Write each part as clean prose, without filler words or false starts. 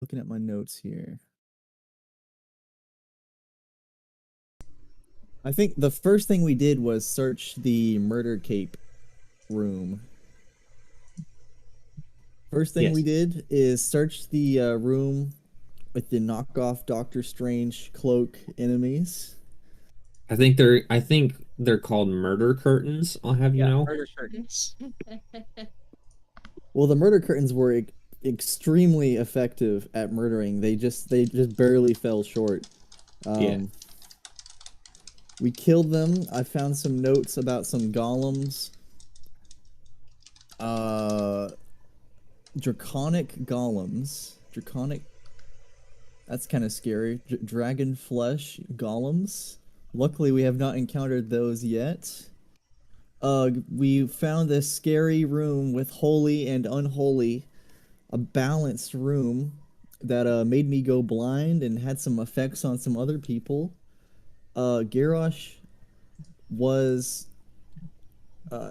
Looking at my notes here. I think the first thing we did was search the murder cape room. First thing we did is search the room with the knockoff Doctor Strange cloak enemies. I think they're called murder curtains, I'll have you know. Murder curtains. Well, the murder curtains were extremely effective at murdering. They just barely fell short. Yeah. We killed them. I found some notes about some golems. Draconic golems. Draconic. That's kind of scary. Dragon flesh golems. Luckily, we have not encountered those yet. We found this scary room with holy and unholy, a balanced room that made me go blind and had some effects on some other people. Garrosh was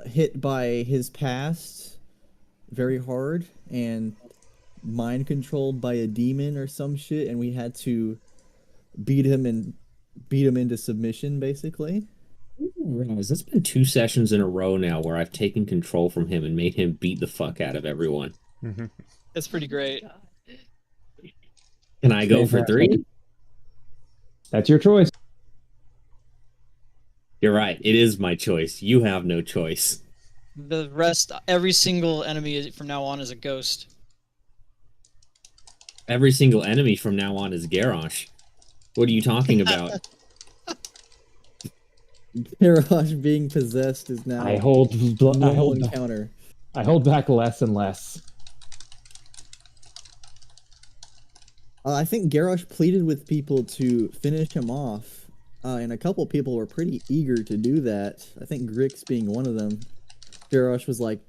hit by his past very hard and mind controlled by a demon or some shit, and we had to beat him into submission, basically. Realize that's been 2 sessions in a row now where I've taken control from him and made him beat the fuck out of everyone. That's pretty great. Can I go for 3? That's your choice. You're right. It is my choice. You have no choice. The rest, every single enemy from now on is a ghost. Every single enemy from now on is Garrosh. What are you talking about? Garrosh being possessed is now I hold encounter. I hold back less and less. I think Garrosh pleaded with people to finish him off, and a couple people were pretty eager to do that. I think Grix being one of them. Garrosh was like,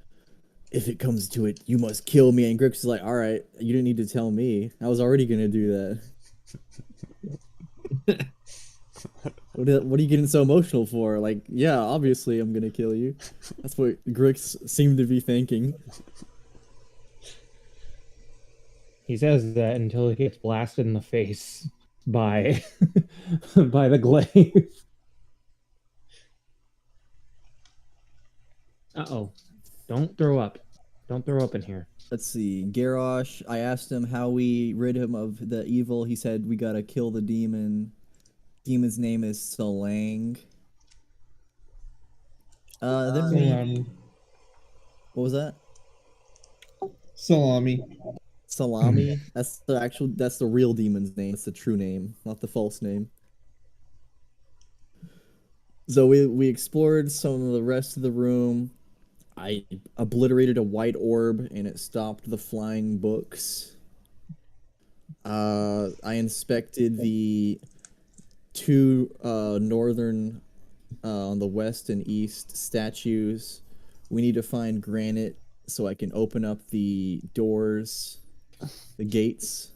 "If it comes to it, you must kill me." And Grix was like, "All right, you didn't need to tell me. I was already gonna do that." What are you getting so emotional for? Like, yeah, obviously I'm gonna kill you. That's what Grix seemed to be thinking. He says that until he gets blasted in the face by by the glaive. Uh-oh. Don't throw up. Don't throw up in here. Let's see. Garrosh, I asked him how we rid him of the evil. He said we gotta kill the demon. Demon's name is Salang. Salami. What was that? Salami. Salami? That's the real demon's name. It's the true name, not the false name. So we explored some of the rest of the room. I obliterated a white orb and it stopped the flying books. I inspected the two northern on the west and east statues. We need to find granite so I can open up the doors, the gates.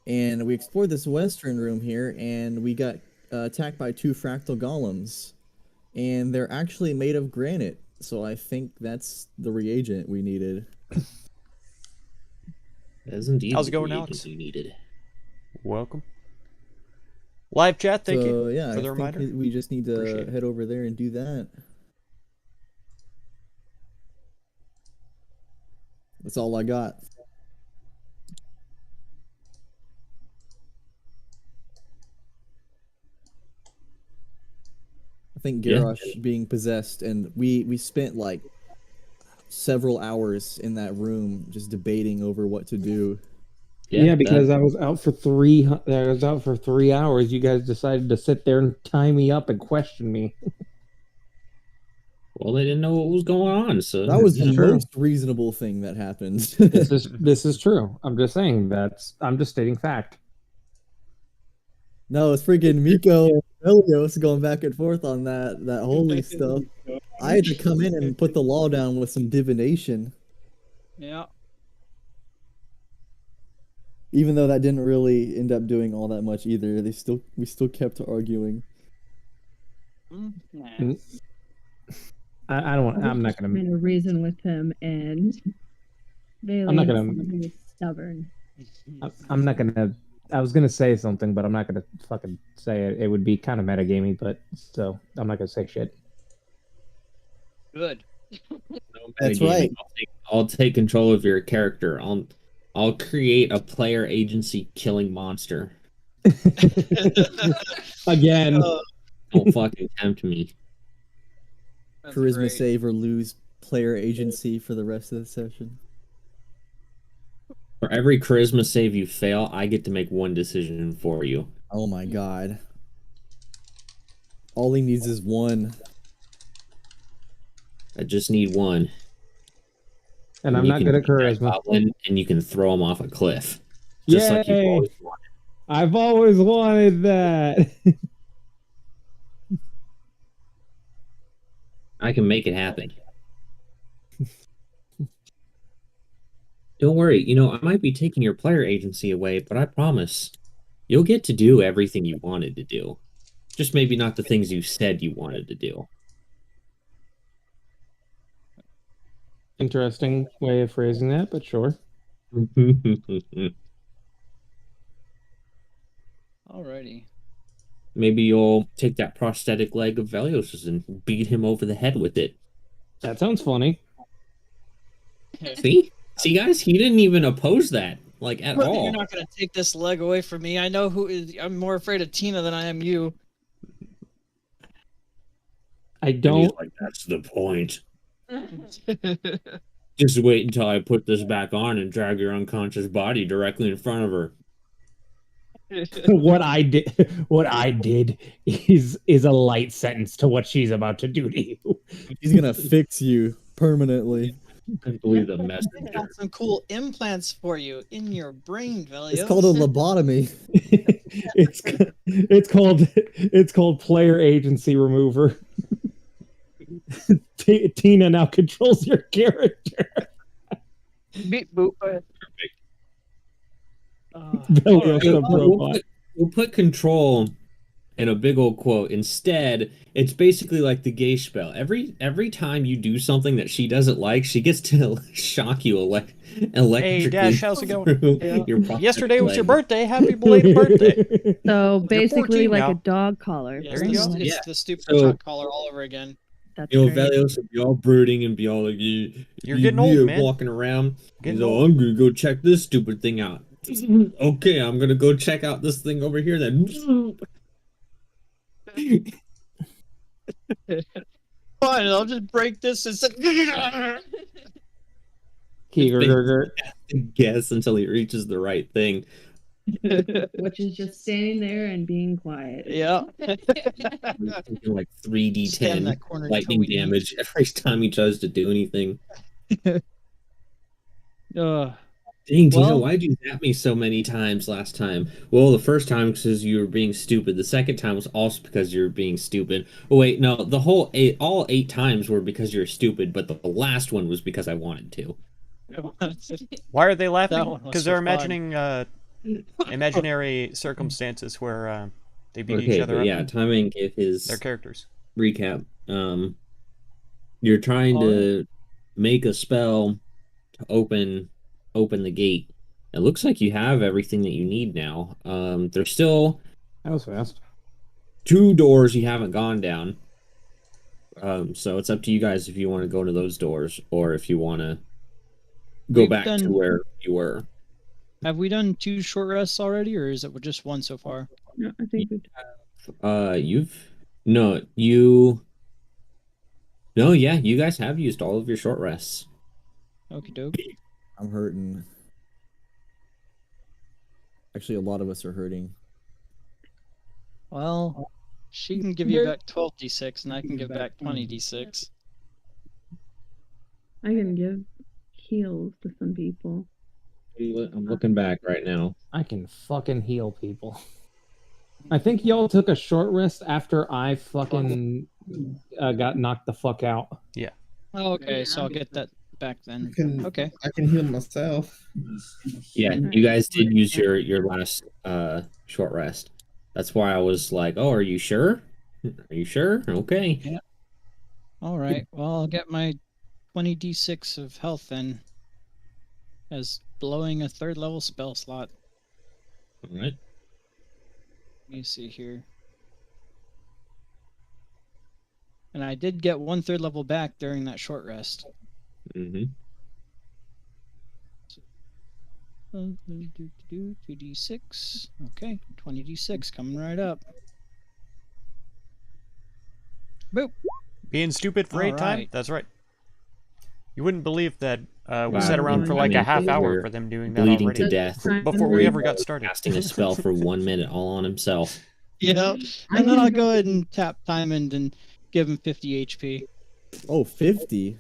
And we explored this western room here, and we got attacked by 2 fractal golems. And they're actually made of granite, so I think that's the reagent we needed. That is indeed How's it the going, reagent Alex? we needed. Welcome. Live chat, thank So, you yeah, for I the think reminder. we just need to Appreciate it. head over there and do that. That's all I got. I think Garrosh being possessed, and we spent like several hours in that room just debating over what to do. Yeah, because I was out for 3 hours. You guys decided to sit there and tie me up and question me. Well, they didn't know what was going on, so That was the most reasonable thing that happened. This is true. I'm just saying I'm just stating fact. No, it's freaking Miko and Elios going back and forth on that holy stuff. I had to come in and put the law down with some divination. Yeah. Even though that didn't really end up doing all that much either, we still kept arguing. Nah. I don't want. I'm not gonna reason with him, and Bailey I'm not is gonna- someone who is stubborn. I'm not gonna. I was gonna say something, but I'm not gonna fucking say it. It would be kind of metagamey, but so I'm not gonna say shit. Good. No That's metagaming. right. I'll take control of your character. I'll create a player agency killing monster. Again. Don't fucking tempt me. That's Charisma great. save or lose player agency for the rest of the session. For every charisma save you fail, I get to make one decision for you. Oh my god. All he needs is one. I just need one. And I'm you not can good at take that charisma. goblin and you can throw him off a cliff. Just like you've Yay! always wanted. I've always wanted that. I can make it happen. Don't worry, I might be taking your player agency away, but I promise you'll get to do everything you wanted to do. Just maybe not the things you said you wanted to do. Interesting way of phrasing that, but sure. Alrighty. Maybe you'll take that prosthetic leg of Velios's and beat him over the head with it. That sounds funny. See? See, guys? He didn't even oppose that, like, at But all. you're not gonna take this leg away from me. I know who is. I'm more afraid of Tina than I am you. I And he's don't. like, that's the point. Just wait until I put this back on and drag your unconscious body directly in front of her. What I did is a light sentence to what she's about to do to you. He's gonna fix you permanently. I believe the I messenger. got some cool implants for you in your brain, Velios. It's called a lobotomy. it's called player agency remover. Tina now controls your character. Beep boop. Velios the Alright. robot. We'll put control in a big old quote. Instead, it's basically like the gay spell. Every time you do something that she doesn't like, she gets to shock you electrically. Hey, Dash, how's it going? through your prosthetic Yesterday was your leg. birthday. Happy belated birthday. So You're basically 14 like now. a dog collar. Yeah, There you go. it's Yeah. the stupid So- truck collar all over again. That's You know, great. Velios would be all brooding and be all like, You're you getting be old, man. walking around. Getting He's all, old. I'm gonna go check this stupid thing out. Okay, I'm gonna go check out this thing over here then. Fine, I'll just break this and Keeger. Guess until he reaches the right thing. Which is just standing there and being quiet. Yeah. Like Stand in 3d10 that corner lightning till we damage every time he tries to do anything. Dang, Tina, Well- why'd you zap me so many times last time? Well, the first time because you were being stupid. The second time was also because you were being stupid. Oh, wait, no, all 8 times were because you're stupid, but the last one was because I wanted to. Why are they laughing? That one was Because for they're fun. imagining imaginary circumstances where they beat Okay, each other but up. yeah, Timing gave his Their characters. recap. You're trying to make a spell to open the gate. It looks like you have everything that you need now. There's still That was fast. 2 doors you haven't gone down. So it's up to you guys if you want to go to those doors or if you want to go We've back to done- where you were. Have we done 2 short rests already, or is it just 1 so far? No, I think we You guys have used all of your short rests. Okie doke. I'm hurting. Actually, a lot of us are hurting. Well, she can give you back 12d6, and I can give back 20d6. I can give heals to some people. I'm looking back right now. I can fucking heal people. I think y'all took a short rest after I fucking got knocked the fuck out. Oh, okay, so I'll get that back then. Okay. I can heal myself. Yeah, you guys did use your last short rest. That's why I was like, "Oh, are you sure? Are you sure? Okay." All right. Well, I'll get my 20d6 of health then. As blowing a 3rd level spell slot. All right. Let me see here. And I did get 1 3rd level back during that short rest. Mm-hmm. 2d6. Okay, 20d6 coming right up. Boop. Being stupid for All 8 time? right. That's right. You wouldn't believe that we Wow. sat around for I like mean, a half hour we're for them doing that bleeding already. to death Before we ever got started. casting a spell for 1 minute all on himself. Yeah. I And then I'll can- go ahead and tap Diamond and give him 50 HP. Oh, 50.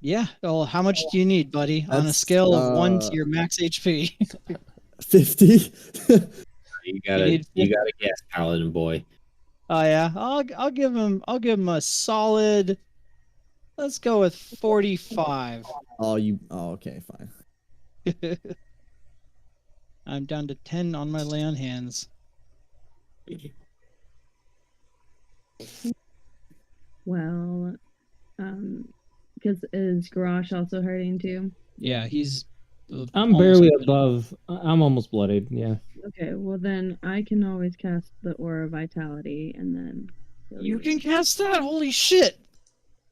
Yeah. Well, how much do you need, buddy? On a That's, scale of 1 to your max HP. 50. You gotta need guess, Paladin boy. Oh yeah. I'll give him a solid, let's go with 45. Oh, okay, fine. I'm down to 10 on my lay on hands. Well, because is Garrosh also hurting too? Yeah, he's I'm almost barely blooded. above. I'm almost bloodied. Yeah. Okay, well then I can always cast the Aura of Vitality and then. You can cast that? Holy shit.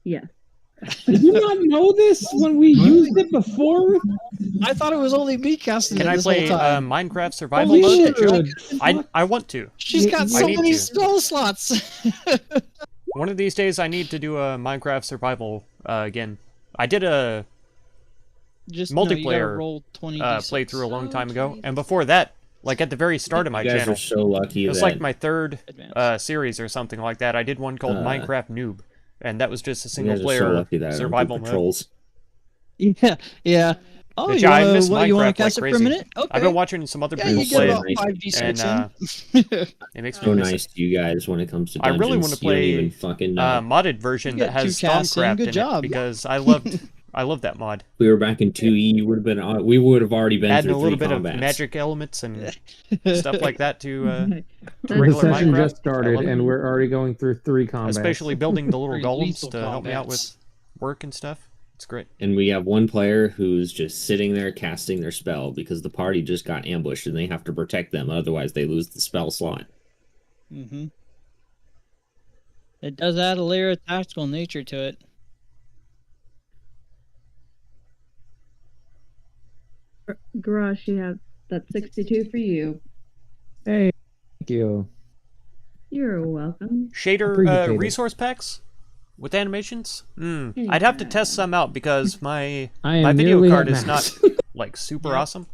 Yes. Did you not know this when we used it before? I thought it was only me casting Can it I this play whole time. Minecraft survival Holy mode? shit. I want to. She's got I so need many to. spell slots. One of these days I need to do a Minecraft survival again. I did a Just no, you gotta multiplayer roll 20 playthrough a long time ago, and before that, like at the very start of my You guys channel, are so lucky it was that like my 3rd Advance. series or something like that. I did one called Minecraft Noob, and that was just a you single guys are so player lucky that I don't do survival mode. patrols. Yeah, yeah. Oh, But you yeah, I wanna miss what, you wanna Minecraft cast like it for a crazy. minute? Okay. I've been watching some other Yeah, people you play get it, about 5d6 and it makes me So miss nice it. to you guys when it comes to I dungeons. really want to You don't play even fucking know. modded version You that got has 2 casts in, Stormcraft good in job. it because I love that mod. If we were back in 2E, you would have been. We would have already been Adding through a little 3 bit combats. of magic elements and stuff like that to Okay. The regular session Minecraft. just I started, love it. and we're already going through 3 combats. Especially building the little Pretty golems lethal to help me out combats. with work and stuff. It's great. And we have one player who's just sitting there casting their spell because the party just got ambushed and they have to protect them. Otherwise, they lose the spell slot. Mm-hmm. It does add a layer of tactical nature to it. Garrosh, you have that 62 for you. Hey, thank you. You're welcome. Shader Appreciate it. resource packs with animations? I'd have to test some out because my I am video nearly card at is not max. like super awesome.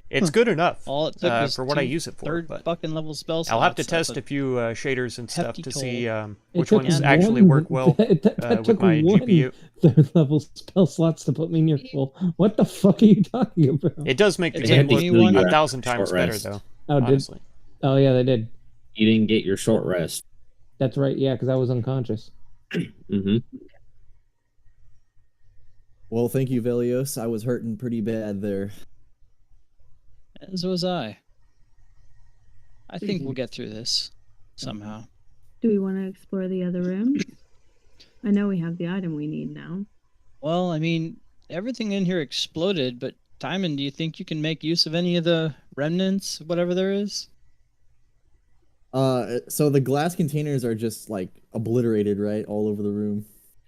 It's good enough All it took was for what I 2 use it for, third but fucking level spell slots. I'll have to That's test a few shaders and stuff hefty to toll. see It which took ones actually work well that with took my one GPU. 3rd level spell slots to put me near full. What the fuck are you talking about? It does make the It's game a look new one. 1,000 Short times better, rest. though. Oh, Honestly. Oh yeah, they did. You didn't get your short rest. That's right. Yeah, because I was unconscious. Mm-hmm. Well, thank you, Velios. I was hurting pretty bad there. As was I. I think we'll get through this somehow. Do we want to explore the other rooms? I know we have the item we need now. Well, I mean, everything in here exploded, but Timon, do you think you can make use of any of the remnants, whatever there is? So the glass containers are just like obliterated, right, all over the room.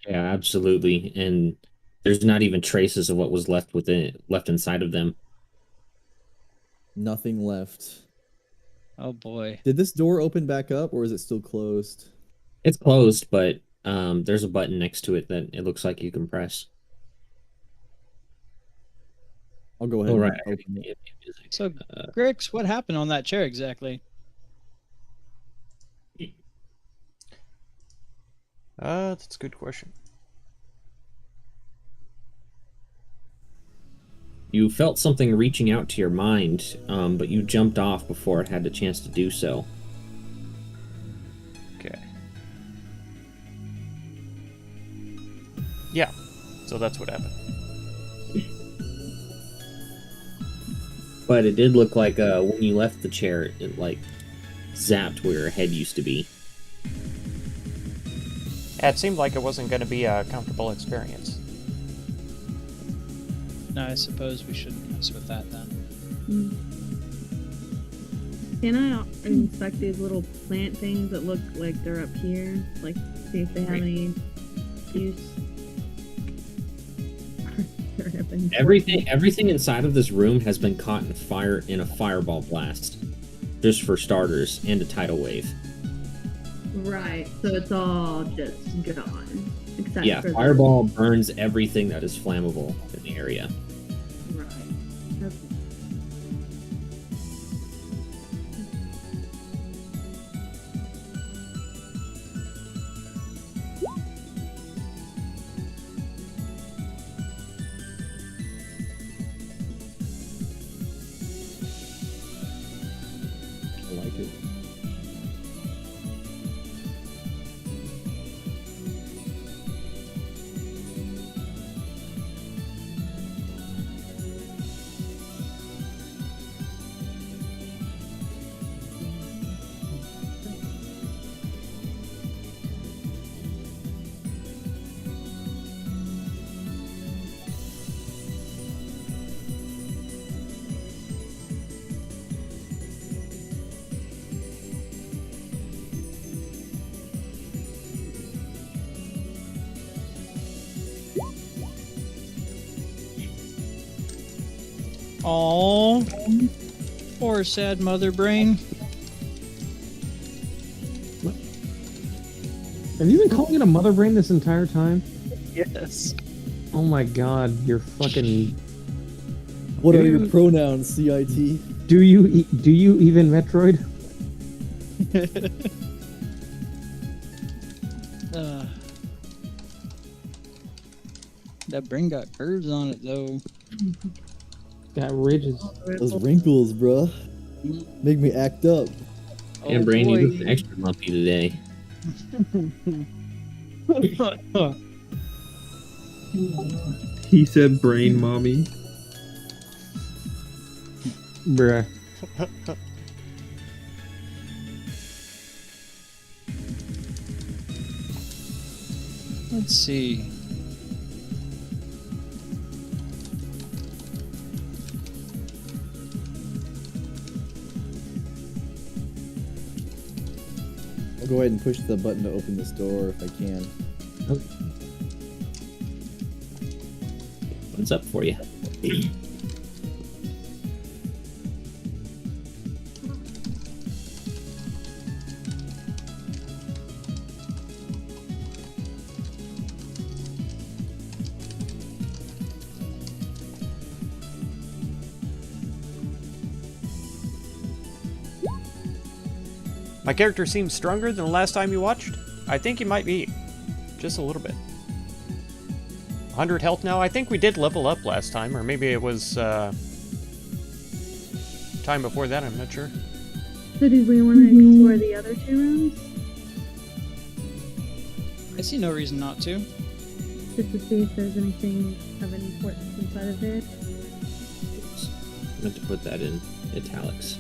Yeah, absolutely. And there's not even traces of what was left inside of them. Nothing left. Oh boy. Did this door open back up, or is it still closed? It's closed, but there's a button next to it that it looks like you can press. I'll go ahead Oh, and right. open it. So, Grix, what happened on that chair exactly? That's a good question. You felt something reaching out to your mind, but you jumped off before it had the chance to do so. Okay. Yeah. So that's what happened. But it did look like when you left the chair, it like zapped where your head used to be. Yeah, it seemed like it wasn't going to be a comfortable experience. No, I suppose we shouldn't mess with that then. Can I inspect these little plant things that look like they're up here? Like, see if they have any use? Everything inside of this room has been caught in a fireball blast, just for starters, and a tidal wave. Right, so it's all just gone. Except Yeah, for fireball burns everything that is flammable in the area. Right. Okay. I like it. Oh, poor sad mother brain. Have you been calling it a mother brain this entire time? Yes. Oh my god, you're fucking. What are Do your you- pronouns, CIT? Do you even Metroid? That brain got curves on it though. Got ridges. Those wrinkles, bruh. Make me act up. And Oh, Brain, you boy. look extra lumpy today. He said brain mommy. Bruh. Let's see. I'll go ahead and push the button to open this door if I can. What's up for you? My character seems stronger than the last time you watched. I think he might be. Just a little bit. 100 health now. I think we did level up last time, or maybe it was time before that, I'm not sure. So did we want to explore the other two rooms? I see no reason not to. Just to see if there's anything of any importance inside of there? I meant to put that in italics.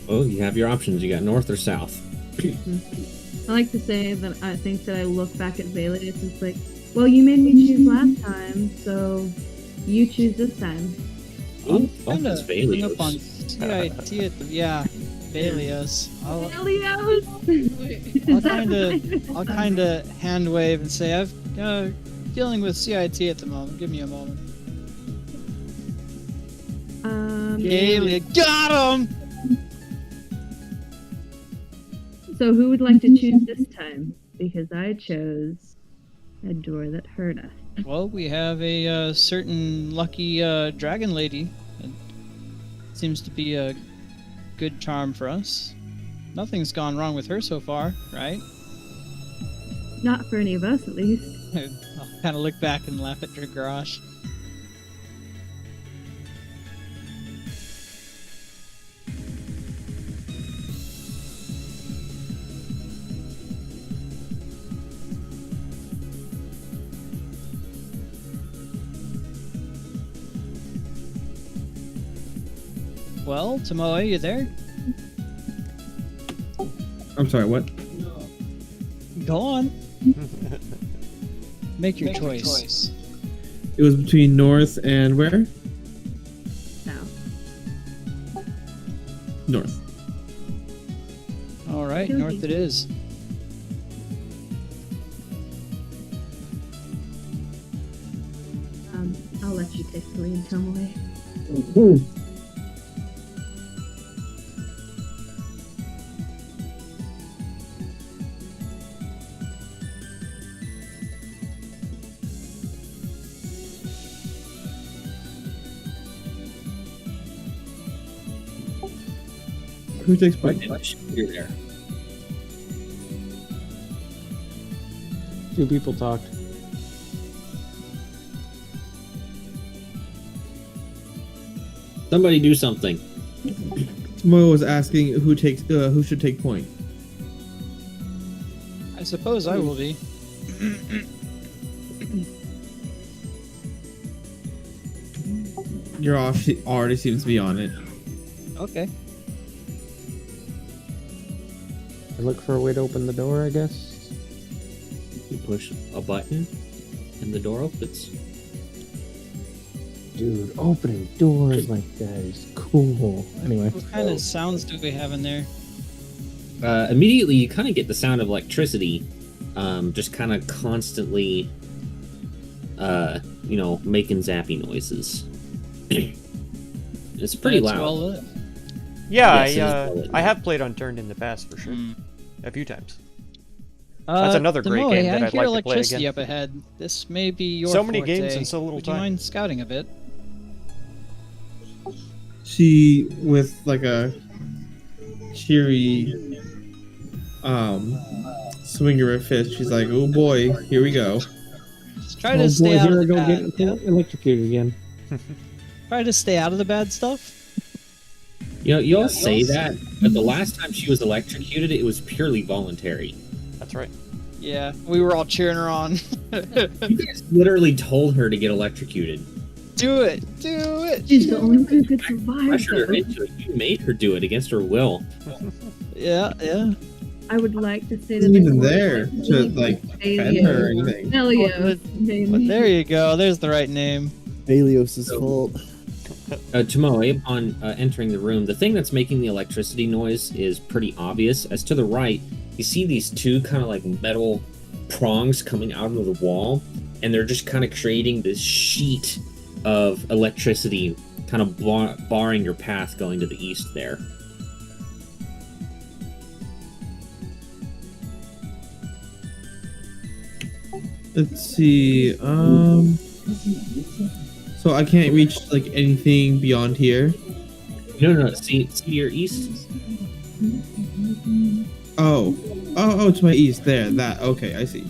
Oh, you have your options. You got north or south. I like to say that I think that I look back at Valius and it's like, well, you made me choose last time, so you choose this time. Oh, Kind that's of hung up on Valios. CIT at the yeah, Valios. Valios! I'll kind of hand wave and say I've dealing with CIT at the moment. Give me a moment. Galia, got him. So who would like to choose this time? Because I chose a door that hurt us. Well, we have a certain lucky dragon lady. It seems to be a good charm for us. Nothing's gone wrong with her so far, right? Not for any of us, at least. I'll kind of look back and laugh at Dragosh. Well, Tomoe, you there? I'm sorry, what? Go on. Make your choice. It was between north and where? South. North. All right, north it is. I'll let you take the lead, Tomoe. Who takes Why point? did I shoot you there? Two people talked. Somebody do something. Tomoe was asking who should take point. I suppose I will be. Your off already seems to be on it. Okay. I look for a way to open the door, I guess. You push a button, and the door opens. Dude, opening doors like that is cool. Anyway. What kind of sounds do we have in there? Immediately, you kind of get the sound of electricity, just kind of constantly, making zappy noises. It's pretty It's loud. well lit. Yeah, Yes, it is well lit. I have played Unturned in the past for sure, Hmm. a few times. That's another great Tomoe, game that I I'd hear like to play electricity again. up ahead. This may be your So many forte. games in so little Would time. you mind scouting a bit? She with like a cheery swing of her fist, she's like, oh boy, here we go. Just try to stay out of the bad. Yeah. Electrocuted again. Try to stay out of the bad stuff. You know, you all say that, but the last time she was electrocuted, it was purely voluntary. That's right. Yeah, we were all cheering her on. You guys literally told her to get electrocuted. Do it! Do it! She's the only one who could survive. Pressured her Though. into it. You made her do it against her will. Yeah, yeah. I would like to say that Isn't even there's there to like defend her or anything. Helios, But there you go. There's the right name. Balios' fault. Tomoe, upon entering the room, the thing that's making the electricity noise is pretty obvious. As to the right, you see these two kind of like metal prongs coming out of the wall, and they're just kind of creating this sheet of electricity, kind of barring your path going to the east there. Let's see. So I can't reach like anything beyond here. No, see to your east? Oh, to my east there. That okay, I see.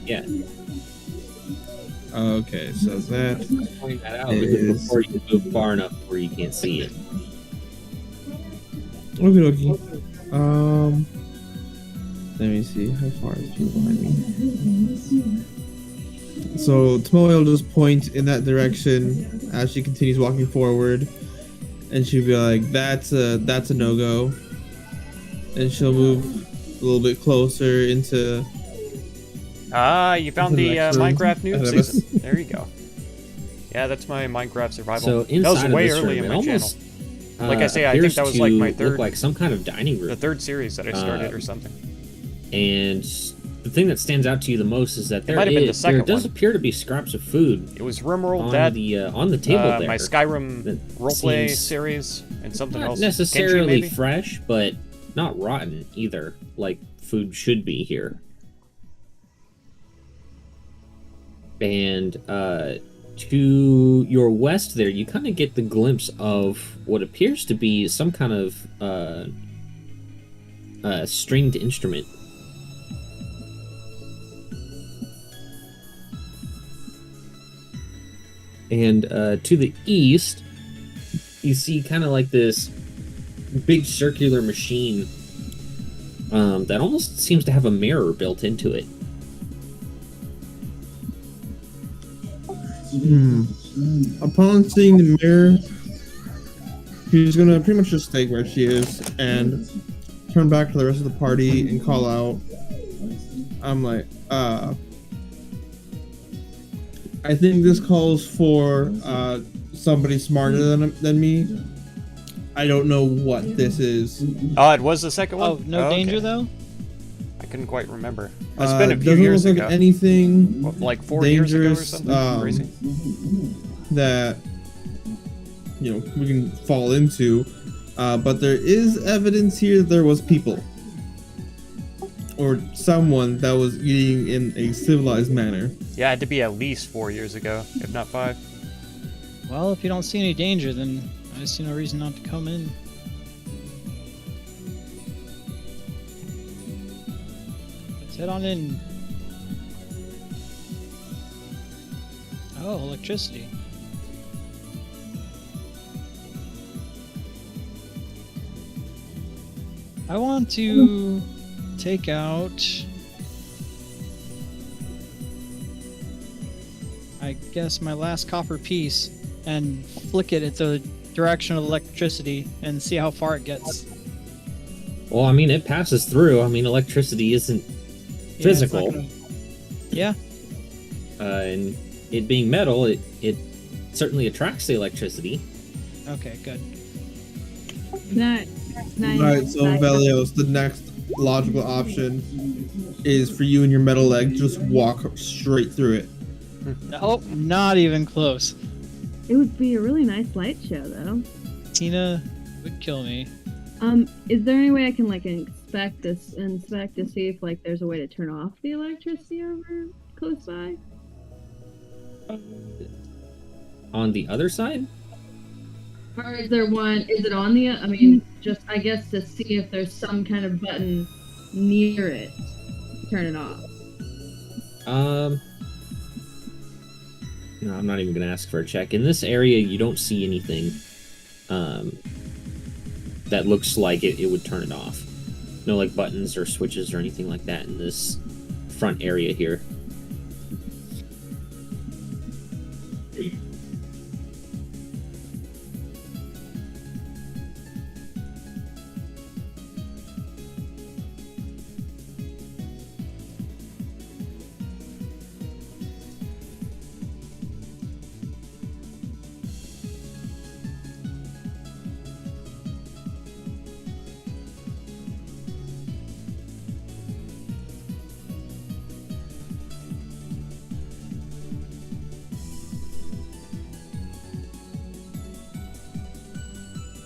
Yeah. Okay, so that Point that out is- before you move far enough where you can't see it. okay. Let me see how far is she behind me. So Tomoe will just point in that direction as she continues walking forward, and she'll be like, "That's a no-go," and she'll move a little bit closer into. Ah, you found the Next room. Minecraft noob Ahead of us. season. There you go. Yeah, that's my Minecraft survival. So that was inside way of this early room, in it my channel. almost Like I say, I think appears that was like my to third, look like some kind of dining room. the third series that I started or something. And the thing that stands out to you the most is that there might have been the second does one. appear to be scraps of food It was RimWorld on that the table there. my Skyrim that roleplay seems series and something not else. Kenji, necessarily maybe? fresh, but not rotten either, like food should be here. And to your west there, you kind of get the glimpse of what appears to be some kind of stringed instrument. And to the east, you see kind of like this big circular machine that almost seems to have a mirror built into it. Upon seeing the mirror, she's gonna pretty much just stay where she is and turn back to the rest of the party and call out. I'm like, I think this calls for somebody smarter than me. I don't know what this is. Oh, it was the second one? Oh, no okay. danger though? I couldn't quite remember. It's been a few doesn't years look ago. like anything What, like 4 years ago or dangerous, something? Crazy. that we can fall into, but there is evidence here that there was people or someone that was eating in a civilized manner. Yeah, it had to be at least 4 years ago, if not 5. Well, if you don't see any danger, then I see no reason not to come in. Let's head on in. Oh, electricity. I want to take out, I guess, my last copper piece and flick it at the direction of electricity and see how far it gets. Well, I mean, it passes through. I mean, electricity isn't Yeah, physical. it's not gonna- Yeah, And it being metal, it certainly attracts the electricity. okay, good. Nice. Nice. Alright, so nice. Velios, the next logical option is for you and your metal leg to just walk straight through it. Nope, not even close. It would be a really nice light show, though. Tina would kill me. Is there any way I can like inspect to see if like there's a way to turn off the electricity over close by? On the other side? Or is there one? Is it on the? I mean, just I guess to see if there's some kind of button near it to turn it off. No, I'm not even going to ask for a check. In this area, you don't see anything that looks like it would turn it off. No, like, buttons or switches or anything like that in this front area here.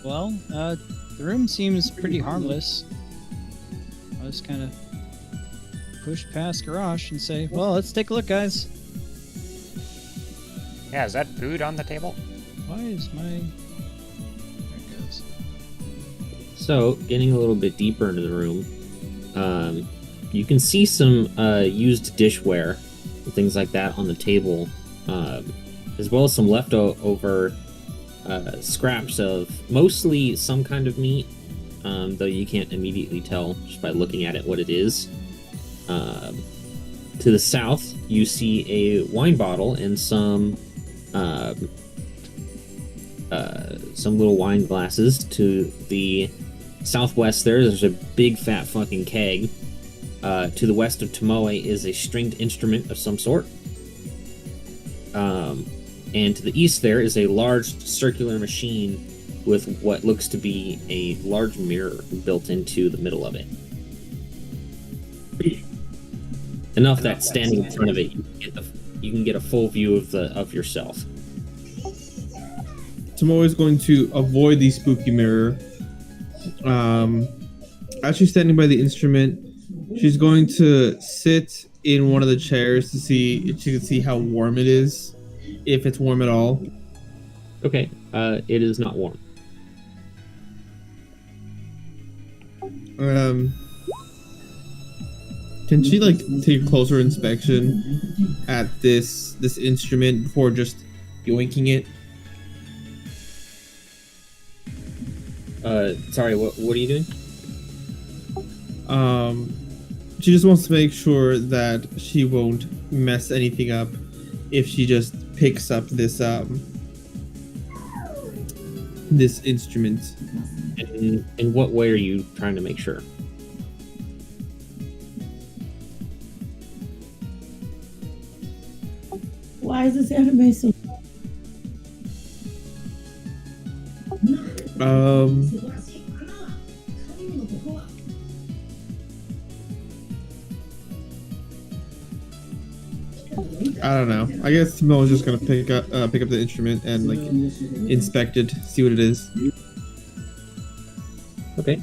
Well, the room seems pretty harmless. I'll just kind of push past Garage and say, well, let's take a look, guys. Yeah, is that food on the table? Why is my... There it goes. So, getting a little bit deeper into the room, you can see some used dishware and things like that on the table, as well as some leftover scraps of mostly some kind of meat, though you can't immediately tell just by looking at it what it is. To the south, you see a wine bottle and some little wine glasses. To the southwest there's a big fat fucking keg. To the west of Tomoe is a stringed instrument of some sort. And to the east there is a large circular machine with what looks to be a large mirror built into the middle of it. Enough that standing in front of it, you can get a full view of yourself. Tomoe is going to avoid the spooky mirror. As she's standing by the instrument, she's going to sit in one of the chairs to see if she can see how warm it is, if it's warm at all. Okay, it is not warm. Can she like take a closer inspection at this instrument before just yoinking it? Sorry, what are you doing? She just wants to make sure that she won't mess anything up if she just picks up this this instrument. In what way are you trying to make sure? Why is this anime so? I don't know. I guess Mo's just gonna pick up the instrument and like inspect it, see what it is. Okay.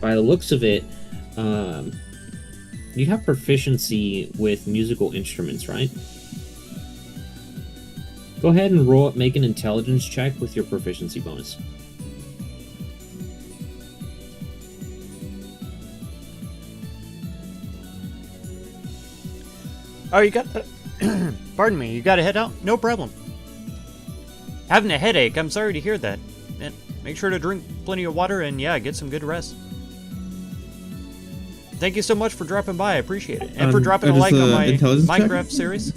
By the looks of it, you have proficiency with musical instruments, right? Go ahead and make an intelligence check with your proficiency bonus. Oh, you got... Pardon me, you gotta head out? No problem. Having a headache, I'm sorry to hear that. And make sure to drink plenty of water and, yeah, get some good rest. Thank you so much for dropping by, I appreciate it. And for dropping a like on my Minecraft series.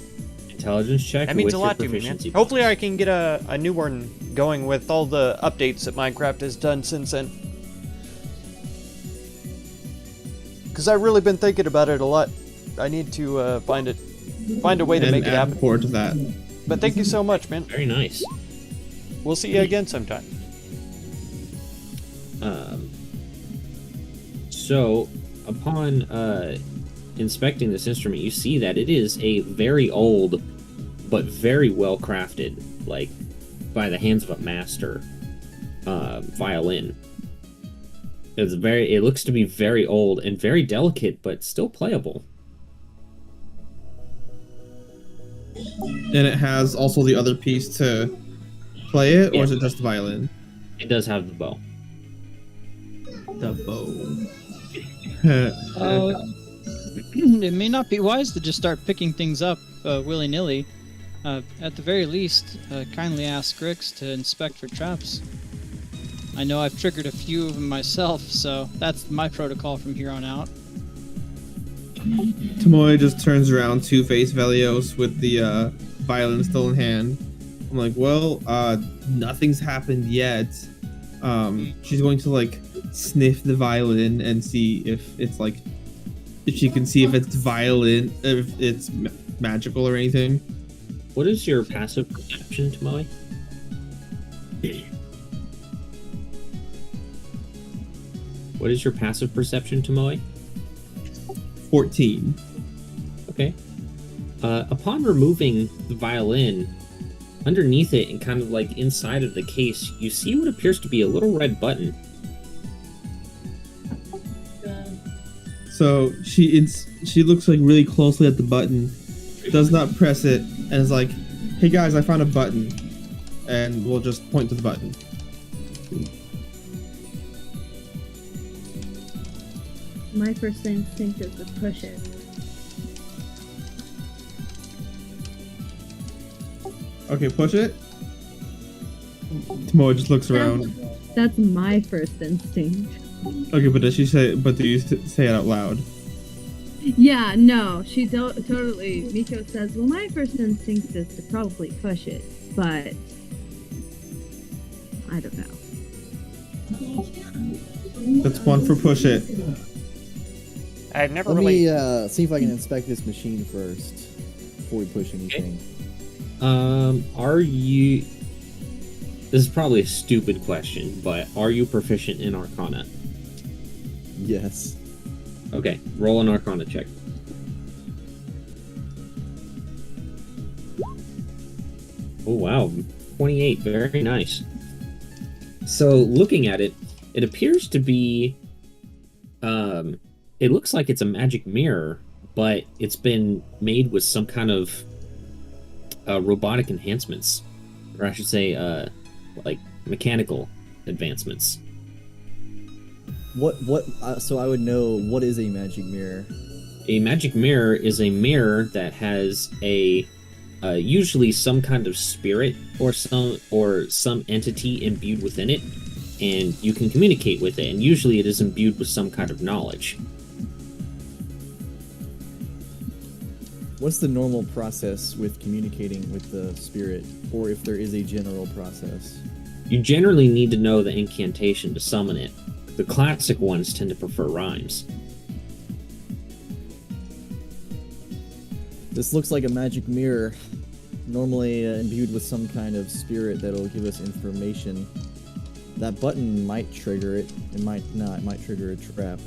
Intelligence check. That means with a lot your to me, man. proficiency Hopefully I can get a new one going with all the updates that Minecraft has done since then. Because I've really been thinking about it a lot. I need to find a way to make it happen. Forward to that. But thank you so much, man. Very nice. We'll see you again sometime. So, upon inspecting this instrument, you see that it is a very old, but very well crafted, like by the hands of a master, violin. It looks to be very old and very delicate, but still playable. And it has also the other piece to play it, or is it just the violin? It does have the bow. The bow. It may not be wise to just start picking things up willy-nilly. At the very least, kindly ask Grix to inspect for traps. I know I've triggered a few of them myself, so that's my protocol from here on out. Tomoe just turns around to face Velios with the violin still in hand. I'm like, well, nothing's happened yet. She's going to like sniff the violin and see if it's like, if she can see if it's violin, if it's magical or anything. What is your passive perception, Tomoe? What is your passive perception, Tomoe? 14. Okay. Upon removing the violin, underneath it and kind of like inside of the case, you see what appears to be a little red button. So she looks like really closely at the button, does not press it, and is like, "Hey guys, I found a button," and we'll just point to the button. My first instinct is to push it. Okay, push it. Tomoe just looks around. That's my first instinct. Okay, but does she say? But do you say it out loud? Yeah, no, she totally. Miko says, "Well, my first instinct is to probably push it, but I don't know." That's one for push it. I've never Let really... me see if I can inspect this machine first before we push anything. Are you... This is probably a stupid question, but are you proficient in Arcana? Yes. Okay, roll an Arcana check. Oh wow, 28, very nice. So looking at it, it appears to be, it looks like it's a magic mirror, but it's been made with some kind of robotic enhancements, or I should say, like mechanical advancements. So I would know, what is a magic mirror? A magic mirror is a mirror that has a usually some kind of spirit or some entity imbued within it, and you can communicate with it, and usually it is imbued with some kind of knowledge. What's the normal process with communicating with the spirit, or if there is a general process? You generally need to know the incantation to summon it. The classic ones tend to prefer rhymes. This looks like a magic mirror, normally imbued with some kind of spirit that'll give us information. That button might trigger it. It might not. It might trigger a trap.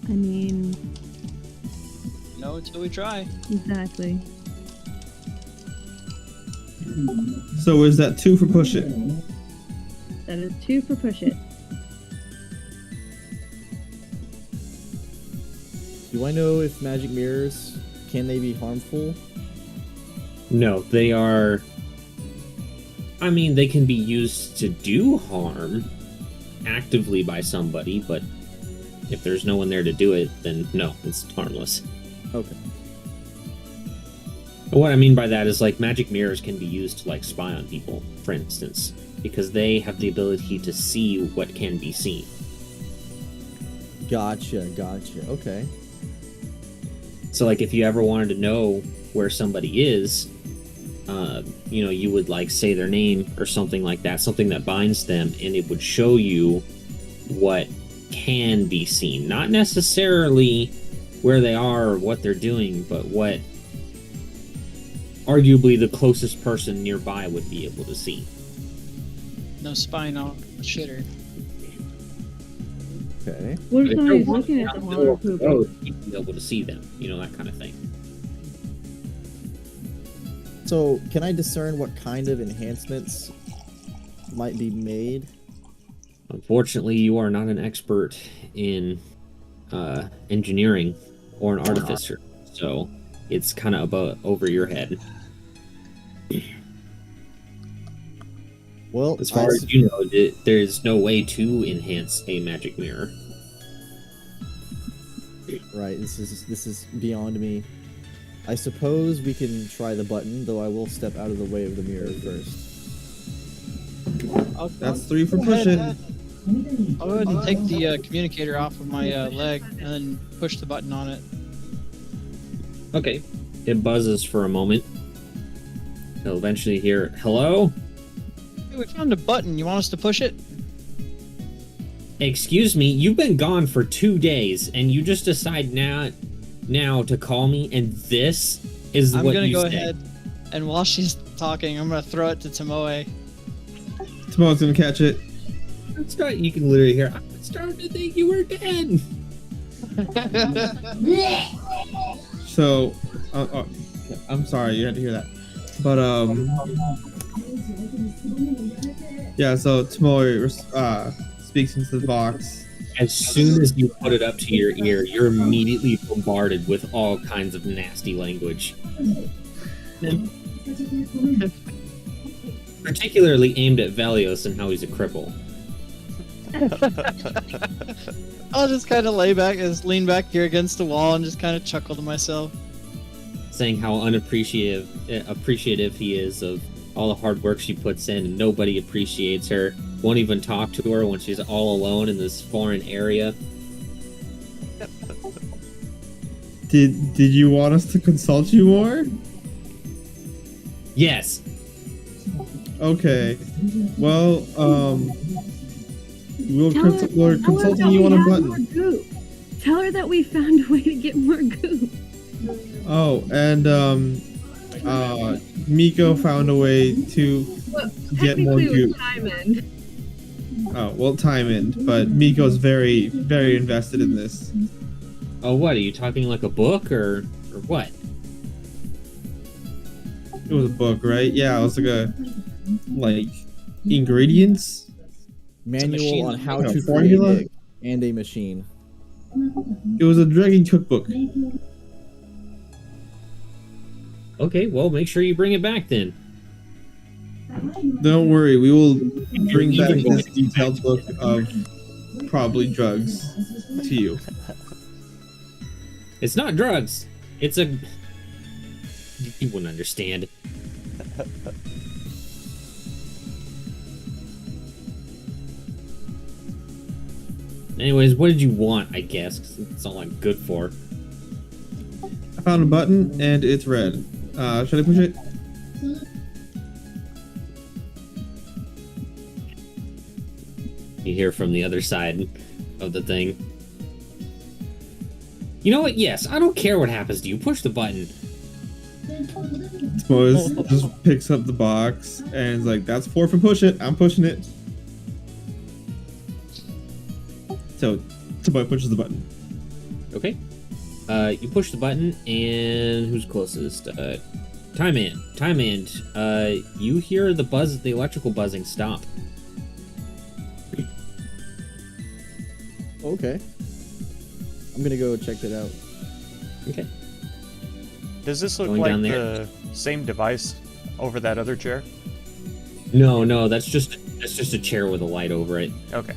I mean, No, until we try. exactly. So is that 2 for push it? That is 2 for push it. Do I know if magic mirrors, can they be harmful? No, they are... I mean, they can be used to do harm actively by somebody, but if there's no one there to do it, then no, it's harmless. Okay. But what I mean by that is, like, magic mirrors can be used to, like, spy on people, for instance, because they have the ability to see what can be seen. Gotcha. Okay. So, like, if you ever wanted to know where somebody is, you know, you would, like, say their name or something like that, something that binds them, and it would show you what can be seen. Not necessarily where they are or what they're doing, but what arguably the closest person nearby would be able to see. No spying on a shitter. Okay. What But if if somebody's you're looking at walking them down while they're the pooping? road, you'd be able to see them, you know, that kind of thing. So, can I discern what kind of enhancements might be made? Unfortunately, you are not an expert in engineering or an artificer, so it's kind of about over your head. Well, As far as you know, there's no way to enhance a magic mirror. right, this is beyond me. I suppose we can try the button, though I will step out of the way of the mirror first. That's 3 for push it. I'll go ahead and take the communicator off of my leg and then push the button on it. Okay. It buzzes for a moment. You'll eventually hear, "Hello? Hey, we found a button. You want us to push it? Excuse me, you've been gone for 2 days, and you just decide now to call me, and this is I'm what gonna you go say." ahead, and while she's talking, I'm gonna throw it to Tomoe. Tomorrow's gonna catch it. You can literally hear, "I'm starting to think you were dead." So, I'm sorry you had to hear that. But, yeah, so Tomoe speaks into the box. As soon as you put it up to your ear, you're immediately bombarded with all kinds of nasty language. Particularly aimed at Valios and how he's a cripple. I'll just kind of lean back here against the wall and just kind of chuckle to myself. Saying how appreciative he is of all the hard work she puts in, and nobody appreciates her. Won't even talk to her when she's all alone in this foreign area. Did you want us to consult you more? Yes. Okay. Well, we're Tell her consulting that you we on a have button. more goop. Tell her that we found a way to get more goop. Oh, and Miko found a way to Well, get more technically it was goop. time end. Oh, well, time in, but Miko's very, very invested in this. Oh, what? Are you talking like a book or what? It was a book, right? Yeah, it was like ingredients. Manual machine on that how makes to a create formula? it and a machine. It was a dragon cookbook. Okay, well, make sure you bring it back then. Don't worry, we will bring back Even this detailed book of probably drugs to you. It's not drugs. It's a... You wouldn't understand. Anyways, what did you want, I guess? 'Cause it's all I'm good for. I found a button and it's red. Should I push it? You hear from the other side of the thing. You know what? Yes, I don't care what happens to you. Push the button. Tomoe just picks up the box and is like, "That's 4 for push it. I'm pushing it." So Tomoe pushes the button. Okay. You push the button, and who's closest? Time Man. You hear the electrical buzzing stop. Okay. I'm gonna go check that out. Okay. Does this look Going like down the same device over that other chair? No, that's just a chair with a light over it. Okay.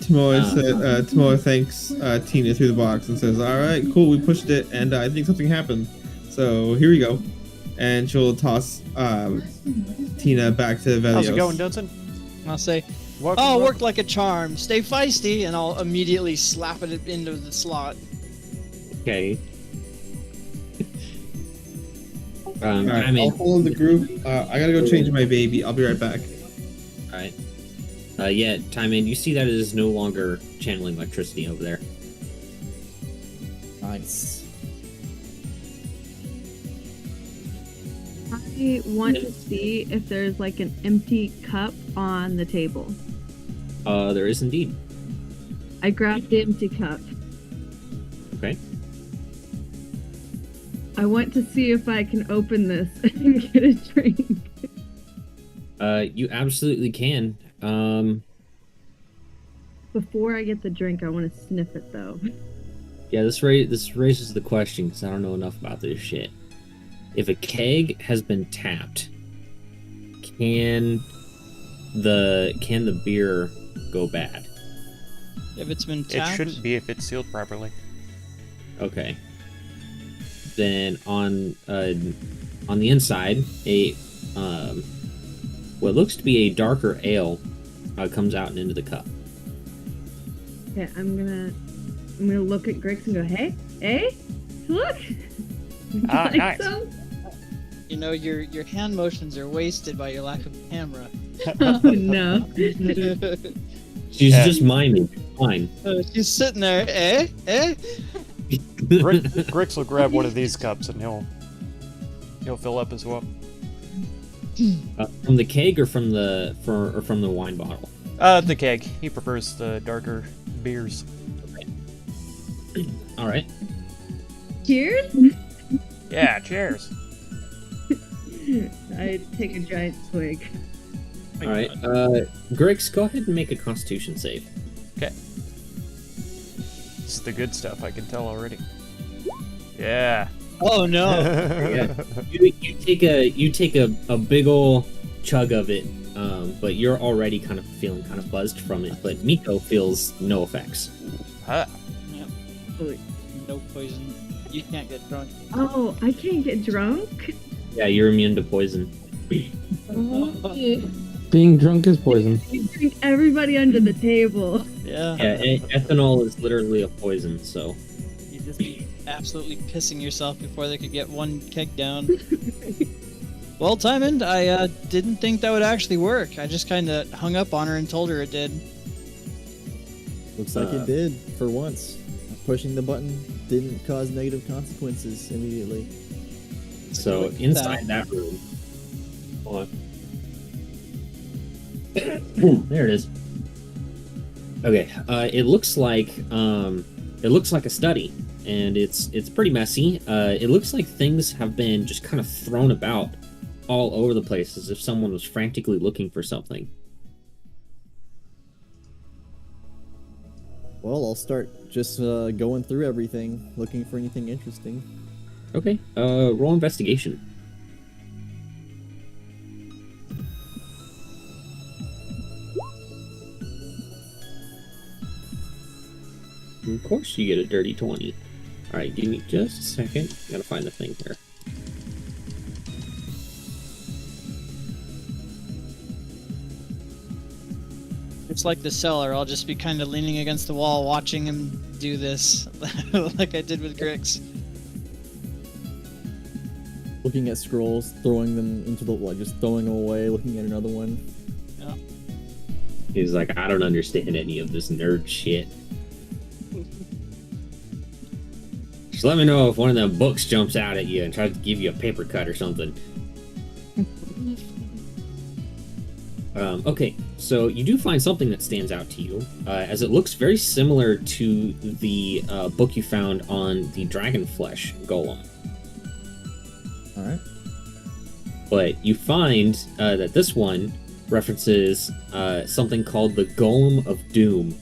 Tomoe thanks Tina through the box and says, "All right, cool, we pushed it, and I think something happened. So here we go." And she'll toss Tina back to Velios. How's it going, Dunson? I'll say, Welcome, "Oh, welcome. worked like a charm. Stay feisty," and I'll immediately slap it into the slot. Okay. All right, Time I'll In. follow the group. I gotta go change my baby. I'll be right back. All right. Yeah, Time In. You see that it is no longer channeling electricity over there. Nice. I want to see if there's like an empty cup on the table. There is indeed. I grabbed the empty cup. Okay. I want to see if I can open this and get a drink. You absolutely can. Before I get the drink, I want to sniff it though. Yeah, this raises the question because I don't know enough about this shit. If a keg has been tapped, can the beer go bad? If it's been It tapped, shouldn't be if it's sealed properly. Okay. Then on the inside, what looks to be a darker ale comes out and into the cup. Okay, I'm gonna look at Grix and go, hey, look. Ah, Like nice. some? you know your hand motions are wasted by your lack of camera. Oh no. She's Yeah. just miming. Fine. She's sitting there, eh? Grix will grab one of these cups and he'll fill up as well. From the keg or from the wine bottle? The keg. He prefers the darker beers. All right. Cheers. Yeah, cheers. I take a giant swig. All right. Grix, go ahead and make a Constitution save. Okay. This is the good stuff, I can tell already. Yeah. Oh no. Yeah. You take a big ol' chug of it, but you're already kind of feeling kind of buzzed from it. But Miko feels no effects. Huh. No poison. You can't get drunk. Oh, I can't get drunk? Yeah, you're immune to poison. Being drunk is poison. You drink everybody under the table. Yeah. Yeah, ethanol is literally a poison. So You'd just be absolutely pissing yourself before they could get one keg down. Well, Timon, I didn't think that would actually work. I just kind of hung up on her and told her it did. Looks like it did for once. Pushing the button didn't cause negative consequences immediately. So Look at inside that room, hold on. There it is. Okay, it looks like a study, and it's pretty messy. It looks like things have been just kind of thrown about all over the place, as if someone was frantically looking for something. Well, I'll start just going through everything, looking for anything interesting. Okay, roll investigation. Of course you get a dirty 20. Alright, give me just a second. Gotta find the thing here. It's like the cellar. I'll just be kind of leaning against the wall, watching him do this, like I did with Grix. Looking at scrolls, throwing them into the just throwing them away, looking at another one. Yeah. He's like, I don't understand any of this nerd shit. Just let me know if one of them books jumps out at you and tries to give you a paper cut or something. Okay, so you do find something that stands out to you, as it looks very similar to the book you found on the Dragonflesh Golem. Alright. But you find that this one references something called the Golem of Doom.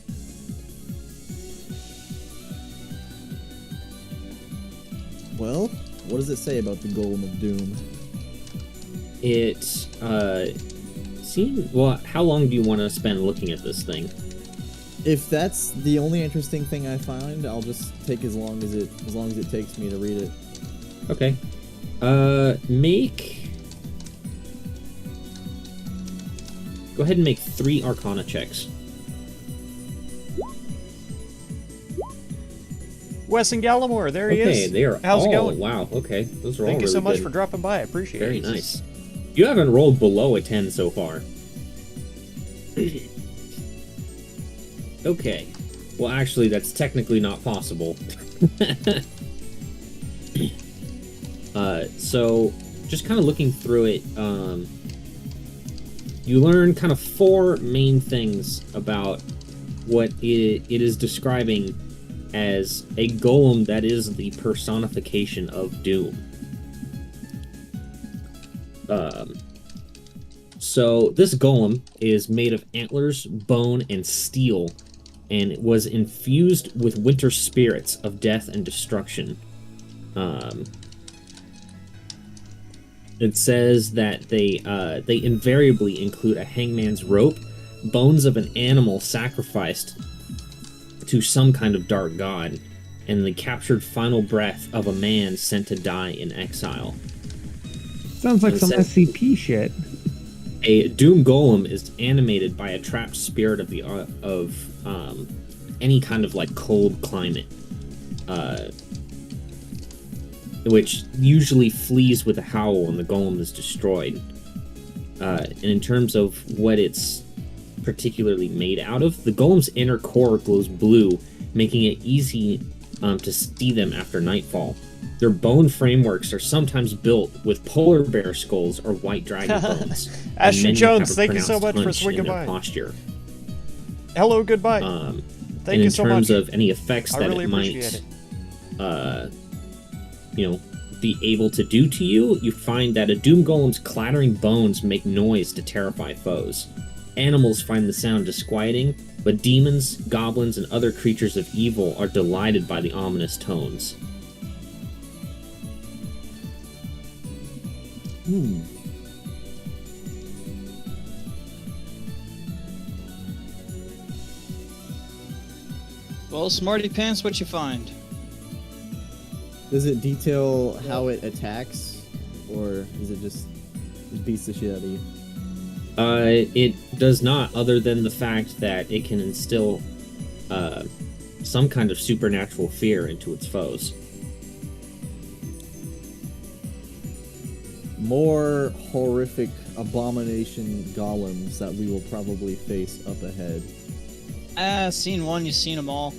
Well, what does it say about the Golem of Doom? It seems... Well, how long do you want to spend looking at this thing? If that's the only interesting thing I find, I'll just take as long as it takes me to read it. Okay. Go ahead and make 3 Arcana checks. Wes and Gallimore, there he Okay, is. they are How's all... it going? Wow, okay. Those are all Thank you really so much good. for dropping by. I appreciate Very it. nice. You haven't rolled below a 10 so far. Okay. Well, actually, that's technically not possible. So, just kind of looking through it, you learn kind of 4 main things about what it is describing as a golem that is the personification of doom. So this golem is made of antlers, bone, and steel, and it was infused with winter spirits of death and destruction. It says that they invariably include a hangman's rope, bones of an animal sacrificed to some kind of dark god, and the captured final breath of a man sent to die in exile. Sounds like It some says- SCP shit. A doom golem is animated by a trapped spirit of any kind of like cold climate, which usually flees with a howl when the golem is destroyed. And in terms of what it's particularly made out of, the golem's inner core glows blue, making it easy to see them after nightfall. Their bone frameworks are sometimes built with polar bear skulls or white dragon bones. and Ashton many Jones, have a thank you so pronounced much for hunch in swinging their by. posture. Hello, goodbye. And Thank you in so terms much. of any effects I that really it appreciate might, it. be able to do to you, you find that a doom golem's clattering bones make noise to terrify foes. Animals find the sound disquieting, but demons, goblins, and other creatures of evil are delighted by the ominous tones. Well, Smarty Pants, what you find? Does it detail how it attacks, or is it just it beats the shit out of you? It does not, other than the fact that it can instill some kind of supernatural fear into its foes. More horrific abomination golems that we will probably face up ahead. Seen one, you've seen them all.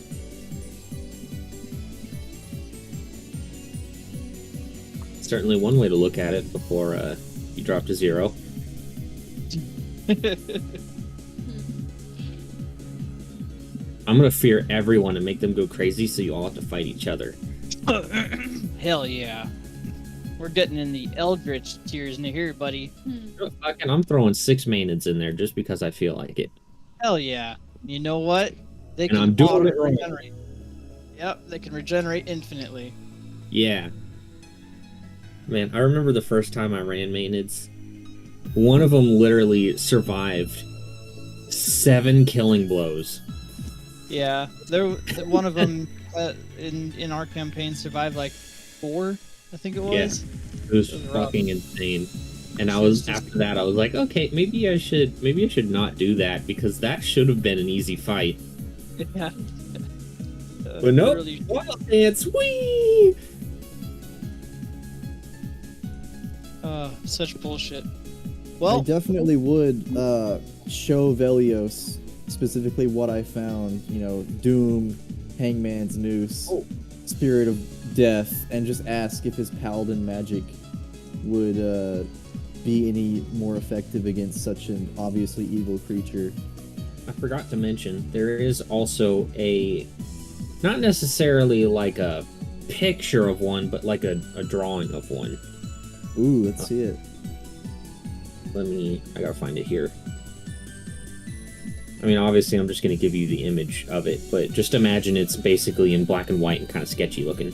Certainly one way to look at it before you drop to 0. I'm gonna fear everyone and make them go crazy, so you all have to fight each other. Hell yeah. We're getting in the Eldritch tiers in here, buddy. Fucking, I'm throwing 6 Maenads in there just because I feel like it. Hell yeah. You know what? They And I'm doing it right. regenerate. Yep, they can regenerate infinitely. Yeah. Man, I remember the first time I ran Maenads. One of them literally survived 7 killing blows. Yeah, one of them in our campaign survived like 4, I think it was. It was It was rough. fucking insane. And I was after that I was like, okay, maybe I should not do that because that should have been an easy fight. Yeah. But nope. really- Wild dance, whee! Such bullshit. I Well, definitely would show Velios specifically what I found, you know, Doom, Hangman's Noose, Oh. Spirit of Death, and just ask if his Paladin magic would be any more effective against such an obviously evil creature. I forgot to mention, there is also a, not necessarily like a picture of one, but like a drawing of one. Ooh, let's see it. I gotta find it here. I mean, obviously, I'm just gonna give you the image of it, but just imagine it's basically in black and white and kind of sketchy looking.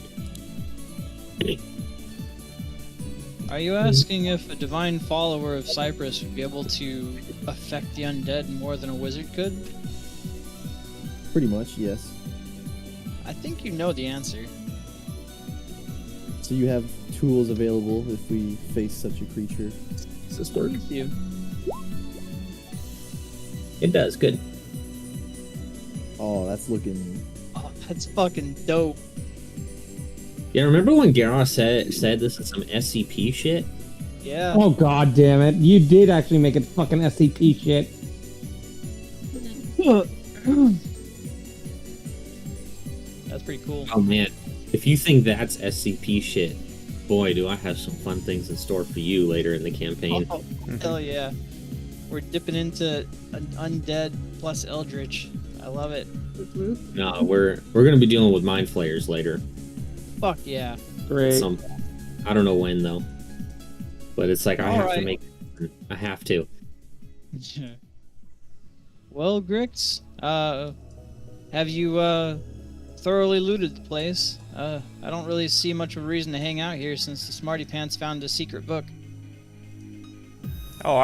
Are you asking if a divine follower of Cyprus would be able to affect the undead more than a wizard could? Pretty much, yes. I think you know the answer. So you have tools available if we face such a creature. Does this work? With you. It does, good. Oh, that's looking... Oh, that's fucking dope. Yeah, remember when Garrosh said this is some SCP shit? Yeah. Oh god damn it! You did actually make it fucking SCP shit. That's pretty cool. Oh man, if you think that's SCP shit, boy, do I have some fun things in store for you later in the campaign. Oh, hell yeah. We're dipping into an undead plus eldritch. I love it. No, we're gonna be dealing with mind flayers later. Fuck yeah. Great. I don't know when though, but it's like I have to Alright. make. I have to. Well, Grix, have you thoroughly looted the place? I don't really see much of a reason to hang out here since the Smarty Pants found a secret book. Oh,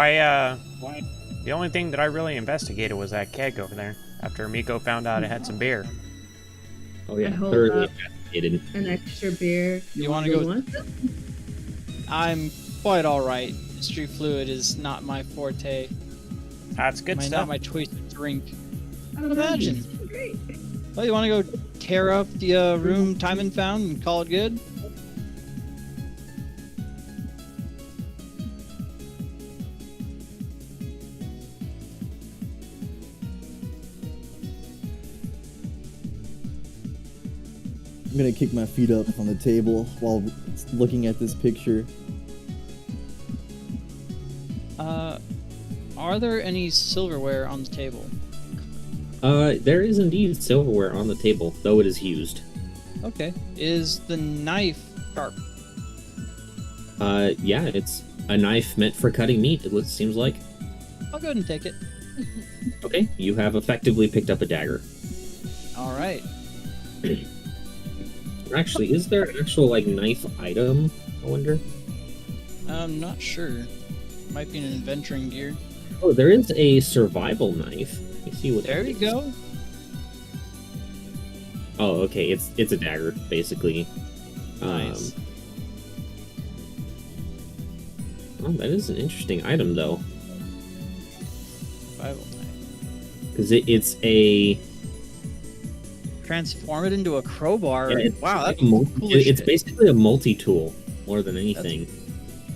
the only thing that I really investigated was that keg over there, after Miko found out it had some beer. Oh yeah, I hold thoroughly up investigated. An extra beer. You wanna go- want it? I'm quite alright. Mystery fluid is not my forte. That's good Not stuff. my choice of drink. Oh, Imagine. that's Great. Well, you wanna go tear up the room Timon found and call it good? I'm gonna kick my feet up on the table while looking at this picture. Are there any silverware on the table? There is indeed silverware on the table, though it is used. Okay. Is the knife sharp? Yeah, it's a knife meant for cutting meat. It seems like. I'll go ahead and take it. Okay, you have effectively picked up a dagger. All right. Actually, is there an actual like knife item? I wonder. I'm not sure. Might be an adventuring gear. Oh, there is a survival knife. Let me see what. There that you is. go. Oh, okay. It's a dagger, basically. Nice. Oh, that is an interesting item, though, Survival knife. because it's a. Transform it into a crowbar. Yeah, it's wow, like that's a cool as it's shit. basically a multi-tool more than anything.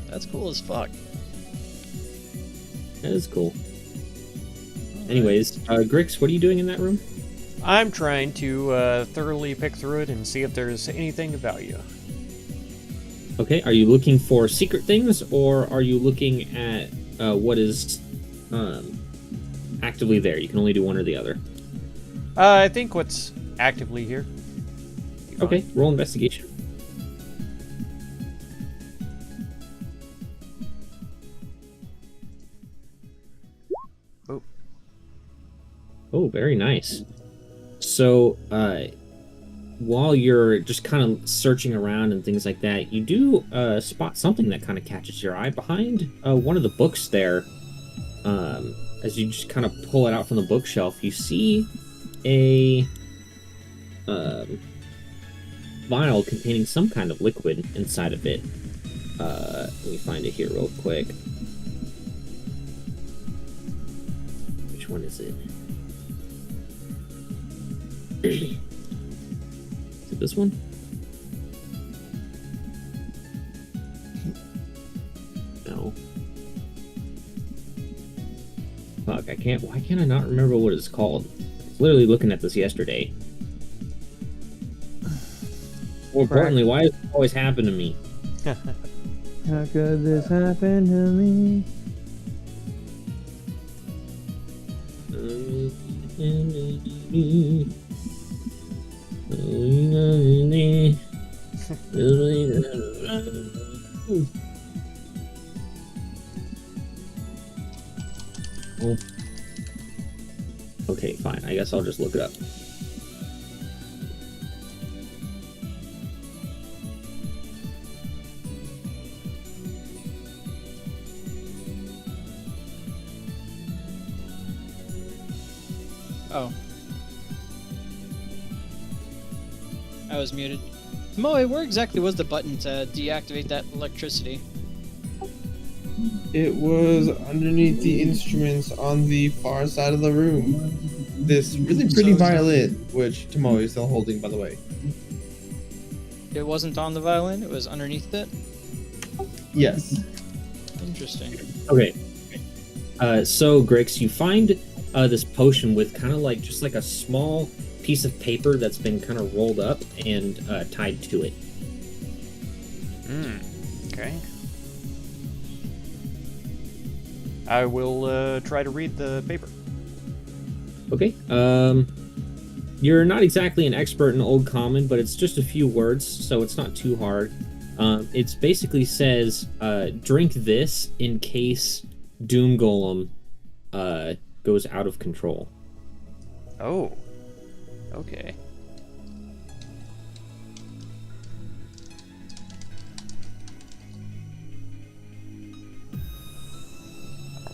That's cool as fuck. That is cool. Anyways, Grix, what are you doing in that room? I'm trying to thoroughly pick through it and see if there's anything of value. Okay, are you looking for secret things, or are you looking at what is actively there? You can only do one or the other. I think what's actively here. Okay, roll investigation. Oh. Oh, very nice. So, while you're just kind of searching around and things like that, you do spot something that kind of catches your eye behind one of the books there. As you just kind of pull it out from the bookshelf, you see a vial containing some kind of liquid inside of it. Let me find it here real quick. Which one is it? Is it this one? No. Fuck, I can't. Why can't I not remember what it's called? I was literally looking at this yesterday. More importantly, why does it always happen to me? How could this happen to me? Okay, fine. I guess I'll just look it up. Oh. I was muted. Moe, where exactly was the button to deactivate that electricity? It was underneath the instruments on the far side of the room. This really pretty violin, which Tomoe is still holding, by the way. It wasn't on the violin, it was underneath it? Yes. Interesting. Okay. So, Grix, you find this potion with kind of like just like a small piece of paper that's been kind of rolled up and tied to it. Okay. I will try to read the paper. Okay. You're not exactly an expert in Old Common, but it's just a few words, so it's not too hard. It basically says, drink this in case Doom Golem goes out of control. Oh. Okay.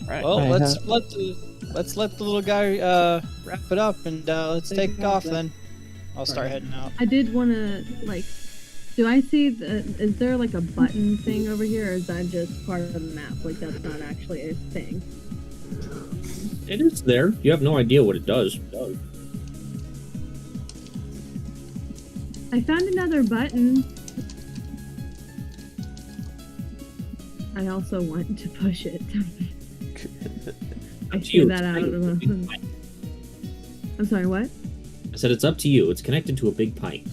Right. Well, I let's have- let the little guy wrap it up and let's take off then. I'll start heading out. I did want to, like, do I see, is there like a button thing over here, or is that just part of the map? Like, that's not actually a thing. It is there. You have no idea what it does. I found another button. I also want to push it. I Up to you. threw that out of the... I'm sorry, what? I said it's up to you. It's connected to a big pipe.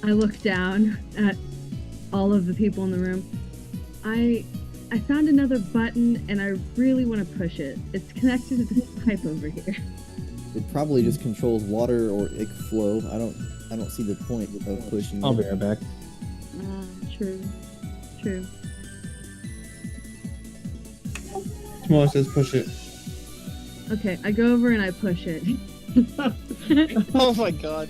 I look down at all of the people in the room. I found another button and I really want to push it. It's connected to this pipe over here. It probably just controls water or ick flow. I don't see the point of pushing I'll it. be right back. True. Tomoe says push it. Okay, I go over and I push it. Oh my god.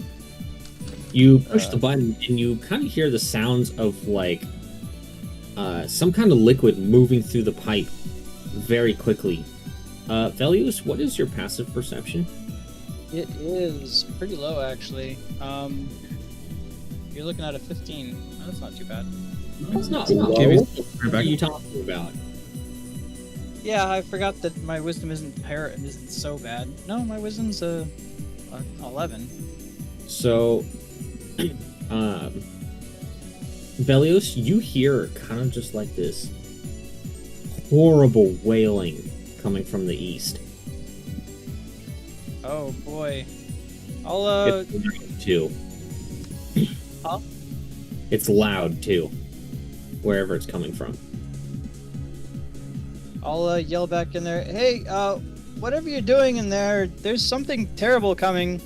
You push the button and you kind of hear the sounds of like some kind of liquid moving through the pipe very quickly. Velius, what is your passive perception? It is pretty low actually. You're looking at a 15. Oh, that's not too bad. It's not Okay, low. we- What right are back. you talking about? Yeah, I forgot that my wisdom isn't so bad. No, my wisdom's a 11. So, Velios, you hear kind of just like this horrible wailing coming from the east. Oh boy. I'll It's loud too. Huh? It's loud too, wherever it's coming from. I'll yell back in there. Hey, whatever you're doing in there, there's something terrible coming.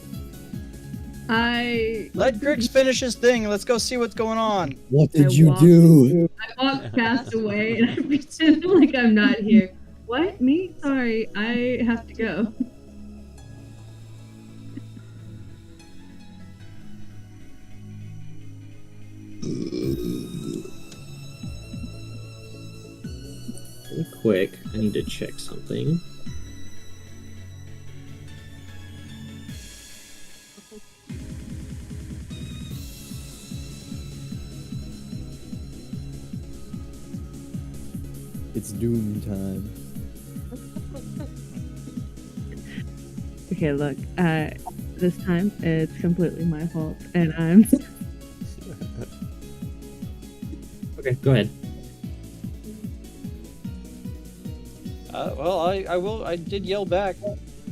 Let Griggs finish his thing. Let's go see what's going on. What I did you walk- do? I walk past away and I pretend like I'm not here. What? Me? Sorry, I have to go. Really quick, I need to check something. It's doom time. Okay, look, this time it's completely my fault, and I'm... Okay, go ahead. Well, I will. I did yell back.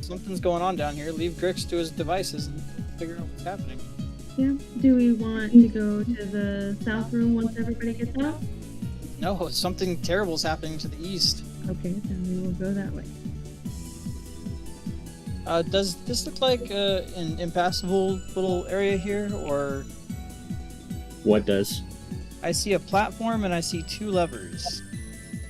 Something's going on down here. Leave Grix to his devices and figure out what's happening. Yeah. Do we want to go to the south room once everybody gets out? No, something terrible's happening to the east. Okay, then we will go that way. Does this look like an impassable little area here, or What does? I see a platform and I see 2 levers.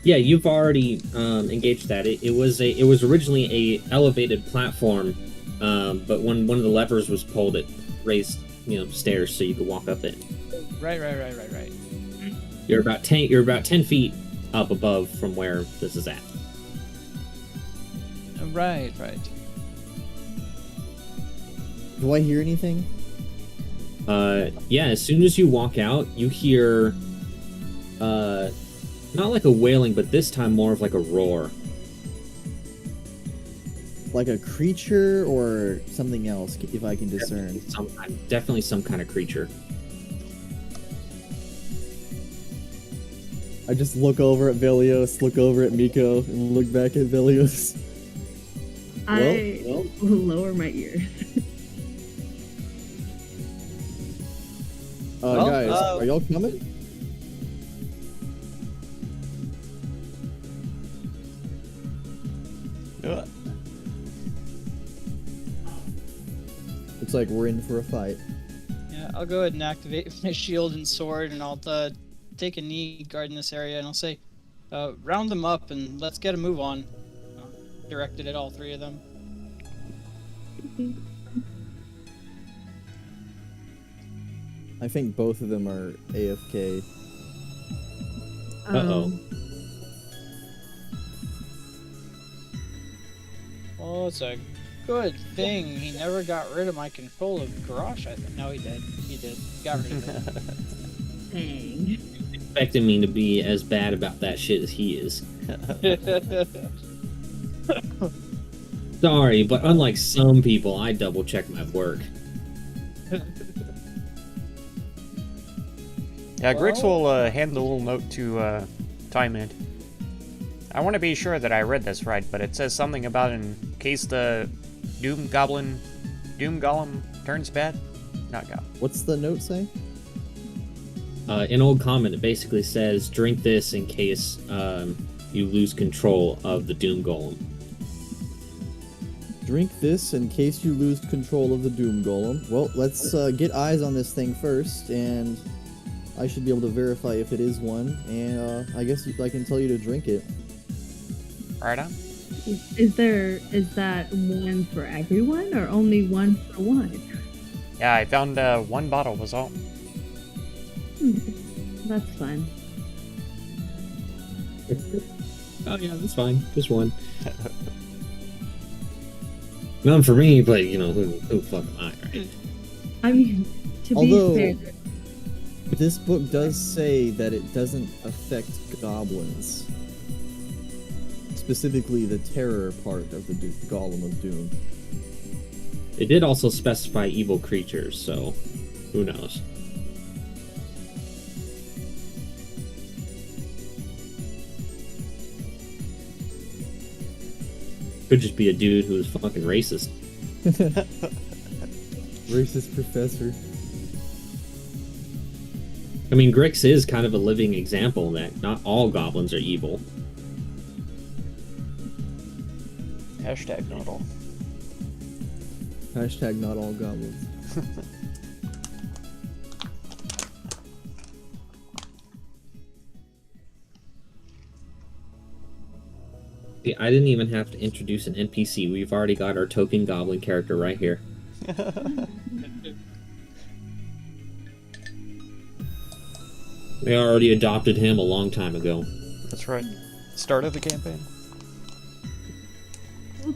Yeah, you've already engaged that. It was originally a elevated platform, but when one of the levers was pulled, it raised stairs so you could walk up it. Right. You're about 10 feet up above from where this is at. Right. Do I hear anything? Yeah, as soon as you walk out, you hear not like a wailing, but this time more of like a roar. Like a creature or something else, if I can discern. Definitely some kind of creature. I just look over at Velios, look over at Miko, and look back at Velios. I will lower my ears. Guys, are y'all coming? Looks like we're in for a fight. Yeah, I'll go ahead and activate my shield and sword, and I'll take a knee guarding this area, and I'll say, round them up and let's get a move on. Directed at all 3 of them. I think both of them are AFK. Uh-oh. Well, it's a good thing he never got rid of my control of Garrosh, I think. No, he did. He got rid of it. Dang. Expecting me to be as bad about that shit as he is. Sorry, but unlike some people, I double check my work. Yeah, Grix will hand the little note to Timid. I want to be sure that I read this right, but it says something about in case the Doom Golem turns bad? Not Goblin. What's the note say? In Old Common, it basically says, drink this in case you lose control of the Doom Golem. Drink this in case you lose control of the Doom Golem. Well, let's get eyes on this thing first, and I should be able to verify if it is one, and I guess I can tell you to drink it. Right on. Is that one for everyone or only one for one? Yeah, I found 1 bottle was all. That's fun. Oh yeah, that's fine. Just one. None for me, but who fuck am I, right? I mean, to Although, be fair, this book does say that it doesn't affect goblins. Specifically, the terror part of the Golem of Doom. It did also specify evil creatures, so who knows? Could just be a dude who's fucking racist. Racist professor. I mean, Grix is kind of a living example that not all goblins are evil. Hashtag not all. Hashtag not all goblins. See, I didn't even have to introduce an NPC. We've already got our token goblin character right here. We already adopted him a long time ago. That's right. Start of the campaign.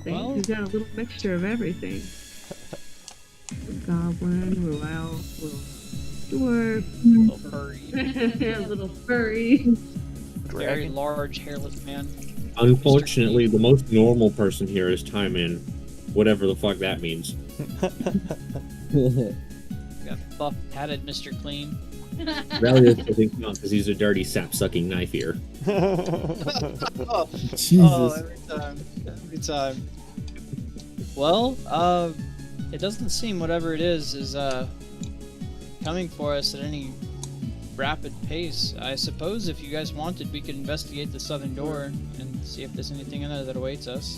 well, we've got a little mixture of everything. Goblin, little elf, little dwarf, Little furry. a little furry. Very large, hairless man. Unfortunately, the most normal person here is Time In. Whatever the fuck that means. We got buff, padded Mr. Clean. Valius doesn't count because he's a dirty sap-sucking knife ear. Oh, Jesus. every time. Well, it doesn't seem whatever it is coming for us at any rapid pace. I suppose if you guys wanted, we could investigate the southern door and see if there's anything in there that awaits us.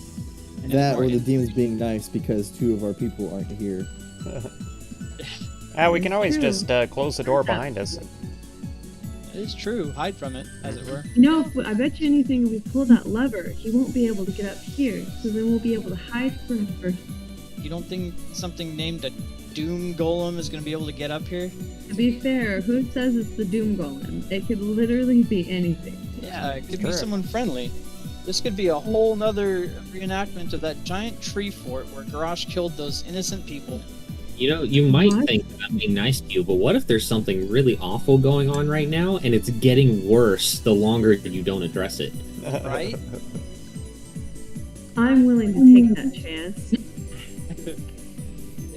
And if That or the Morgan- demons being nice because 2 of our people aren't here. We can always just close the door behind us. It is true. Hide from it, as it were. You know, I bet you anything if we pull that lever, he won't be able to get up here, so then we'll be able to hide forever. You don't think something named a Doom Golem is going to be able to get up here? To be fair, who says it's the Doom Golem? It could literally be anything. Yeah, it could Sure. be someone friendly. This could be a whole nother reenactment of that giant tree fort where Garrosh killed those innocent people. You know, you might What? think that I'm being nice to you, but what if there's something really awful going on right now, and it's getting worse the longer that you don't address it? Right? I'm willing to take that chance.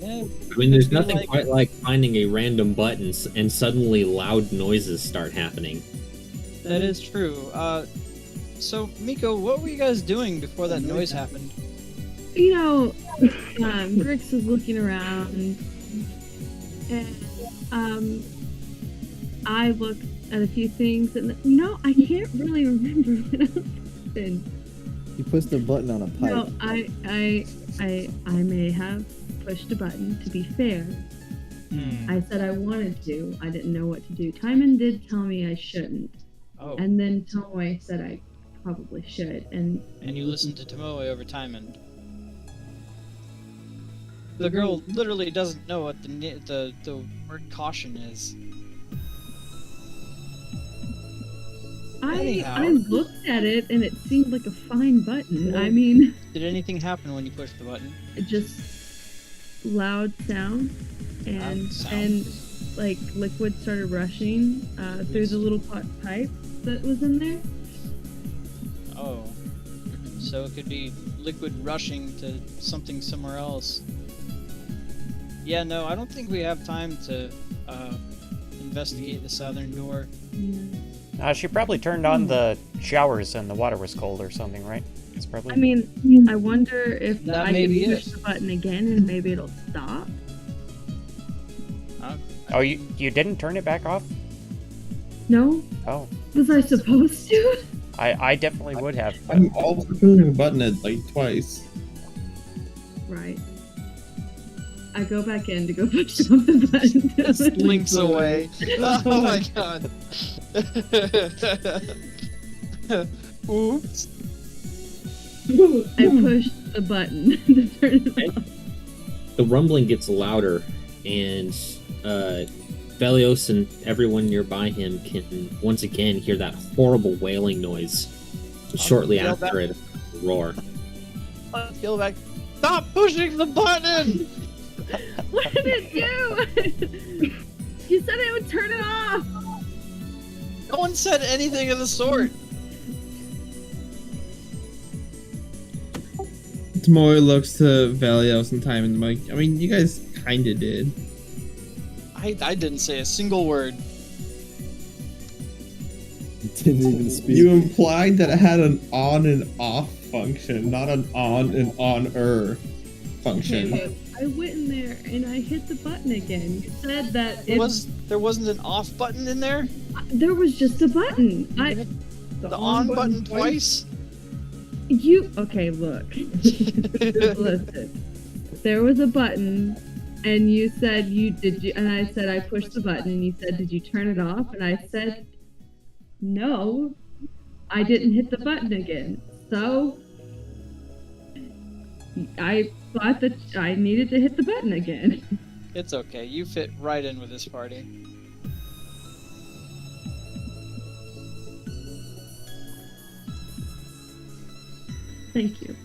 Yeah. I mean, there's I feel nothing like- quite like finding a random button and suddenly loud noises start happening. That is true. So, Miko, what were you guys doing before that noise happened? You know, Grix was looking around, and I looked at a few things, and I can't really remember what else happened. You pushed the button on a pipe. No, I may have pushed a button. To be fair, I said I wanted to. I didn't know what to do. Timon did tell me I shouldn't, Oh, and then Tomoe said I probably should, and and you listened to Tomoe over time, and the girl literally doesn't know what the word caution is. Anyhow. I looked at it, and it seemed like a fine button. I mean, Did anything happen when you pushed the button? just loud sound, and Loud sound? and like liquid started rushing through the little pipe that was in there. Oh. So it could be liquid rushing to something somewhere else. Yeah, no, I don't think we have time to investigate the southern door. She probably turned on the showers and the water was cold or something, right? It's probably. I mean, I wonder if That I may can be push it. the button again and maybe it'll stop. Oh, you didn't turn it back off? No, Oh, was I supposed to? I definitely would have. but- I'm also pushing the button it like twice. Right. I go back in to go push up the button. Blinks away. Oh my god. Oops. I pushed the button to turn it off. The rumbling gets louder, and Velios and everyone nearby him can once again hear that horrible wailing noise. Shortly yell after back. it, roar. Let's go back. Stop pushing the button! What did it do? You said it would turn it off. No one said anything of the sort. Tomoe looks to Valios and Time and like, I mean, you guys kinda did. I didn't say a single word. Didn't even speak. You implied that it had an on and off function, not an on and on-er function. Okay, I went in there and I hit the button again. You said that it There wasn't an off button in there? there was just a button. The on button twice? Okay, look. Listen. There was a button and you said and I said I pushed the button and you said did you turn it off? And I said no. I didn't hit the button again. So I thought that I needed to hit the button again. It's okay. You fit right in with this party. Thank you.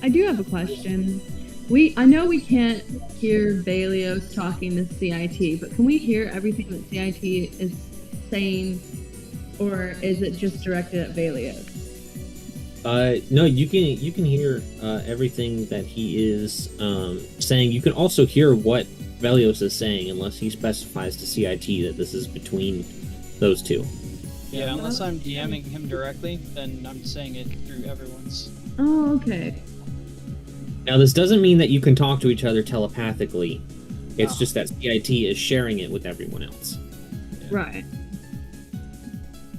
I do have a question. I know we can't hear Valios talking to CIT, but can we hear everything that CIT is saying, or is it just directed at Valios? No, you can hear everything that he is saying. You can also hear what Velios is saying, unless he specifies to CIT that this is between those two. Yeah, unless I'm DMing him directly, then I'm saying it through everyone's. Oh, okay. Now, this doesn't mean that you can talk to each other telepathically. It's just that CIT is sharing it with everyone else. Yeah. Right.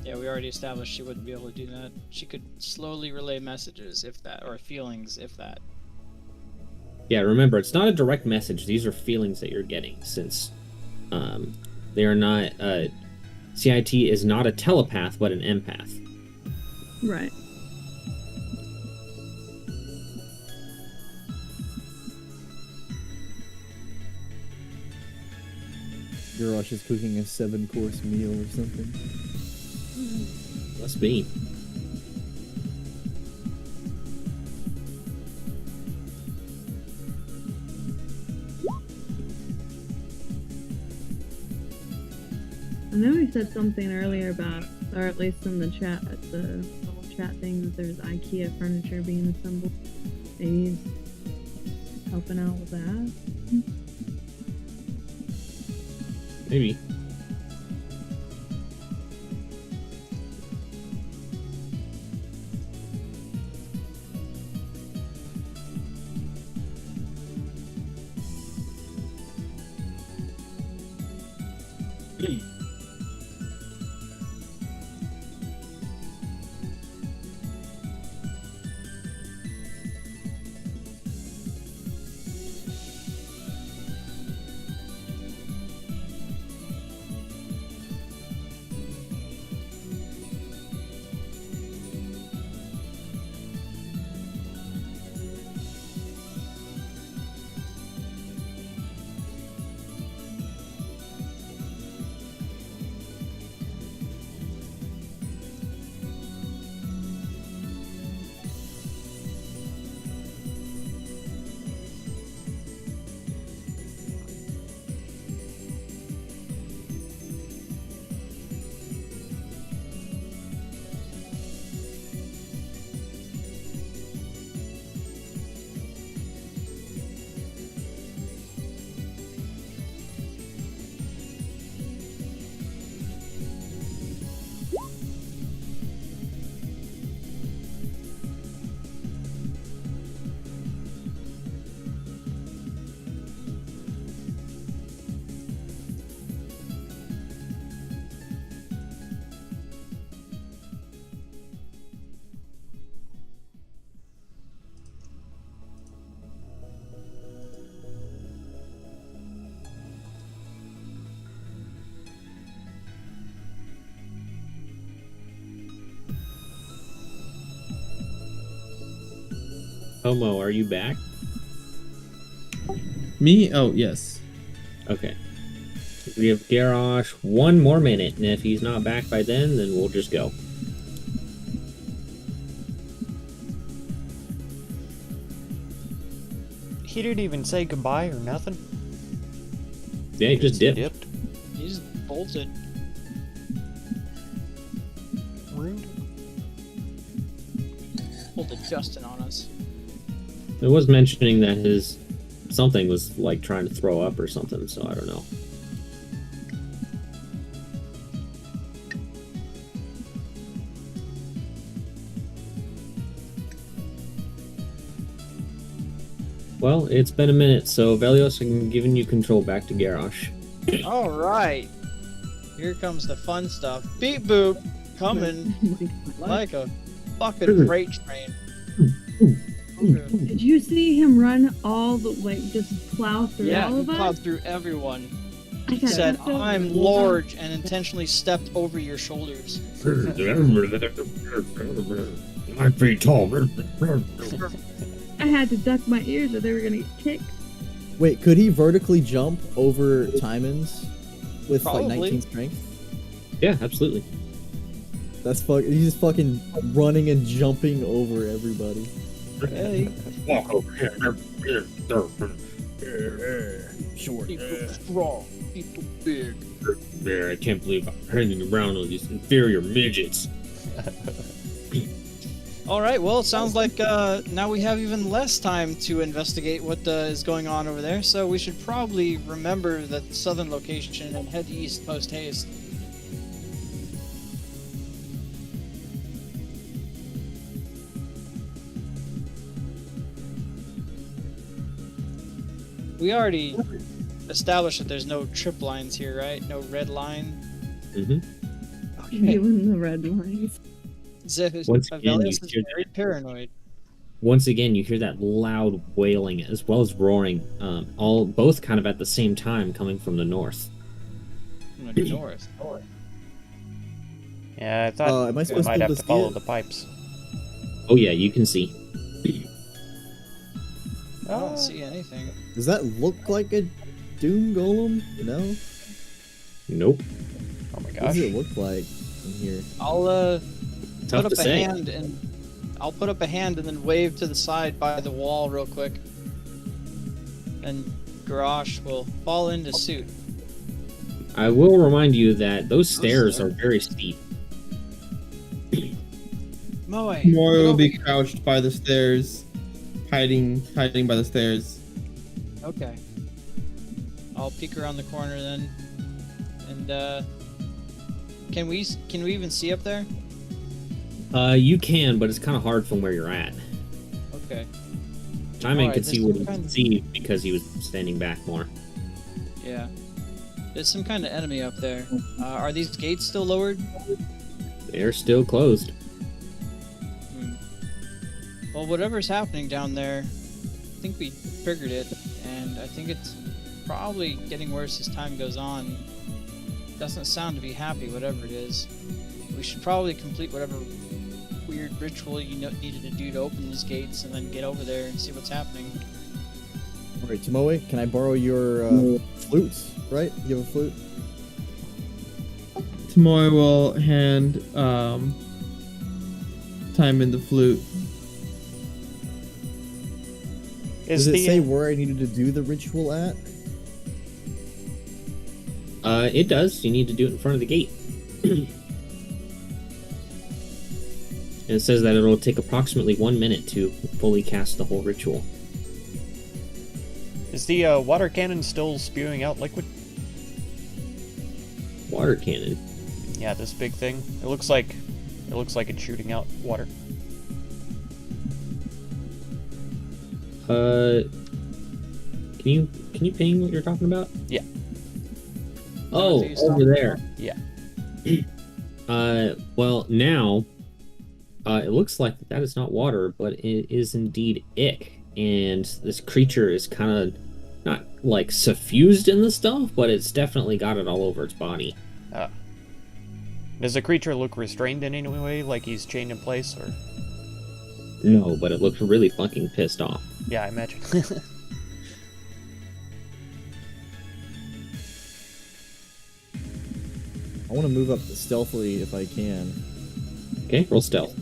Yeah, we already established she wouldn't be able to do that. She could slowly relay messages, if that, or feelings, if that. Yeah, remember, it's not a direct message. These are feelings that you're getting, since they are not... CIT is not a telepath, but an empath. Right. Garrosh is cooking a 7-course meal or something. Must be. I know he said something earlier about, or at least in the chat, the little chat thing, that there's IKEA furniture being assembled. Maybe he's helping out with that. Maybe. Homo, are you back? Me? Oh, yes. Okay. We have Garrosh 1 more minute, and if he's not back by then we'll just go. He didn't even say goodbye or nothing. Yeah, he just dipped. He just bolted. Rude. Bolted Justin on us. It was mentioning that his something was like trying to throw up or something, so I don't know. Well, it's been a minute, so Velios, I'm giving you control back to Garrosh. Alright. Here comes the fun stuff. Beep boop! Coming like a fucking freight train. Did you see him run all the way, just plow through Yeah, all he of us? plowed through everyone. I He got said, knocked over. I'm large, and intentionally stepped over your shoulders. 9 feet tall. I had to duck my ears or they were gonna get kicked. Wait, could he vertically jump over Timons with like Probably. 19 strength? Yeah, absolutely. That's he's just fucking running and jumping over everybody. Hey, Walk over here. Short. strong, people big. I can't believe I'm hanging around with these inferior midgets. All right. Well, it sounds like now we have even less time to investigate what is going on over there. So we should probably remember the southern location and head east post haste. We already established that there's no trip lines here, right? No red line. Mm-hmm. Okay. Even the red lines. Once again, Avelius you is hear very paranoid. Once again, you hear that loud wailing as well as roaring, both kind of at the same time, coming from the north. From the north. Yeah, I thought am I we supposed might to have to just follow get- the pipes. Oh yeah, you can see. I don't see anything. Does that look like a Doom Golem? No. Nope. Oh my What gosh. does it look like in here? I'll Tough put to up a say. hand and I'll put up a hand and then wave to the side by the wall real quick. And Garrosh will fall into suit. I will remind you that those stairs are very steep. Moe. Mori get will over be here. crouched by the stairs, hiding by the stairs. Okay. I'll peek around the corner then. And can we even see up there? You can, but it's kind of hard from where you're at. Okay. Timing Alright, could see there's what some he kind could of- see because he was standing back more. Yeah. There's some kind of enemy up there. Are these gates still lowered? They're still closed. Hmm. Well, whatever's happening down there, I think we triggered it, and I think it's probably getting worse as time goes on. Doesn't sound to be happy, whatever it is. We should probably complete whatever weird ritual you needed to do to open these gates, and then get over there and see what's happening. Alright, Tomoe, can I borrow your flute? Right? You have a flute? Tomoe will hand Timon the flute. Is Does it the say where I needed to do the ritual at? It does. You need to do it in front of the gate. And it says that it'll take approximately 1 minute to fully cast the whole ritual. is the water cannon still spewing out liquid? Water cannon. Yeah, this big thing. It looks like it's shooting out water. Can you ping what you're talking about? Yeah. Oh, Northeast. over there. Yeah. Well, now, it looks like that is not water, but it is indeed ick. And this creature is kind of not like suffused in the stuff, but it's definitely got it all over its body. Does the creature look restrained in any way, like he's chained in place, or? No, but it looks really fucking pissed off. Yeah, I imagine. I want to move up stealthily if I can. Okay, roll stealth.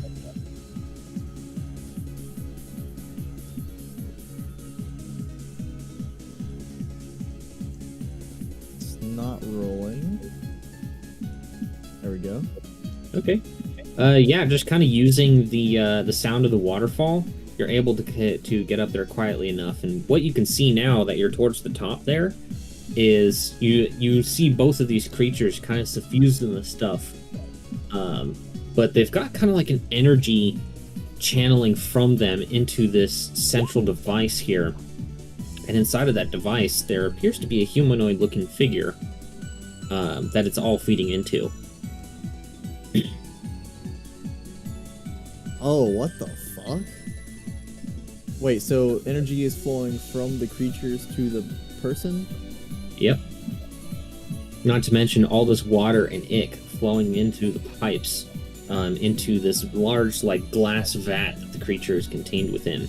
It's not rolling. There we go. Okay. Yeah, just kind of using the sound of the waterfall, you're able to get up there quietly enough. And what you can see now that you're towards the top there is you see both of these creatures kind of suffused in the stuff, but they've got kind of like an energy channeling from them into this central device here. And inside of that device, there appears to be a humanoid-looking figure that it's all feeding into. Oh, what the fuck? Wait, so energy is flowing from the creatures to the person? Yep. Not to mention all this water and ick flowing into the pipes, into this large, like, glass vat that the creature is contained within.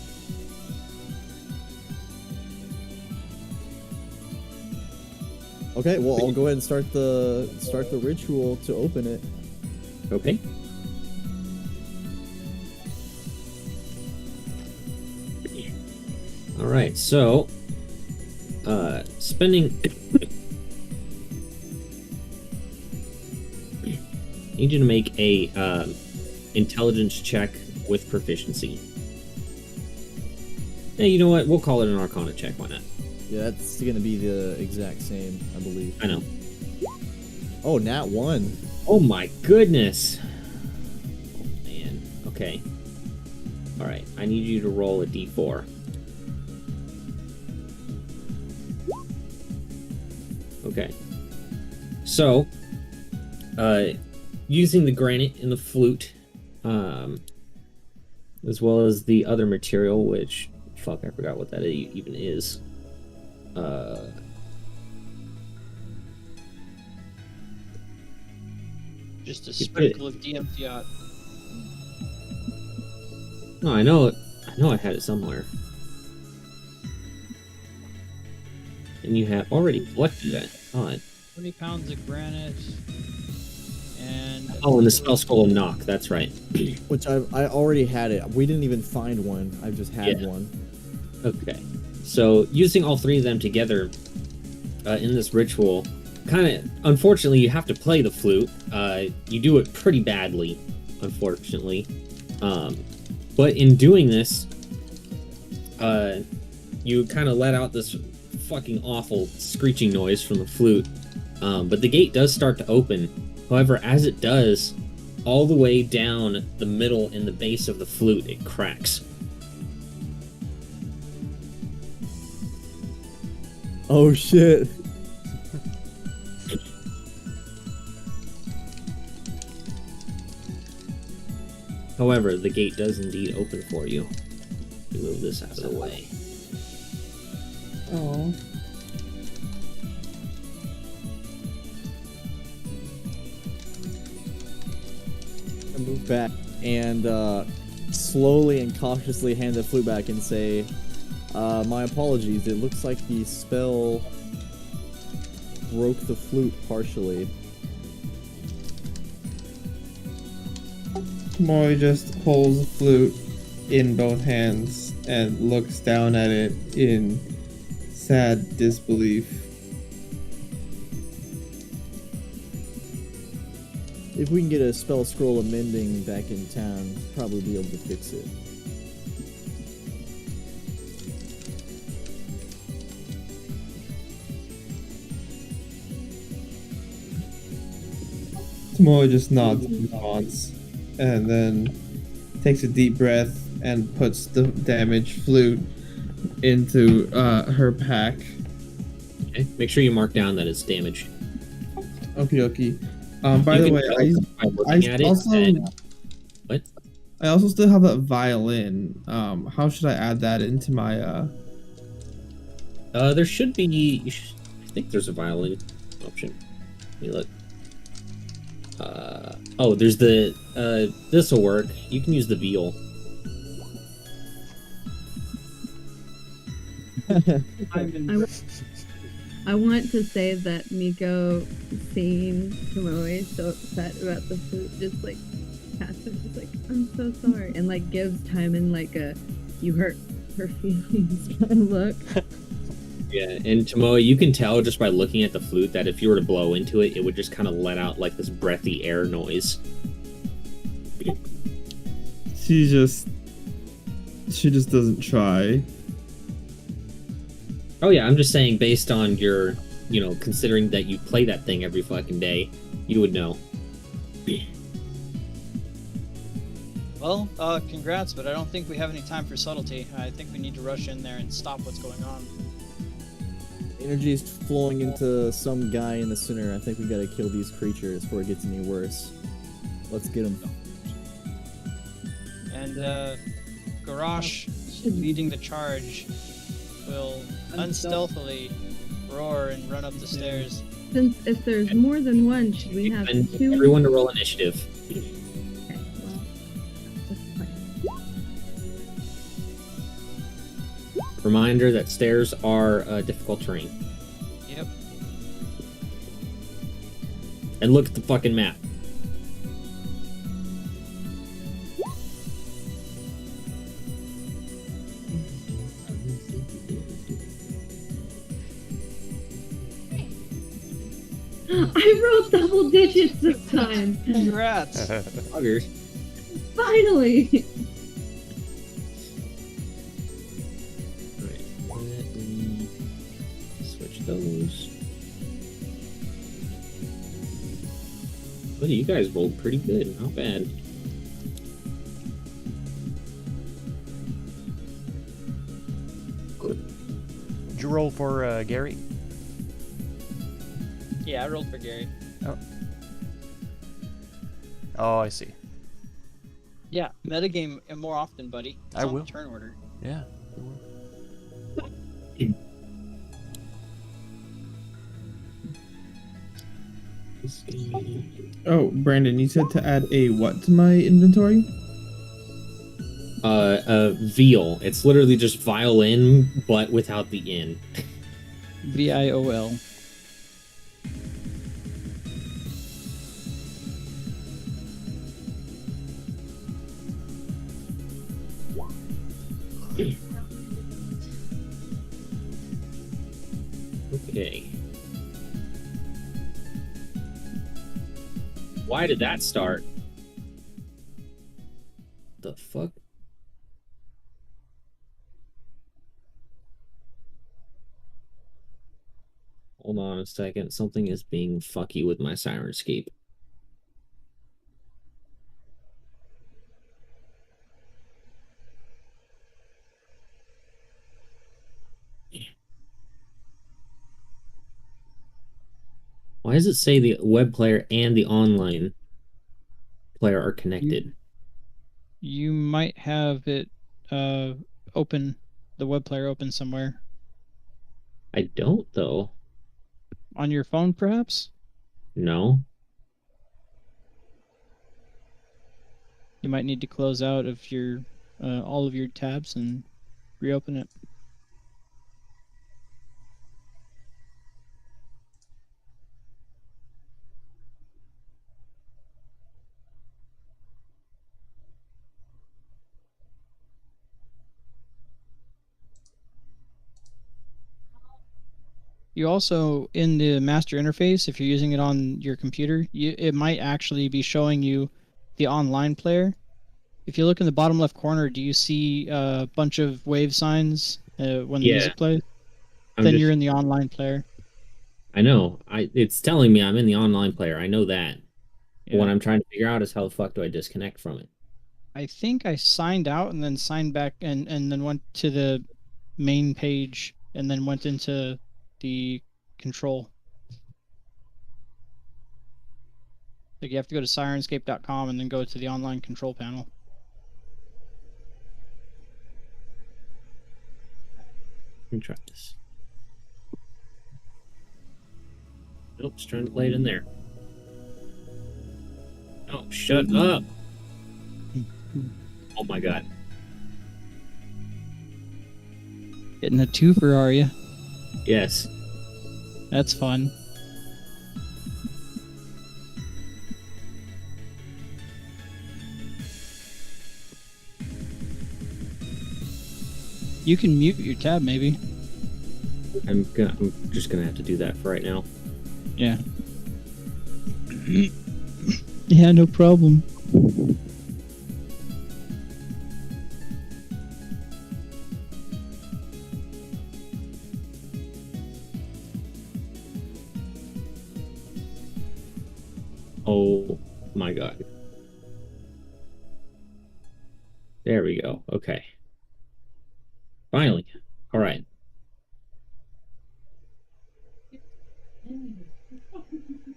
Okay, well I'll go ahead and start the ritual to open it. Okay. All right, so spending. Need you to make a intelligence check with proficiency. Hey, you know what? We'll call it an Arcana check. Why not? Yeah, that's gonna be the exact same, I believe. I know. Oh, nat 1. Oh my goodness. Oh man. Okay. All right. I need you to roll a d4. Okay. So, using the granite and the flute, as well as the other material, which, fuck, I forgot what that even is. Just a sprinkle of DM fiat. No, I know I had it somewhere. And you have already collected that. Oh, 20 pounds of granite. And and the spell scroll of knock. That's right. Which I already had it. We didn't even find one. I just had Yeah. one. Okay. So using all three of them together in this ritual, kind of unfortunately you have to play the flute. You do it pretty badly, unfortunately. But in doing this, you kind of let out this fucking awful screeching noise from the flute. But the gate does start to open. However, as it does, all the way down the middle and the base of the flute, it cracks. Oh shit. However, the gate does indeed open for you. You move this out of the way. Oh. I move back and slowly and cautiously hand the flute back and say, my apologies, it looks like the spell broke the flute partially. Mori just holds the flute in both hands and looks down at it in sad disbelief. If we can get a spell scroll of mending back in town, probably be able to fix it. Mori just nods in response and then takes a deep breath and puts the damaged flute into her pack. Okay. Make sure you mark down that it's damaged. Okie dokie. By You the can way, tell by looking at it also that- What? I also still have that violin. How should I add that into my There should be. I think there's a violin option. Let me look. Oh, there's the. This will work. You can use the viol. I want to say that Miko seeing Tomoe so upset about the flute just like pats her, just like, I'm so sorry, and like gives Timon like a you hurt her feelings kind of look. Yeah, and Tomoe, you can tell just by looking at the flute that if you were to blow into it, it would just kind of let out like this breathy air noise. She just doesn't try. Oh yeah, I'm just saying based on your, considering that you play that thing every fucking day, you would know. Well, congrats, but I don't think we have any time for subtlety. I think we need to rush in there and stop what's going on. Energy is flowing into some guy in the center. I think we gotta kill these creatures before it gets any worse. Let's get them. And, Garrosh, leading the charge, will unstealthily roar and run up the stairs. Since if there's more than one, should we have And two? everyone to roll initiative. Okay, well, that's fine. Reminder that stairs are difficult terrain. Yep. And look at the fucking map. I rolled double digits this time. Congrats. Buggers. Finally. Alright, let me switch those. Well, you guys rolled pretty good. Not bad. Did you roll for Gary? Yeah, I rolled for Gary. Oh, I see. Yeah, metagame more often, buddy. It's I on will. the turn order. Yeah. Oh, Brandon, you said to add a what to my inventory? Veal. It's literally just violin, but without the in. VIOL. Okay. Why did that start? The fuck? Hold on a second. Something is being fucky with my Sirenscape. Why does it say the web player and the online player are connected? You might have it open, the web player open somewhere. I don't, though. On your phone, perhaps? No. You might need to close out of your all of your tabs and reopen it. You also, in the master interface, if you're using it on your computer, it might actually be showing you the online player. If you look in the bottom left corner, do you see a bunch of wave signs when the Yeah. music plays? I'm Then just- you're in the online player. I know. It's telling me I'm in the online player. I know that. But what Yeah. I'm trying to figure out is how the fuck do I disconnect from it? I think I signed out and then signed back and then went to the main page and then went into the control. Like you have to go to Sirenscape.com and then go to the online control panel. Let me try this. Nope, it's trying to play it in there. Oh, shut up! Oh my god. Getting a twofer, are you? Yes. That's fun. You can mute your tab, maybe. I'm just gonna have to do that for right now. Yeah. Yeah, no problem. Oh my god. There we go. Okay. Finally. All right.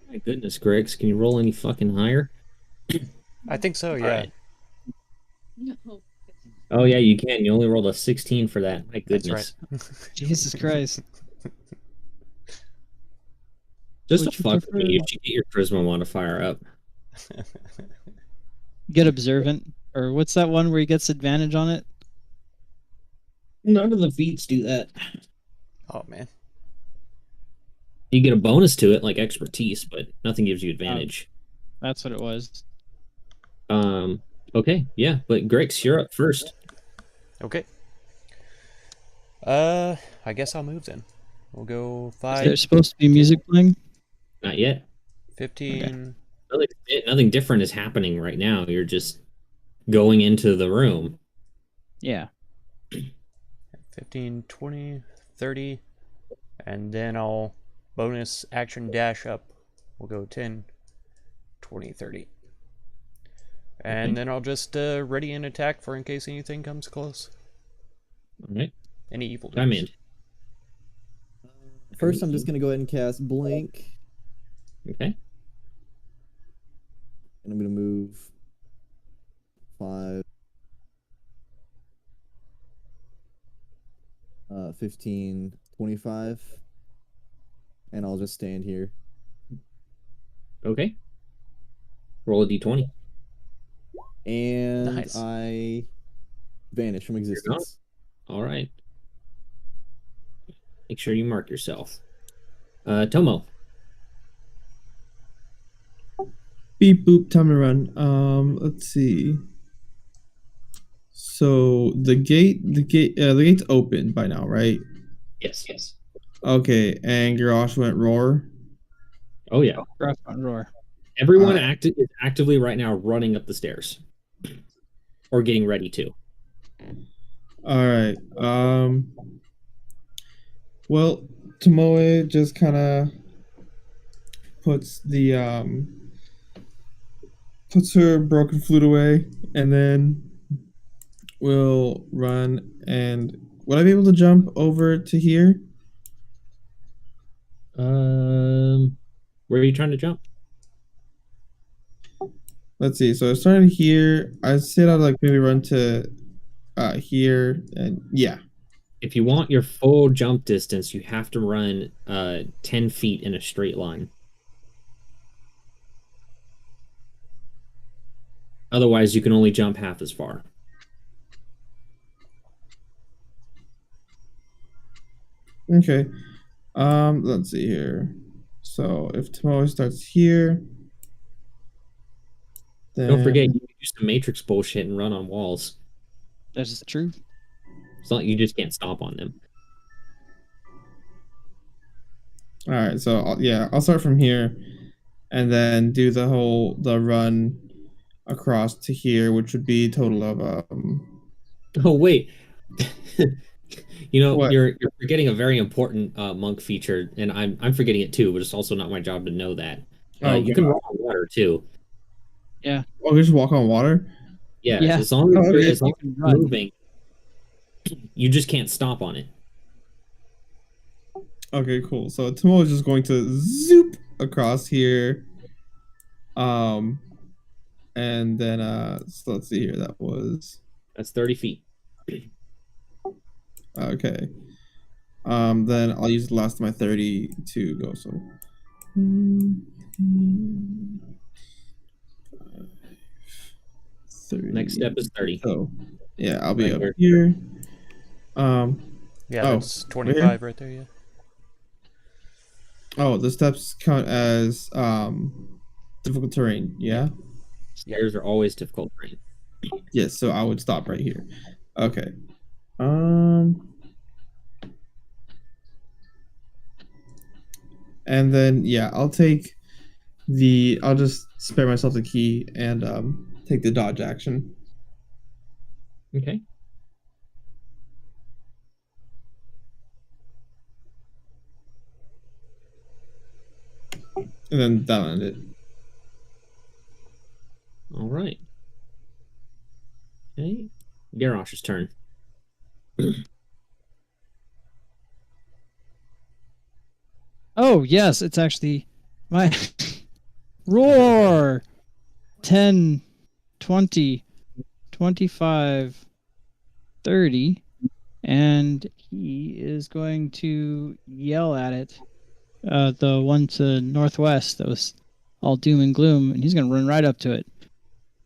My goodness, Griggs, can you roll any fucking higher? I think so, All yeah. right. Oh yeah, you can. You only rolled a 16 for that. My That's goodness. right. Jesus Christ. Just Would to you fuck prefer- with me, you should get your charisma modifier up. Get observant. Or what's that one where he gets advantage on it? None of the feats do that. Oh, man. You get a bonus to it, like expertise, but nothing gives you advantage. That's what it was. Okay, yeah, but Grix, you're up first. Okay. I guess I'll move then. We'll go Is 5. there supposed to be music playing? Not yet. 15. Nothing different is happening right now. You're just going into the room. Yeah. 15, 20, 30. And then I'll bonus action dash up. We'll go 10, 20, 30. And Okay. then I'll just ready an attack for in case anything comes close. All right. Any evil Time doers. in. First, I'm just gonna go ahead and cast Blink, Okay. and I'm gonna move 5, 15, 25, and I'll just stand here. Okay. Roll a d20. And Nice. I vanish from existence. All right. Make sure you mark yourself. Tomo. Beep boop, time to run. Let's see. So the gate's open by now, right? Yes. Yes. Okay, and Garrosh went roar. Oh yeah. Rough on roar. Everyone Alright. is actively right now running up the stairs, or getting ready to. All right. Well, Tomoe just kind of puts her broken flute away, and then will run. And would I be able to jump over to here? Where are you trying to jump? Let's see. So I started here. I said I'd like maybe run to here, and yeah. If you want your full jump distance, you have to run 10 feet in a straight line. Otherwise, you can only jump half as far. Okay. Let's see here. So if Tomoe starts here, then Don't forget, you can use some Matrix bullshit and run on walls. That is the truth. It's not you just can't stomp on them. All right. So I'll start from here, and then do the run across to here, which would be a total of Oh wait, you know What? you're forgetting a very important monk feature, and I'm forgetting it too. But it's also not my job to know that. Oh, You can God. walk on water too. Oh, we just walk on water. Yeah, Yeah. as long as Oh, you're, okay. as long as You can you're run. moving, you just can't stomp on it. Okay, cool. So Tomoe is just going to zoop across here. And then so let's see here. That was That's 30 feet. okay. Then I'll use the last of my 30 to go. So 30. Next step is 30. So yeah, I'll be Right up here. here. Yeah, Oh, that's 25 right there, yeah. Oh, the steps count as difficult terrain. Yeah. Stairs are always difficult terrain. Yes. So I would stop right here. Okay. And then yeah, I'll just spare myself the key and take the dodge action. Okay. And then that'll end it. All right. Okay. Garrosh's turn. Oh, yes, it's actually my roar. 10, 20, 25, 30. And he is going to yell at it. The one to northwest that was all doom and gloom. And he's going to run right up to it.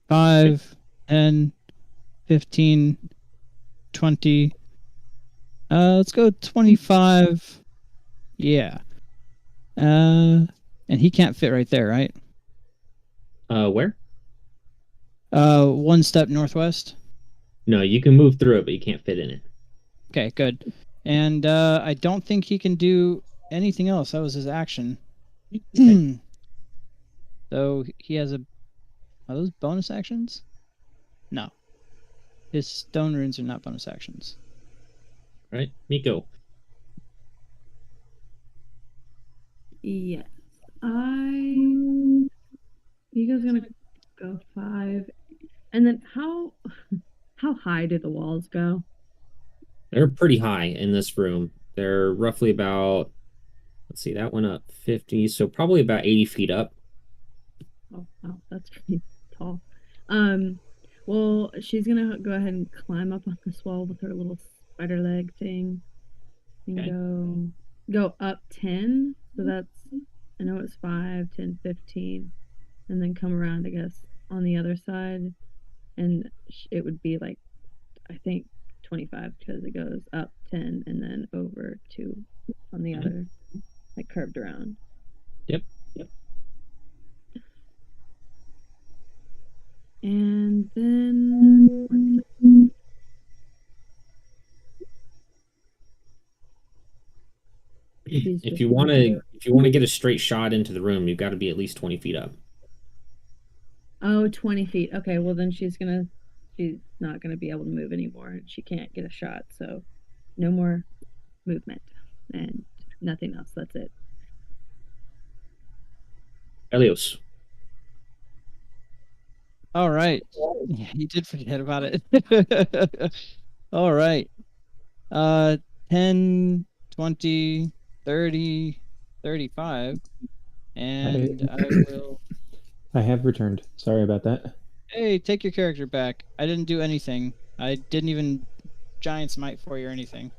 5, 10, 15, 20. Let's go 25. Yeah. And he can't fit right there, right? Where? One step northwest. No, you can move through it, but you can't fit in it. Okay, good. And I don't think he can do anything else. That was his action. So he has a. Are those bonus actions? No. His stone runes are not bonus actions. All right, Miko. Yes. Nico's gonna go 5. And then how high do the walls go? They're pretty high in this room. They're roughly about, let's see, that went up 50, so probably about 80 feet up. Oh, wow, that's pretty tall. Well, she's gonna go ahead and climb up on this wall with her little spider leg thing and Okay. go up 10. So that's, I know it's 5, 10, 15, and then come around, I guess, on the other side, and it would be like, I think 25 because it goes up 10 and then over 2 on the other, like curved around. Yep. And then If you want to get a straight shot into the room, you've got to be at least 20 feet up. Oh, 20 feet. Okay, well then she's not gonna be able to move anymore. She can't get a shot, so no more movement and nothing else. That's it. Elios. All right. Yeah, you did forget about it. All right. 10, 20, 30, 35. And I will. I have returned. Sorry about that. Hey, take your character back. I didn't do anything. I didn't even giant smite for you or anything.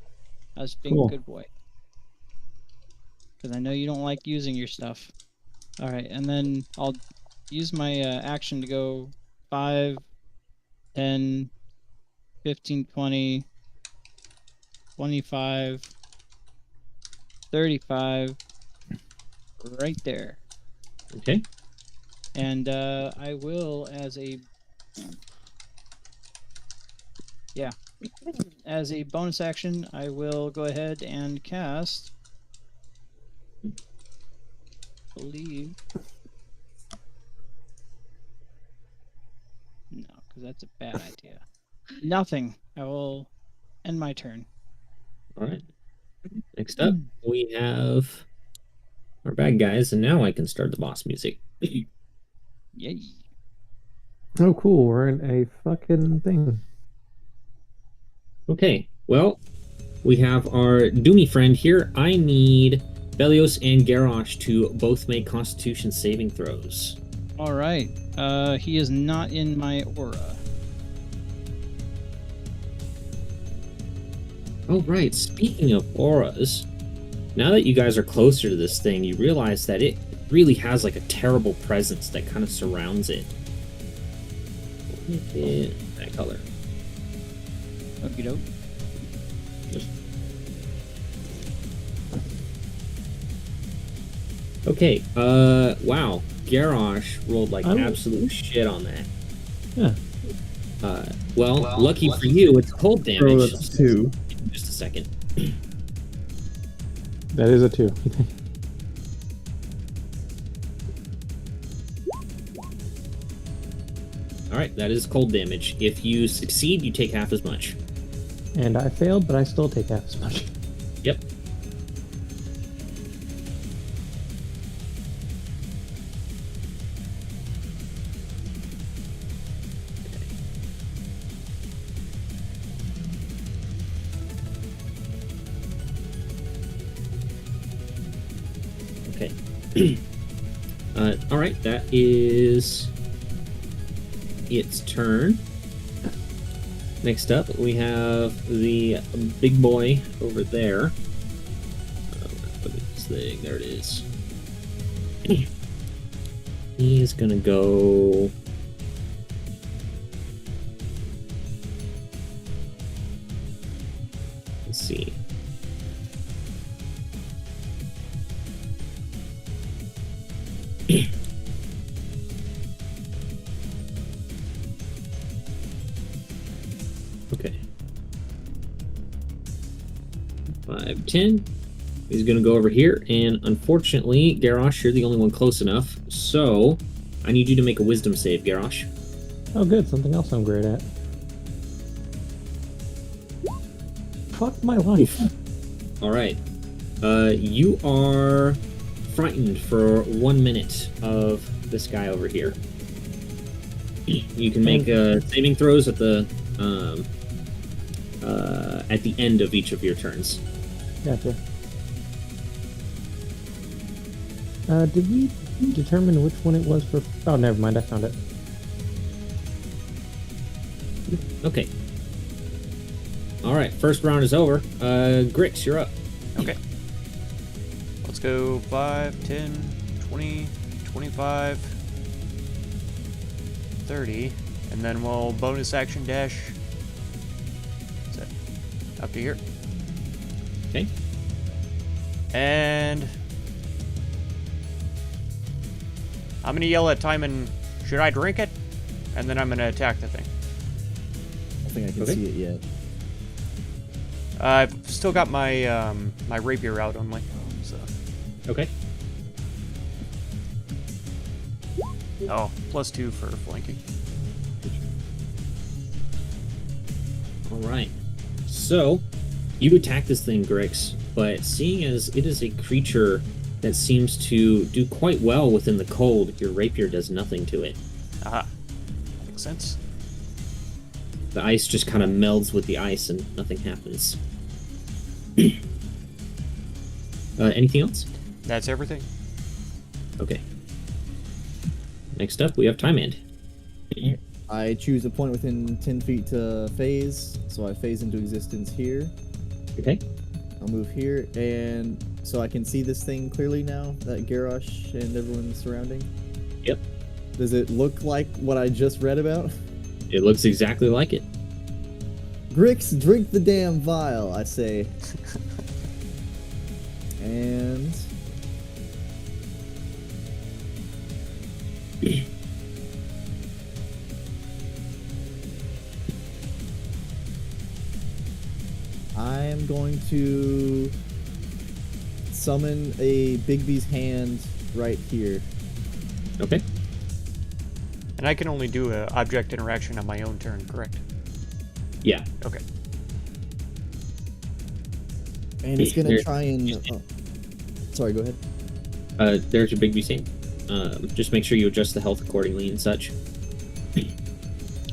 I was being Cool. a good boy. Because I know you don't like using your stuff. All right, and then I'll use my action to go 5, 10, 15, 20, 25, 35, right there. Okay. And I will, as a bonus action, I will go ahead and cast. Believe. No, because that's a bad idea. Nothing. I will end my turn. All right. Next up, we have our bad guys, and now I can start the boss music. Yay. Oh, cool. We're in a fucking thing. Okay, well, we have our Doomy friend here. I need Belios and Garrosh to both make Constitution saving throws. All right. He is not in my aura. Oh, right. Speaking of auras, now that you guys are closer to this thing, you realize that it really has like a terrible presence that kind of surrounds it. That color. Okie doke. Okay, wow. Garrosh rolled like absolute shit on that. Yeah. Well, lucky for you, it's cold Oh, damage. that's 2. Just a second. That is a 2. Alright, that is cold damage. If you succeed, you take half as much. And I failed, but I still take half as much. Yep. Okay. Alright, that is its turn. Next up, we have the big boy over there. Look at this thing. There it is. He's gonna go. Let's see. Okay. 5, 10. He's gonna go over here, and unfortunately, Garrosh, you're the only one close enough. So, I need you to make a wisdom save, Garrosh. Oh, good. Something else I'm great at. Fuck my life. All right. You are frightened for 1 minute of this guy over here. You can make saving throws at the end of each of your turns. Gotcha. Did we determine which one it was for? Oh, never mind. I found it. Okay. All right. First round is over. Grix, you're up. Okay. Let's go 5, 10, 20, 25, 30, and then we'll bonus action dash. What's that? Up to here. Okay. And I'm gonna yell at Timon, should I drink it? And then I'm gonna attack the thing. I don't think I can Okay. see it yet. I've still got my my rapier out only, so. Okay. Oh, +2 for flanking. All right. So, you attack this thing, Grix, but seeing as it is a creature that seems to do quite well within the cold, your rapier does nothing to it. Aha. Makes sense. The ice just kind of melds with the ice and nothing happens. Anything else? That's everything. Okay. Next up, we have Time End. I choose a point within 10 feet to phase, so I phase into existence here. Okay. I'll move here, and so I can see this thing clearly now, that Garrosh and everyone surrounding. Yep. Does it look like what I just read about? It looks exactly like it. Grix, drink the damn vial, I say. And... I'm going to summon a Bigby's hand right here. Okay. And I can only do a object interaction on my own turn, correct? Yeah. Okay. And it's gonna Here. try and... oh. Sorry, go ahead. There's your big B. Just make sure you adjust the health accordingly and such.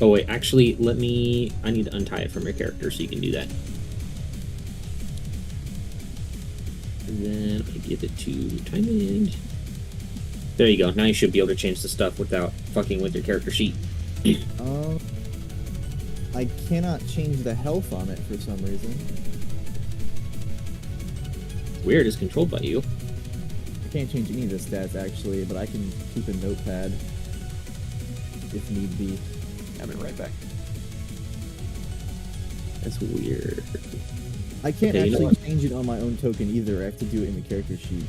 Oh wait, actually, I need to untie it from your character so you can do that. And then I give it to Time End. There you go. Now you should be able to change the stuff without fucking with your character sheet. I cannot change the health on it for some reason. Weird, it's controlled by you. I can't change any of the stats actually, but I can keep a notepad if need be. I'll be right back. That's weird. I can't Okay, you know actually what? change it on my own token either. I have to do it in the character sheet.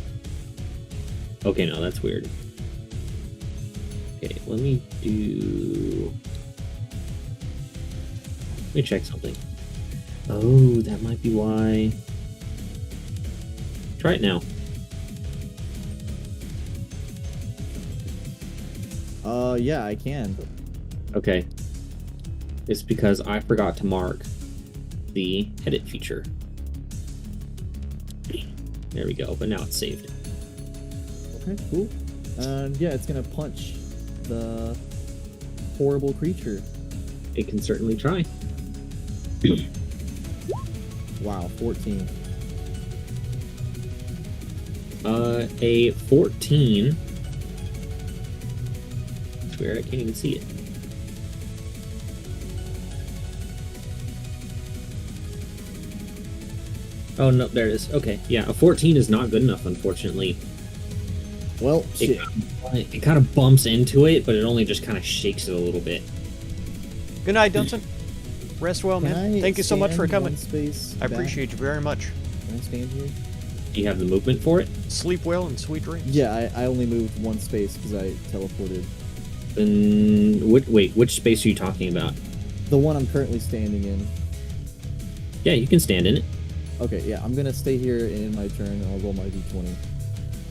Okay, no, that's weird. Okay, let me check something. Oh, that might be why. Try it now. Yeah, I can. Okay. It's because I forgot to mark the edit feature. There we go, but now it's saved. Okay, cool. And yeah, it's gonna punch the horrible creature. It can certainly try. Wow, 14. A 14. It's weird, I can't even see it. Oh, no, there it is. Okay, yeah, a 14 is not good enough, unfortunately. Well, shit. It kind of bumps into it, but it only just kind of shakes it a little bit. Good night, Dunson. Rest well, Can man. I Thank you so much for stand coming. one space I back? appreciate you very much. Can I stand here? Do you have the movement for it? Sleep well and sweet dreams. Yeah, I only moved one space because I teleported. Then, wait, which space are you talking about? The one I'm currently standing in. Yeah, you can stand in it. Okay, yeah, I'm gonna stay here in my turn and I'll roll my d20.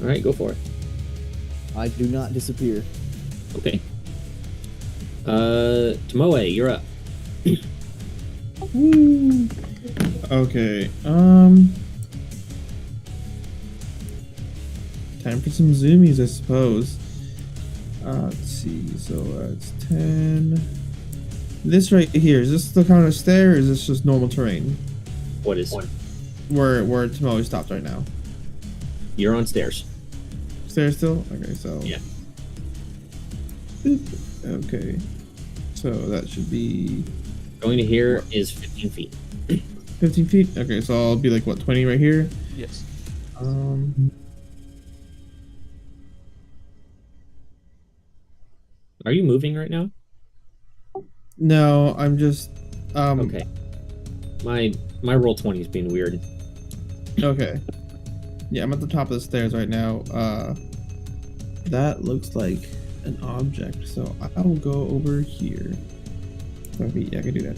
All right, go for it. I do not disappear. Okay. Tomoe, you're up. Okay. Time for some zoomies, I suppose. Let's see. So it's 10. This right here, is this the kind of stair, or is this just normal terrain? What is? Where Tomoe stopped right now? You're on stairs. Stairs still? Okay, so. Yeah. Boop. Okay. So that should be Going to here is 15 feet. 15 feet? Okay, so I'll be like, what, 20 right here? Yes. Are you moving right now? No, I'm just, Okay. My roll 20 is being weird. Okay. Yeah, I'm at the top of the stairs right now. That looks like an object, so I will go over here. Okay, yeah, I can do that.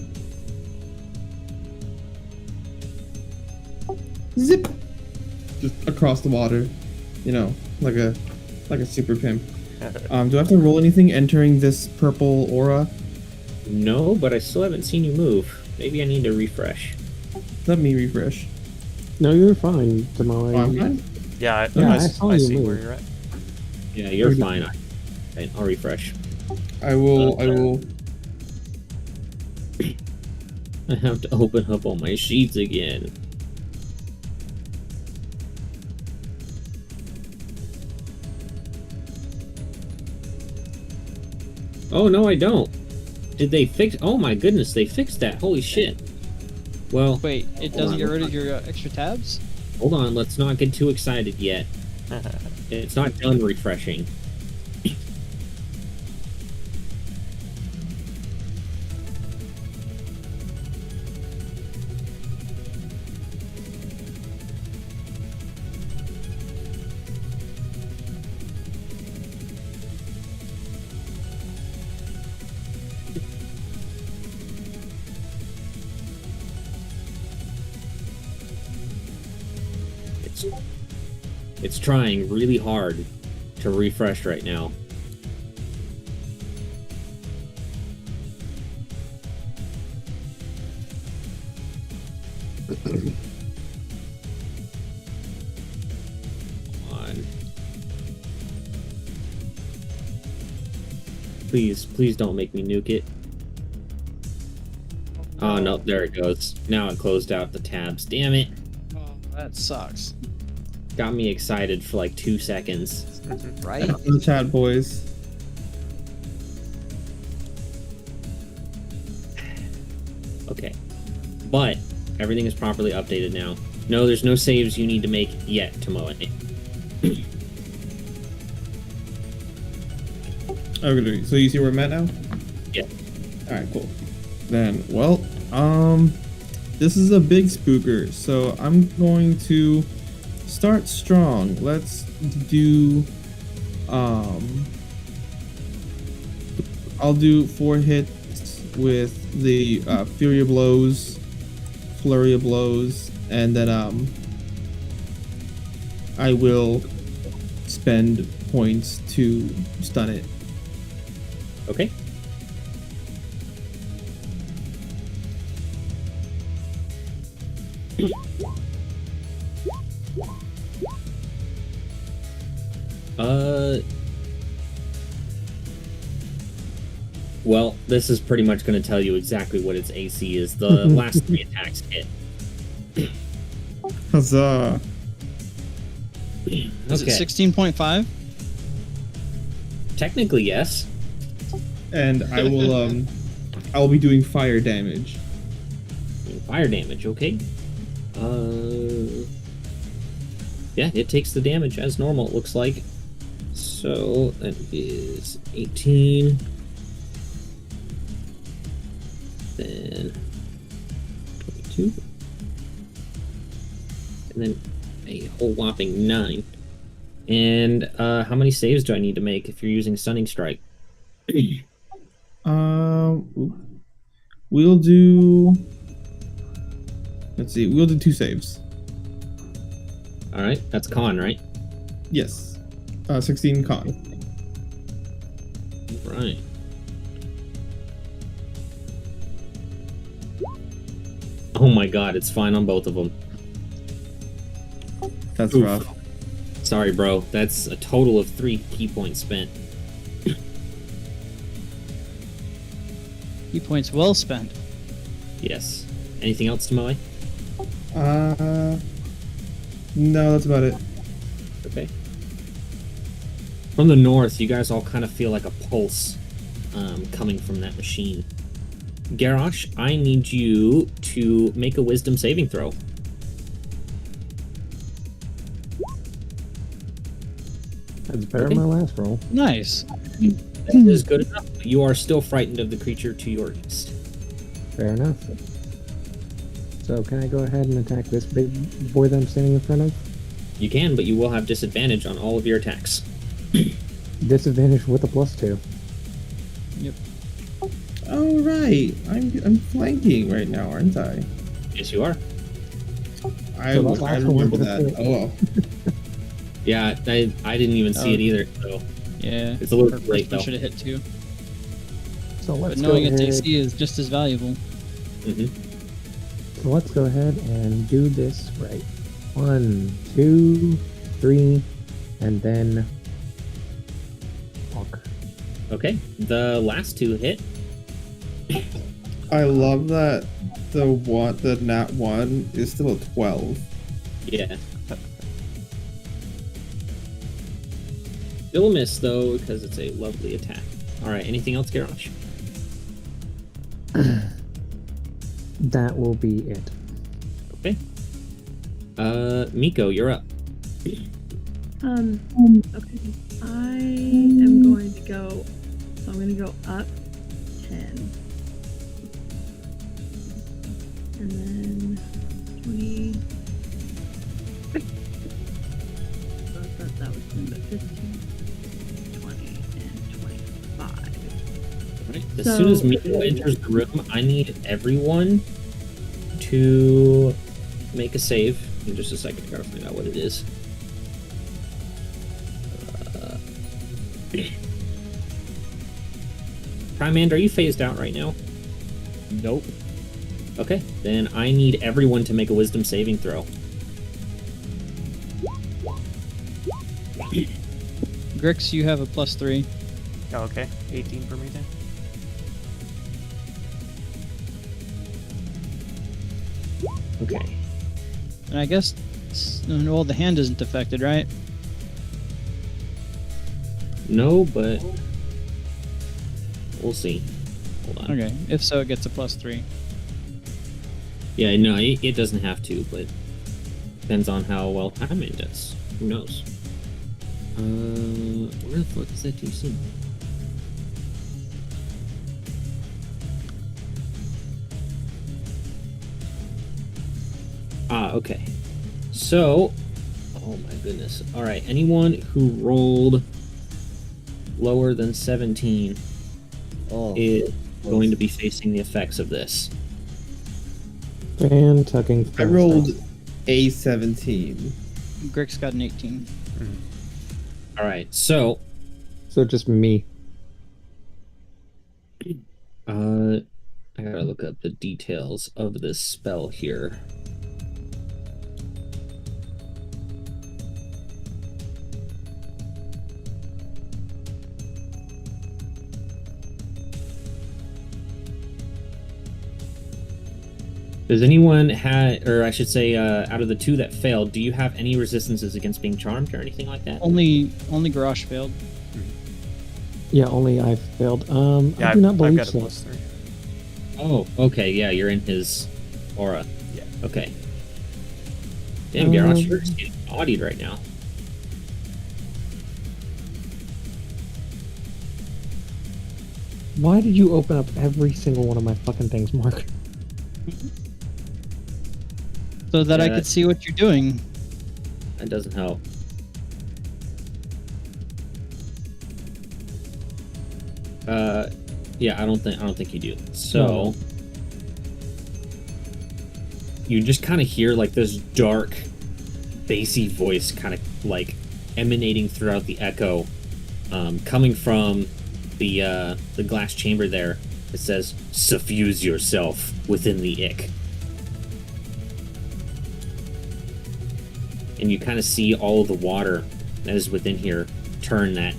Zip! Just across the water. You know, like a super pimp. Do I have to roll anything entering this purple aura? No, but I still haven't seen you move. Maybe I need to refresh. Let me refresh. No, you're fine, Tomoe. Oh, I'm fine? Yeah, Yeah, I I saw you see move. where you're at. Yeah, you're fine. I'll refresh. I will. I have to open up all my sheets again. Oh, no, I don't. Did they fix... Oh, my goodness, they fixed that. Holy shit. Well... Wait, it doesn't get rid of your extra tabs? Hold on, let's not get too excited yet. It's not done refreshing. It's trying really hard to refresh right now. Come on. Please don't make me nuke it. Oh no, there it goes. Now it closed out the tabs. Damn it. Oh, that sucks. Got me excited for like 2 seconds. Right? The chat, boys. Okay. But everything is properly updated now. No, there's no saves you need to make yet, Tomoe. Okay, so you see where I'm at now? Yeah. Alright, cool. Then, well, this is a big spooker, so I'm going to start strong. Let's do, I'll do 4 hits with the Fury of Blows, Flurry of Blows, and then I will spend points to stun it. Okay. Well, this is pretty much going to tell you exactly what its AC is. The last 3 attacks hit. Huzzah! Is Okay. it 16.5? Technically, yes. And I will be doing fire damage. Fire damage, okay. Yeah, it takes the damage as normal, it looks like. So, that is 18. Then 22. And then a whole whopping 9. And, how many saves do I need to make if you're using Stunning Strike? We'll do Let's see. We'll do 2 saves. All right, that's con, right? Yes. 16 con. Right. Oh my god, it's fine on both of them. That's Oof. rough. Sorry, bro. That's a total of 3 key points spent. Key points well spent. Yes. Anything else, Tamale? No, that's about it. Okay. From the north, you guys all kind of feel like a pulse coming from that machine. Garrosh, I need you to make a wisdom saving throw. That's better Okay. than my last roll. Nice. That is good enough. You are still frightened of the creature to your east. Fair enough. So can I go ahead and attack this big boy that I'm standing in front of? You can, but you will have disadvantage on all of your attacks. Disadvantage with a +2. Oh right, I'm flanking right now, aren't I? Yes, you are. I So that last one remember was that. a hit. Oh well. Yeah, I didn't even see it either, so Yeah. it's a little Our too late first one though. should have hit too. So But let's go knowing its ahead. AC is just as valuable. So let's go ahead and do this right. 1, 2, 3, and then walk. Okay, the last 2 hit. I love that the nat 1 is still a 12. Yeah. Still a miss though, because it's a lovely attack. Alright, anything else, Garrosh? That will be it. Okay. Miko, you're up. Okay. I am going to go. So I'm going to go up 10. And then 20. So that was 15, 20, and 25. Right. As soon as Miko enters the room, I need everyone to make a save. In just a second, I gotta find out what it is. Primand, are you phased out right now? Nope. Okay, then I need everyone to make a wisdom saving throw. Grix, you have a +3. Oh, okay. 18 for me then. Okay. And I guess, well, the hand isn't affected, right? No, but we'll see. Hold on. Okay. If so, it gets a +3. Yeah, no, it doesn't have to, but depends on how well Timing does. Who knows? Where the fuck is that DC? Ah, okay. So, oh my goodness. All right, anyone who rolled lower than 17 is going to be facing the effects of this. Fan tucking. I rolled a 17. Grix got an 18. All right, so So just me. I gotta look up the details of this spell here. Does anyone have, or I should say, out of the 2 that failed, do you have any resistances against being charmed or anything like that? Only Garrosh failed. Yeah, only I failed. Yeah, I do not I've believe got a so. +3. Oh, okay, yeah, you're in his aura. Yeah. Okay. Damn, Garrosh, Um, you're just getting bodied right now. Why did you open up every single one of my fucking things, Mark? So that I Yeah. could see what you're doing. That doesn't help. Yeah, I don't think you do. So, you just kind of hear like this dark, bassy voice kind of like emanating throughout the echo, coming from the glass chamber there. It says, "Suffuse yourself within the ick." And you kind of see all of the water that is within here turn that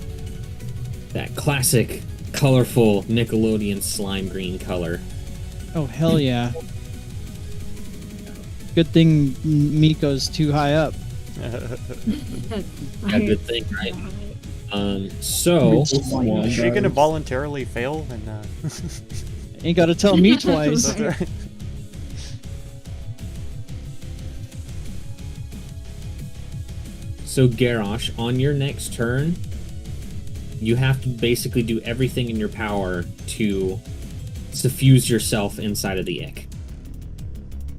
classic, colorful Nickelodeon slime green color. Oh, hell yeah. Good thing Miko's too high up. Yeah, good thing, right? So Is she gonna voluntarily fail? And Ain't gotta tell me twice. So Garrosh, on your next turn, you have to basically do everything in your power to suffuse yourself inside of the ick.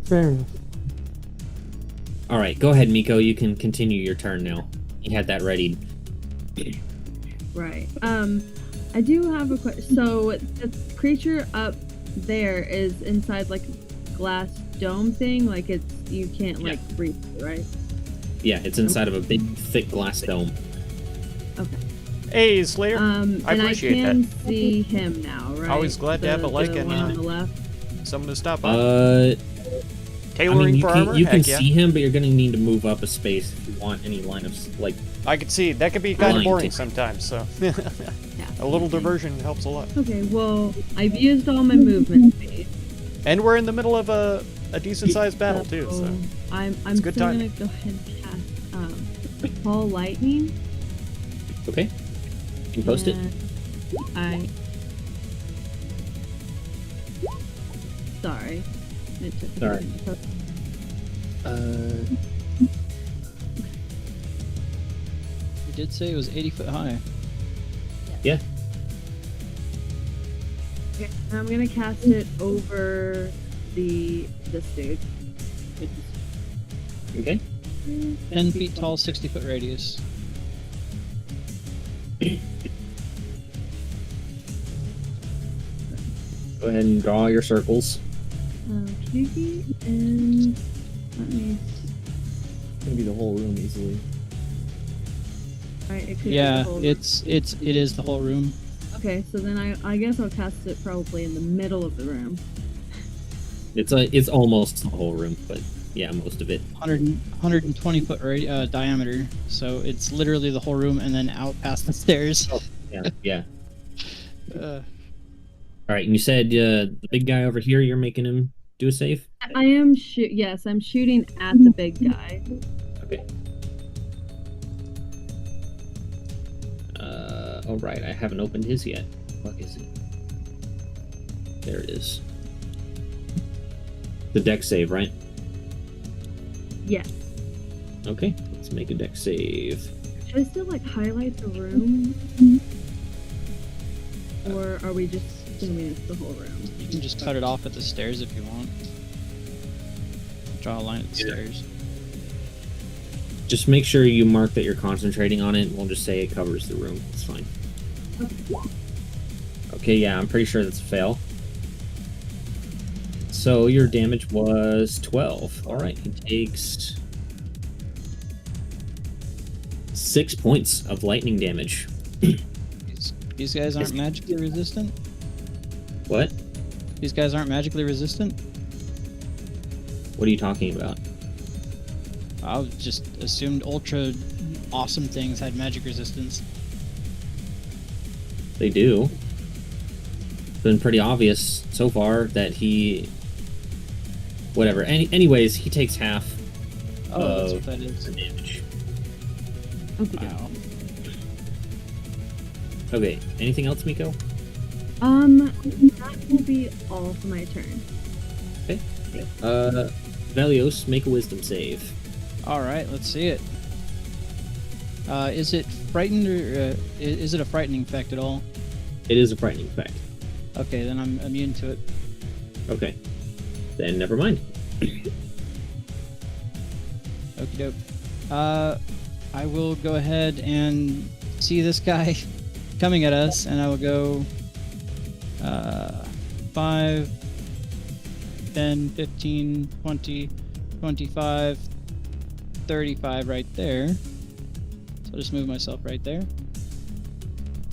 Fair enough. All right, go ahead, Miko. You can continue your turn now. You had that ready. Right. I do have a question. So the creature up there is inside like a glass dome thing. Like you can't like breathe, right? Yeah, it's inside of a big, thick glass dome. Okay. Hey, Slayer. I appreciate can that. see him now, right? Always glad to have a like the and one on the left. someone to stop by. I Tailoring mean, for armor? you can Heck yeah. see him, but you're gonna need to move up a space if you want any line of like. I can see. That could be kind of Blind. boring sometimes, so a little diversion helps a lot. Okay. Well, I've used all my movement speed. And we're in the middle of a decent-sized battle too, so I'm good still timing. gonna go ahead and cast Ball Lightning. Okay. You can post it. And Sorry. Sorry. You did say it was 80 foot high. Yeah. Okay, I'm gonna cast it over this dude. Okay. 10 feet tall, 60 foot radius. Go ahead and draw your circles. Okay, and let me. It's gonna be the whole room easily. Alright, it could be Yeah, the whole- it is the whole room. Okay, so then I guess I'll cast it probably in the middle of the room. It's almost the whole room, but yeah, most of it. 120 foot diameter, so it's literally the whole room and then out past the stairs. Yeah, yeah. Uh, All right, and you said the big guy over here, you're making him do a save? I am yes, I'm shooting at the big guy. Okay. All right, I haven't opened his yet. What is it? There it is. The deck save, right? Yes. Okay, let's make a deck save. Should I still like highlight the room? Or are we just assuming it's the whole room? you can just cut it off at the stairs if you want. Draw a line at the stairs. Just make sure you mark that you're concentrating on it, and we'll just say it covers the room. It's fine. Okay, yeah, I'm pretty sure that's a fail. So your damage was 12. Alright, he takes 6 points of lightning damage. These guys aren't magically resistant? What? These guys aren't magically resistant? What are you talking about? I just assumed ultra awesome things had magic resistance. They do. It's been pretty obvious so far that he... Whatever. Anyways, he takes half Oh, that's of what that is. the damage. Okay. Wow. Okay, anything else, Miko? That will be all for my turn. Okay. Velios, make a wisdom save. Alright, let's see it. Is it frightened or is it a frightening effect at all? It is a frightening effect. Okay, then I'm immune to it. Okay. Then never mind. Okie doke. I will go ahead and see this guy coming at us, and I will go 5, 10, 15, 20, 25, 35 right there. So I'll just move myself right there.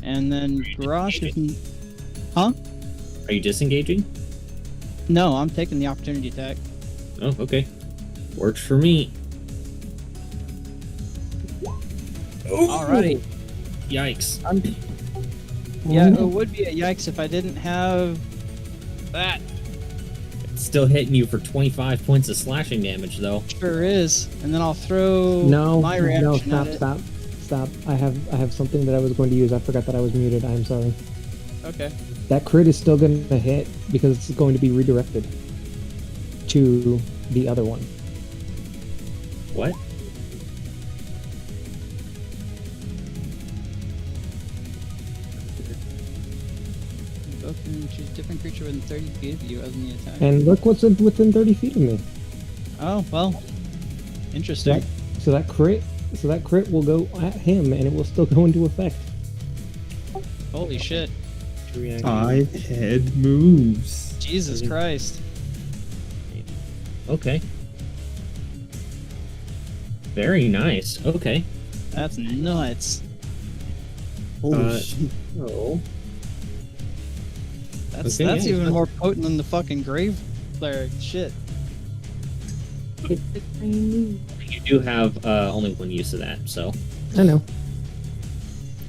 And then Garage is... Huh? Are you disengaging? No, I'm taking the opportunity attack. Oh, okay. Works for me. Alrighty. Yikes. Yeah, it would be a yikes if I didn't have that. It's still hitting you for 25 points of slashing damage, though. Sure is. And then I'll throw No, my reaction no, at stop, it. stop. I have something that I was going to use. I forgot that I was muted. I'm sorry. Okay. That crit is still going to hit because it's going to be redirected to the other one. What? Both can choose a different creature within 30 feet of you other than the attack. And look what's within 30 feet of me. Oh, well. Interesting. So that crit will go at him, and it will still go into effect. Holy shit. 5 head moves. Jesus Christ. Okay. Very nice. Okay. That's nuts. Holy shit. So, That's Okay, that's yeah. even more potent than the fucking grave cleric. Shit. you do have only one use of that, so. I know.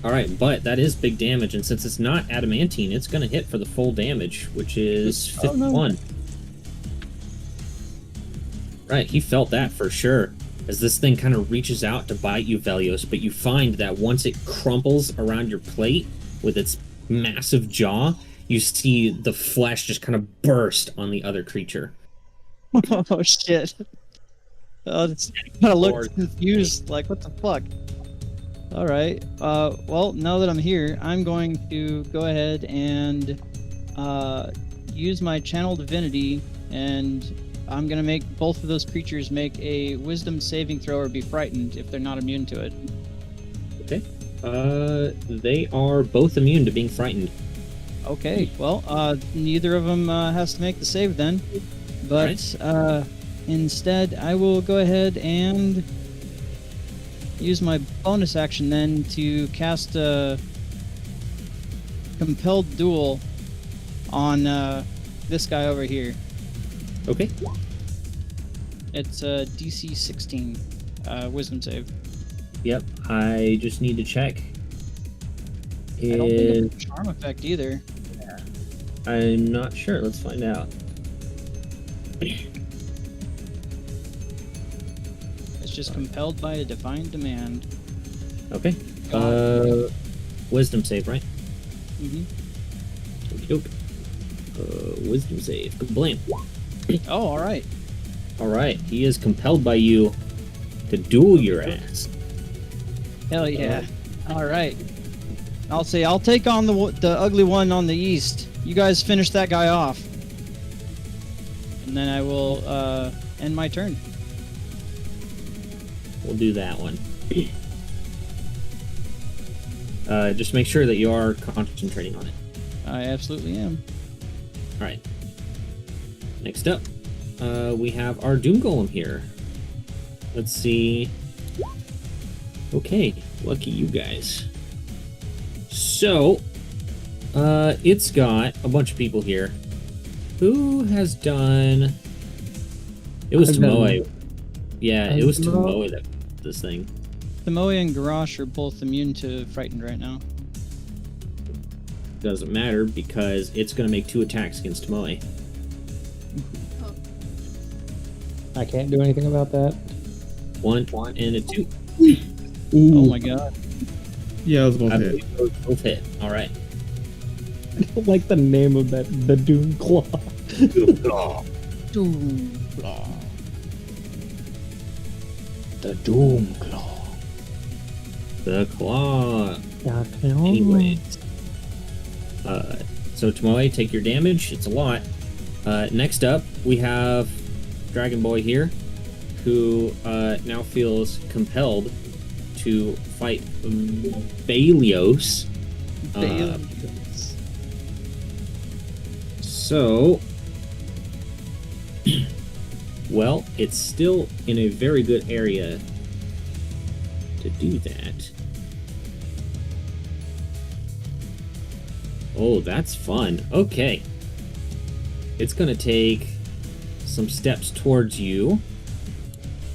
Alright, but that is big damage, and since it's not adamantine, it's going to hit for the full damage, which is 51. Right, he felt that for sure. As this thing kind of reaches out to bite you, Velios, but you find that once it crumples around your plate with its massive jaw, you see the flesh just kind of burst on the other creature. Oh shit. Oh, it's kind of looked confused, like what the fuck. All right. Well, now that I'm here, I'm going to go ahead and use my channel divinity, and I'm gonna make both of those creatures make a wisdom saving throw or be frightened if they're not immune to it. Okay. They are both immune to being frightened. Okay. Well, neither of them has to make the save then, but instead I will go ahead and use my bonus action then to cast a compelled duel on this guy over here. Okay. It's a DC 16 wisdom save. Yep, I just need to check. I don't think it's a charm effect either. I'm not sure. Let's find out. It's just compelled by a divine demand. Okay. Wisdom save, right? Mm-hmm. Wisdom save. Blam. Oh, all right. All right. He is compelled by you to duel your ass. Hell yeah. All right. I'll say I'll take on the ugly one on the east. You guys finish that guy off, and then I will end my turn. We'll do that one. Just make sure that you are concentrating on it. I absolutely am. All right. Next up, we have our Doom Golem here. Let's see. Okay, lucky you guys. So, it's got a bunch of people here. Who has done... It was Tomoe. Yeah, it was Tomoe that did this thing. Tomoe and Garrosh are both immune to frightened right now. Doesn't matter because it's going to make 2 attacks against Tomoe. I can't do anything about that. 1 and a 2. Oh my god. Yeah, I was both I hit. believe those both hit. All right. I don't like the name of that. The Doom Claw. Doom Claw. The Doom Claw. The Claw. Yeah, Anyways. So Tomoe, take your damage. It's a lot. Next up, we have Dragon Boy here, who now feels compelled to fight Balios. So Well, it's still in a very good area to do that. Oh, that's fun. Okay. It's gonna take some steps towards you.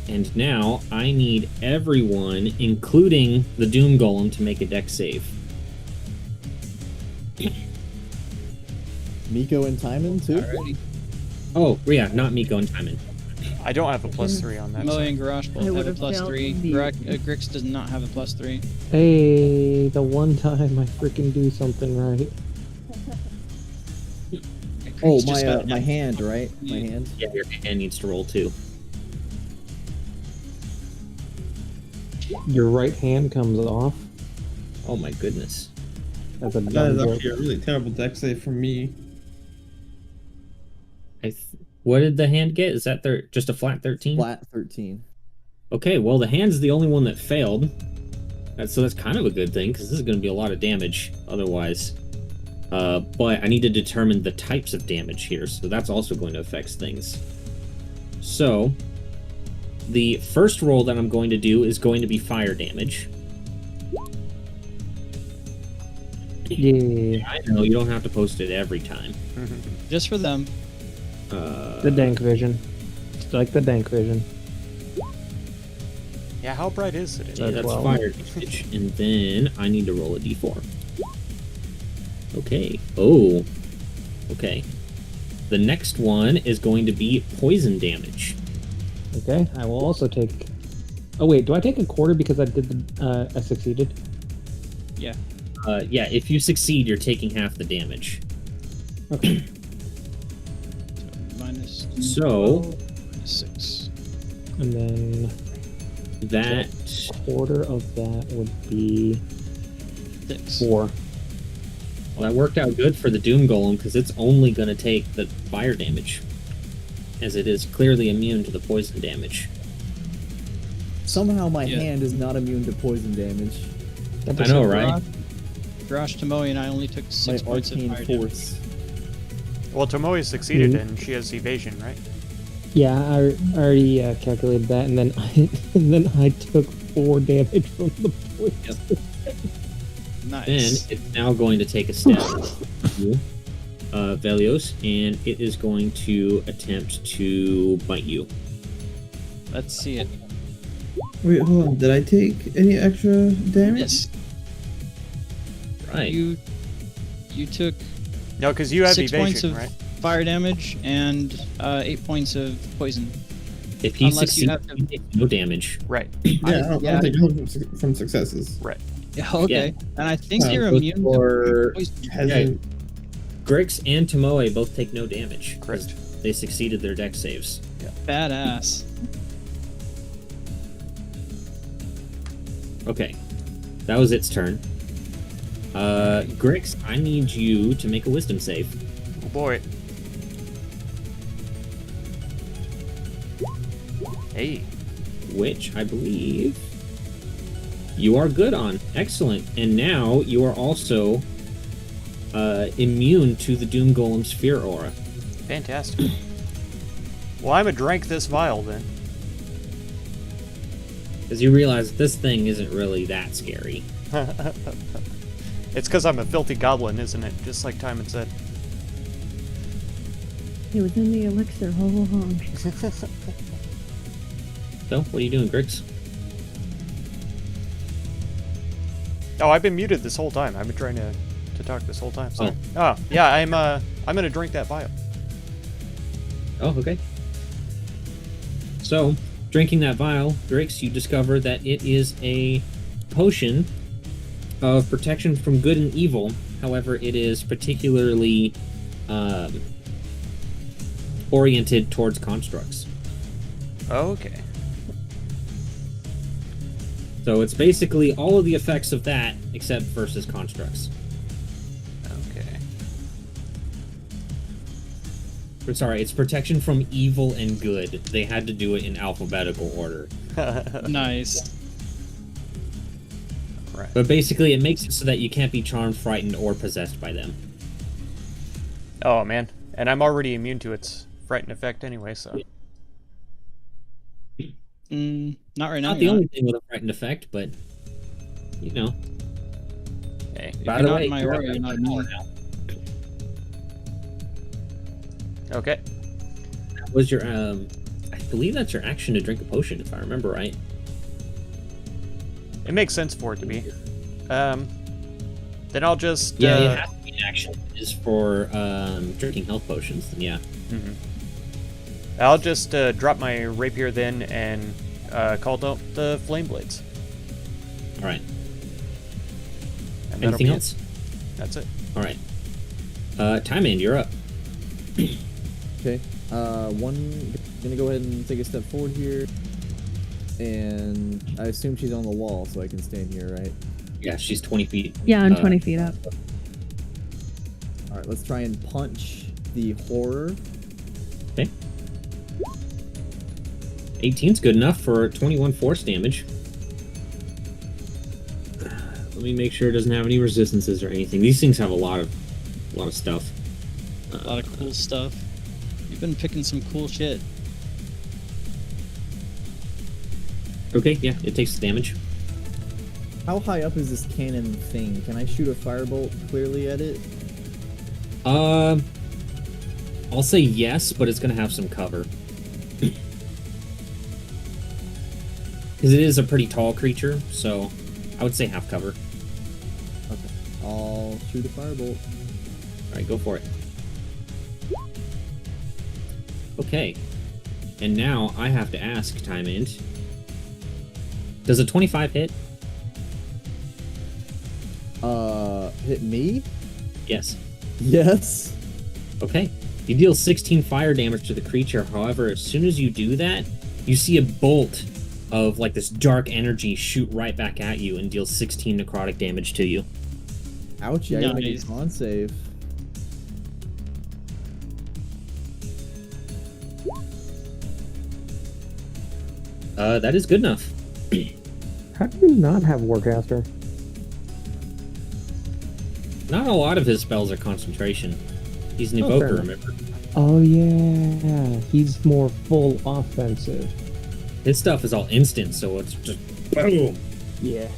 And now I need everyone, including the Doom Golem, to make a dex save. Miko and Timon too. Alrighty. Oh, yeah, not Miko and Timon. I don't have a +3 on that. Moe So. and Garage I both have a would've failed +3. indeed. Grix does not have a +3. Hey, the one time I freaking do something right. Oh, Grix just got my an- hand, right? My Yeah. hand. Yeah, your hand needs to roll too. Your right hand comes off. Oh my goodness. That's a That dumb is joke. actually a really terrible deck save from me. What did the hand get? Is that just a flat 13? Flat 13. Okay, well the hand's the only one that failed. So that's kind of a good thing, because this is going to be a lot of damage otherwise. But I need to determine the types of damage here, so that's also going to affect things. So, the first roll that I'm going to do is going to be fire damage. Yeah, I know, you don't have to post it every time. Just for them. the dank vision. It's like the dank vision. Yeah, how bright is it? Yeah, that's 12. fire damage. And then I need to roll a d4. Okay. Oh. Okay. The next one is going to be poison damage. Okay, I will also take. Oh wait, do I take a quarter because I did the? I succeeded. Yeah. Yeah, if you succeed, you're taking half the damage. Okay. Minus So- 6. And then That quarter of that would be 6. 4. well, that worked out good for the Doom Golem because it's only going to take the fire damage, as it is clearly immune to the poison damage. Somehow my Yeah. hand is not immune to poison damage. I know, right? Garage Tomoe and I only took 6 My points of arcane fire damage. force. Well, Tomoe succeeded, Mhm. and she has evasion, right? Yeah, I already calculated that, and then I took 4 damage from the poison. Nice. Then it's now going to take a step to Velios, and it is going to attempt to bite you. Let's see it. Wait, hold on. Did I take any extra damage? Yes. Right. You took No, because you have 6 points evasion, of right? fire damage and 8 points of poison. If he unless you succeeds, have to- he takes no damage. Right. Yeah, I don't yeah. take help from successes. Yeah, okay. And I think you're Goes immune for- to poison. Hasn't. Grix and Tomoe both take no damage. 'cause Correct. They succeeded their dex saves. Badass. Okay. That was its turn. Grix, I need you to make a wisdom save. Oh boy. Hey. Which I believe you are good on. Excellent. And now you are also immune to the Doom Golem's fear aura. Fantastic. Well, I'm a drank this vial then. Because you realize this thing isn't really that scary. It's because I'm a filthy goblin, isn't it? Just like Timon said. It was in the elixir all along. So, what are you doing, Grix? Oh, I've been muted this whole time. I've been trying to talk this whole time. So. Oh, yeah, I'm gonna drink that vial. Oh, okay. So, drinking that vial, Grix, you discover that it is a potion of protection from good and evil. However, it is particularly oriented towards constructs. Okay. So it's basically all of the effects of that, except versus constructs. Okay. Or, sorry, it's protection from evil and good. They had to do it in alphabetical order. Nice. Right. But basically, it makes it so that you can't be charmed, frightened, or possessed by them. Oh man, and I'm already immune to its frightened effect anyway. So. Not right now. Not the only thing with a frightened effect, but you know. Hey. By you're the not way, in my you're aura, up you're not by immune. 4 now. Okay. That was your I believe that's your action to drink a potion, if I remember right. It makes sense for it to be. Then I'll just... Yeah, it has to be an action. It is for drinking health potions, then yeah. Mhm. I'll just drop my rapier then and call out the flame blades. Alright. And that'll Anything be else? it. That's it. Alright. Time End, you're up. Okay. Gonna go ahead and take a step forward here. And I assume she's on the wall, so I can stand here, right? Yeah, she's 20 feet. Yeah, I'm 20 feet up. Alright, let's try and punch the horror. Okay. 18's good enough for 21 force damage. Let me make sure it doesn't have any resistances or anything. These things have a lot of stuff. A lot of cool stuff. You've been picking some cool shit. Okay, yeah, it takes damage. How high up is this cannon thing? Can I shoot a firebolt clearly at it? I'll say yes, but it's gonna have some cover. Because it is a pretty tall creature, so I would say half cover. Okay. I'll shoot a firebolt. Alright, go for it. Okay. And now I have to ask, Time End. Does a 25 hit? Hit me? Yes. Yes. Okay. You deal 16 fire damage to the creature. However, as soon as you do that, you see a bolt of like this dark energy shoot right back at you and deal 16 necrotic damage to you. Ouchie, I gotta make Nice. a con save. That is good enough. How do you not have Warcaster? Not a lot of his spells are concentration. He's an Oh, evoker, fair remember? Oh yeah, he's more full offensive. His stuff is all instant, so it's just boom. Yeah.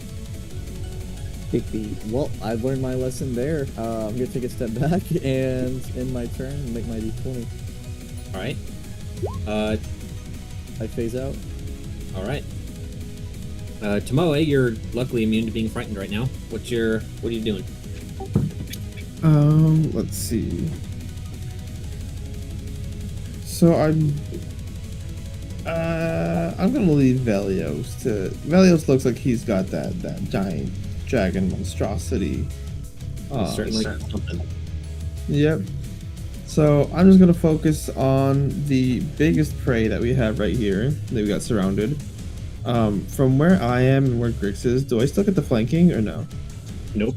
Big B. Well, I've learned my lesson there. I'm gonna take a step back and end my turn and make my d20. Alright. I phase out. Alright. Tomoe, you're luckily immune to being frightened right now. What are you doing? Let's see. So I'm gonna leave Velios to. Velios looks like he's got that giant dragon monstrosity. Certainly something. Yep. So I'm just gonna focus on the biggest prey that we have right here that we got surrounded. From where I am and where Grix is, do I still get the flanking or no? Nope.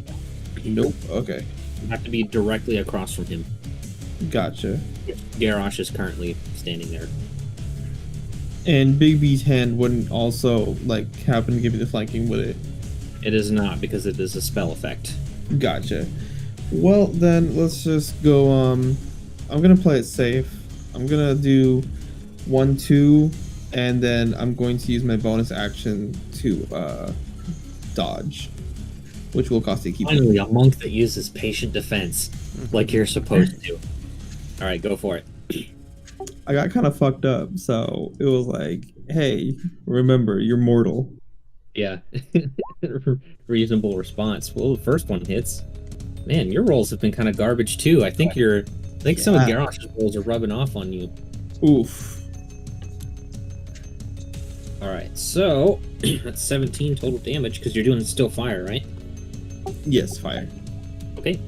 Nope. Okay. You have to be directly across from him. Gotcha. Garrosh is currently standing there. And Big B's hand wouldn't also like happen to give you the flanking, would it? It is not, because it is a spell effect. Gotcha. Well then, let's just go. I'm gonna play it safe. I'm gonna do 1-2, and then I'm going to use my bonus action to dodge, which will cost a key point. Finally, a monk that uses patient defense, like you're supposed to. Alright, go for it. I got kind of fucked up, so it was like, hey, remember, you're mortal. Yeah. Reasonable response. Well, the first one hits. Man, your rolls have been kind of garbage too. I think some of Garrosh's rolls are rubbing off on you. Oof. Alright, so that's 17 total damage because you're doing still fire, right? Yes, fire. Okay.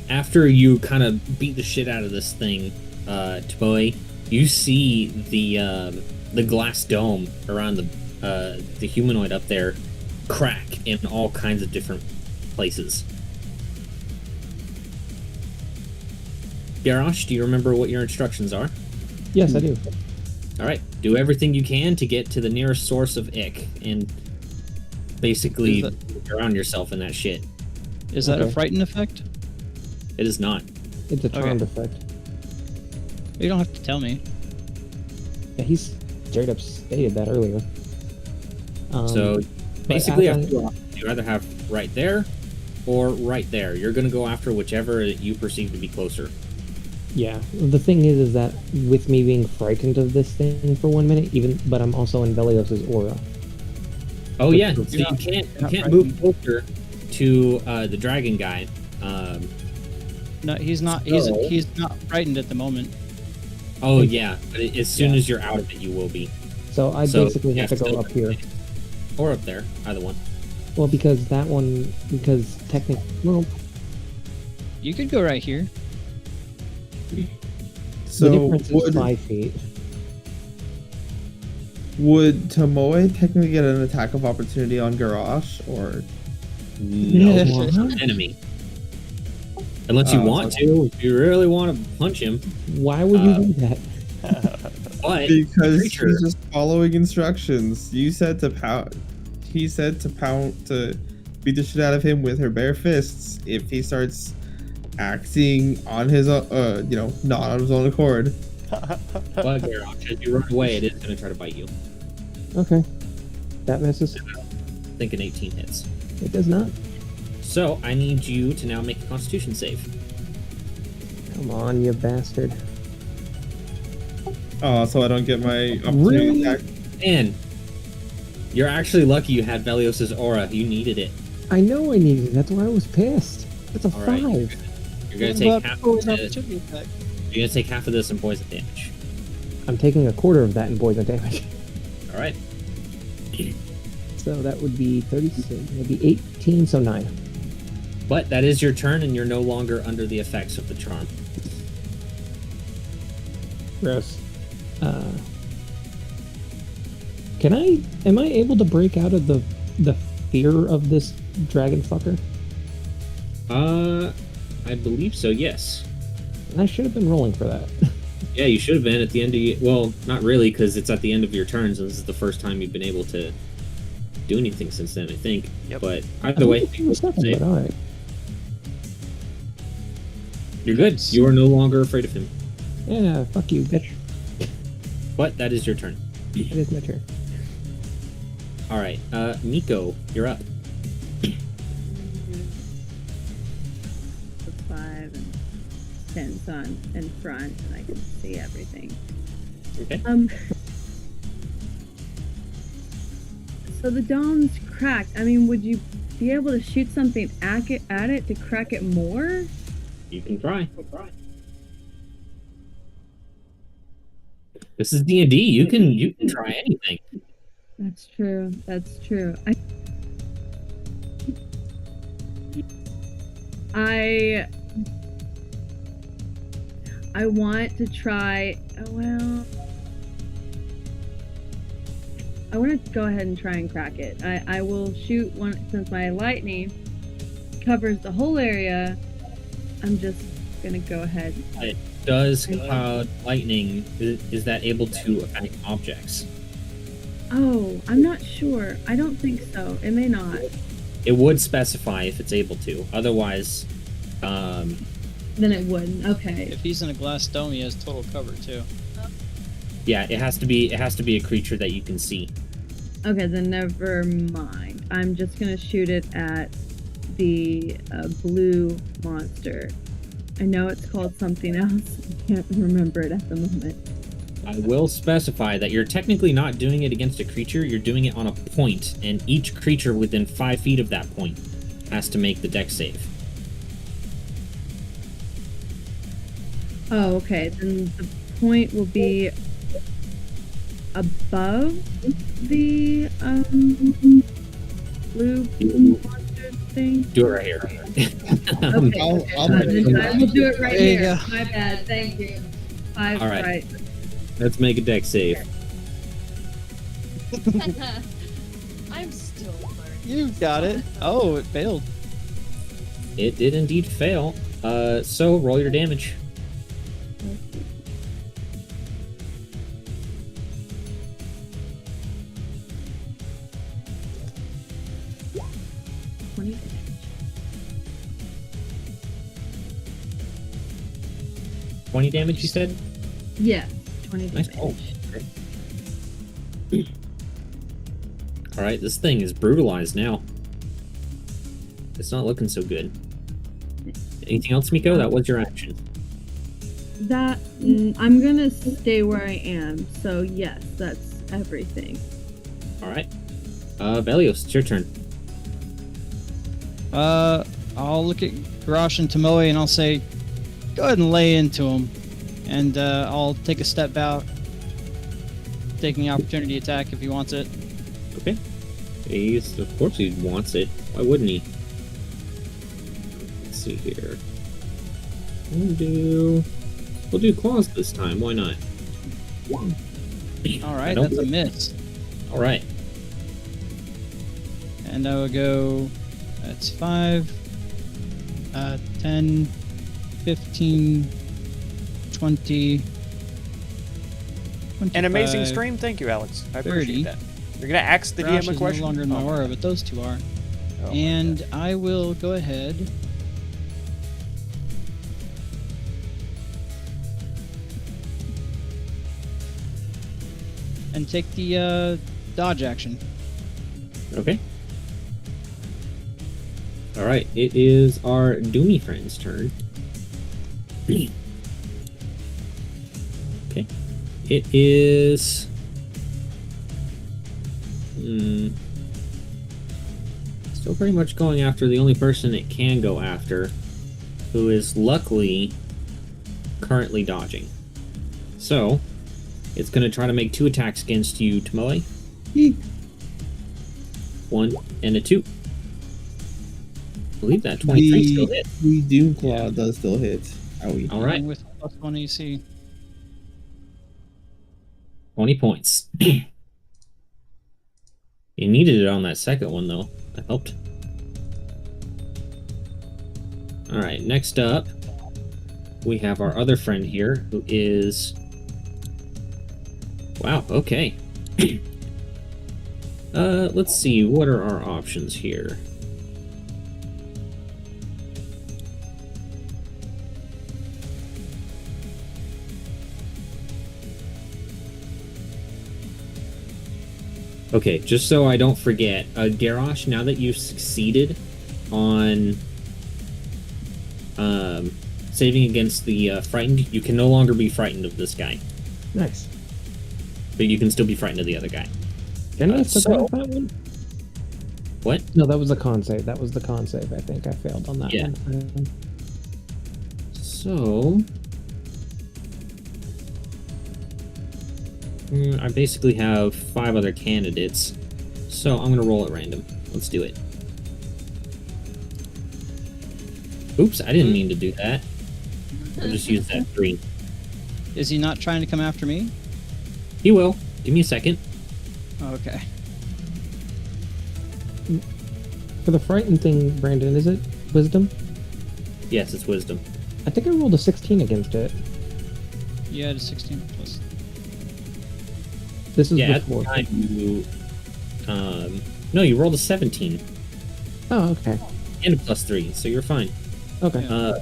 After you kind of beat the shit out of this thing, Tomoe, you see the glass dome around the humanoid up there crack in all kinds of different places. Garrosh, do you remember what your instructions are? Yes, I do. Alright, do everything you can to get to the nearest source of ick and basically drown yourself in that shit. Is that a Okay. frighten effect? It is not. It's a charmed Okay. effect. You don't have to tell me. Yeah, he's straight up stated that earlier. So but basically, as you either have right there or right there. You're going to go after whichever you perceive to be closer. Yeah, the thing is that with me being frightened of this thing for 1 minute, but I'm also in Velios's aura. Oh yeah, so You're you can't not move closer to the dragon guy. No, he's not. So- He's not frightened at the moment. Oh yeah, but as soon as you're out of it, you will be. So I So, basically yeah, have to go still- up here. Or up there, either one. Well, because technically, well, You could go right here. the So difference is would 5 feet. Tomoe technically get an attack of opportunity on Garrosh, or No, Yeah. it's an enemy. Unless you want to, if you really want to punch him. Why would you do that? But because creature- he's just following instructions. You said to pound. He said to pound to beat the shit out of him with her bare fists if he starts acting on his not on his own accord. But Garrosh, as you run away, it is going to try to bite you. Okay, that misses. I think an 18 hits. It does not. So I need you to now make a Constitution save. Come on, you bastard. Oh, so I don't get my opportunity Really? attack. And you're actually lucky you had Velios's aura. You needed it. I know I needed it. That's why I was pissed. That's a All right. 5. You're going to take half of this. You're going to take half of this in poison damage. I'm taking a quarter of that in poison damage. All right. So that would be 36. That'd be 18, so 9. But that is your turn, and you're no longer under the effects of the charm. Gross. Am I able to break out of the fear of this dragon fucker? I believe so. Yes. I should have been rolling for that. Yeah, you should have been at the end of well, not really, because it's at the end of your turns, and this is the first time you've been able to do anything since then, I think. Yep. But either way, But all right. you're good. You are no longer afraid of him. Yeah, fuck you, bitch. But that is your turn. It is my turn. All right, Nico, you're up. It's 5 and 10, so I'm in front and I can see everything. Okay. So the dome's cracked. I mean, would you be able to shoot something at it to crack it more? You can try. This is D&D. You can try anything. That's true. That's true. I want to try. Well, I want to go ahead and try and crack it. I will shoot one since my lightning covers the whole area. I'm just gonna go ahead. Does cloud lightning, is that able to affect objects? Oh, I'm not sure. I don't think so. It may not. It would specify if it's able to. Otherwise, Then it wouldn't. Okay. If he's in a glass dome, he has total cover too. yeah, it has to be a creature that you can see. Okay, then never mind. I'm just gonna shoot it at the blue monster. I know it's called something else. I can't remember it at the moment. I will specify that you're technically not doing it against a creature, you're doing it on a point, and each creature within 5 feet of that point has to make the dex save. Oh, okay. Then the point will be above the blue monster thing. Do it right here. Okay. I'll Then I will do it right There you here. go. My bad. Thank you. 5 All right. right. Let's make a dex save. I'm still learning. You got it. Oh, it failed. It did indeed fail. So roll your damage. Damage. 20 damage, you said? Yes, 20 Nice damage. roll. Alright, this thing is brutalized now. It's not looking so good. Anything else, Miko? That was your action. I'm gonna stay where I am. So yes, that's everything. Alright. Velios, it's your turn. I'll look at Garrosh and Tomoe and I'll say, go ahead and lay into him. And I'll take a step out, taking opportunity attack if he wants it. Okay. Of course he wants it. Why wouldn't he? Let's see here. We'll do claws this time. Why not? Alright, that's a miss. Alright. And I will go, that's 5, 10, 15, 20, An amazing 25, stream. Thank you, Alex. I 30. appreciate that. You're gonna ask the Garrosh DM a is question? no longer in my Oh, aura, but those two are. oh my And God. I will go ahead and take the dodge action. Okay. Alright, it is our Doomy friend's turn. Okay. It is... Still pretty much going after the only person it can go after, who is luckily currently dodging. So, it's going to try to make 2 attacks against you, Tomoe. Eek. 1 and a 2. I believe that 23 still hit. The Doom Claw does still hit. Owie. All right, With +1 AC. 20 points. You needed it on that second one, though. That helped. All right, next up, we have our other friend here, who is... Wow, okay. Let's see, what are our options here? Okay, just so I don't forget, Garrosh, now that you've succeeded on saving against the frightened, you can no longer be frightened of this guy. Nice. But you can still be frightened of the other guy. Can I so- survive that one? What? No, that was a con save. That was the con save. I think I failed on that Yeah. one. So... I basically have 5 other candidates, so I'm gonna roll at random. Let's do it. Oops, I didn't mean to do that. I'll just use that 3. Is he not trying to come after me? He will. Give me a second. Okay. For the frightened thing, Brandon, is it wisdom? Yes, it's wisdom. I think I rolled a 16 against it. You had a 16 plus. This is Yeah, at the before. time you... no, you rolled a 17 Oh, okay. and a +3, so you're fine. Okay.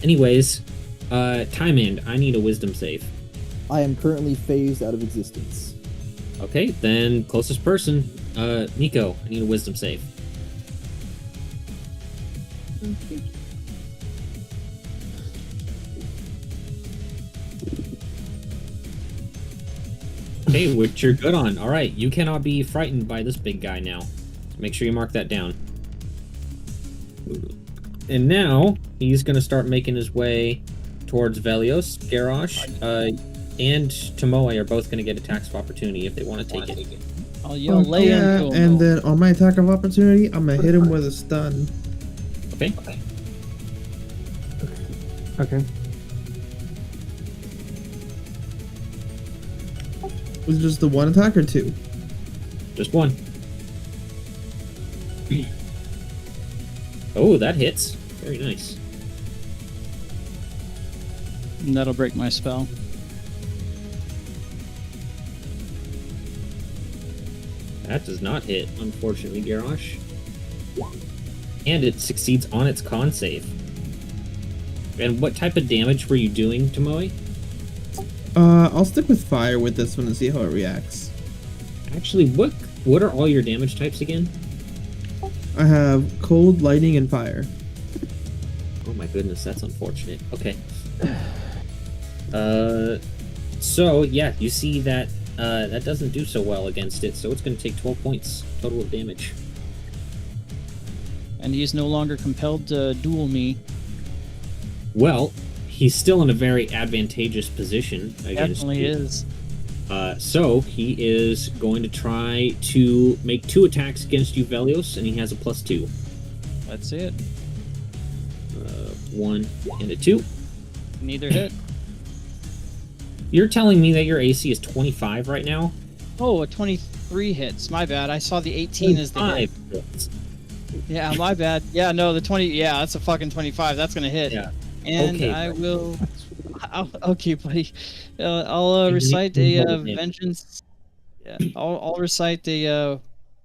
Anyways, Time End, I need a wisdom save. I am currently phased out of existence. Okay, then closest person, Nico, I need a wisdom save. Okay, which you're good on. Alright, you cannot be frightened by this big guy now. Make sure you mark that down. And now, he's going to start making his way towards Velios, Garrosh, and Tomoe are both going to get attacks of opportunity if they want to take it. I'll yell lay yeah, into him. and then on my attack of opportunity, I'm gonna hit him with a stun. Okay? Okay. Was it just the one attack or 2? Just 1. Oh, that hits. Very nice. And that'll break my spell. That does not hit, unfortunately, Garrosh. And it succeeds on its con save. And what type of damage were you doing, Tomoe? I'll stick with fire with this one and see how it reacts. Actually, what are all your damage types again? I have cold, lightning, and fire. Oh my goodness, that's unfortunate. Okay. So yeah, you see that that doesn't do so well against it, so it's going to take 12 points total of damage. And he's no longer compelled to duel me. Well, he's still in a very advantageous position against Definitely you. is. So he is going to try to make 2 attacks against you, Velios, and he has a +2. Let's see it. 1 and a 2. Neither hit. You're telling me that your AC is 25 right now? Oh, a 23 hits. My bad. I saw the 18 as the hit. 25 hits. Yeah, my bad. Yeah, no, the 20. Yeah, that's a fucking 25. That's gonna hit. Yeah. And Okay, I buddy. will. Okay, buddy. I'll recite a vengeance. Yeah, I'll recite a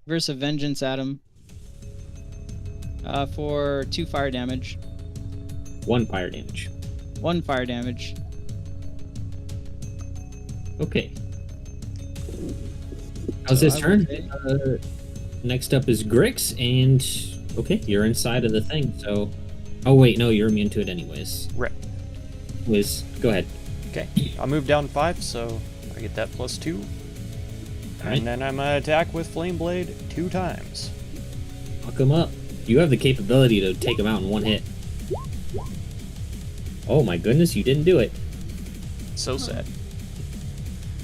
verse of vengeance at him. For 2 fire damage. 1 fire damage. 1 fire damage. Okay. How's So his I turn? will say- Next up is Grix, and okay, you're inside of the thing, so... Oh wait, no, you're immune to it anyways. Right. Wiz, go ahead. Okay. I'll move down 5, so I get that +2. Alright. And then I'm gonna attack with Flame Blade 2 times. Fuck him up. You have the capability to take him out in 1 hit. Oh my goodness, you didn't do it. So sad.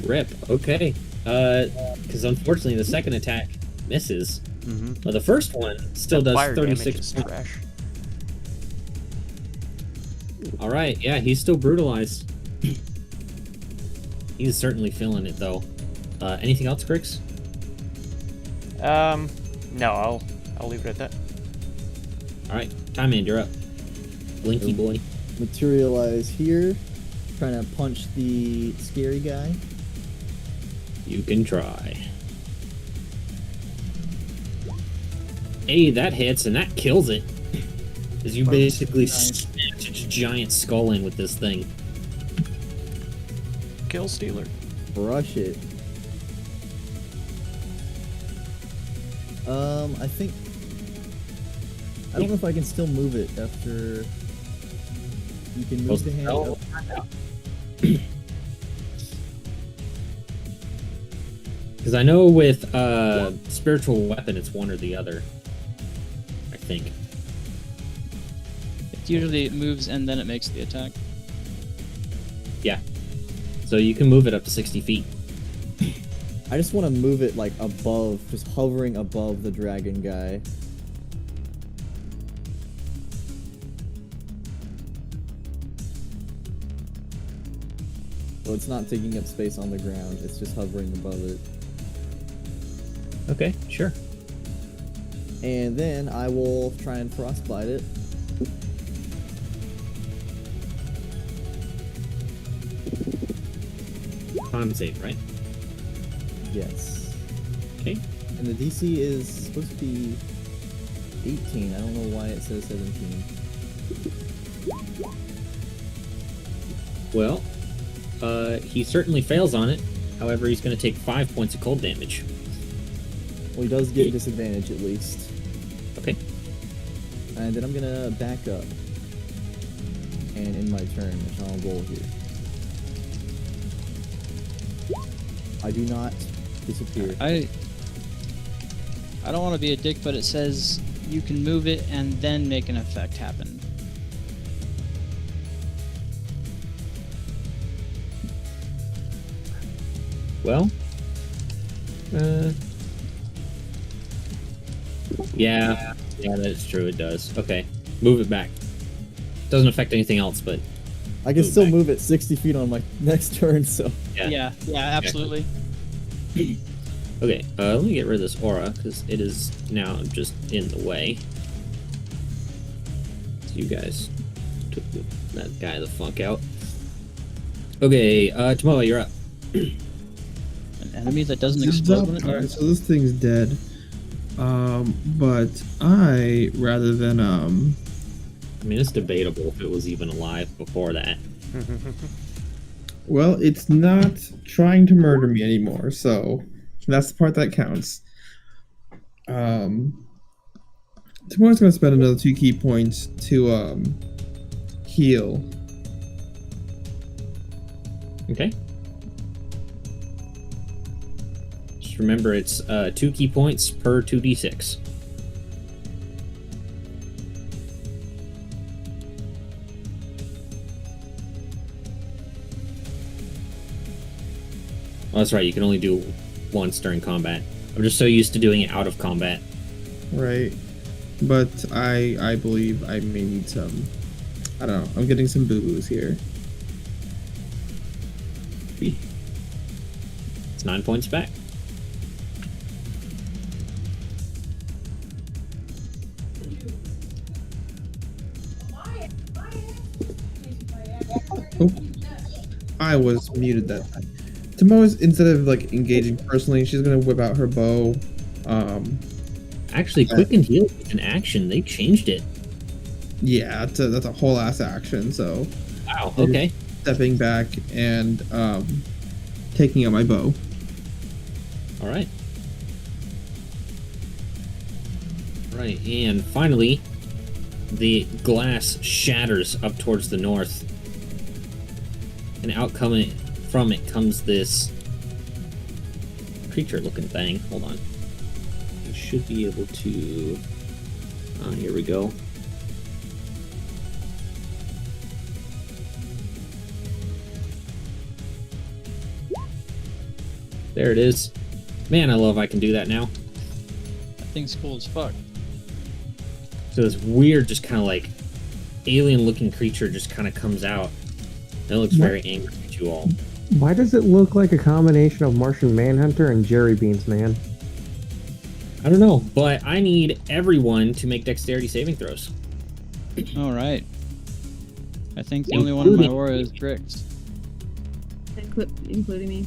Rip, okay. Because unfortunately the second attack misses. Mm-hmm. Well, the first one still does Fire damage 36 is points. trash. Alright, yeah, he's still brutalized. He's certainly feeling it, though. Anything else, Grix? No, I'll leave it at that. Alright, Time Man, you're up. Blinky boy. Materialize here. Trying to punch the scary guy. You can try. Hey, that hits, and that kills it. As you basically smash its giant skull in with this thing. Kill Stealer. Brush it. I think... I don't know if I can still move it after... You can move the hand up. Because I know with spiritual weapon, it's one or the other. I think. It usually moves and then it makes the attack. Yeah. So you can move it up to 60 feet. I just want to move it like above, just hovering above the dragon guy. So it's not taking up space on the ground, it's just hovering above it. Okay, sure. And then I will try and frostbite it. Con save, right? Yes. Okay. And the DC is supposed to be 18. I don't know why it says 17. Well, he certainly fails on it. However, he's going to take 5 points of cold damage. Well, he does get disadvantage at least. Okay. And then I'm gonna back up. And in my turn, which I'll roll here. I do not disappear. I don't want to be a dick, but it says you can move it and then make an effect happen. Well, yeah, that is true. It does. Okay, move it back. Doesn't affect anything else, but I can move still back. move it 60 feet on my next turn, so... Yeah, absolutely. Okay, let me get rid of this aura because it is now just in the way. So you guys took that guy the fuck out. Okay, Tomoa, you're up. An enemy that doesn't explode when it Alright, darts. so this thing's dead. But I, rather than, I mean, it's debatable if it was even alive before that. Well, it's not trying to murder me anymore, so that's the part that counts. Tomorrow's gonna spend another 2 key points to heal. Okay. Just remember, it's 2 key points per 2d6. Oh, that's right. You can only do once during combat. I'm just so used to doing it out of combat. Right. But I believe I may need some. I don't know. I'm getting some boo-boos here. It's 9 points back. Oh, I was muted that time. Tomorrow's, instead of like engaging personally, she's gonna whip out her bow. Actually, quick and heal is an action. They changed it. Yeah, that's a whole ass action. So Wow. Okay. stepping back and taking out my bow. All right. Right, and finally, the glass shatters up towards the north, and out coming from it comes this creature-looking thing. Hold on. You should be able to. Here we go. There it is. Man, I love I can do that now. That thing's cool as fuck. So this weird, just kind of like alien-looking creature just kind of comes out. It looks very angry at you all. Why does it look like a combination of Martian Manhunter and Jerry Beans, man? I don't know, but I need everyone to make dexterity saving throws. All right. I think the only one in my aura is Grix. Including me.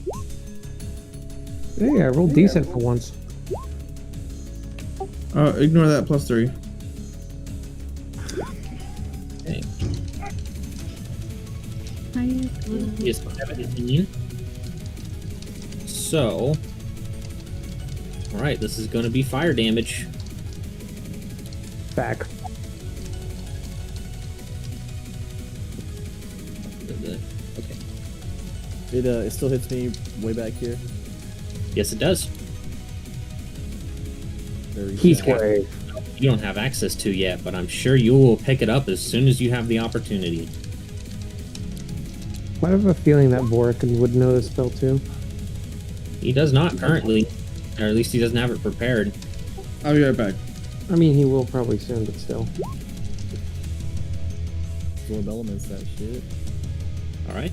Hey, I rolled decent for once. Ignore that +3. Okay. Highest Is 17. So, all right, this is going to be fire damage. Back. Okay. It still hits me way back here. Yes, it does. Very He's sad. brave. You don't have access to yet, but I'm sure you will pick it up as soon as you have the opportunity. I have a feeling that Vorik would know this spell too. He does not currently, or at least he doesn't have it prepared. I'll be right back. I mean, he will probably soon, but still. Absorb elements, that shit. All right.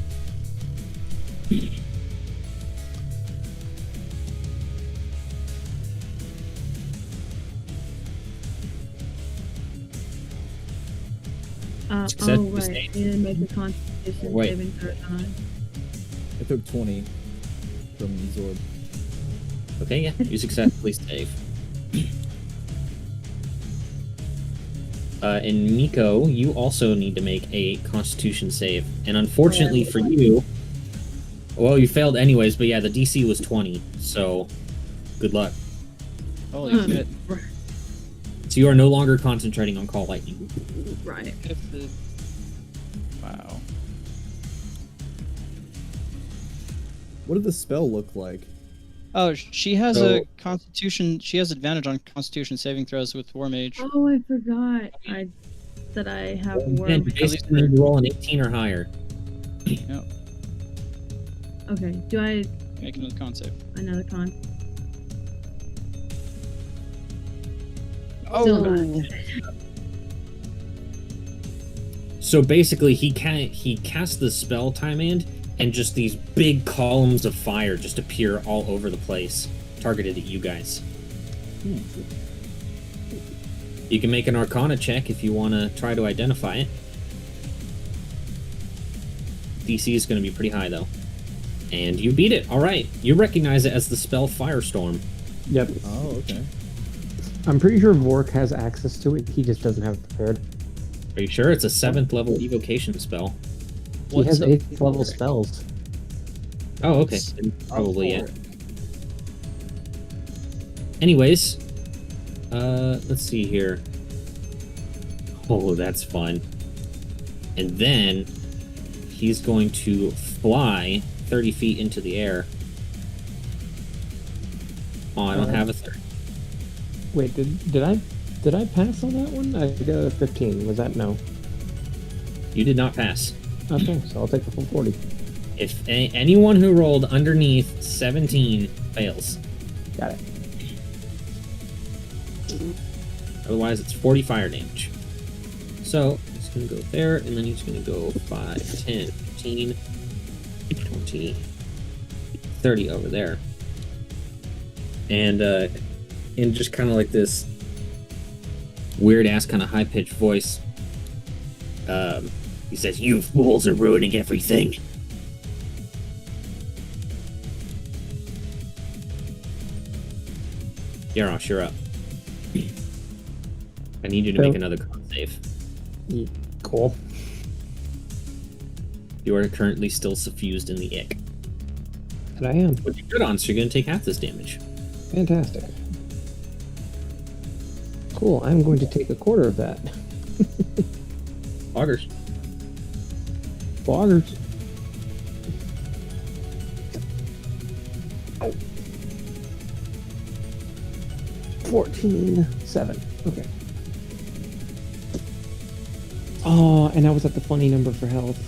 Success oh, is right. saved. You didn't make a constitution Wait. saving throw time. I took 20 from absorb. Okay, yeah, you successfully save. And Miko, you also need to make a Constitution save, and unfortunately for you, well, you failed anyways. But yeah, the DC was 20, so good luck. Holy shit. So you are no longer concentrating on Call Lightning. Right. Wow. What did the spell look like? Oh, she has So- a constitution. She has advantage on constitution saving throws with War Mage. Oh, I forgot. I said I have war. And you basically need to roll an 18 or higher. Yep. Okay. Do I Make another con save. another con? Oh. So basically, he cast the spell time and just these big columns of fire just appear all over the place, targeted at you guys. You can make an Arcana check if you want to try to identify it. DC is going to be pretty high though, and you beat it. All right, you recognize it as the spell Firestorm. Yep. Oh, okay. I'm pretty sure Vorik has access to it. He just doesn't have it prepared. Are you sure it's a 7th level evocation spell? He has 8th level spells. Oh, okay. It's Then probably Up it. for Anyways, let's see here. Oh, that's fun. And then he's going to fly 30 feet into the air. Oh, I don't have a 30. Wait, did I pass on that one? I got a 15. Was that no? You did not pass. Okay, so I'll take the full 40. If anyone who rolled underneath 17 fails. Got it. Otherwise, it's 40 fire damage. So, he's going to go there, and then he's going to go 5, 10, 15, 20, 30 over there. And in just kind of like this weird-ass kind of high-pitched voice, he says, "You fools are ruining everything." Yarosh, you're up. I need you to make another con save. Cool. You are currently still suffused in the ick. And I am. Which you're good on, so you're going to take half this damage. Fantastic. Cool, I'm going to take a quarter of that. Augers. Boggers. 14, 7. Okay. Oh, and I was at the funny number for health.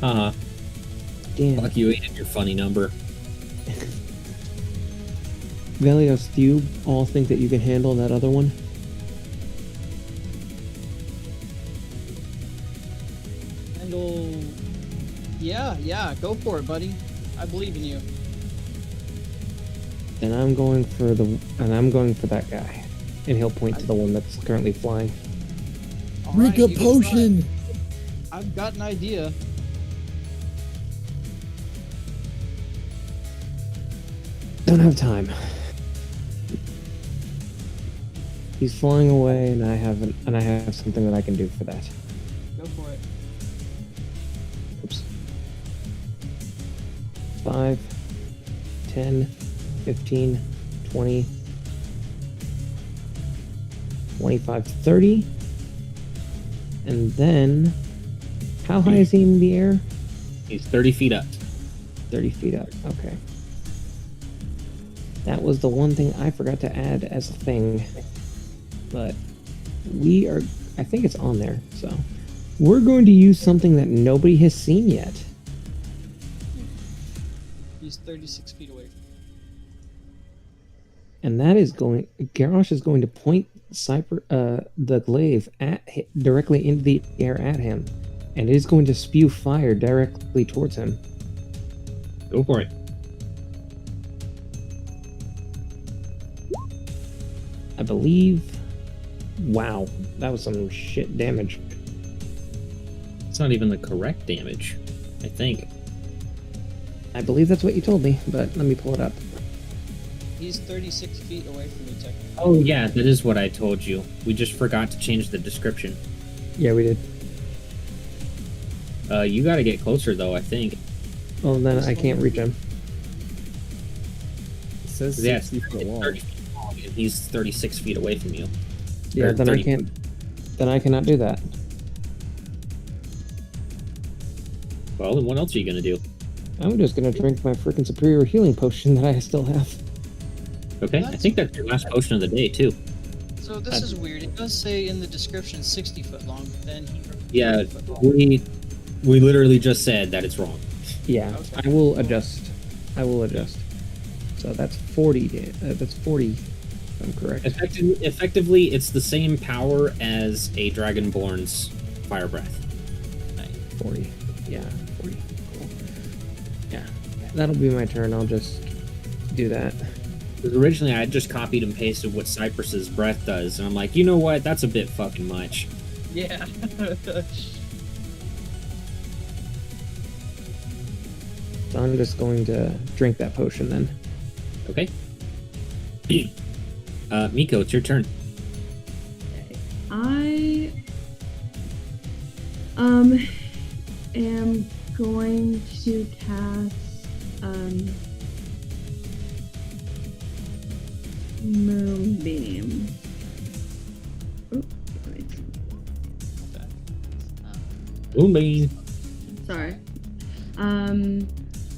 Uh-huh. Damn. Fuck you, ate your funny number. Velios, do you all think that you can handle that other one? Handle. Yeah, go for it, buddy. I believe in you. And I'm going for that guy. And he'll point to the one that's currently flying. Drink a Alright, you can try. potion! I've got an idea. Don't have time. He's flying away, and I have something that I can do for that. Go for it. Oops. 5, 10, 15, 20, 25, 30. And then, how high is he in the air? He's 30 feet up. 30 feet up, okay. That was the one thing I forgot to add as a thing. But I think it's on there, so. We're going to use something that nobody has seen yet. He's 36 feet away. And that is Garrosh is going to point the glaive directly into the air at him. And it is going to spew fire directly towards him. Go for it. I believe. Wow, that was some shit damage. It's not even the correct damage, I think. I believe that's what you told me, but let me pull it up. He's 36 feet away from you, technically. Oh, yeah, that is what I told you. We just forgot to change the description. Yeah, we did. You gotta get closer, though, I think. Oh, then I can't reach him. It says Yeah, 60 foot it's wall. 30 feet long, and he's 36 feet away from you. Yeah, Or then I 30. can't. Then I cannot do that. Well, then what else are you gonna do? I'm just gonna drink my freaking superior healing potion that I still have. Okay, I think that's your last potion of the day, too. So this is weird. It does say in the description 60 foot long, but then he. Yeah, 30 foot long. we literally just said that it's wrong. Yeah, Okay. I will adjust. So that's 40. That's 40. If I'm correct. Effectively, it's the same power as a Dragonborn's Fire Breath. 40. Yeah, 40. Cool. Yeah, that'll be my turn. I'll just do that. Because originally I just copied and pasted what Cypress's breath does, and I'm like, you know what? That's a bit fucking much. Yeah. So I'm just going to drink that potion then. Okay. Miko, it's your turn. I am going to cast Moonbeam. Oop, wait, Moonbeam. sorry. And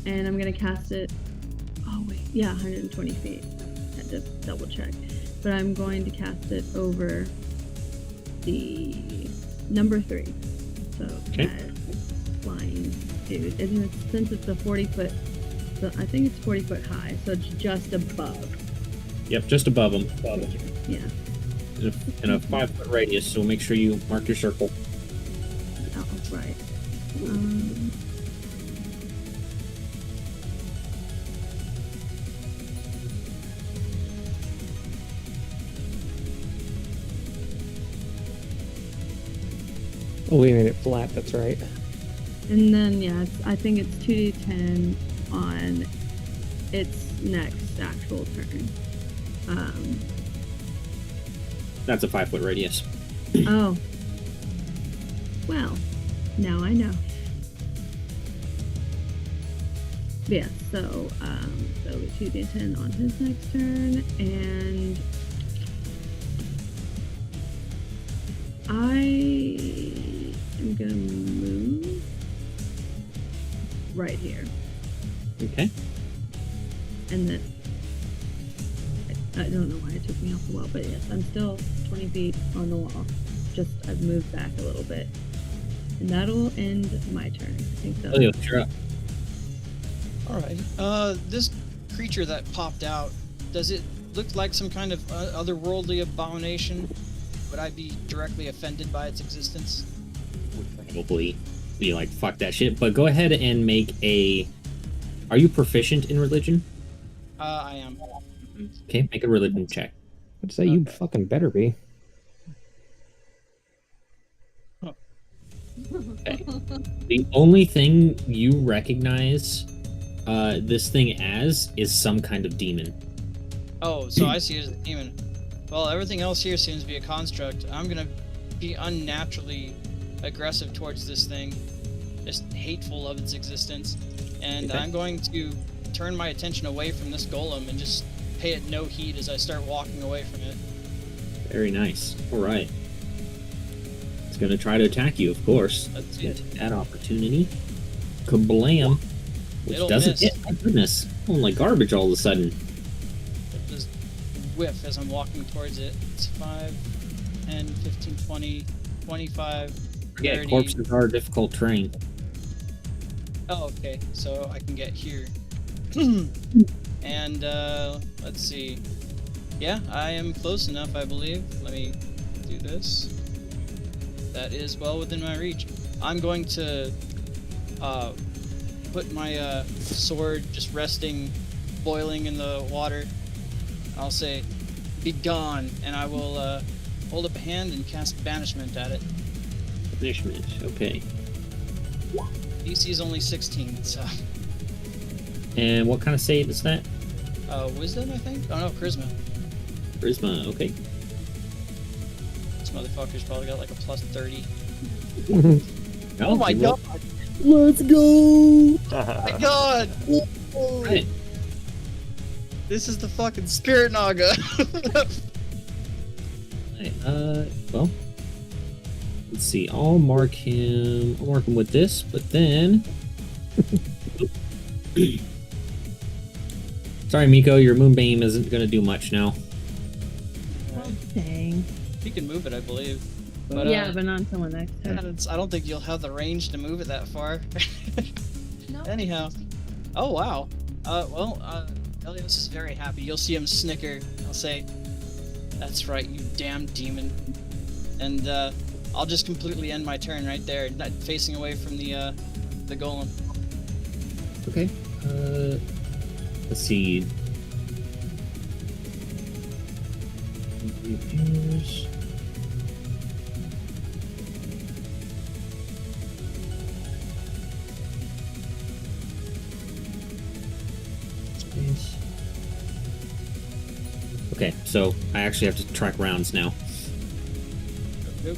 I'm gonna cast it. Oh wait, yeah, 120 feet. I had to double check. But I'm going to cast it over the number 3. So Okay. that flying dude. Isn't it, since it's a 40-foot, so I think it's 40-foot high, so it's just above. Yep, just above them. Yeah. In a 5-foot radius, so make sure you mark your circle. Oh, right. Oh, wait a minute, flat, that's right. And then, yeah, I think it's 2d10 on its next actual turn. That's a 5-foot radius. Oh. Well, now I know. Yeah, so 2d10 on his next turn, and I am gonna move right here. Okay. And then I don't know why it took me off the wall, but yes, I'm still 20 feet on the wall. Just I've moved back a little bit. And that'll end my turn. I think so. Elio, you're up. Alright. This creature that popped out, does it look like some kind of otherworldly abomination? Would I be directly offended by its existence? Would probably be like, fuck that shit. But go ahead and make a... Are you proficient in religion? I am. Okay, make a religion check. I'd say you fucking better be. Okay. The only thing you recognize this thing as is some kind of demon. Oh, so I see it as a demon. Well, everything else here seems to be a construct. I'm gonna be unnaturally aggressive towards this thing, just hateful of its existence, and Okay. I'm going to turn my attention away from this golem and just pay it no heed as I start walking away from it. Very nice. Alright. It's gonna try to attack you, of course. Let's Get see. that opportunity. Kablam! Which It'll doesn't miss. hit. My goodness. Oh, like garbage all of a sudden. Just whiff as I'm walking towards it. It's 5, 10, 15, 20, 25, 30. Yeah, corpses are difficult terrain. Oh, okay. So I can get here. And, let's see. Yeah, I am close enough, I believe. Let me do this. That is well within my reach. I'm going to, put my, sword just resting, boiling in the water. I'll say, be gone, and I will, hold up a hand and cast banishment at it. Punishment. Okay. DC is only 16, so... And what kind of save is that? Wisdom, I think? Oh no, Charisma. Charisma. Okay. This motherfucker's probably got like a plus 30. Oh my god! Let's go! My god! Right. This is the fucking Spirit Naga! Right, well, let's see. I'll mark him with this, but then. Sorry, Miko, your moonbeam isn't going to do much now. Oh, dang. You can move it, I believe. But, Yeah, but not until my next turn. I don't think you'll have the range to move it that far. No. Anyhow. Oh, wow. Elios is very happy. You'll see him snicker. I'll say, that's right, you damn demon. And, I'll just completely end my turn right there, not facing away from the golem. Okay. Let's see. Here's... Space. Okay, so I actually have to track rounds now. Nope.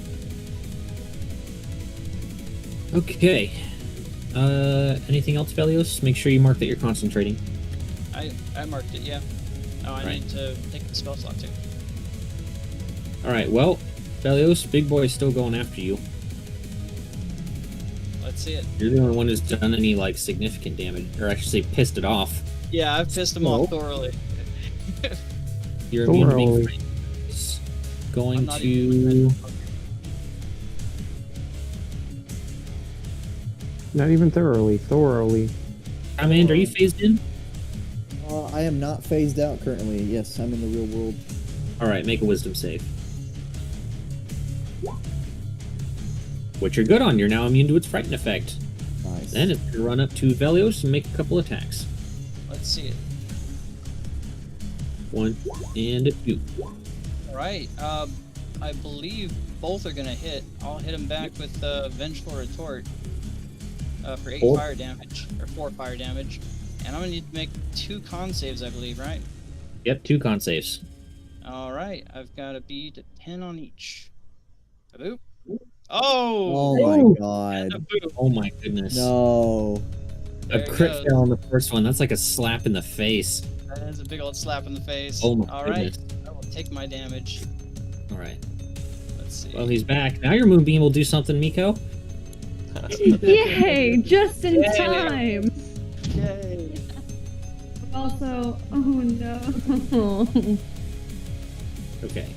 Okay. Anything else, Velios? Make sure you mark that you're concentrating. I marked it, yeah. Oh, I Right. need to take the spell slot too. Alright, well, Velios, Big Boy is still going after you. Let's see it. You're the only one who's done any, like, significant damage. Or I should say, pissed it off. Yeah, I've pissed him off thoroughly. You're immune to being Thoroughly. frightened. It's I'm going not to... even- Not even thoroughly. Amanda, are you phased in? I am not phased out currently. Yes, I'm in the real world. Alright, make a wisdom save. Which you're good on. You're now immune to its frighten effect. Nice. Then it's going to run up to Velios and make a couple attacks. Let's see it. 1 and 2. Alright, I believe both are gonna hit. I'll hit him back with Vengeful Retort for 8 Four. fire damage, or 4 fire damage. And I'm gonna need to make 2 con saves, I believe, right? Yep, 2 con saves. Alright, I've got to beat a 10 on each. A boop. Oh Oh! my And a god. boop. Oh my goodness. No. There A it crit goes. fail on the first one. That's like a slap in the face. That is a big old slap in the face. Oh my Alright, goodness. I will take my damage. Alright. Let's see. Well, he's back. Now your Moonbeam will do something, Miko. Yay! Just in Yay. time. Yay! Also, oh no. Okay.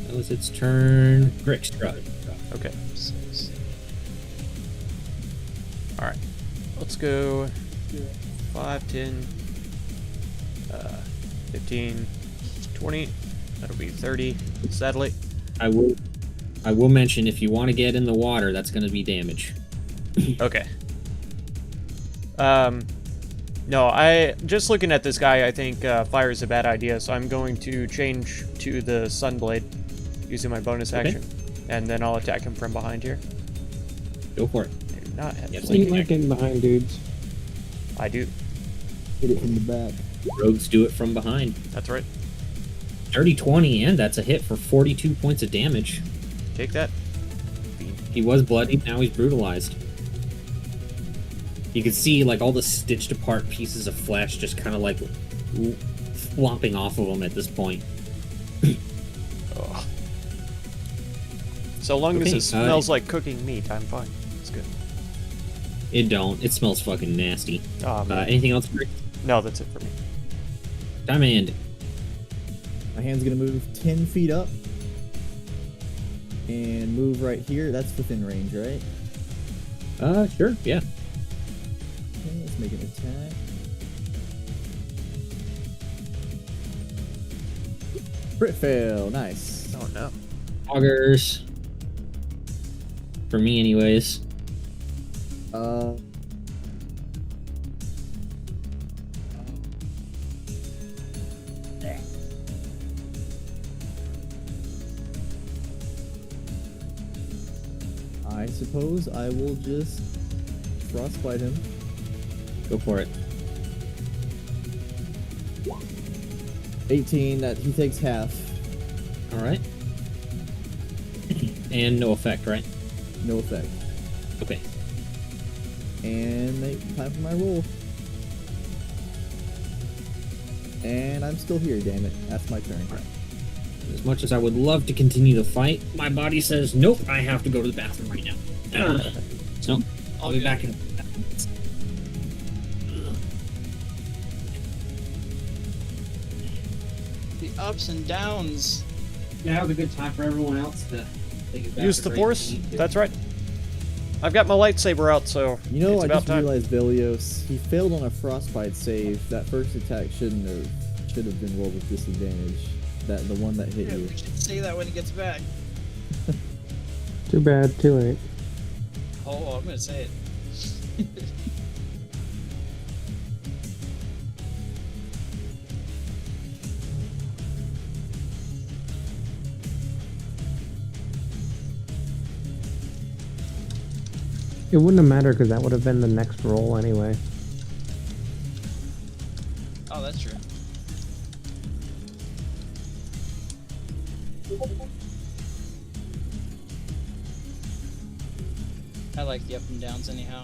That was its turn. Grickstra. Okay. 6. Alright. Let's go 5, 10, 15, 20. That'll be 30 satellite. I will mention, if you want to get in the water, that's going to be damage. Okay. No, I just looking at this guy, I think fire is a bad idea, so I'm going to change to the Sunblade using my bonus Okay. action, and then I'll attack him from behind here. Go for it. I do not have Yep. flank You like getting behind dudes. I do. Hit it from the back. Rogues do it from behind. That's right. Dirty 20, and that's a hit for 42 points of damage. Take that. He was bloodied, now he's brutalized. You can see, like, all the stitched apart pieces of flesh just kind of, like, flopping off of him at this point. Ugh. So long as Okay, it smells like cooking meat, I'm fine. It's good. It don't. It smells fucking nasty. Anything else? No, that's it for me. Diamond. My hand's gonna move 10 feet up. And move right here. That's within range, right? Sure, yeah. Okay, let's make an attack. Crit fail, nice. Oh no. Augers. For me, anyways. Uh. I suppose I will just frostbite him. Go for it. 18, that he takes half. Alright. And no effect, right? No effect. Okay. And time for my roll. And I'm still here, damn it. That's my turn. As much as I would love to continue the fight, my body says, nope, I have to go to the bathroom right now. So, I'll be back in. The ups and downs. Yeah, that was a good time for everyone else to take it back. Use the force. That's right. I've got my lightsaber out, so You know, it's I about just time. realized Velios, he failed on a frostbite save. That first attack should have been rolled with disadvantage. The one that hit Yeah, you. we should say that when he gets back. Too bad, too late. Oh, I'm gonna say it. It wouldn't have mattered because that would have been the next roll anyway. Oh, that's true. I like the up and downs anyhow.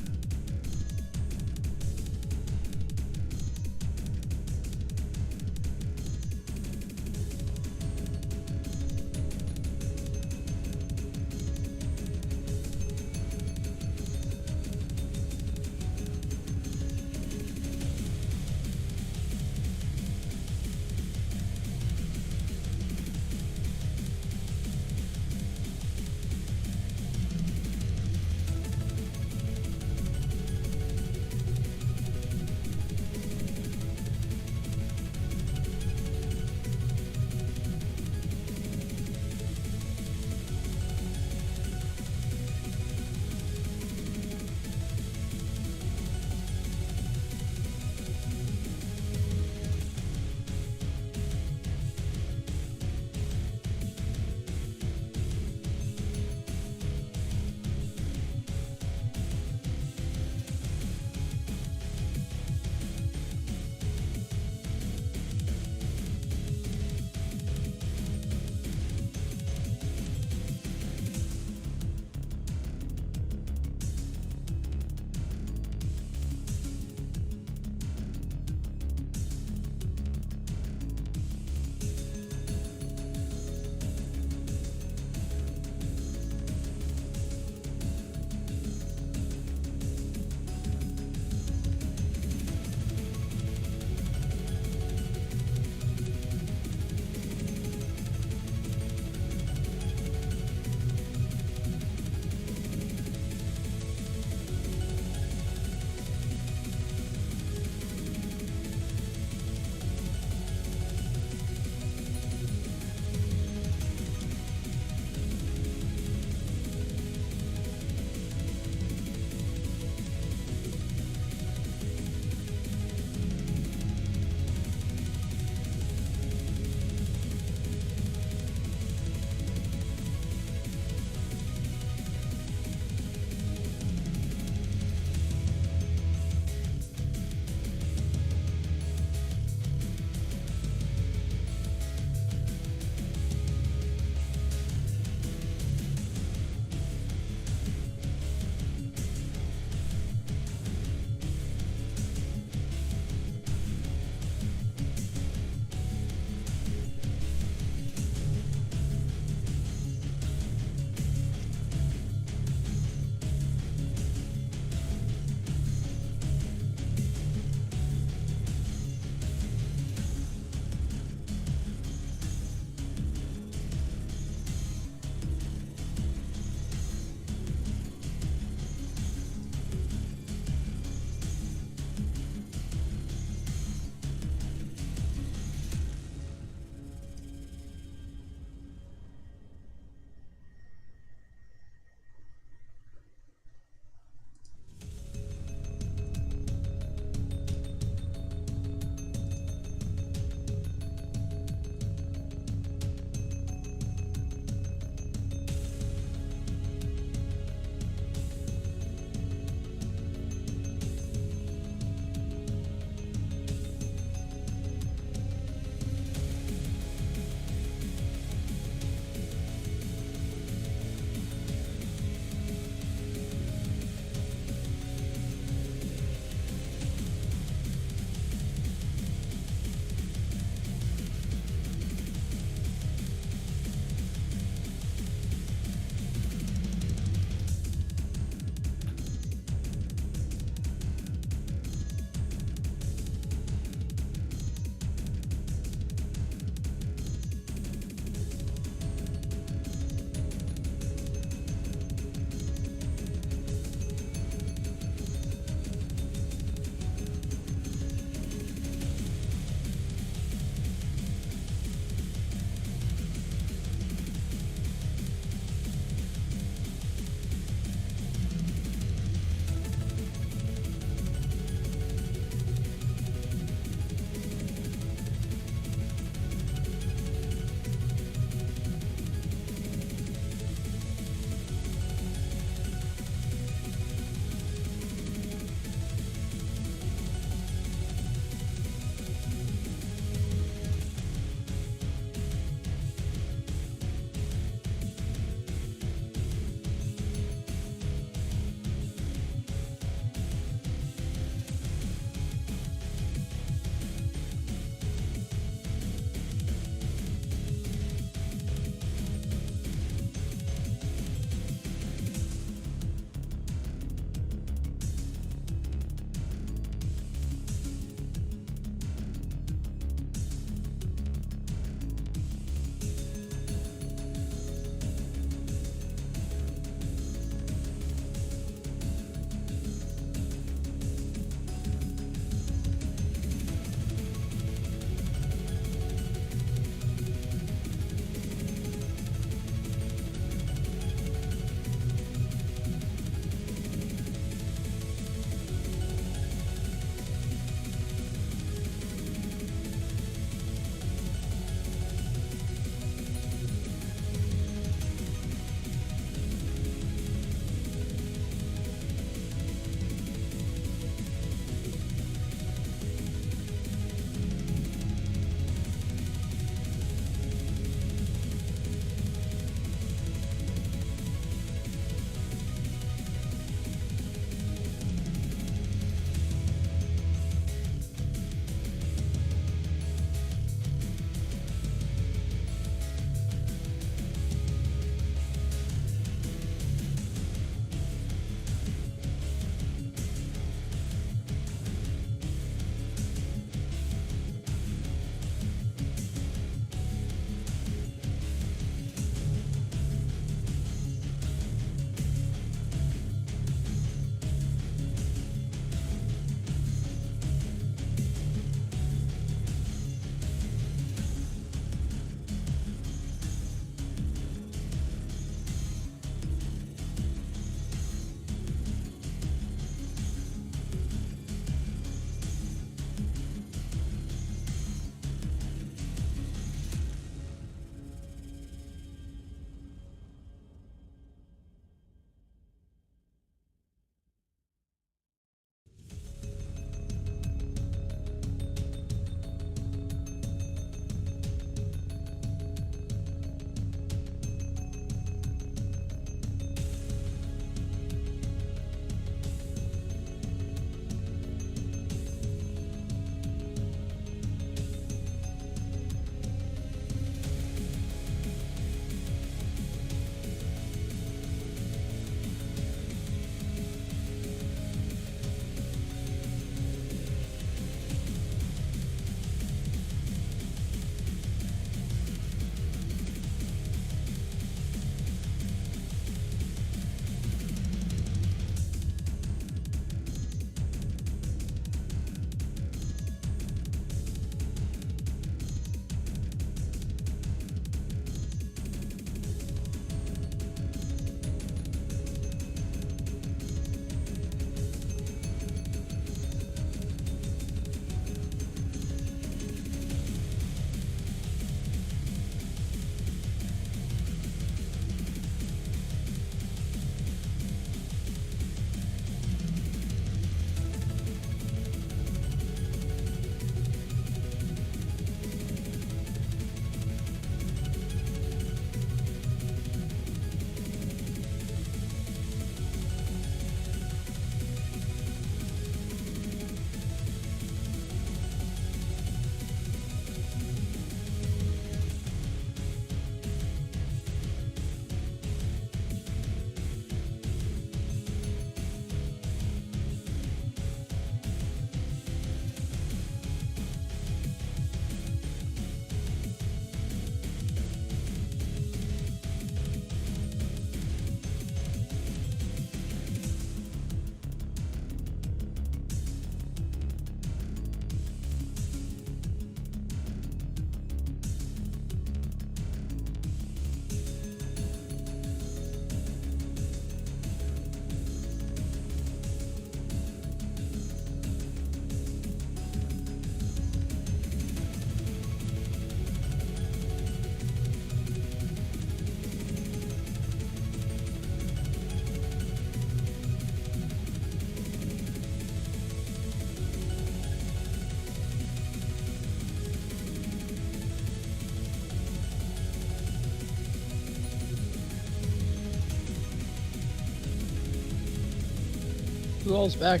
Who all's back?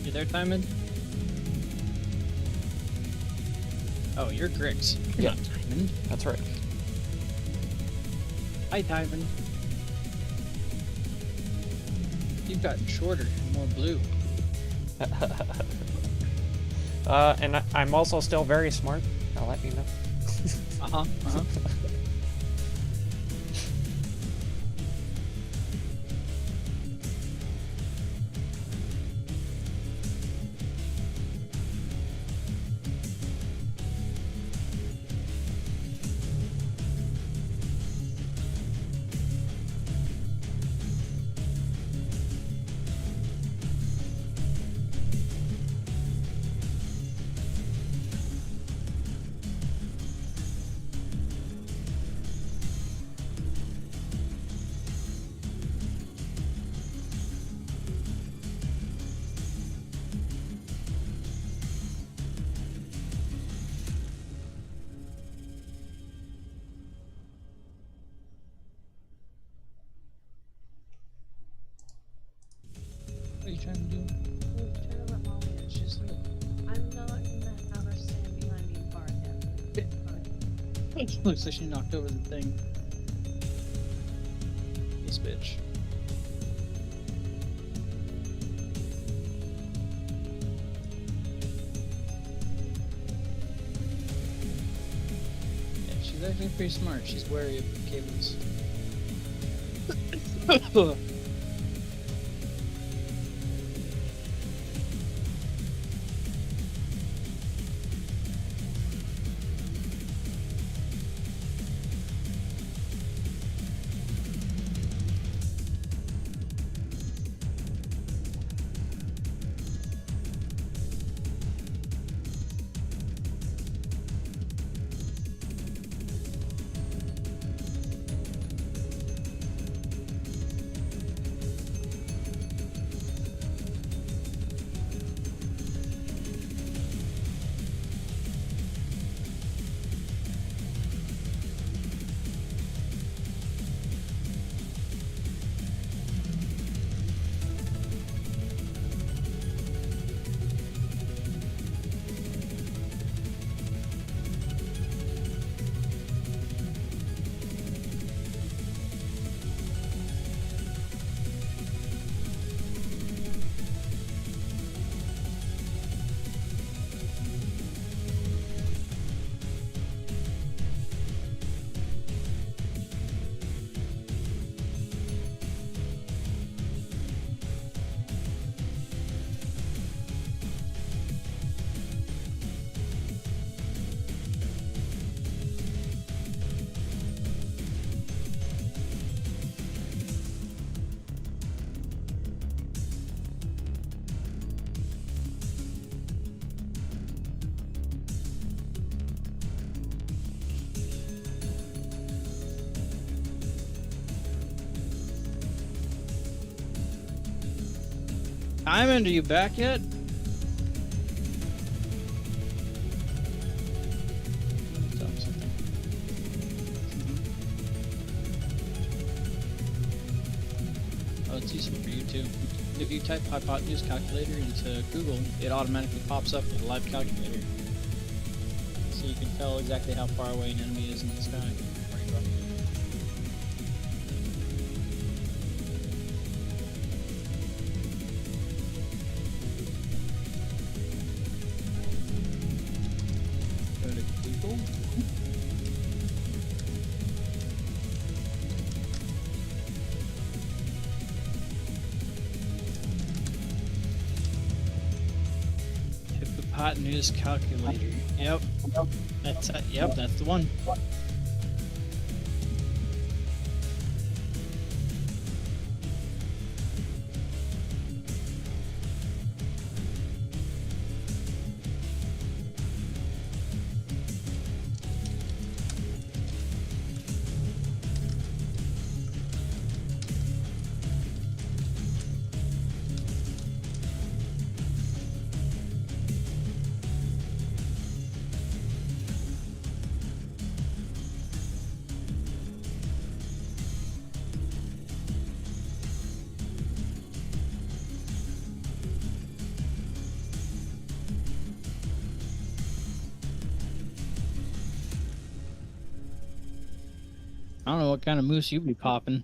You there, Timon? Oh, you're Grix. Yeah. Not Timon. That's right. Hi, Timon. You've gotten shorter and more blue. And I'm also still very smart. I'll let you know. Uh-huh, uh-huh. What are you trying to do? I'm trying to let Molly in. She's like, I'm not gonna have her stand behind me and bark at me. Looks like she knocked over the thing. This bitch. Yeah, she's actually pretty smart. She's wary of the cables. Diamond, are you back yet? Tell him something. Oh, it's useful for you too. If you type hypotenuse calculator into Google, it automatically pops up with a live calculator. So you can tell exactly how far away an enemy is in the sky. Where you are. Go to Google. Hypotenuse calculator. Yep. That's yep, that's the one. I don't know what kind of moose you be popping.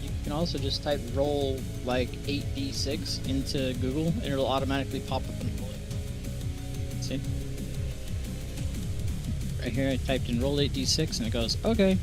You can also just type roll like 8d6 into Google and it'll automatically pop up and roll it. See? Right here I typed in roll 8d6 and it goes, okay.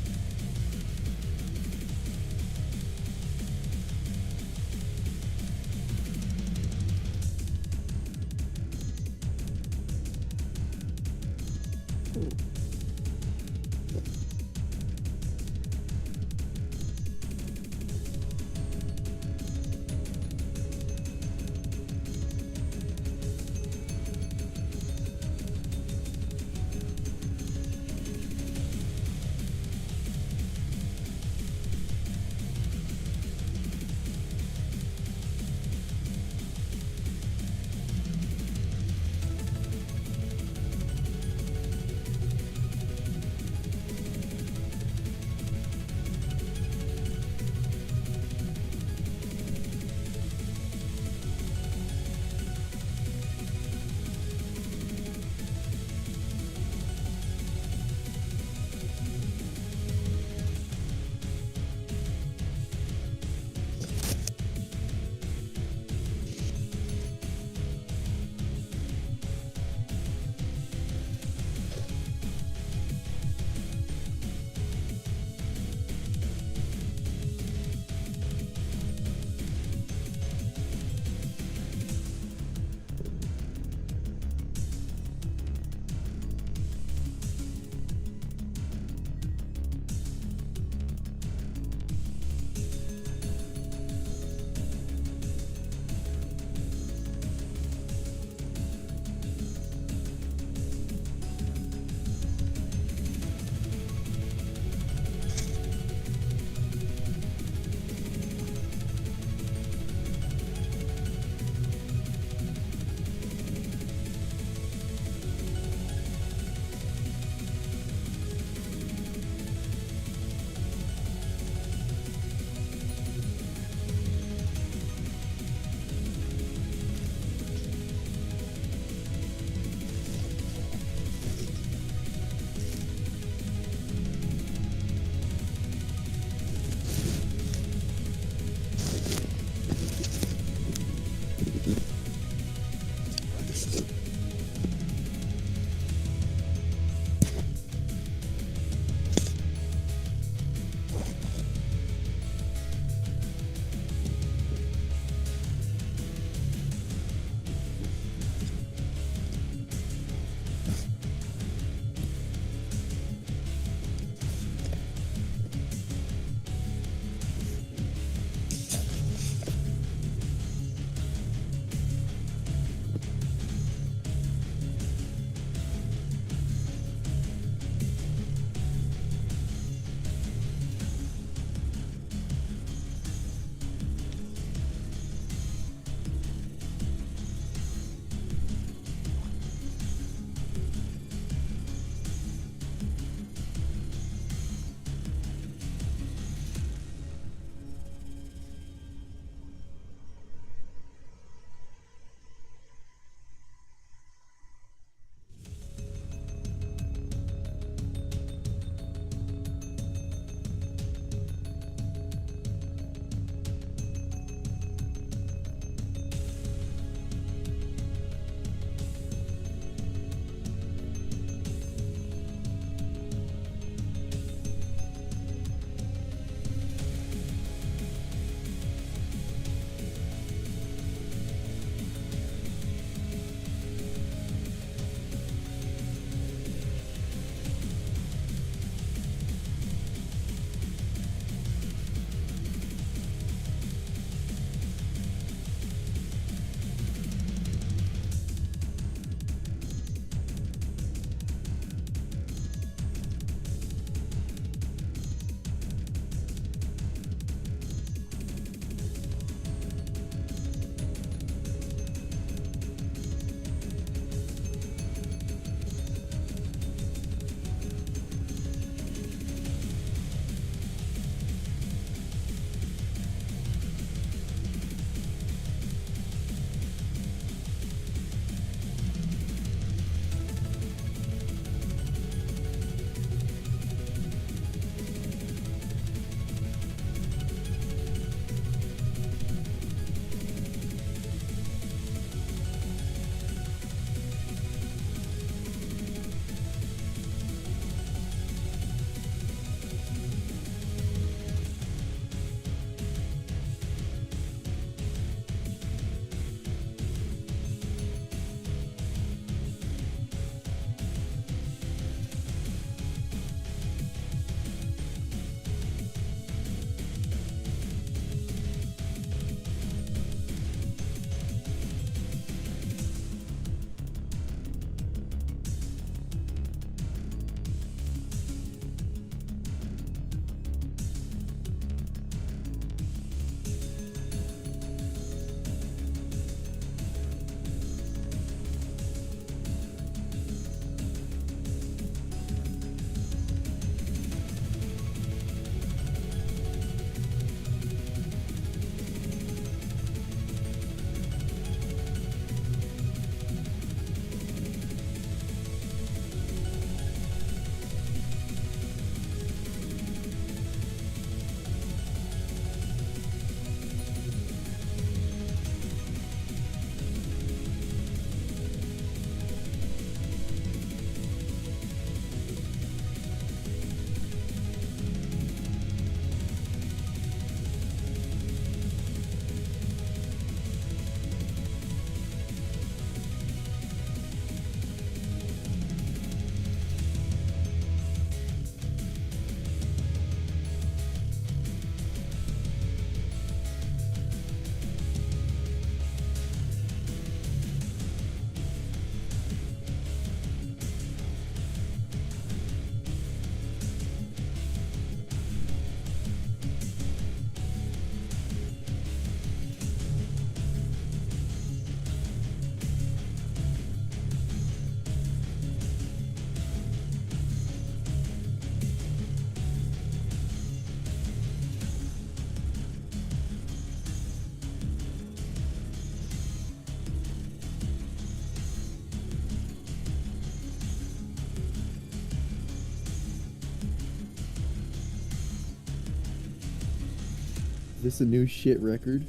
this a new shit record?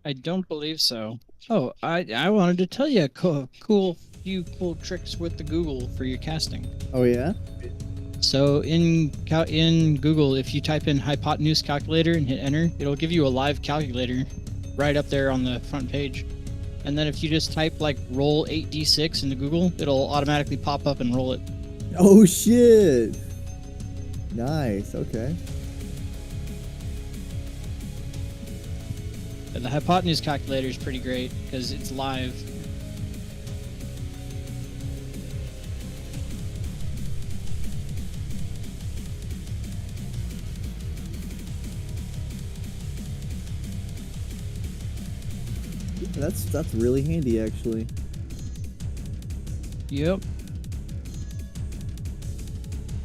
I don't believe so. Oh, I wanted to tell you a few cool tricks with the Google for your casting. Oh yeah? So in Google, if you type in hypotenuse calculator and hit enter, it'll give you a live calculator right up there on the front page. And then if you just type like roll 8d6 into Google, it'll automatically pop up and roll it. Oh shit! Nice, okay. And the hypotenuse calculator is pretty great because it's live. That's really handy actually. Yep.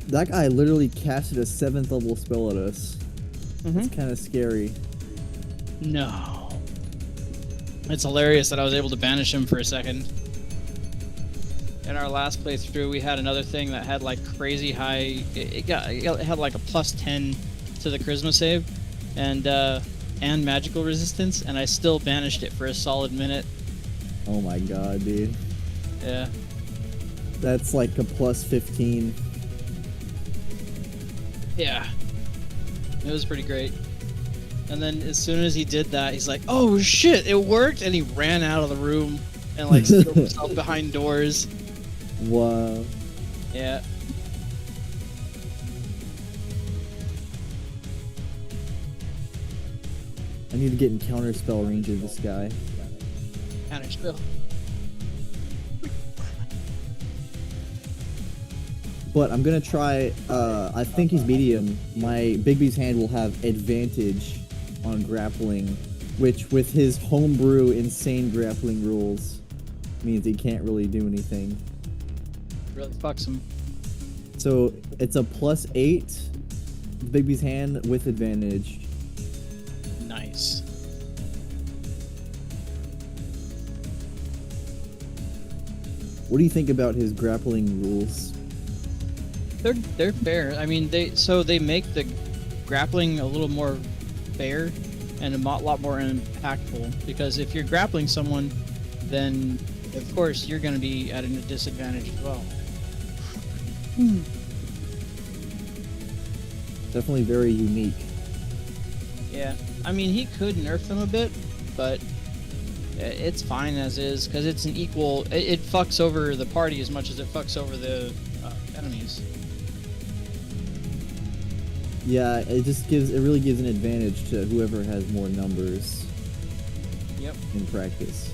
That guy literally casted a 7th level spell at us. Mm-hmm. It's kind of scary. No. It's hilarious that I was able to banish him for a second. In our last playthrough, we had another thing that had like crazy high. It had like a +10 to the charisma save, and magical resistance, and I still banished it for a solid minute. Oh my god, dude. Yeah. That's like a +15. Yeah. It was pretty great. And then as soon as he did that, he's like, "Oh shit, it worked!" And he ran out of the room and like sealed himself behind doors. Wow. Yeah. I need to get in counter spell range of this guy. Counter spell. But I'm gonna try, I think he's medium. My Bigby's hand will have advantage on grappling, which with his homebrew insane grappling rules means he can't really do anything. Really fucks him. So it's a +8, Bigby's hand with advantage. Nice. What do you think about his grappling rules? They're fair. I mean, they make the grappling a little more fair and a lot more impactful, because if you're grappling someone, then of course you're going to be at a disadvantage as well. Definitely very unique. Yeah, I mean, he could nerf them a bit, but it's fine as is, because it's an equal. It fucks over the party as much as it fucks over the enemies. Yeah, it really gives an advantage to whoever has more numbers. Yep. In practice.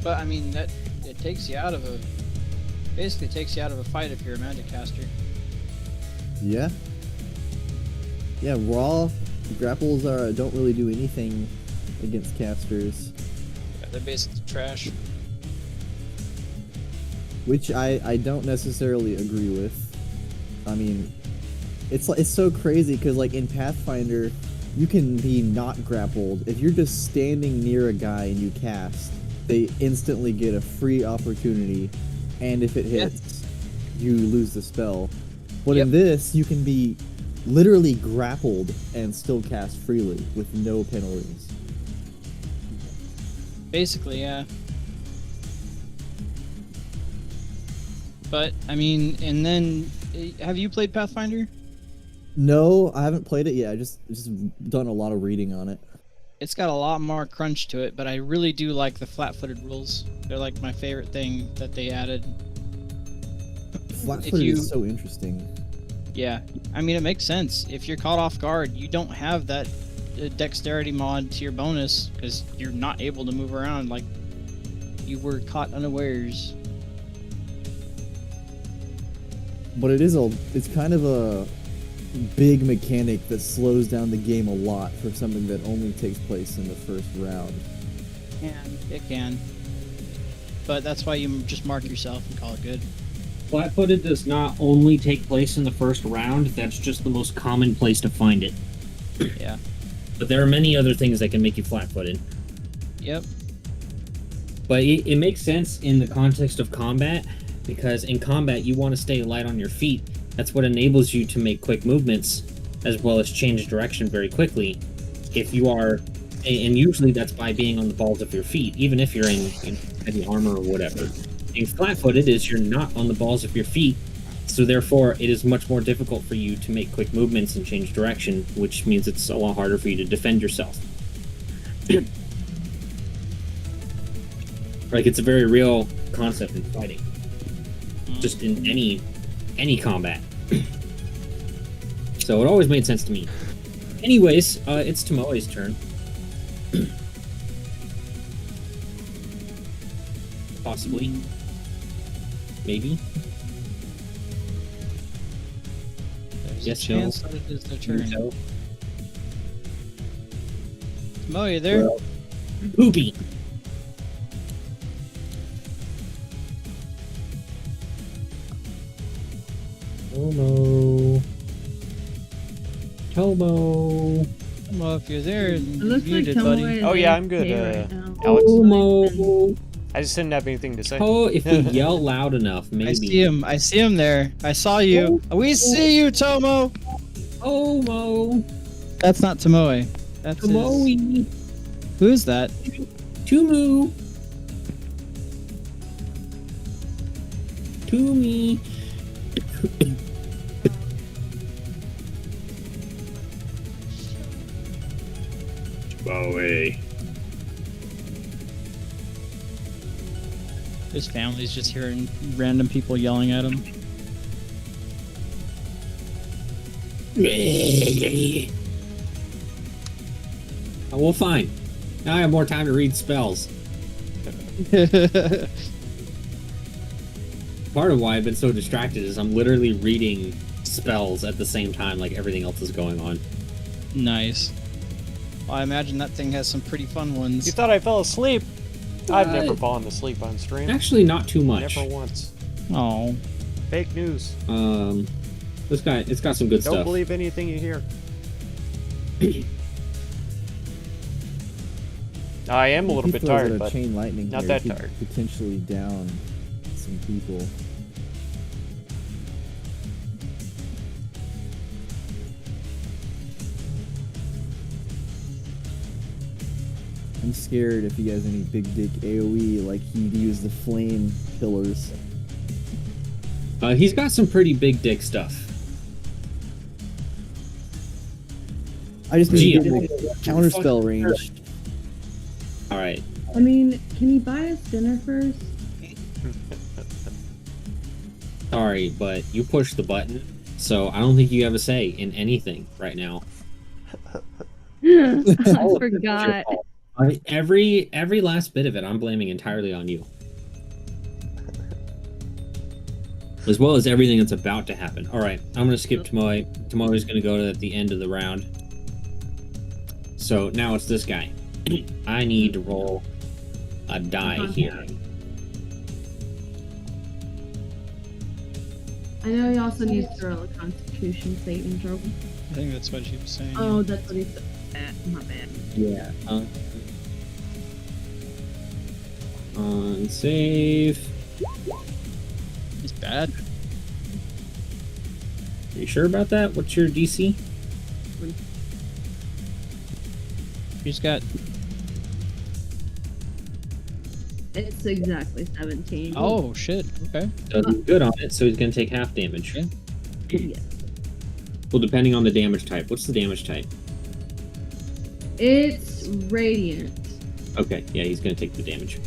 But I mean, that it takes you out of a basically takes you out of a fight if you're a magic caster. Yeah. Yeah, raw grapples don't really do anything against casters. Yeah, they're basically trash. Which I don't necessarily agree with. I mean, it's so crazy because like in Pathfinder, you can be not grappled. If you're just standing near a guy and you cast, they instantly get a free opportunity, and if it hits, you lose the spell. But in this, you can be literally grappled and still cast freely with no penalties. Basically, yeah. But I mean, and then have you played Pathfinder? No, I haven't played it yet. I just done a lot of reading on it. It's got a lot more crunch to it, but I really do like the flat-footed rules. They're like my favorite thing that they added. Flat-footed is so interesting. Yeah, I mean, it makes sense. If you're caught off guard, you don't have that dexterity mod to your bonus because you're not able to move around like you were caught unawares. But it's kind of a big mechanic that slows down the game a lot for something that only takes place in the first round. It can. But that's why you just mark yourself and call it good. Flat-footed does not only take place in the first round, that's just the most common place to find it. Yeah. But there are many other things that can make you flat-footed. Yep. But it makes sense in the context of combat, because in combat you want to stay light on your feet. That's what enables you to make quick movements as well as change direction very quickly. If you are, and usually that's by being on the balls of your feet, even if you're in heavy armor or whatever. Being flat-footed is you're not on the balls of your feet, so therefore it is much more difficult for you to make quick movements and change direction, which means it's a lot harder for you to defend yourself. Like, it's a very real concept in fighting, just in any combat. So it always made sense to me. Anyways, it's Tomoe's turn. Possibly. Maybe. There's Yes, a chance that it is their turn. So, Mo, you there? well, Poopy. Tomo. Tomo. Mo, if you're there, It you're looks like muted, Tomo buddy. is Oh, yeah, I'm good, AFK right now. Alex. Tomo. I just didn't have anything to say. Oh, if we yell loud enough, maybe. I see him. I see him there. I saw you. We see you, Tomo. Tomo. That's not Tomoe. That's his... Tomoe. Who is that? Tumu. Tumi. Bowie. His family's just hearing random people yelling at him. Oh, well, fine. Now I have more time to read spells. Part of why I've been so distracted is I'm literally reading spells at the same time, like everything else is going on. Nice. Well, I imagine that thing has some pretty fun You ones. thought I fell asleep? I've never What? fallen asleep on stream. Actually, not too much. Never once. Oh. Fake news. It's got some good Don't stuff. believe anything you hear. I am a little bit People that tired, are but chain lightning not here that could tired. potentially down some people. I'm scared if he has any big dick AoE, like he'd use the flame pillars. He's got some pretty big dick stuff. I just Gee, need to get the counterspell range. All right. I mean, can you buy us dinner first? Sorry, but you pushed the button, so I don't think you have a say in anything right now. I All of it is your forgot. fault. Every last bit of it, I'm blaming entirely on you. As well as everything that's about to happen. All right, I'm gonna skip Tomoe. Tomoe is gonna go to the end of the round. So now it's this guy. I need to roll a die here. I know he also needs to roll a Constitution saving throw. I think that's what she was saying. Oh, that's what he said. My bad. Yeah. On save. He's bad. Are you sure about that? What's your DC? He's got. It's exactly 17. Oh shit. Okay. Does he's good on it, so he's gonna take half damage. Yeah. Yeah. Well, depending on the damage type. What's the damage type? It's radiant. Okay, yeah, he's gonna take the damage.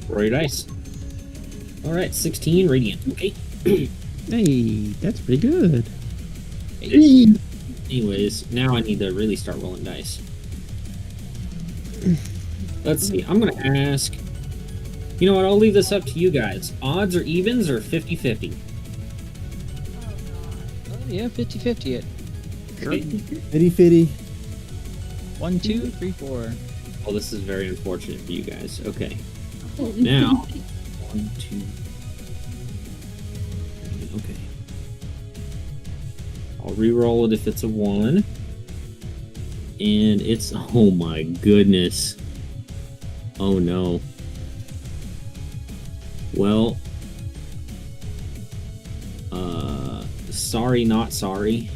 Roll your dice. All right, 16 radiant. Okay. Hey, that's pretty good. Anyways, now I need to really start rolling dice. Let's see. I'm gonna ask. You know what? I'll leave this up to you guys. Odds or evens or 50-50? Oh, yeah, 50-50 it. Fitty fitty. 1, 2, 3, 4. Well, this is very unfortunate for you guys. Okay. Now, 1, 2. Okay. I'll re-roll it if it's a 1. And it's, oh my goodness. Oh no. Well, sorry, not sorry.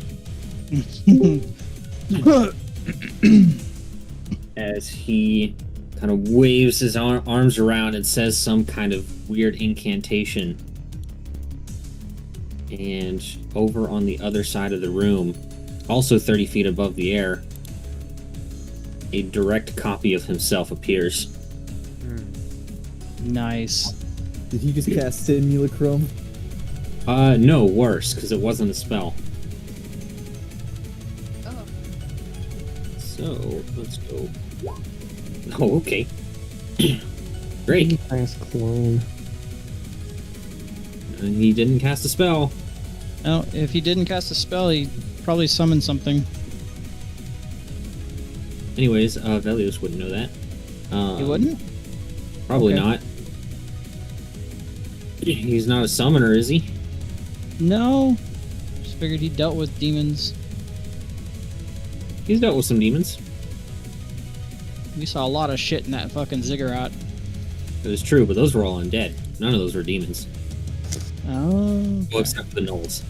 As he kind of waves his arms around and says some kind of weird incantation. And over on the other side of the room, also 30 feet above the air, a direct copy of himself appears. Nice. Did he just cast simulacrum? No, worse, because it wasn't a spell. Oh, So, let's go. Oh, okay. Great. Fast clone. He didn't cast a spell. Now, if he didn't cast a spell, he probably summoned something. Anyways, Velios wouldn't know that. He wouldn't? Probably Okay. not. He's not a summoner, is he? No. Just figured he dealt with demons. He's dealt with some demons. We saw a lot of shit in that fucking ziggurat. It was true, but those were all undead. None of those were demons. Oh. Well, except for the gnolls.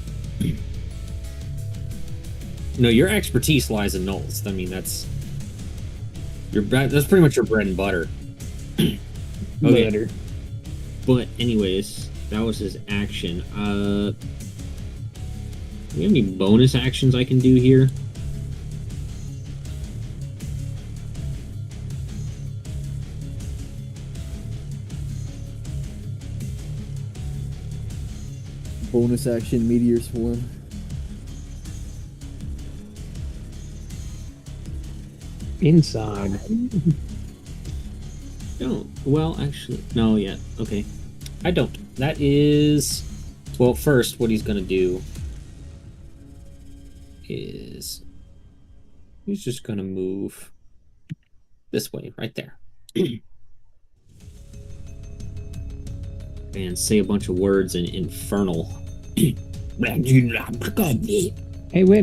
No, your expertise lies in gnolls. I mean, that's pretty much your bread and butter. Okay. Butter. But anyways, that was his action. Do we have any bonus actions I can do here? Bonus action, meteor swarm. Inside. Don't. Well, actually, no, yet. Okay. I don't. That is... Well, first, what he's gonna do is... He's just gonna move this way, right there. And say a bunch of words in Infernal. Hey, wait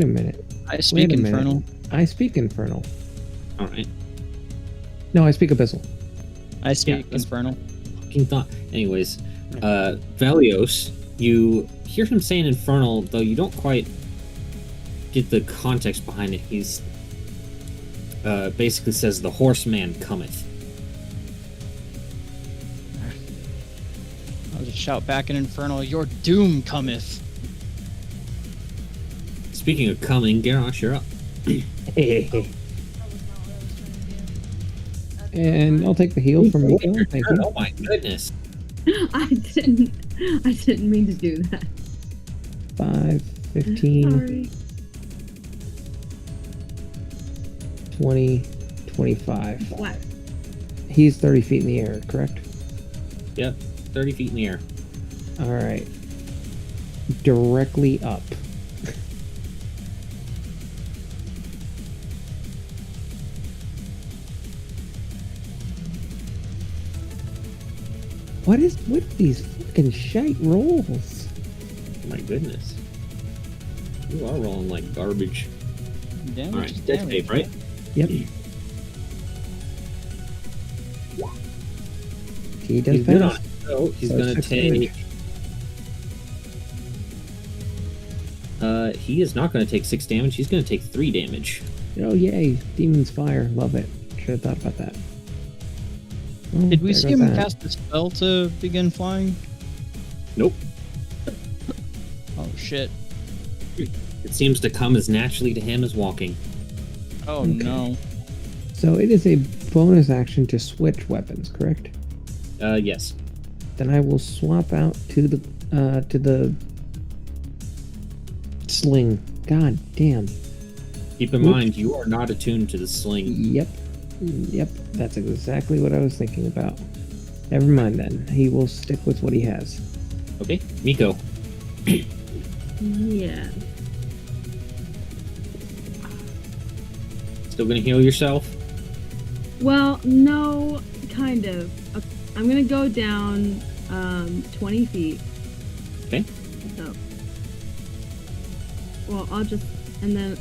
a minute. I speak Wait a minute. Infernal. I speak Infernal. Alright. No, I speak Abyssal. I speak that's- Infernal. Fucking thought. Anyways, Velios, you hear him saying Infernal, though you don't quite get the context behind it. He's basically says, "The horseman cometh." I'll just shout back in Infernal, "Your doom cometh." Speaking of coming, Garrosh, you're up. Hey. that was not what I was trying to do. That's And I'll take the heal from Miko. Thank you. Oh my goodness. I didn't mean to do that. 5, 15, Sorry. 20, 25. What? He's 30 feet in the air, correct? Yep, 30 feet in the air. Alright. Directly up. What is with these fucking shite rolls? Oh my goodness. You are rolling like garbage. Damage Alright, is death damage. save, right? Yep. He does He's good on pass. it. So he's So gonna 6 take... damage. He is not gonna take 6 damage, he's gonna take 3 damage. Oh yay, Demon's Fire, love it. Should have thought about that. Oh, Did we there see goes him that. cast a spell to begin flying? Nope. Oh shit. It seems to come as naturally to him as walking. Oh Okay. no. So it is a bonus action to switch weapons, correct? Yes. Then I will swap out to the sling. God damn. Keep in mind, you are not attuned to the sling. Yep. Yep. That's exactly what I was thinking about. Never mind then. He will stick with what he has. Okay, Miko. Yeah. Still gonna heal yourself? Well, no, kind of. I'm gonna go down 20 feet. Okay. So. Well, I'll just and then.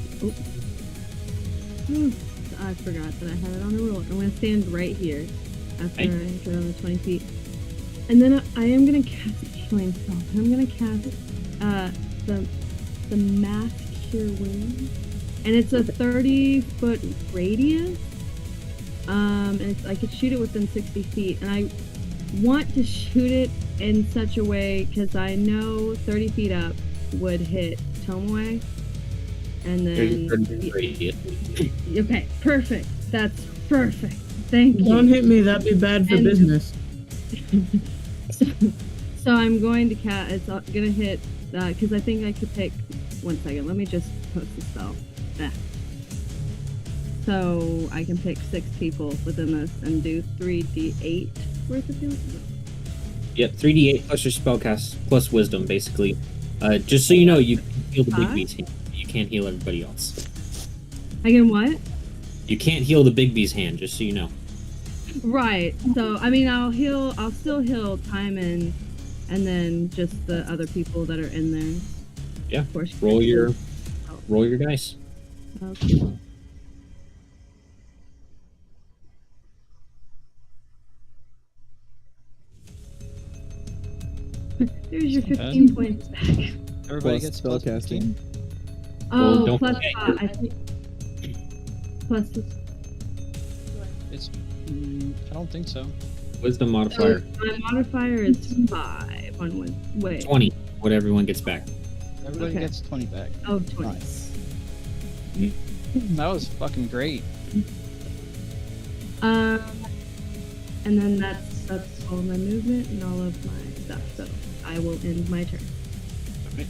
I forgot that I had it on the roll. I'm gonna stand right here after Okay. I go down the 20 feet. And then I am gonna cast a healing spell. I'm gonna cast the mass cure wound, and it's a 30-foot radius. And I could shoot it within 60 feet, and I want to shoot it in such a way because I know 30 feet up would hit Tomoe, and then okay, perfect. That's perfect. Thank you. Don't hit me. That'd be bad for business. So I'm going to cast. It's gonna hit because I think I could pick. 1 second. Let me just post the spell. So I can pick 6 people within this and do 3d8 worth of healing. Yep, 3d8 plus your spellcast plus wisdom, basically. Just so you know, you can heal the big bee's hand. You can't heal everybody else. I can what? You can't heal the big bee's hand, just so you know. Right. So I mean, I'll still heal Timon, and then just the other people that are in there. Yeah. Of course. Roll your dice. Okay. There's your 15 points back. Everybody Plus gets spell plus casting. 15? Oh, don't plus forget 5. I think. Plus. It's. I don't think so. Wisdom modifier. My modifier is 5 on wait. 20. What everyone gets back. Everybody Okay. gets 20 back. Oh, 20. Nice. That was fucking great. And then that's all my movement and all of my stuff. So I will end my turn. Okay.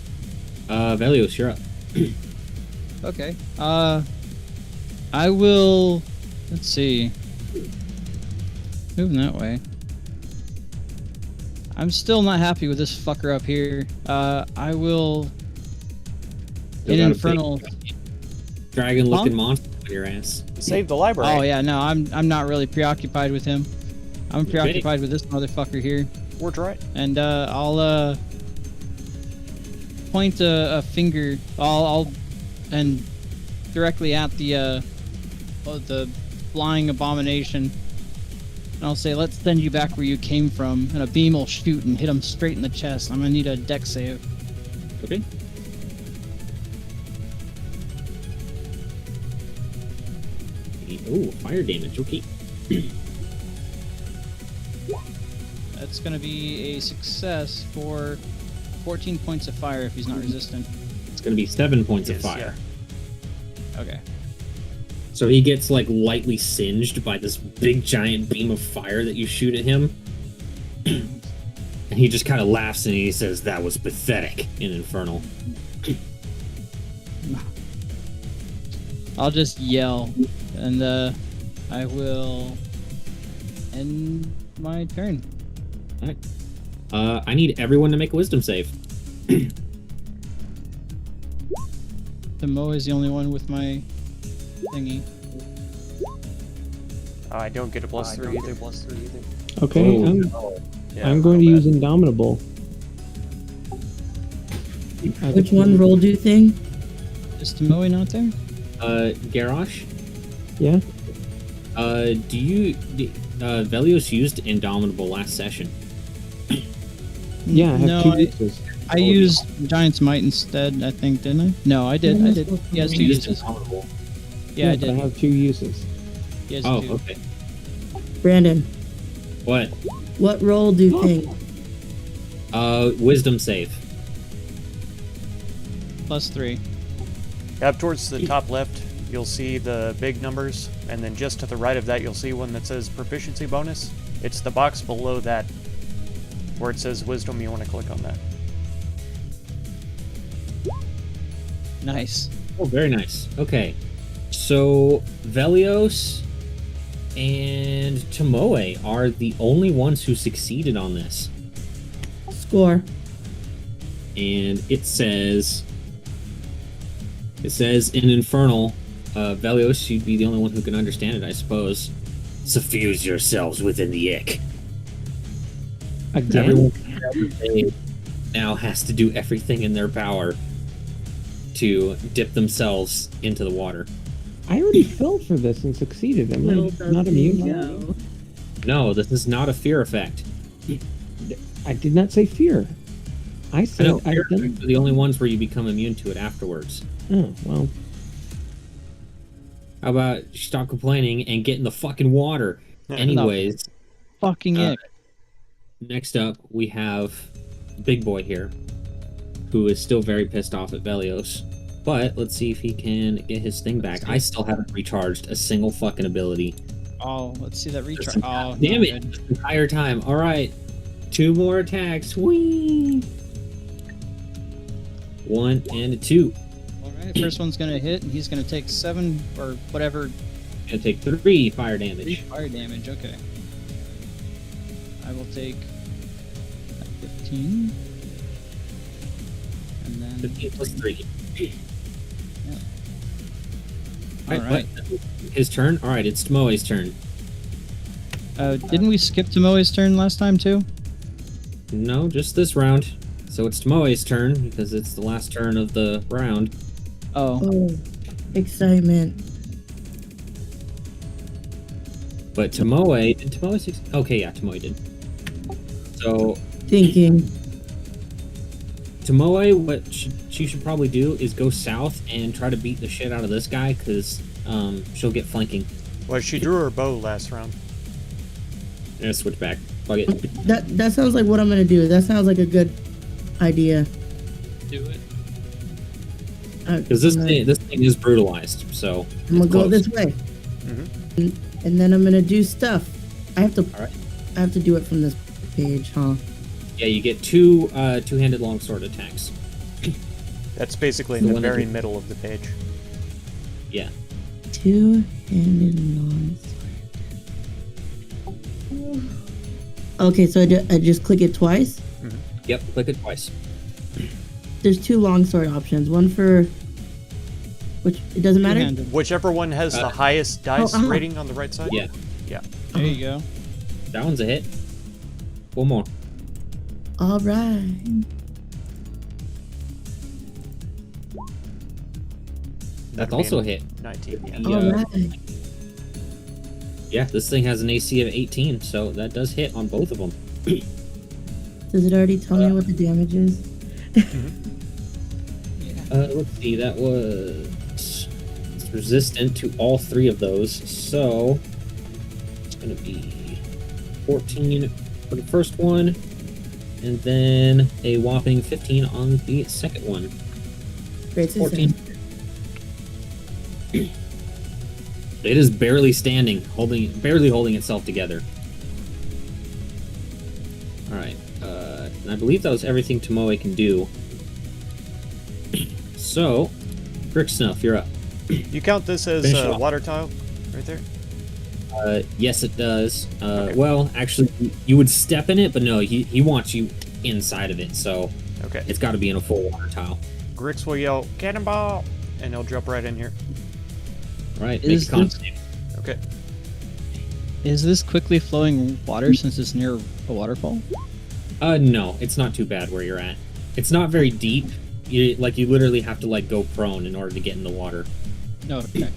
Velios, you're up. Okay. I will. Let's see. Moving that way. I'm still not happy with this fucker up here. I will. Still In got a Infernal. big dragon-looking monster on your ass. Save the library. Oh yeah, no, I'm not really preoccupied with him. I'm preoccupied with this motherfucker here. We're dry. And I'll point a finger. I'll and directly at the flying abomination. And I'll say, let's send you back where you came from. And a beam will shoot and hit him straight in the chest. I'm gonna need a dex save. Okay. Oh, fire damage. Okay. That's gonna be a success for 14 points of fire if he's not resistant. It's going to be 7 points of Yes, fire. Okay. So he gets like lightly singed by this big giant beam of fire that you shoot at him. And he just kind of laughs and he says, "That was pathetic," in Infernal. I'll just yell, and I will end my turn. Alright. I need everyone to make a wisdom save. Mo is the only one with my thingy. I don't get a plus 3 either. Okay, Oh, I'm going to use Indomitable. Which one roll do thing? Is Tomoe not there? Garrosh, Yeah? Velios used Indomitable last session. Yeah, I have No, 2 I- uses. I used Giant's Might instead, I think, didn't I? No, I did. I did. He has You 2 used uses. Indomitable. Yeah, I but I did. have 2 uses. He has Oh, 2. okay. Brandon, What? what roll do thing? Wisdom save. Plus 3. Up towards the top left, you'll see the big numbers, and then just to the right of that, you'll see one that says proficiency bonus. It's the box below that where it says wisdom. You want to click on that. Nice. Oh, very nice. Okay. So, Velios and Tomoe are the only ones who succeeded on this. Score. And it says in Infernal, Velios, you'd be the only one who can understand it, I suppose. Suffuse yourselves within the ick. Again? Everyone now has to do everything in their power to dip themselves into the water. I already fell for this and succeeded. Am Little I not does he immune? know. No, this is not a fear effect. I did not say fear. I I said know, I've fear done. attacks are the only ones where you become immune to it afterwards. Oh well. How about you stop complaining and get in the fucking water? Anyways, Fucking Uh, ick. next up we have Big Boy here, who is still very pissed off at Velios. But let's see if he can get his thing back. I still haven't recharged a single fucking ability. Oh, let's see that This retry. entire- Oh, damn not it! good. This entire time. All right, 2 more attacks. Whee! 1 and a 2. All right, first one's gonna hit, and he's gonna take 7 or whatever Gonna take 3 fire 3 damage. fire damage. Okay. I will take 15, and then 15 plus 3. all right. His turn. All right, it's Tomoe's turn. Didn't we skip Tomoe's turn last time too? No, just this round. So it's Tomoe's turn because it's the last turn of the round. Oh, Oh, excitement. But Tomoe did Tomoe six? Okay, yeah, Tomoe did. So Thinking. Tomoe, what she should probably do is go south and try to beat the shit out of this guy because she'll get flanking. Well, she drew her bow last round. I'm gonna switch back. Fuck it. That sounds like what I'm gonna do. That sounds like a good idea. do it. Because this thing is brutalized. So I'm gonna it's go close. this way, and then I'm gonna do stuff. I have to. All right. I have to do it from this page, huh? Yeah, you get 2 two-handed longsword attacks. That's basically The in the one that very you- middle of the page. Yeah. Two-handed longsword. Okay, so I just click it twice. Yep. Click it twice. There's 2 longsword options. One for which it doesn't matter. Two-handed. Whichever one has the highest dice uh-huh. rating on the right side. Yeah. Yeah. There you go. That one's a hit. One more. All right. That's That'll be also a an hit. 19. Yeah. The, All right. Yeah, this thing has an AC of 18, so that does hit on both of them. Does it already tell me what the damage is? Let's see, that was it's resistant to all 3 of those, so it's gonna be 14 for the first one, and then a whopping 15 on the second one. Great 14. success. It is barely standing, barely holding itself together. All right, and I believe that was everything Tomoe can do. So, Bricksnuff, you're up. You count this as Finish it off. water tile, right there. Yes, it does. Okay. Well, actually, you would step in it, but no, he wants you inside of it, so Okay. it's got to be in a full water tile. Grix will yell cannonball, and he'll jump right in here. All right, Is make a con this- save. Okay. Is this quickly flowing water since it's near a waterfall? No, it's not too bad where you're at. It's not very deep. You literally have to go prone in order to get in the water. No. Okay.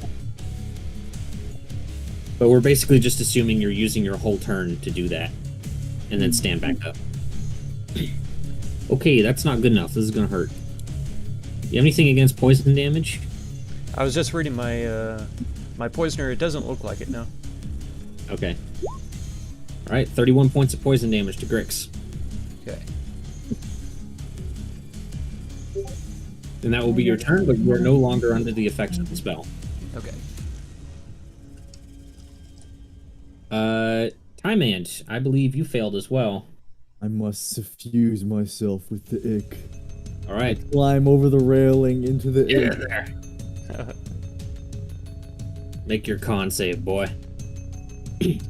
But we're basically just assuming you're using your whole turn to do that, and then stand back up. Okay, that's not good enough. This is gonna hurt. You have anything against poison damage? I was just reading my my poisoner. It doesn't look like it, no. Okay. All right, 31 points of poison damage to Grix, Okay. and that will be your turn. But you are no longer under the effects of the spell. Okay. Time Ant, I believe you failed as well. I must suffuse myself with the ick. All right. Climb over the railing into the ick. There. Make your con save, boy. And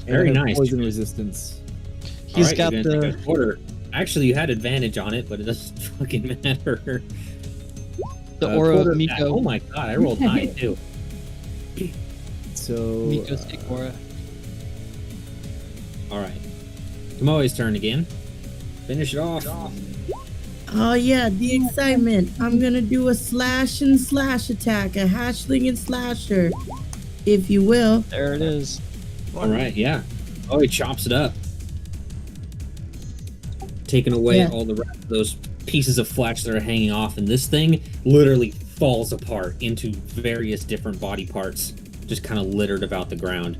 Very I have nice. Poison resistance. He's All got you're gonna the take a quarter. Actually, you had advantage on it, but it doesn't fucking matter. aura Quarter of attack. Miko. Oh my god, I rolled high too. So Miko's take aura. All right. Tomoe's turn again. Finish it off. Oh yeah, the excitement. I'm gonna do a slash and slash attack, a hatchling and slasher, if you will. There it is. All right, yeah. Oh, he chops it up. taking away Yeah. all the rest of those pieces of flesh that are hanging off, and this thing literally falls apart into various different body parts, just kind of littered about the ground.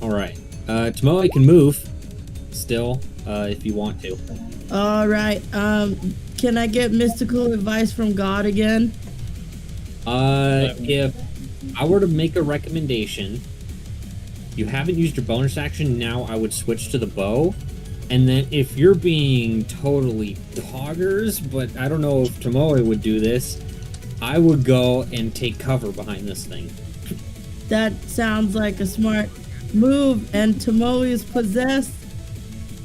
All right, Tomoe can move still if you want to. All right. Can I get mystical advice from God again? If I were to make a recommendation, you haven't used your bonus action. Now I would switch to the bow. And then if you're being totally poggers, but I don't know if Tomoe would do this, I would go and take cover behind this thing. That sounds like a smart move. And Tomoe is possessed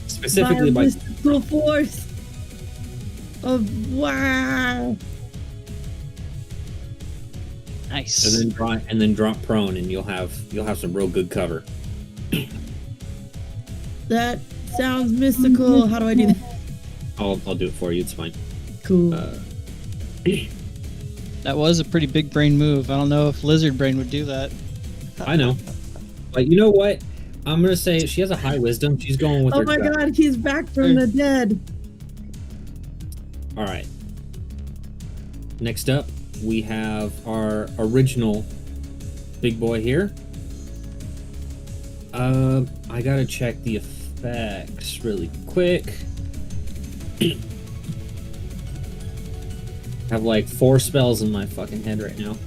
Specifically by a by mystical force of wow. Nice. and then drop prone, and you'll have some real good cover. That sounds mystical. How do I do that? I'll do it for you. It's fine. Cool. That was a pretty big brain move. I don't know if lizard brain would do that. I know, but you know what? I'm gonna say she has a high wisdom. She's going with Oh her my gut. god, he's back from the dead. All right. Next up, we have our original big boy here. I gotta check the effects really quick. Have like 4 spells in my fucking head right now.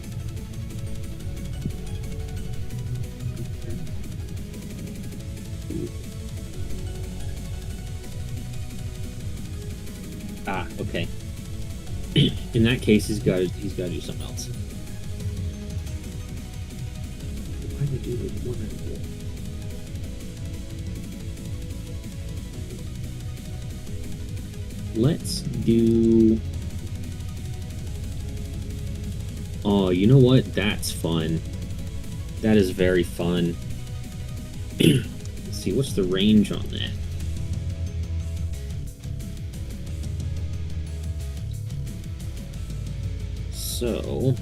Ah, okay. In that case, he's got to do something else. Why did I do this one? Let's do. Oh, you know what? That's fun. That is very fun. Let's see, what's the range on that? So,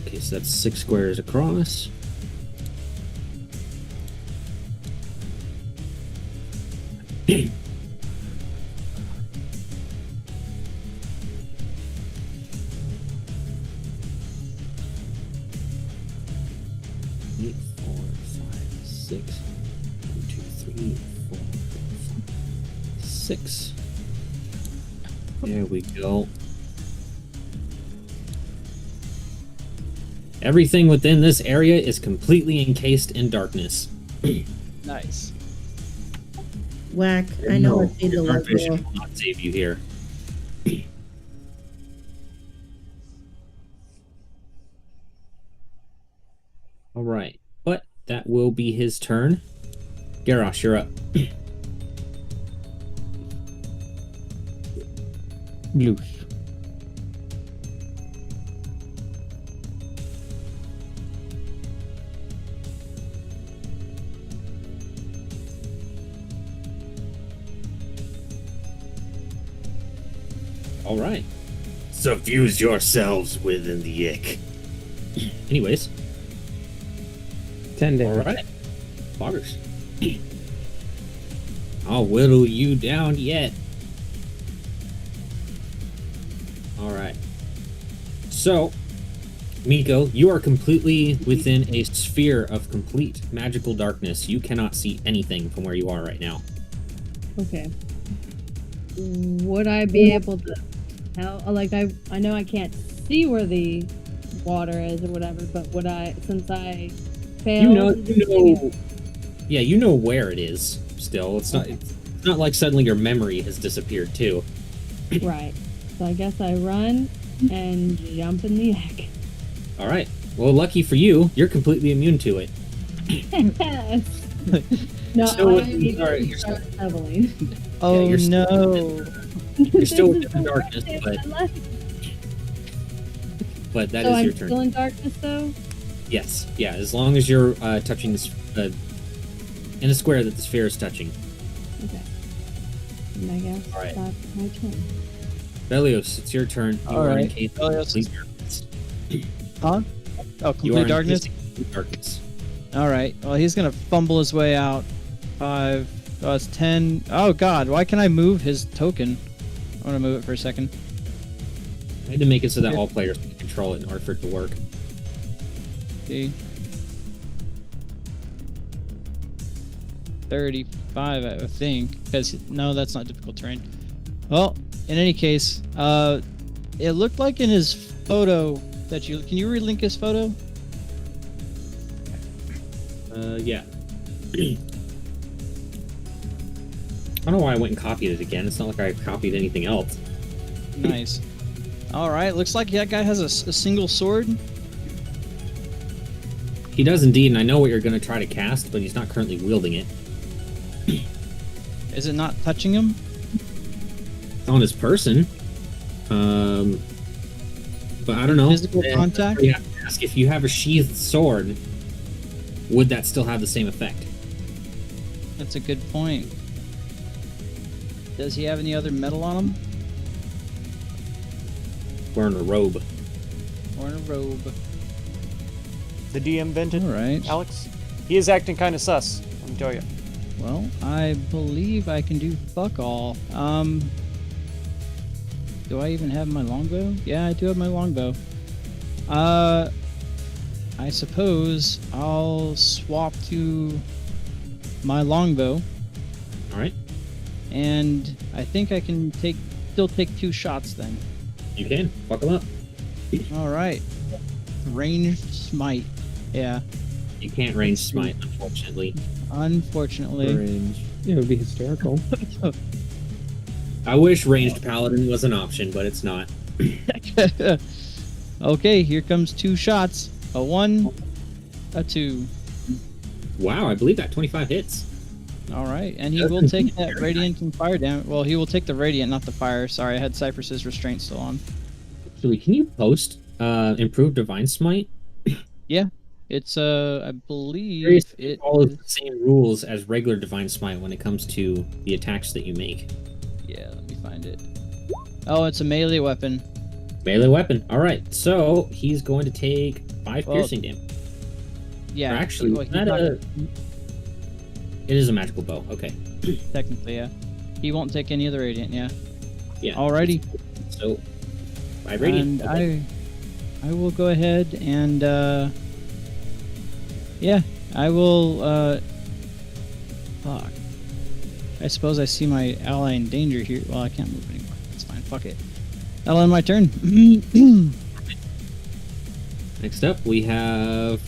okay, so that's 6 squares across. Eight, 4, 5, 6, 1, 2, 3, 4, 5, 6. There we go. Everything within this area is completely encased in darkness. Nice. Whack. I know I see the Dark logo. vision will not save you here. All right, but that will be his turn. Garrosh, you're up. Loose. All right. Suffuse yourselves within the ick. Anyways, 10 all damage. right. Foggers. I'll whittle you down yet. All right. So, Miko, you are completely within a sphere of complete magical darkness. You cannot see anything from where you are right now. Okay. Would I be able to tell? Like, I know I can't see where the water is or whatever, but would I, since I failed? Yeah, you know where it is. Still, it's not like suddenly your memory has disappeared too. Right. So I guess I run and jump in the egg. All right. Well, lucky for you, you're completely immune to it. Yes. No, So, I immediately alright, you're start shoveling. Oh you're still no. You're still This is within the darkness, last but day of my life. that So is I'm your turn. still in darkness though? Yes. Yeah. As long as you're touching this in a square that the sphere is touching. Okay. And I guess Alright. that's my turn. Belios, it's your turn. You are Alright, encased in Belios. complete darkness. Huh? Oh, You are complete darkness? encased in complete darkness. All right. Well, he's gonna fumble his way out. 5. Oh, it's 10. Oh God, why can I move his token? I want to move it for a second. I had to make it so that all players can control it in order for it to work. See. 35, I think. Because no, that's not difficult terrain. Well, in any case, it looked like in his photo that you can you relink his photo? Yeah. I don't know why I went and copied it again. It's not like I copied anything else. Nice. All right. Looks like that guy has a single sword. He does indeed, and I know what you're going to try to cast, but he's not currently wielding it. Is it not touching him? It's on his person. But I don't know. Physical contact? You have to ask if you have a sheathed sword, would that still have the same effect? That's a good point. Does he have any other metal on him? Wearing a robe. Or in a robe? The DM vented. All right. Alex, he is acting kind of sus. Let me tell you. Well, I believe I can do fuck all. Do I even have my longbow? Yeah, I do have my longbow. I suppose I'll swap to my longbow, All right. and I think I can still take 2 shots then. You can. Fuck him up. All right. Ranged smite. Yeah. You can't range smite, unfortunately. Unfortunately. Range. Yeah, it would be hysterical. I wish ranged paladin was an option, but it's not. Okay, here comes 2 shots. A 1, a 2. Wow, I believe that 25 hits. All right, and he will take that radiant and fire damage. Well, he will take the radiant, not the fire. Sorry, I had Cypress's restraint still on. Actually, can you post improved divine smite? Yeah, it's I believe Curious if it follows the same rules as regular divine smite when it comes to the attacks that you make. Yeah, let me find it. Oh, it's a melee weapon. Melee weapon. All right, so he's going to take 5 Well, piercing damage. Yeah, Or actually, well, is that it is a magical bow. Okay. technically, yeah. He won't take any of the radiant. Yeah. Yeah. Alrighty. So 5 radiant. And Okay. I will go ahead and yeah, I will fuck. I suppose I see my ally in danger here. Well, I can't move anymore. That's fine. Fuck it. That'll end my turn. Next up, we have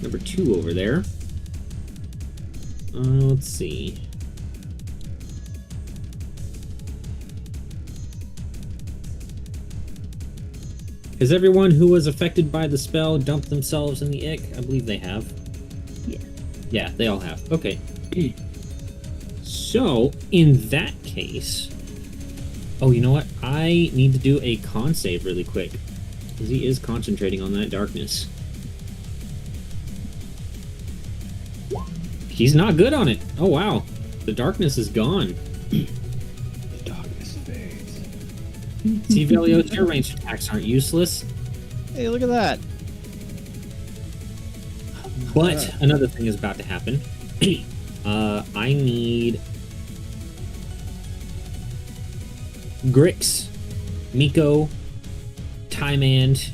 number 2 over there. Let's see. Has everyone who was affected by the spell dumped themselves in the ick? I believe they have. Yeah. Yeah, they all have. Okay. So, in that case... Oh, you know what? I need to do a con save really quick. Because he is concentrating on that darkness. He's not good on it. Oh, wow. The darkness is gone. The darkness fades. See, Velios, your ranged attacks aren't useless. Hey, look at that. But another thing is about to happen. I need Grix, Miko, Tymand,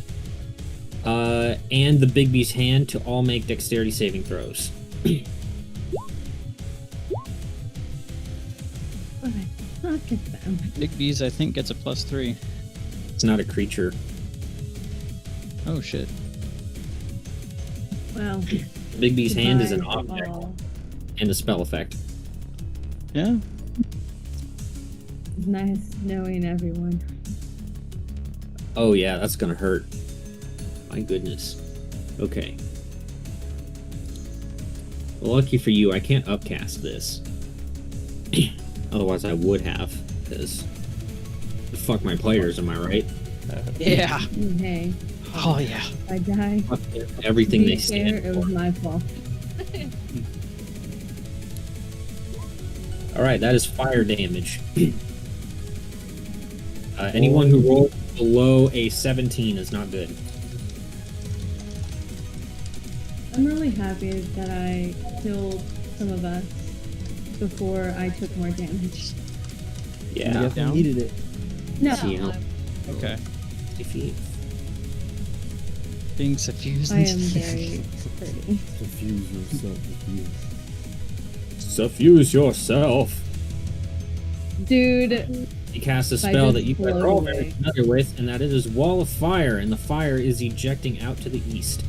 and the Big Beast Hand to all make dexterity saving throws. Look at them. Big B's, I think, gets a +3. It's not a creature. Oh shit. Well, Big Beast Hand is an goodbye, object all. and a spell effect. Yeah. It's nice knowing everyone. Oh yeah, that's gonna hurt. My goodness. Okay. Well, lucky for you, I can't upcast this. Otherwise I would have, because fuck my players, am I right? Yeah. Hey, Oh yeah. if I die. Fuck everything Be they fair, stand it was for. my fault. Alright, that is fire damage. Anyone who rolls below a 17 is not good. I'm really happy that I killed some of us before I took more damage. You Yeah. definitely Down? needed it. No, Yeah. Okay. Defeat. Being suffused. I am very pretty. Suffuse yourself with you. Suffuse yourself. Dude, He casts a I spell just that you are float all away. very familiar with, and that is his wall of fire, and the fire is ejecting out to the east.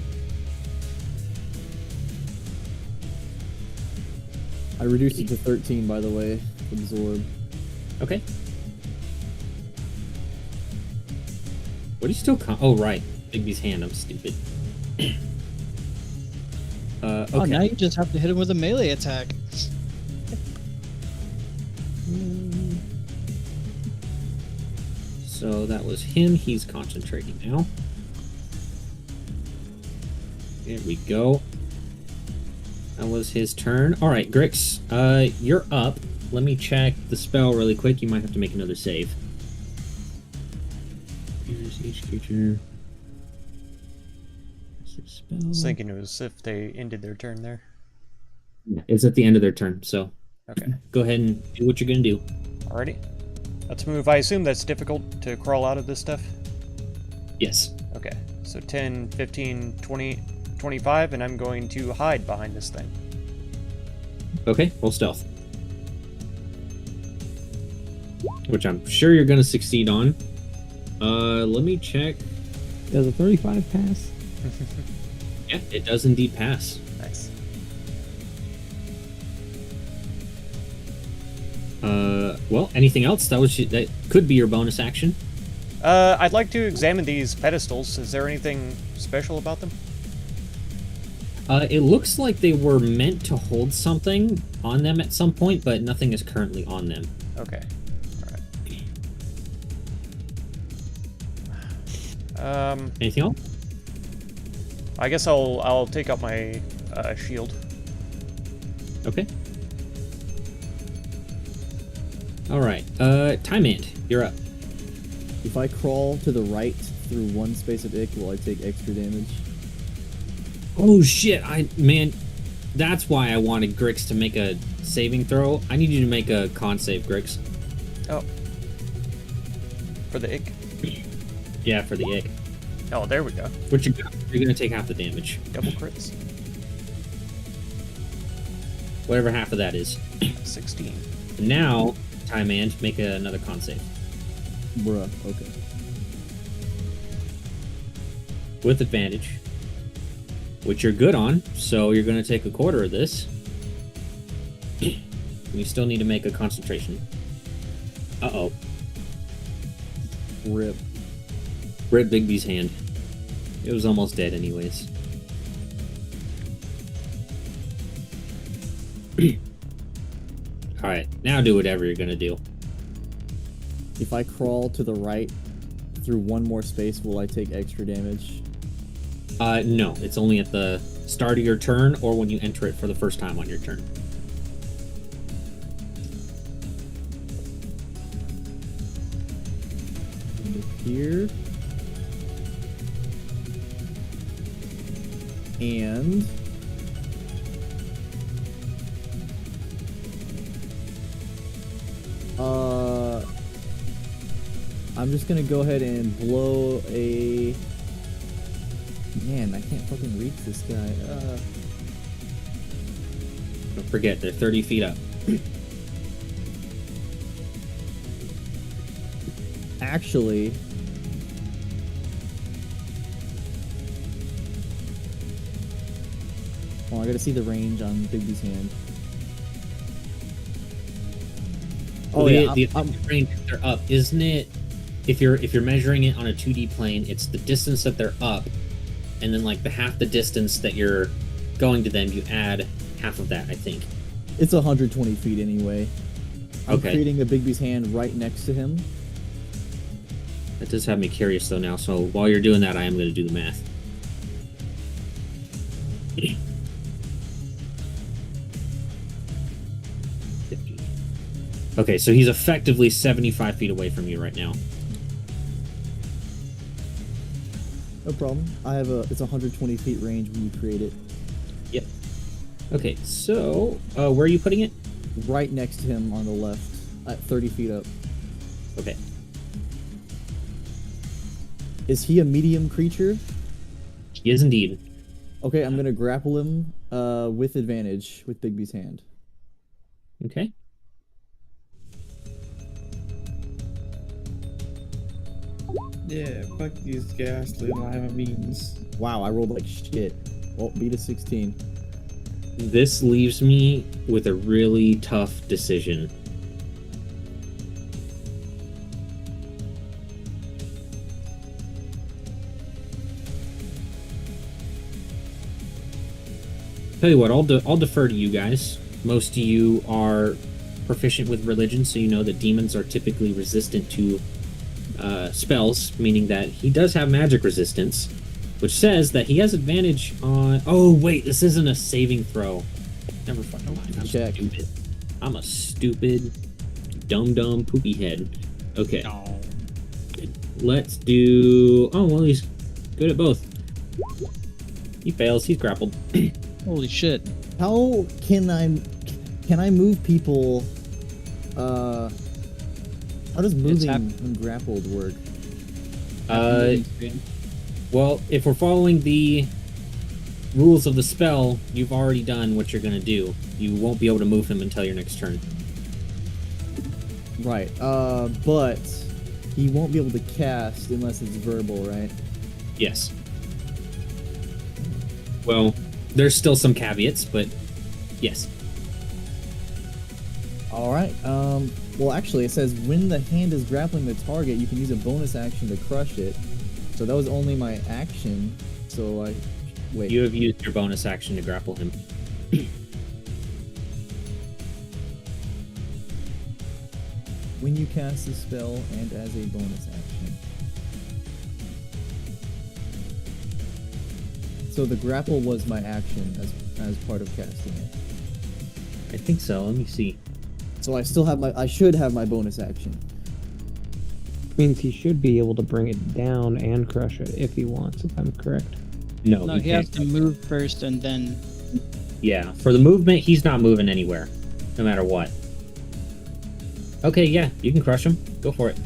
I reduced it to 13, by the way, absorb. Okay. What are you still oh, right. Bigby's hand, I'm stupid. Okay. Oh, now you just have to hit him with a melee attack. So that was him. He's concentrating now. There we go. That was his turn. All right, Grix, you're up. Let me check the spell really quick. You might have to make another save. Here's each creature. What's the spell? I was thinking it was if they ended their turn there. Yeah, it's at the end of their turn, so Okay. go ahead and do what you're gonna do. Alrighty. Let's move. I assume that's difficult to crawl out of this stuff? Yes. Okay. So 10, 15, 20, 25, and I'm going to hide behind this thing. Okay, roll stealth. Which I'm sure you're gonna succeed on. Let me check. Does a 35 pass? Yeah, it does indeed pass. Nice. Well, anything else? That could be your bonus action. I'd like to examine these pedestals. Is there anything special about them? It looks like they were meant to hold something on them at some point, but nothing is currently on them. Okay. Alright. Anything else? I guess I'll take out my shield. Okay. All right. Time Ant, you're up. If I crawl to the right through one space of ick, will I take extra damage? Oh shit! Man, that's why I wanted Grix to make a saving throw. I need you to make a con save, Grix. Oh. For the ick. Yeah, for the ick. Oh, there we go. What you got? You're gonna take half the damage. Double crits. Whatever half of that is. 16. Now, Time Ant, make another con save. Bruh, okay. With advantage. Which you're good on, so you're gonna take a quarter of this. You still need to make a concentration. Uh-oh. Rip. Rip Bigby's hand. It was almost dead anyways. Alright, now do whatever you're gonna do. If I crawl to the right through one more space, will I take extra damage? No, it's only at the start of your turn or when you enter it for the first time on your turn. Here. And I'm just gonna go ahead and blow a. Man, I can't fucking reach this guy. Don't forget, they're 30 feet up. Actually, oh, I gotta see the range on Bigby's hand. Oh yeah, the range they're up, isn't it? If you're measuring it on a 2D plane, it's the distance that they're up, and then like the half the distance that you're going to them, you add half of that, I think. It's 120 feet anyway. I'm Okay. creating a Bigby's hand right next to him. That does have me curious though now, so while you're doing that, I am going to do the math. Okay, so he's effectively 75 feet away from you right now. No problem. It's 120 feet range when you create it. Yep. Okay, so where are you putting it? Right next to him on the left, at 30 feet up. Okay. Is he a medium creature? He is indeed. Okay, I'm gonna grapple him with advantage with Bigby's hand. Okay. Yeah, fuck these ghastly lima beans. Wow, I rolled like shit. Well, beat a 16. This leaves me with a really tough decision. Tell you what, I'll defer to you guys. Most of you are proficient with religion, so you know that demons are typically resistant to spells, meaning that he does have magic resistance, which says that he has advantage on... Oh, wait, this isn't a saving throw. Never fucking mind. I'm Check. stupid. I'm a stupid, dumb poopy head. Okay. Let's do... Oh, well, he's good at both. He fails. He's grappled. Holy shit. How can I move people? How does moving when grappled work? Well, if we're following the rules of the spell, you've already done what you're gonna do. You won't be able to move him until your next turn. Right. But he won't be able to cast unless it's verbal, right? Yes. Well, there's still some caveats, but yes. All right. Well, actually, it says when the hand is grappling the target, you can use a bonus action to crush it. So that was only my action. So I wait. You have used your bonus action to grapple him. When you cast a spell and as a bonus action. So the grapple was my action as part of casting it. I think so. Let me see. So I still have I should have my bonus action. Means he should be able to bring it down and crush it if he wants, if I'm correct. No, No, he has to move first and then... Yeah, for the movement, he's not moving anywhere, no matter what. Okay, yeah, you can crush him. Go for it.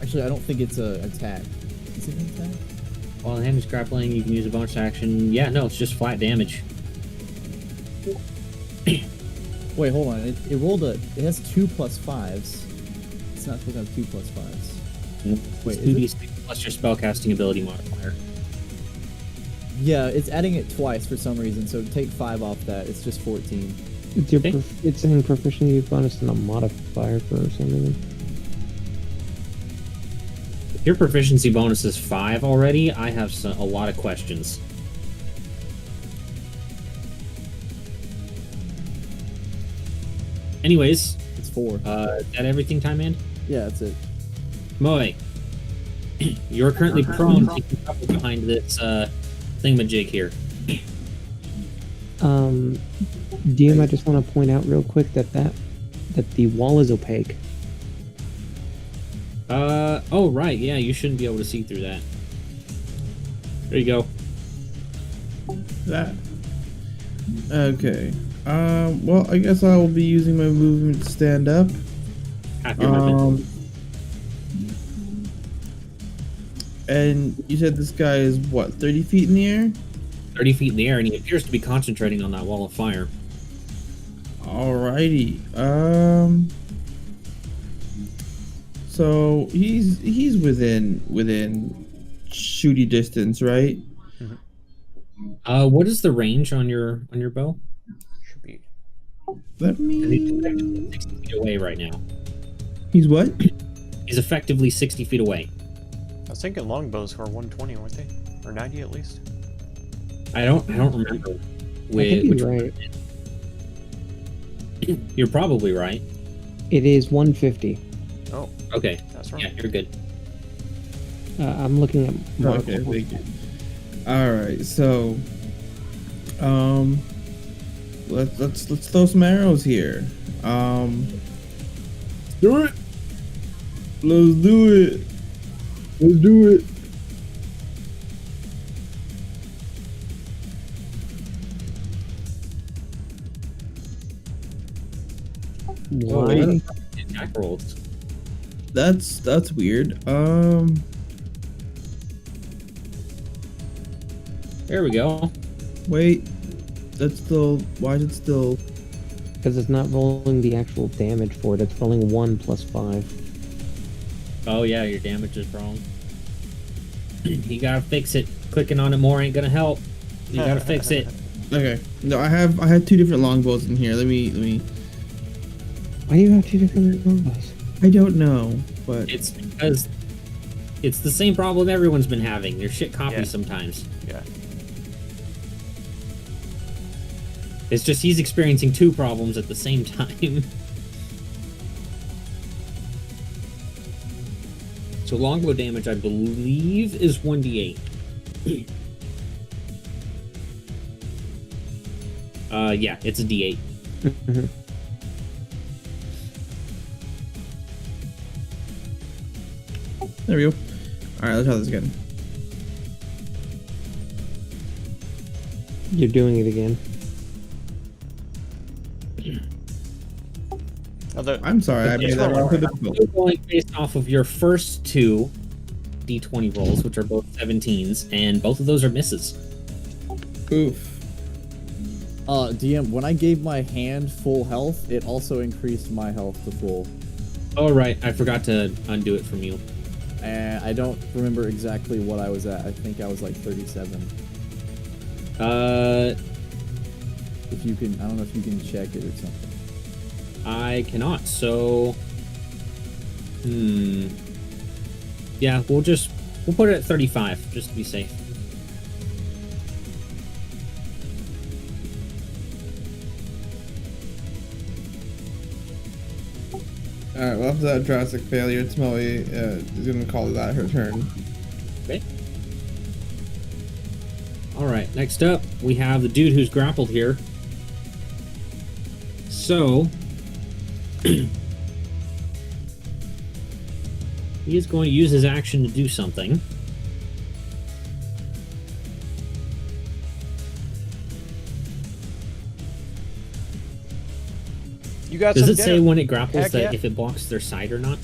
Actually, I don't think it's a attack. Is it an attack? While the hand is grappling, you can use a bonus action. Yeah, no, it's just flat damage. Wait, hold on. It rolled it has 2 plus 5s. It's not supposed to have 2 plus 5s. Wait, is it? 2d6 plus your spellcasting ability modifier. Yeah, it's adding it twice for some reason, so take 5 off that. It's just 14. It's, your Okay. it's saying proficiency bonus and a modifier for some reason. If your proficiency bonus is 5 already, I have a lot of questions. Anyways, It's 4. is that everything, Time Hand? Yeah, that's it. Moe, you're currently prone, taking cover behind this thingamajig here. DM, I just want to point out real quick that the wall is opaque. Oh, right, yeah, you shouldn't be able to see through that. There you go. That. Okay. Well, I guess I will be using my movement to stand up. Half your movement. And you said this guy is what, 30 feet in the air? 30 feet in the air, and he appears to be concentrating on that wall of fire. Alrighty. So he's within shooty distance, right? What is the range on your bow? Should be. Let He's me. effectively 60 feet away right now. He's what? He's effectively 60 feet away. I was thinking longbows were 120, weren't they? Or 90 at least. I don't remember. I think Which you're right. You're probably right. It is 150. Oh, Okay. that's right. Yeah, you're good. I'm looking at Mark. Okay, thank you. Alright, so let's throw some arrows here. Do it. Let's do it. Let's do it. Oh, Why? wait. Attack rolls. That's weird. There we go. Wait. That's still. Why is it still? Because it's not rolling the actual damage for it. It's rolling 1 plus 5. Oh yeah, your damage is wrong. You gotta fix it. Clicking on it more ain't gonna help. You gotta fix it. Okay. No, I had two different longbows in here. Let me. Why do you have 2 different longbows? I don't know, but It's because it's the same problem everyone's been having. They're shit copies Yeah. sometimes. Yeah. It's just he's experiencing 2 problems at the same time. So longbow damage, I believe, is 1d8. Yeah, it's a d8. Mhm. there we go. All right, let's try this again. You're doing it again. Although, I'm sorry, I made that wrong for difficult. You're going based off of your first 2 d20 rolls, which are both 17s, and both of those are misses. Oof. DM, when I gave my hand full health, it also increased my health to full. Oh, right. I forgot to undo it from you. And I don't remember exactly what I was at. I think I was like 37. If you can, I don't know if you can check it or something. I cannot, so... Yeah, we'll put it at 35, just to be safe. Alright, well, after that drastic failure, Smelly is going to call that her turn. Okay. Alright, next up, we have the dude who's grappled here. So... he is going to use his action to do something. you got Does some it say dinner. when it grapples Heck that yeah. if it blocks their side or not?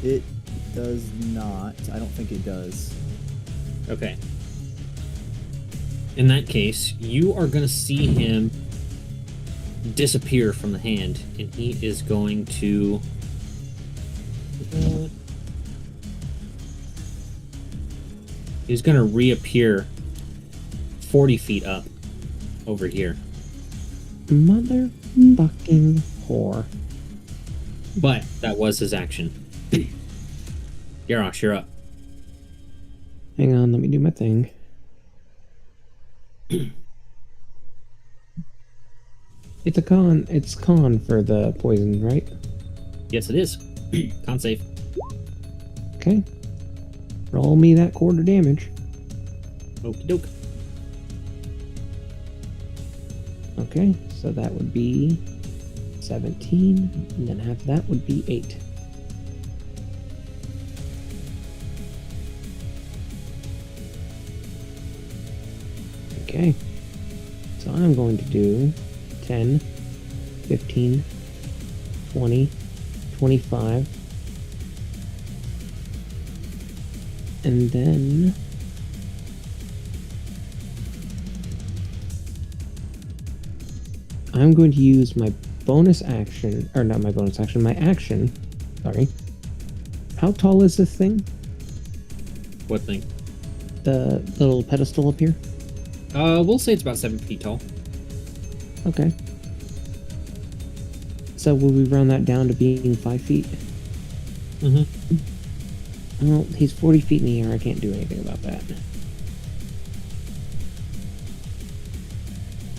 It does not. I don't think it does. Okay. In that case, you are going to see him disappear from the hand, and he is going to... he's going to reappear 40 feet up over here. Motherfucking whore. But that was his action. Yarosh, you're up. Hang on, let me do my thing. It's con for the poison, right? Yes, it is. Con save. Okay. Roll me that quarter damage. Okie doke. Okay, so that would be 17, and then half of that would be 8. Okay, so I'm going to do 10, 15, 20, 25, and then I'm going to use my bonus action, or not my bonus action, my action. Sorry. How tall is this thing? What thing? The little pedestal up here? We'll say it's about 7 feet tall. Okay. So will we round that down to being 5 feet? Mm-hmm. Well, he's 40 feet in the air. I can't do anything about that.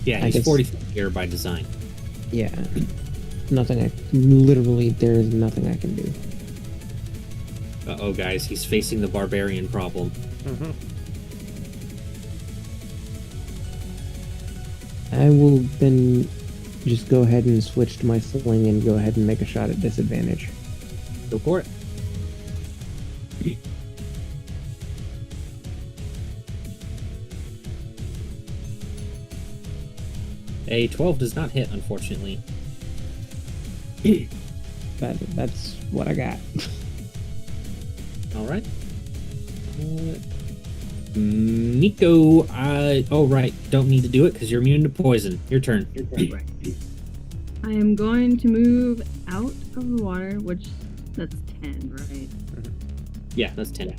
Yeah, I he's guess- 40 feet here by design. Yeah. Literally, there's nothing I can do. Uh-oh, guys, he's facing the barbarian problem. Mm-hmm. I will then just go ahead and switch to my sling and go ahead and make a shot at disadvantage. Go for it. A 12 does not hit, unfortunately. That's what I got. All right. Nico, oh right, don't need to do it because you're immune to poison. Your turn. I am going to move out of the water, which that's 10, right? Yeah, that's 10.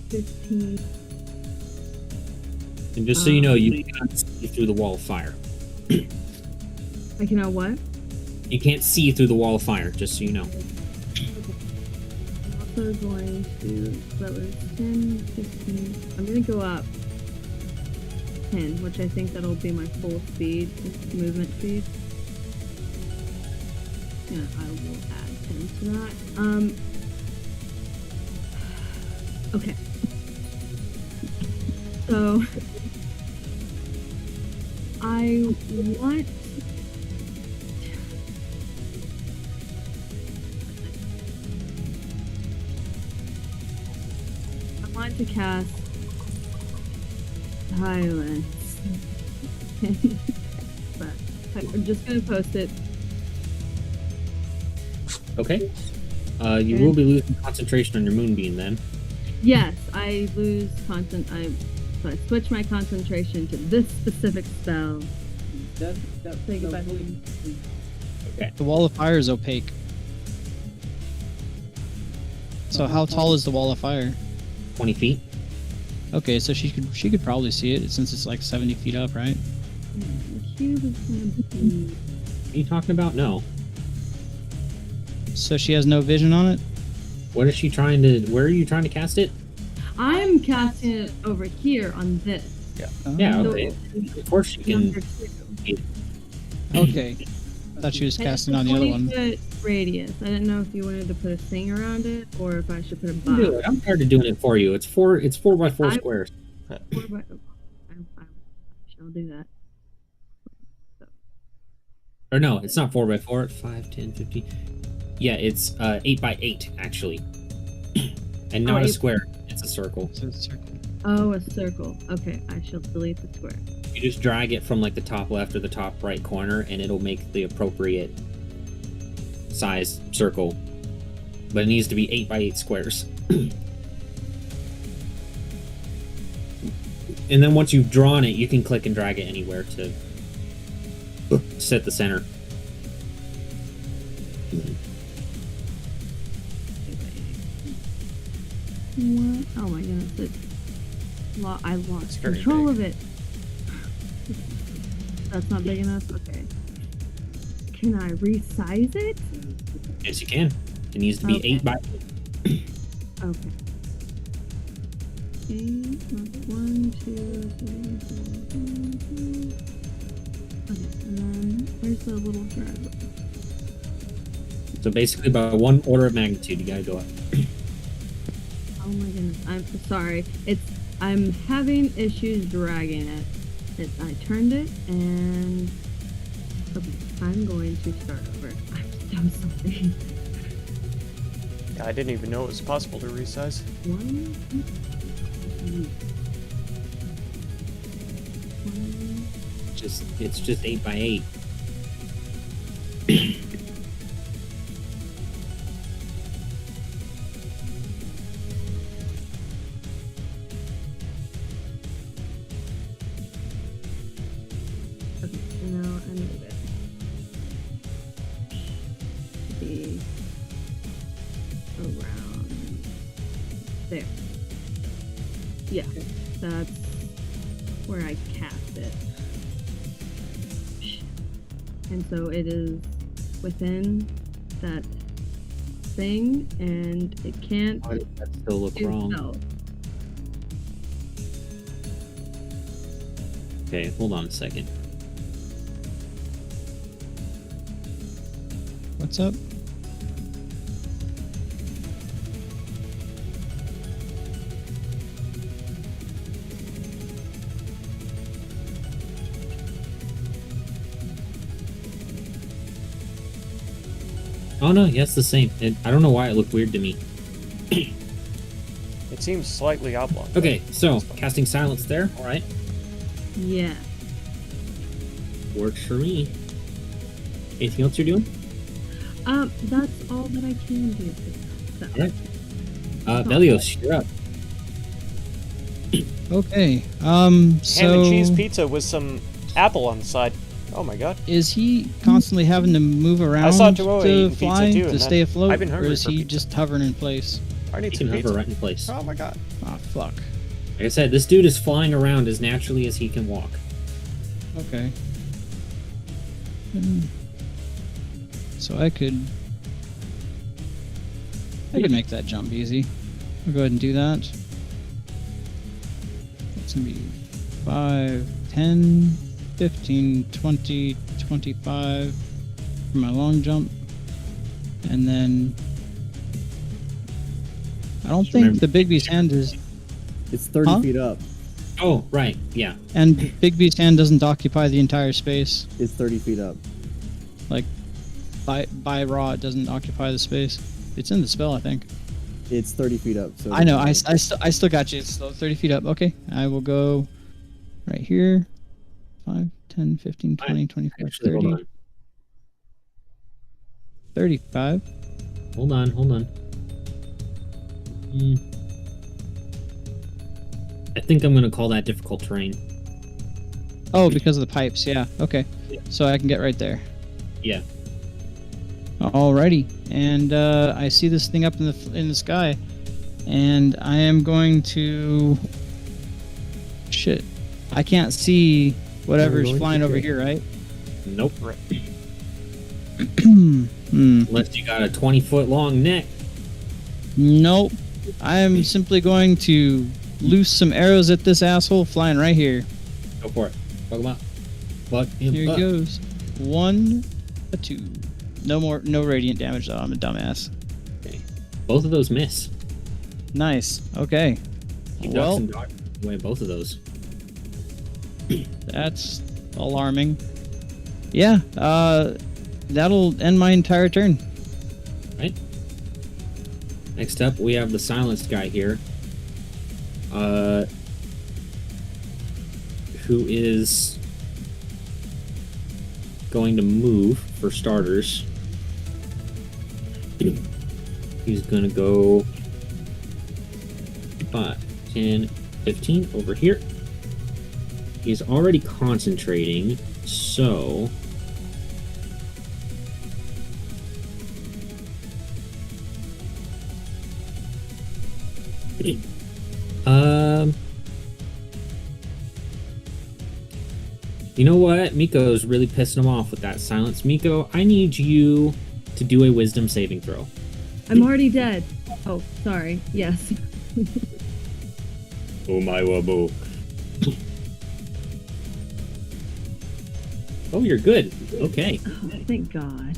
15. And just so you know, you cannot see through the wall of fire. I cannot what? You can't see through the wall of fire, just so you know. I'm also going to, so that was 10, 15. I'm going to go up 10, which I think that'll be my full speed, movement speed. Yeah, I will add 10 to that. Okay. So, I want to cast silence. But I'm just gonna post it. Okay. You will be losing concentration on your moonbeam then. Yes, I lose so I switch my concentration to this specific spell. Take it back. Okay. The wall of fire is opaque. So how tall is the wall of fire? 20 feet. Okay, so she could probably see it since it's like 70 feet up, right? The cube is gonna be. What are you talking about? No. So she has no vision on it? What is she trying to... Where are you trying to cast it? I'm casting it over here on this. Yeah, Oh, okay. Of course she can... Number 2. okay. I thought she was casting on the other one. 20-foot radius. I didn't know if you wanted to put a thing around it or if I should put a box. Do it. I'm tired of doing it for you. It's 4 by 4 I- squares. 4 by, I shall do that. Or no, it's not 4 by 4. 5, 10, 15. Yeah, it's 8 by 8 actually. And not a 8 square. It's a circle. So it's circle. Oh, a circle. Okay, I shall delete the square. You just drag it from like the top left or the top right corner and it'll make the appropriate size circle. But it needs to be 8 by 8 squares. And then once you've drawn it, you can click and drag it anywhere to set the center. What? Oh my goodness! I lost very control big. of it. That's not big enough. Okay. Can I resize it? Yes, you can. It needs to be Okay. 8 by 8. Okay. 8, 1, 2, 3, 4, 5, 6. Okay, and then where's the little drag? So basically by 1 order of magnitude, you gotta go up. Oh my goodness, I'm so sorry. I'm having issues dragging it. I turned it and okay, I'm going to start over. I'm so sorry. Yeah, I didn't even know it was possible to resize. 1, It's just 8 by 8. okay, and now I move it to be around there. Yeah, that's where I cast it. And so it is within that thing, and it can't Why does that still look do wrong? spells. Okay, hold on a second. What's up? Oh no, yeah, it's the same. I don't know why it looked weird to me. It seems slightly oblong. Okay, so casting silence there. All right. Yeah. Works for me. Anything else you're doing? That's all that I can do. So. Alright. Velios, you're up. Okay. Ham So and cheese pizza with some apple on the side. Oh my god. is he constantly having to move around saw Joey eating to pizza fly too, to and stay then afloat, I've been or hungry is for he pizza. just hovering in place? I need You some can hover pizza. right in place. Oh my god. Ah, fuck. Like I said, this dude is flying around as naturally as he can walk. Okay. So I could make that jump easy. I'll go ahead and do that. That's gonna be 5, 10, 15, 20, 25 for my long jump. And then I don't think the Big B's hand is, It's 30 Huh? feet up. Oh, right, yeah. and Big B's hand doesn't occupy the entire space. It's 30 feet up. Like by raw, it doesn't occupy the space. It's in the spell, I think. It's 30 feet up. So I know. I still got you. It's still 30 feet up. Okay. I will go right here. 5, 10, 15, 20, 25, Actually, 30, hold on. 35. Hold on. I think I'm gonna call that difficult terrain. Oh, because of the pipes. Yeah. Okay. So I can get right there. Yeah. Alrighty. And I see this thing up in the sky, and I am going to. Shit. I can't see whatever's going to flying over check. here, right? Nope. Hmm. Unless you got a 20-foot long neck. Nope. I am simply going to loose some arrows at this asshole flying right here. Go for it. Fuck him up. Fuck him Here he up. goes. 1, a 2. No radiant damage though. I'm a dumbass. Both of those miss. Nice. Okay. You ducks Well, and dodges away both of those. that's alarming. Yeah. That'll end my entire turn. Right. Next up, we have the silenced guy here. Who is going to move for starters. He's gonna go 5, 10, 15 over here. He's already concentrating, so you know what? Miko's really pissing him off with that silence. Miko, I need you to do a wisdom saving throw. I'm already dead. Oh, sorry. Yes. Oh my wabo. Oh, you're good. Okay. Oh, thank God.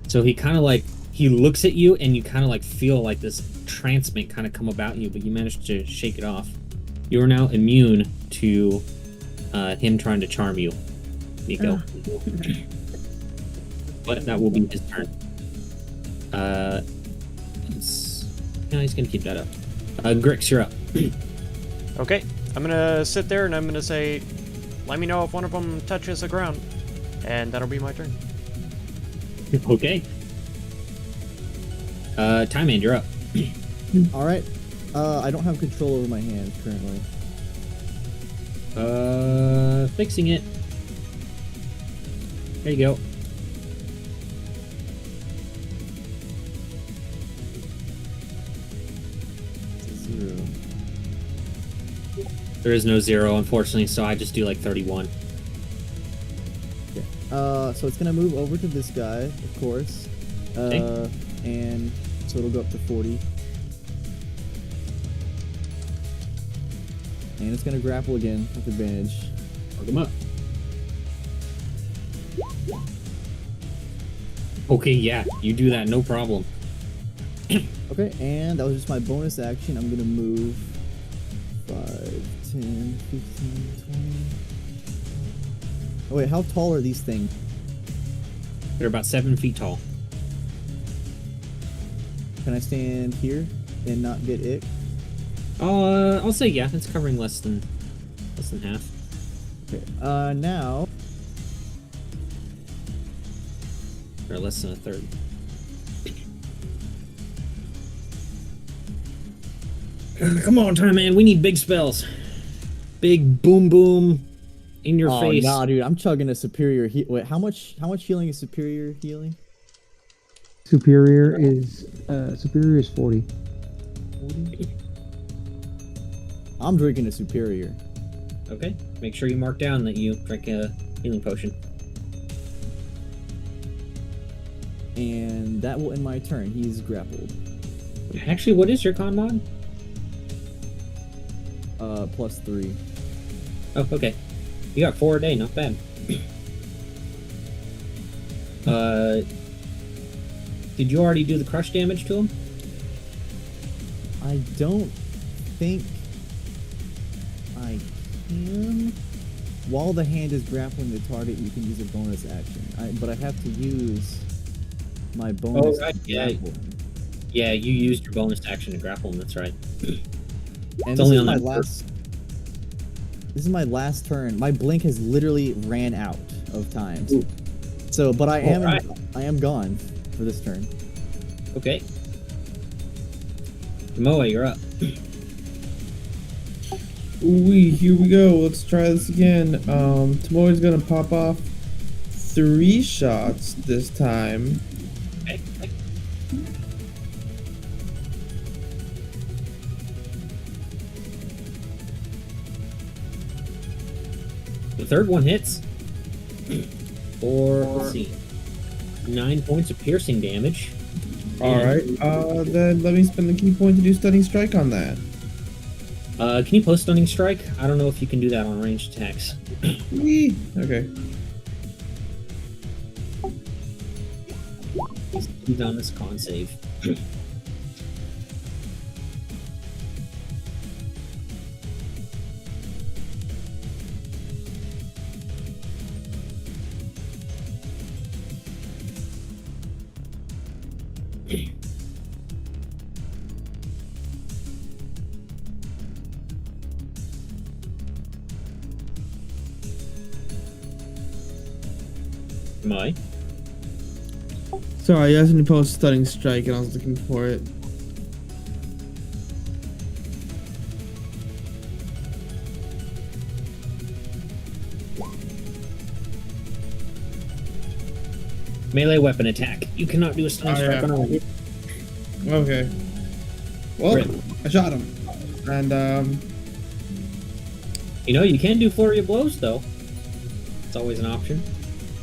So he kind of like, he looks at you and you kind of like feel like this trancement kind of come about you, but you managed to shake it off. You are now immune to him trying to charm you, Miko. But that will be his turn. No, he's gonna keep that up. Grix, you're up. Okay, I'm gonna sit there and I'm gonna say, let me know if one of them touches the ground. And that'll be my turn. Okay. Time Man, you're up. All right. I don't have control over my hands currently. Fixing it. There you go. Zero. There is no 0, unfortunately, so I just do like 31. Okay. So it's gonna move over to this guy, of course. Okay. And so it'll go up to 40. And it's gonna grapple again with advantage. Fuck him up. Okay, yeah, you do that, no problem. Okay, and that was just my bonus action. I'm gonna move 5, 10, 15, 20. Oh wait, how tall are these things? They're about 7 feet tall. Can I stand here and not get ick? I'll say yeah, it's covering less than half. Okay. Now Or less than a third. Come on, Time Man. We need big spells. Big boom boom in your Oh face. nah, dude, I'm chugging a superior wait, how much healing is superior healing? Superior is 40. I'm drinking a superior. Okay. Make sure you mark down that you drink a healing potion. And that will end my turn. He's grappled. Actually, what is your con mod? +3. Oh, okay. You got 4 a day, not bad. Did you already do the crush damage to him? I don't think I can. While the hand is grappling the target, you can use a bonus action. But I have to use my bonus right, to yeah. grapple. Yeah, you used your bonus action to grapple him, that's right. And only this is on my that last. This is my last turn. My blink has literally ran out of times. Ooh. So, but I am Alright. I am gone for this turn. Okay. Moa, you're up. Ooh, here we go. Let's try this again. Tomoe's gonna pop off 3 shots this time. Okay. The third one hits. Let's see. 9 points of piercing damage. Alright, then let me spend the key point to do Stunning Strike on that. Can you post Stunning Strike? I don't know if you can do that on ranged attacks. Whee! Okay. He's on this con save. Am I? Sorry, I asked you to post Stunning Strike and I was looking for it. Melee weapon attack. You cannot do a stunning strike yeah. on a hit. Okay. Well, Rip. I shot him. And, You know, you can do flurry of blows, though. It's always an option.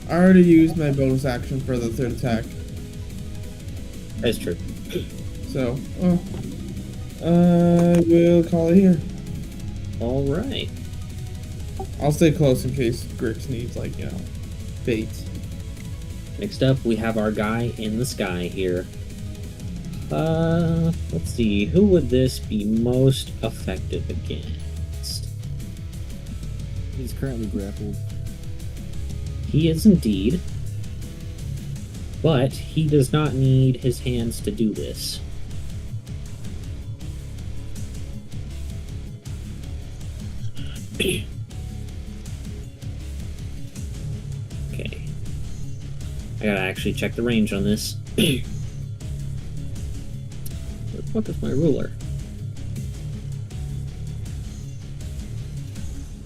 I already used my bonus action for the third attack. That's true. So, I will call it here. All right. I'll stay close in case Grix needs, like, you know, bait. Next up, we have our guy in the sky here. Let's see. Who would this be most effective against? He's currently grappled. He is indeed. But he does not need his hands to do this. Okay. I gotta actually check the range on this. Where the fuck is my ruler?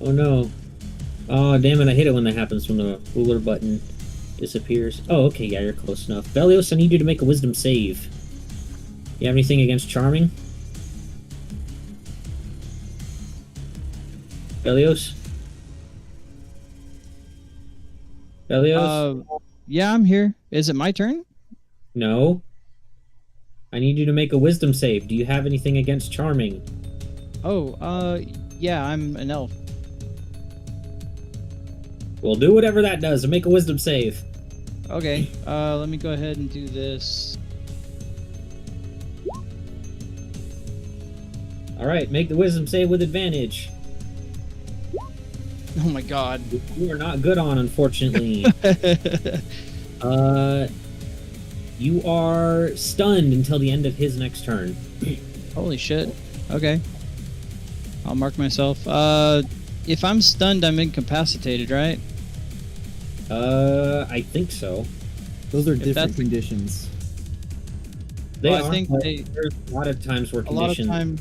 Oh no. Oh, damn it, I hate it when that happens when the ruler button disappears. Oh, okay, yeah, you're close enough. Belios, I need you to make a wisdom save. You have anything against charming? Belios? Belios? Yeah, I'm here. Is it my turn? No. I need you to make a wisdom save. Do you have anything against charming? Oh, yeah, I'm an elf. Well, do whatever that does and make a wisdom save. Okay, let me go ahead and do this. Alright, make the wisdom save with advantage. Oh my god. You are not good on, unfortunately. You are stunned until the end of his next turn. Holy shit. Okay. I'll mark myself. If I'm stunned, I'm incapacitated, right? I think so. Those are If different that's the- conditions. They Well, I are, think but they- there's a lot of times where A lot of conditions time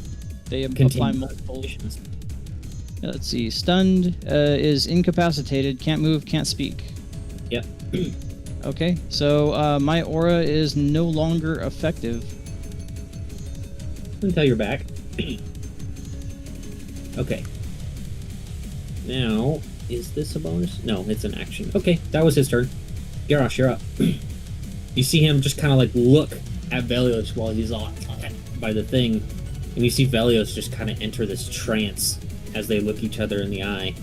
they apply contain multiple. conditions. Let's see. Stunned is incapacitated, can't move, can't speak. Yep. Okay, so my aura is no longer effective. Until you're back. Okay. Now, is this a bonus? No, it's an action. Okay, that was his turn. Garrosh, you're up. You see him just kind of like look at Velios while he's on by the thing, and you see Velios just kind of enter this trance as they look each other in the eye.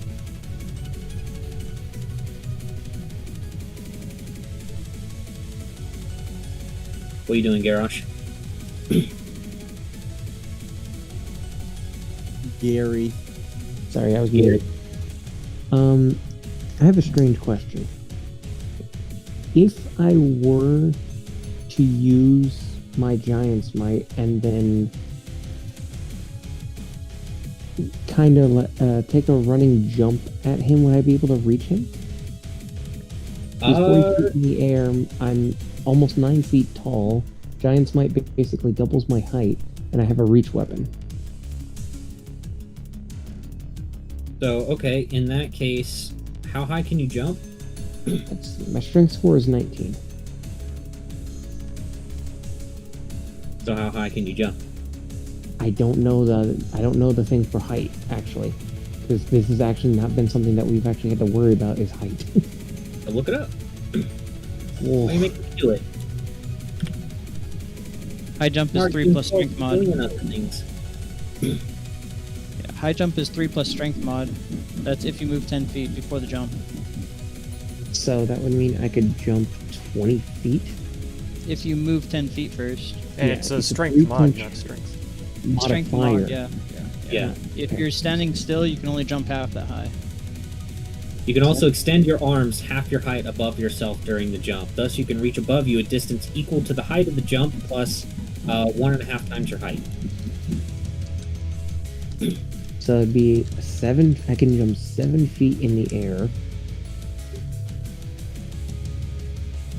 What are you doing, Garrosh? Gary. Sorry, I was muted. I have a strange question. If I were to use my Giant's Might and then kind of take a running jump at him, would I be able to reach him? He's 40 feet in the air. I'm almost 9 feet tall. Giant's Might basically doubles my height, and I have a reach weapon. So, okay, in that case, how high can you jump? My strength score is 19. So how high can you jump? I don't know the thing for height actually, because this has actually not been something that we've actually had to worry about is height. So look it up. Whoa. Why you make me do it? High jump is Mark, 3 you plus strength mod. billion other things. Yeah, high jump is 3 plus strength mod. That's if you move 10 feet before the jump. So that would mean I could jump 20 feet. If you move 10 feet first. And Yeah, it's a it's a strength mod, three-punch not strength. Strength Modifier. mod, yeah. Yeah. If you're standing still, you can only jump half that high. You can also extend your arms half your height above yourself during the jump. Thus, you can reach above you a distance equal to the height of the jump plus 1.5 times your height. So it'd be 7. I can jump 7 feet in the air.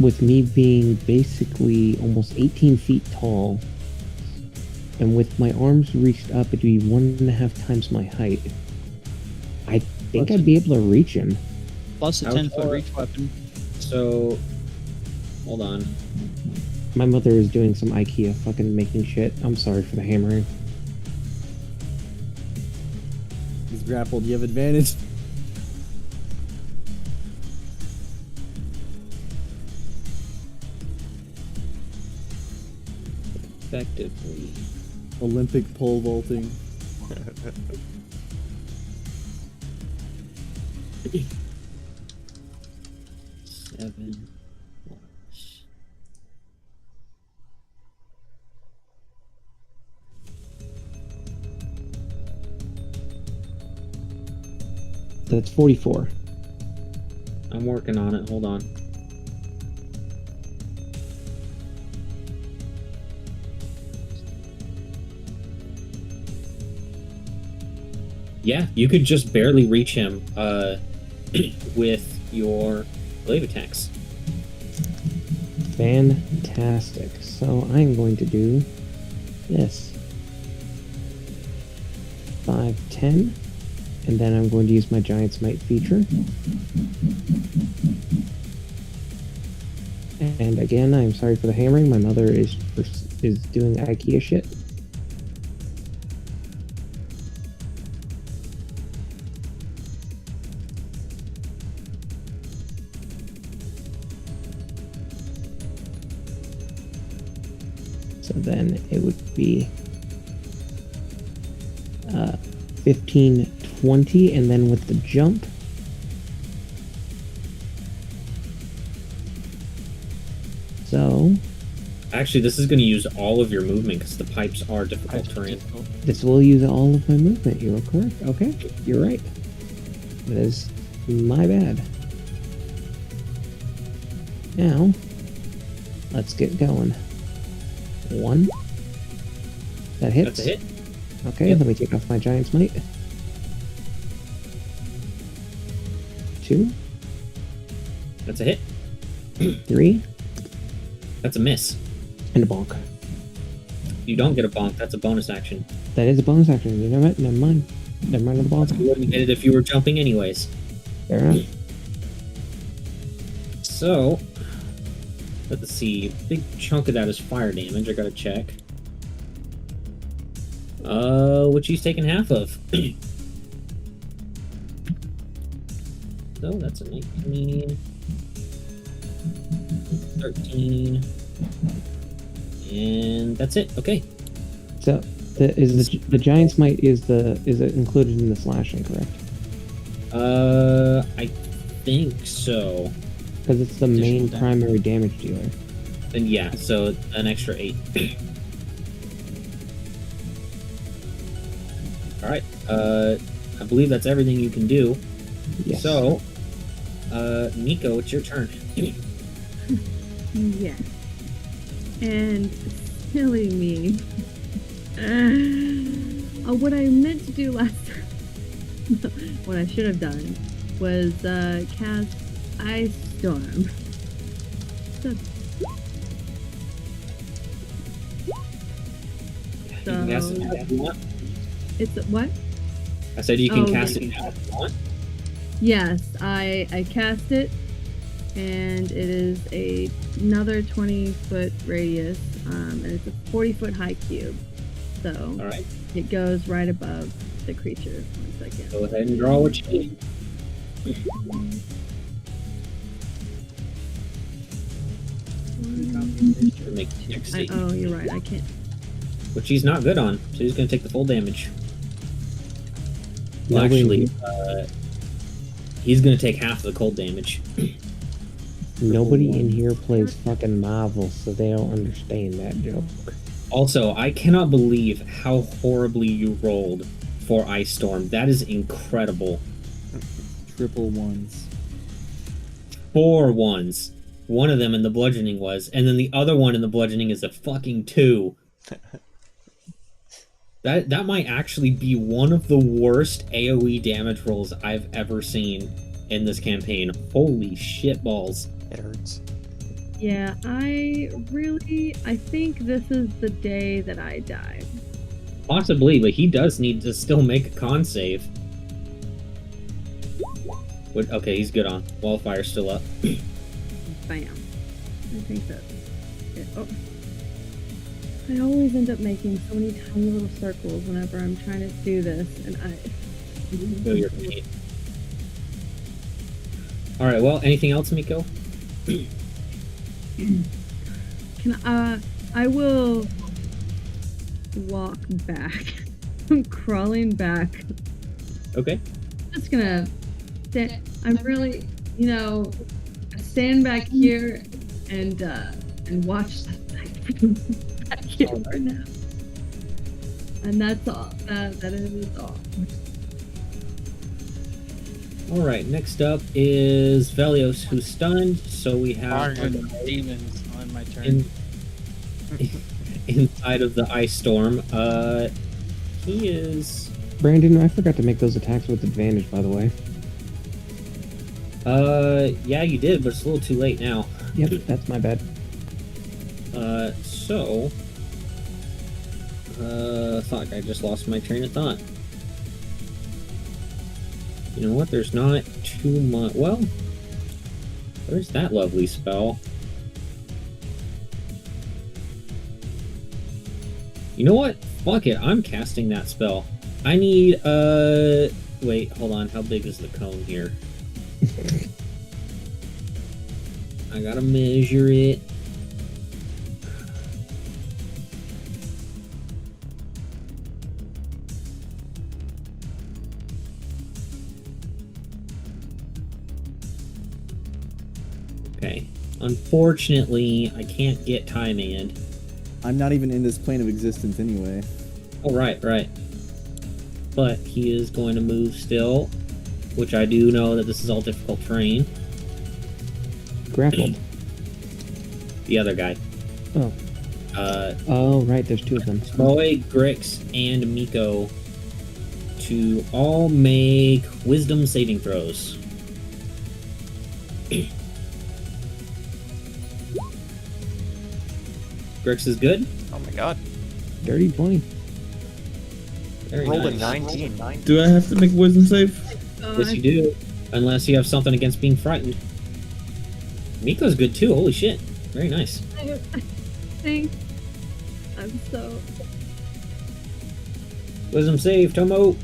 With me being basically almost 18 feet tall, and with my arms reached up, it'd be 1.5 times my height. I think I'd be able to reach him. Plus a How 10-foot far? reach weapon. So, hold on. My mother is doing some IKEA fucking making shit. I'm sorry for the hammering. He's grappled. You have advantage. Effectively. Olympic pole vaulting. Seven plus. That's 44. I'm working on it. Hold on. Yeah, you could just barely reach him with your glaive attacks. Fantastic. So I'm going to do this. 5, 10. And then I'm going to use my Giant's Might feature. And again, I'm sorry for the hammering. My mother is doing IKEA shit. So then it would be 15, 20, and then with the jump, so Actually, this is going to use all of your movement because the pipes are difficult terrain. this will use all of my movement. You are correct. Okay, you're right. That is my bad. Now, let's get going. 1. That hits. That's a hit. Okay, Yep. let me take off my Giant's Might. 2, That's a hit. 3, That's a miss. And a bonk. You don't get a bonk. That's a bonus action. That is a bonus action. You know what? Never mind. Never mind the bonk. You wouldn't get it if you were jumping anyways. Fair enough. So, let's see. Big chunk of that is fire damage. I gotta check. Which he's taken half of. So that's a 19, 13, and that's it. Okay. So the giant smite is it included in the slashing, correct? I think so. Because it's the main primary damage dealer. And yeah, so an extra 8. All right. I believe that's everything you can do. Yes. So, Nico, it's your turn. Yes. And silly me. What I meant to do last time, what I should have done, was cast Ice Storm. You can cast it now if you want. It's what? I said you can cast yeah. it now if you want. Yes, I cast it, and it is another 20-foot radius, and it's a 40-foot high cube. So All right. it goes right above the creature. 1 second. Go ahead and draw what you need. Make dex save. Oh, you're right. I can't. Which he's not good on, so he's going to take the full damage. Well, Nobody- actually, he's going to take half of the cold damage. Nobody in here plays fucking Marvel, so they don't understand that joke. Also, I cannot believe how horribly you rolled for Ice Storm. That is incredible. Triple ones. 4 ones. One of them in the bludgeoning was, and then the other one in the bludgeoning is a fucking 2. That might actually be one of the worst AoE damage rolls I've ever seen in this campaign. Holy shit balls. It hurts. Yeah, I think this is the day that I die. Possibly, but he does need to still make a con save. Okay, he's good on. Wildfire's still up. Bam. I think that's it. Oh. I always end up making so many tiny little circles whenever I'm trying to do this, and Feel your pain. Alright, well, anything else, Miko? I will walk back. I'm crawling back. Okay. Just gonna I'm really, stand back here and watch the fight back here right now. And that's all. That is all. Alright, next up is Velios, who's stunned, so we have Demons on my turn. inside of the ice storm. He is... Brandon, I forgot to make those attacks with advantage, by the way. Yeah, you did, but it's a little too late now. Yep, that's my bad. Fuck, I just lost my train of thought. You know what, there's not too much... Well, there's that lovely spell. You know what? Fuck it, I'm casting that spell. I need, wait, hold on, how big is the cone here? I gotta measure it. Okay. Unfortunately, I can't get Time Hand. I'm not even in this plane of existence anyway. Oh, right. But he is going to move still, which I do know that this is all difficult terrain. Grappled. The other guy. Oh. Oh, right, there's two of them. Troy, Grix, and Miko to all make wisdom saving throws. Grix is good. Oh my god. Dirty 20. Very Rolled a nice. 19. Do I have to make a wisdom save? Yes, you do. Unless you have something against being frightened. Miko's good too. Holy shit. Very nice. Thanks. I'm so. Wisdom save, Tomo.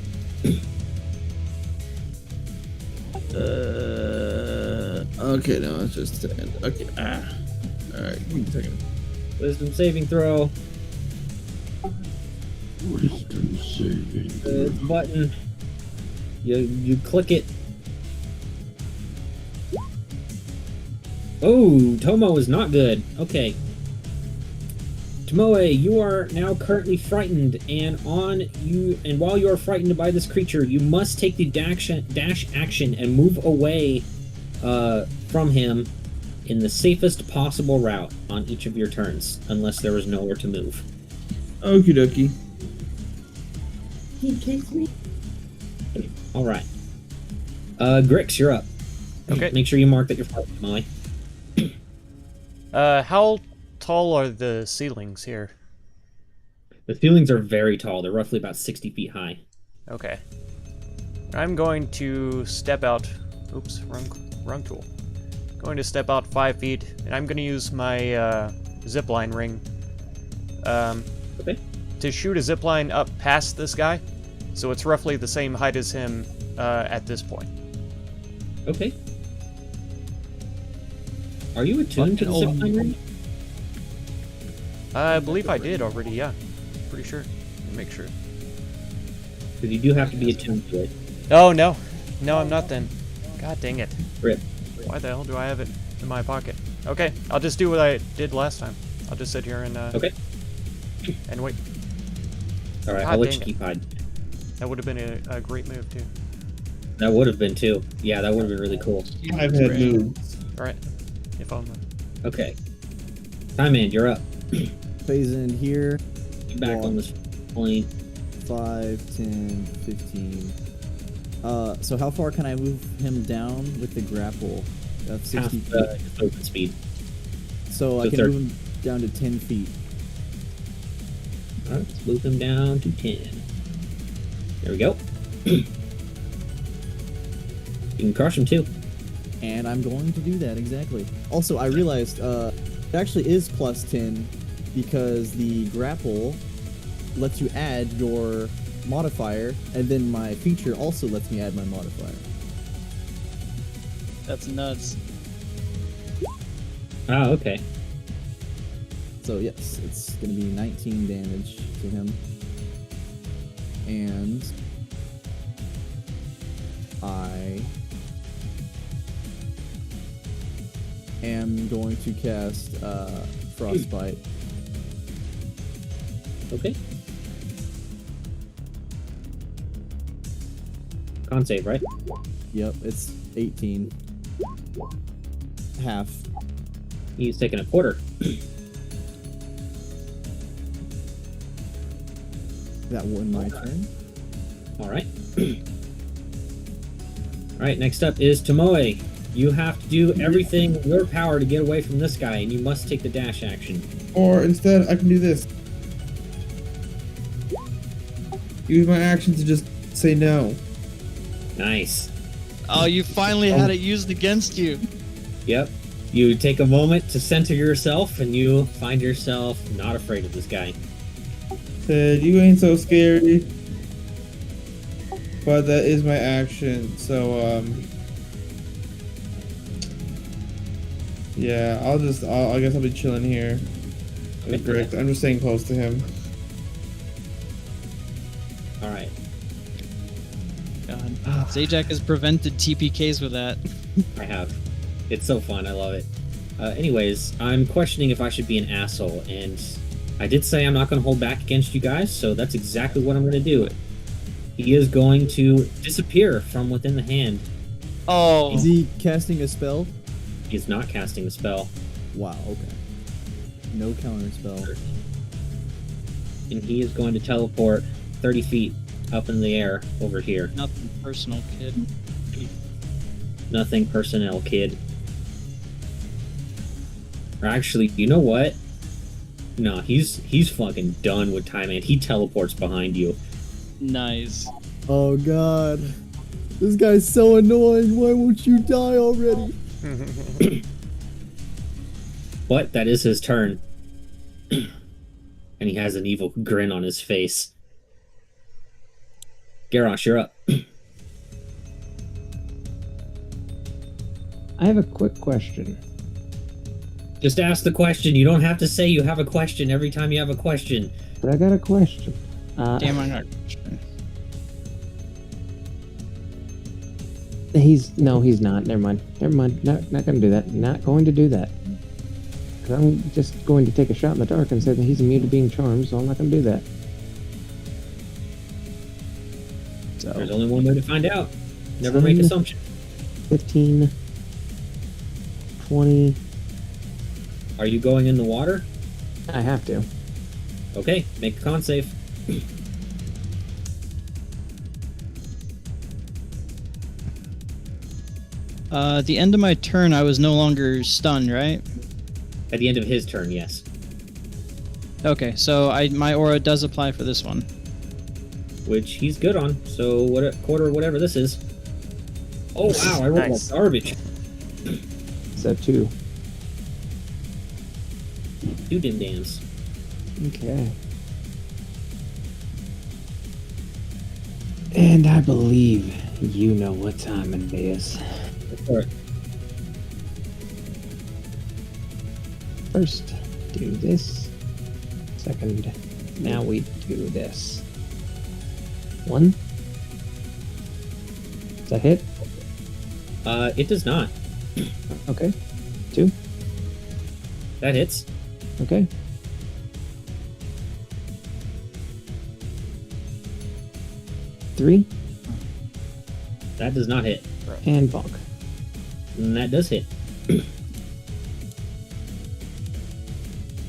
Okay, no, it's just 10. Okay, Alright, give me a second. Wisdom saving throw. Wisdom saving. It's a button. You click it. Oh, Tomo is not good. Okay. Tomoe, you are now currently frightened, and while you are frightened by this creature, you must take the dash action and move away from him in the safest possible route on each of your turns, unless there is nowhere to move. Okie dokie. He kicks me. All right. Grix, you're up. Okay. Make sure you mark that you're frightened, Tomoe. How tall are the ceilings here? The ceilings are very tall. They're roughly about 60 feet high. Okay. I'm going to step out. Oops, wrong tool. Going to step out 5 feet, and I'm going to use my zipline ring Okay. to shoot a zipline up past this guy, so it's roughly the same height as him at this point. Okay. Are you attuned to the Fucking zipline ring? I believe I did already, yeah. Pretty sure. Let me make sure. Because you do have to be attuned to it. Oh, no. No, I'm not then. God dang it. Rip. Why the hell do I have it in my pocket? Okay, I'll just do what I did last time. I'll just sit here and Okay. and wait. Alright, God I'll let dang you it. keep hiding. That would have been a great move, too. That would have been too. Yeah, that would have been really cool. I've had moves. Alright. If only. Okay. Time Man, you're up. Phase in here. Get back on this plane. 5, 10, 15. So how far can I move him down with the grapple? That's 60 Half feet. movement speed. So I so can third. move him down to 10 feet. Alright, let's move him down to 10. There we go. You can crush him too. And I'm going to do that, exactly. Also, I realized it actually is plus 10 because the grapple lets you add your modifier, and then my feature also lets me add my modifier. That's nuts. Ah, okay. So yes, it's going to be 19 damage to him. And I am going to cast Frostbite. Okay. Con save, right? Yep, it's 18. Half. He's taking a quarter. That won my turn. Alright. Alright, next up is Tomoe. You have to do everything in your power to get away from this guy, and you must take the dash action. Or instead, I can do this. Use my action to just say no. Nice. Oh, you finally had it used against you. Yep. You take a moment to center yourself, and you find yourself not afraid of this guy. Said, you ain't so scary. But that is my action, so, yeah, I guess I'll be chilling here. Okay. Correct. I'm just staying close to him. Alright. God. Zajac has prevented TPKs with that. I have. It's so fun. I love it. Anyways, I'm questioning if I should be an asshole, and I did say I'm not going to hold back against you guys, so that's exactly what I'm going to do. He is going to disappear from within the hand. Oh. Is he casting a spell? He is not casting the spell. Wow, okay. No counter spell. And he is going to teleport 30 feet up in the air over here. Nothing personal, kid. Nothing personnel, kid. Or actually, you know what? No, he's fucking done with time, man. He teleports behind you. Nice. Oh god. This guy's so annoying. Why won't you die already? But that is his turn. And he has an evil grin on his face. Garrosh, you're up. I have a quick question. Just ask the question. You don't have to say you have a question every time you have a question. But I got a question. Damn, I got. He's not. Never mind. Not gonna do that. Not going to do that. Because I'm just going to take a shot in the dark and say that he's immune to being charmed, so I'm not gonna do that. So There's only one way to find out. Never make 10, assumptions. 15, 20. Are you going in the water? I have to. Okay, make a con save. At the end of my turn, I was no longer stunned, right? At the end of his turn, yes. Okay, so my aura does apply for this one. Which he's good on. So what a quarter, whatever this is. Oh wow, I rolled Nice. like garbage. So 2. 2 dim dams. Okay. And I believe you know what time it is. Alright. First, do this. Second, now we do this. 1. Does that hit? It does not. Okay. 2. That hits. Okay. 3. That does not hit. And bonk. And that does hit.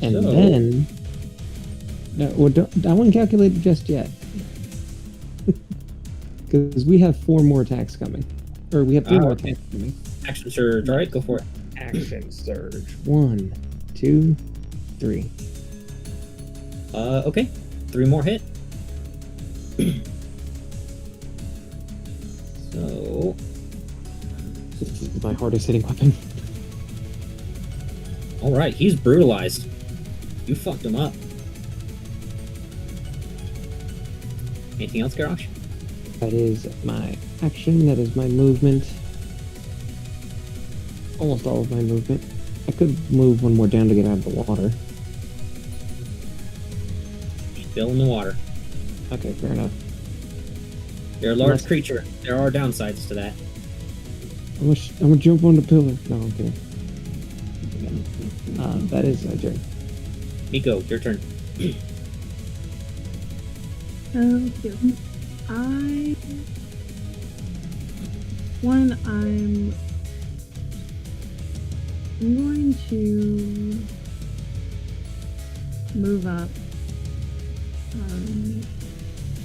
And So- then... No, well, I wouldn't calculate it just yet. Because we have 4 more attacks coming. Or we have 3 more Okay. attacks coming. Action surge. Alright, go for it. Action surge. 1, 2, 3. Okay. 3 more hit. So My hardest hitting weapon. alright, he's brutalized. You fucked him up. Anything else, Garrosh? That is my action. That is my movement. Almost all of my movement. I could move 1 more down to get out of the water. Still in the water. Okay, fair enough. You're a large Unless- creature. There are downsides to that. I'm gonna jump on the pillar. No, I'm kidding. That is my turn. Miko, your turn. Okay. I'm going to move up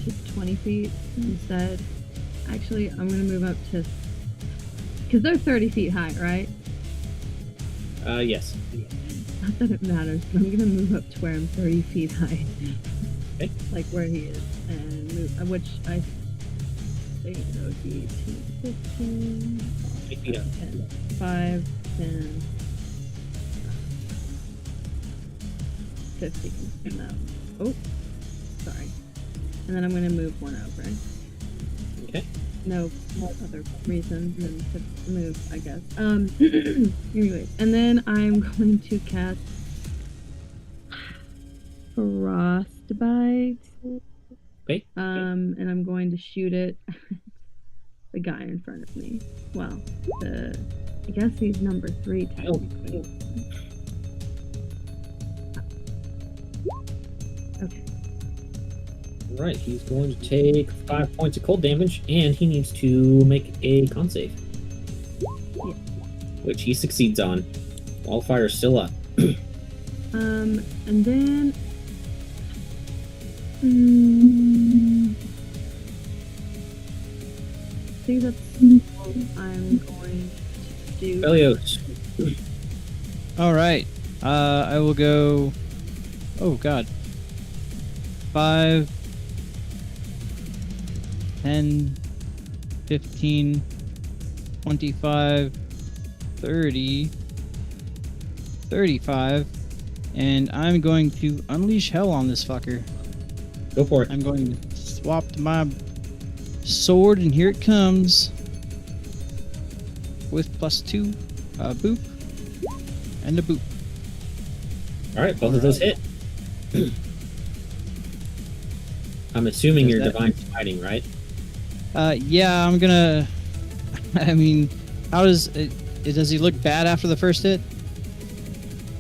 to 20 feet instead. Actually, I'm going to move up to... Because they're 30 feet high, right? Yes. Not that it matters, but I'm going to move up to where I'm 30 feet high. Okay. Like where he is. And move... Which I think that would be 10, 15... 8 feet up. 10, 5, 10, 15. No. Oh, sorry. And then I'm going to move 1 over. Okay. No other reason than to move, I guess. Anyways, and then I'm going to cast Frostbite. Okay. And I'm going to shoot it at the guy in front of me. Well, I guess he's number 3 technically. Okay. Alright, he's going to take 5 points of cold damage, and he needs to make a con save. Yeah. Which he succeeds on. Wildfire's still up. And then I think that's all I'm going to do. Belios. All right. I will go Oh God. 5, 10, 15, 25, 30, 35, and I'm going to unleash hell on this fucker. Go for it. I'm going to swap to my sword, and here it comes. With +2, boop, and a boop. All right, both of those hit. I'm assuming you're divine fighting, right? Yeah, I'm gonna. I mean, how does it? Does he look bad after the first hit?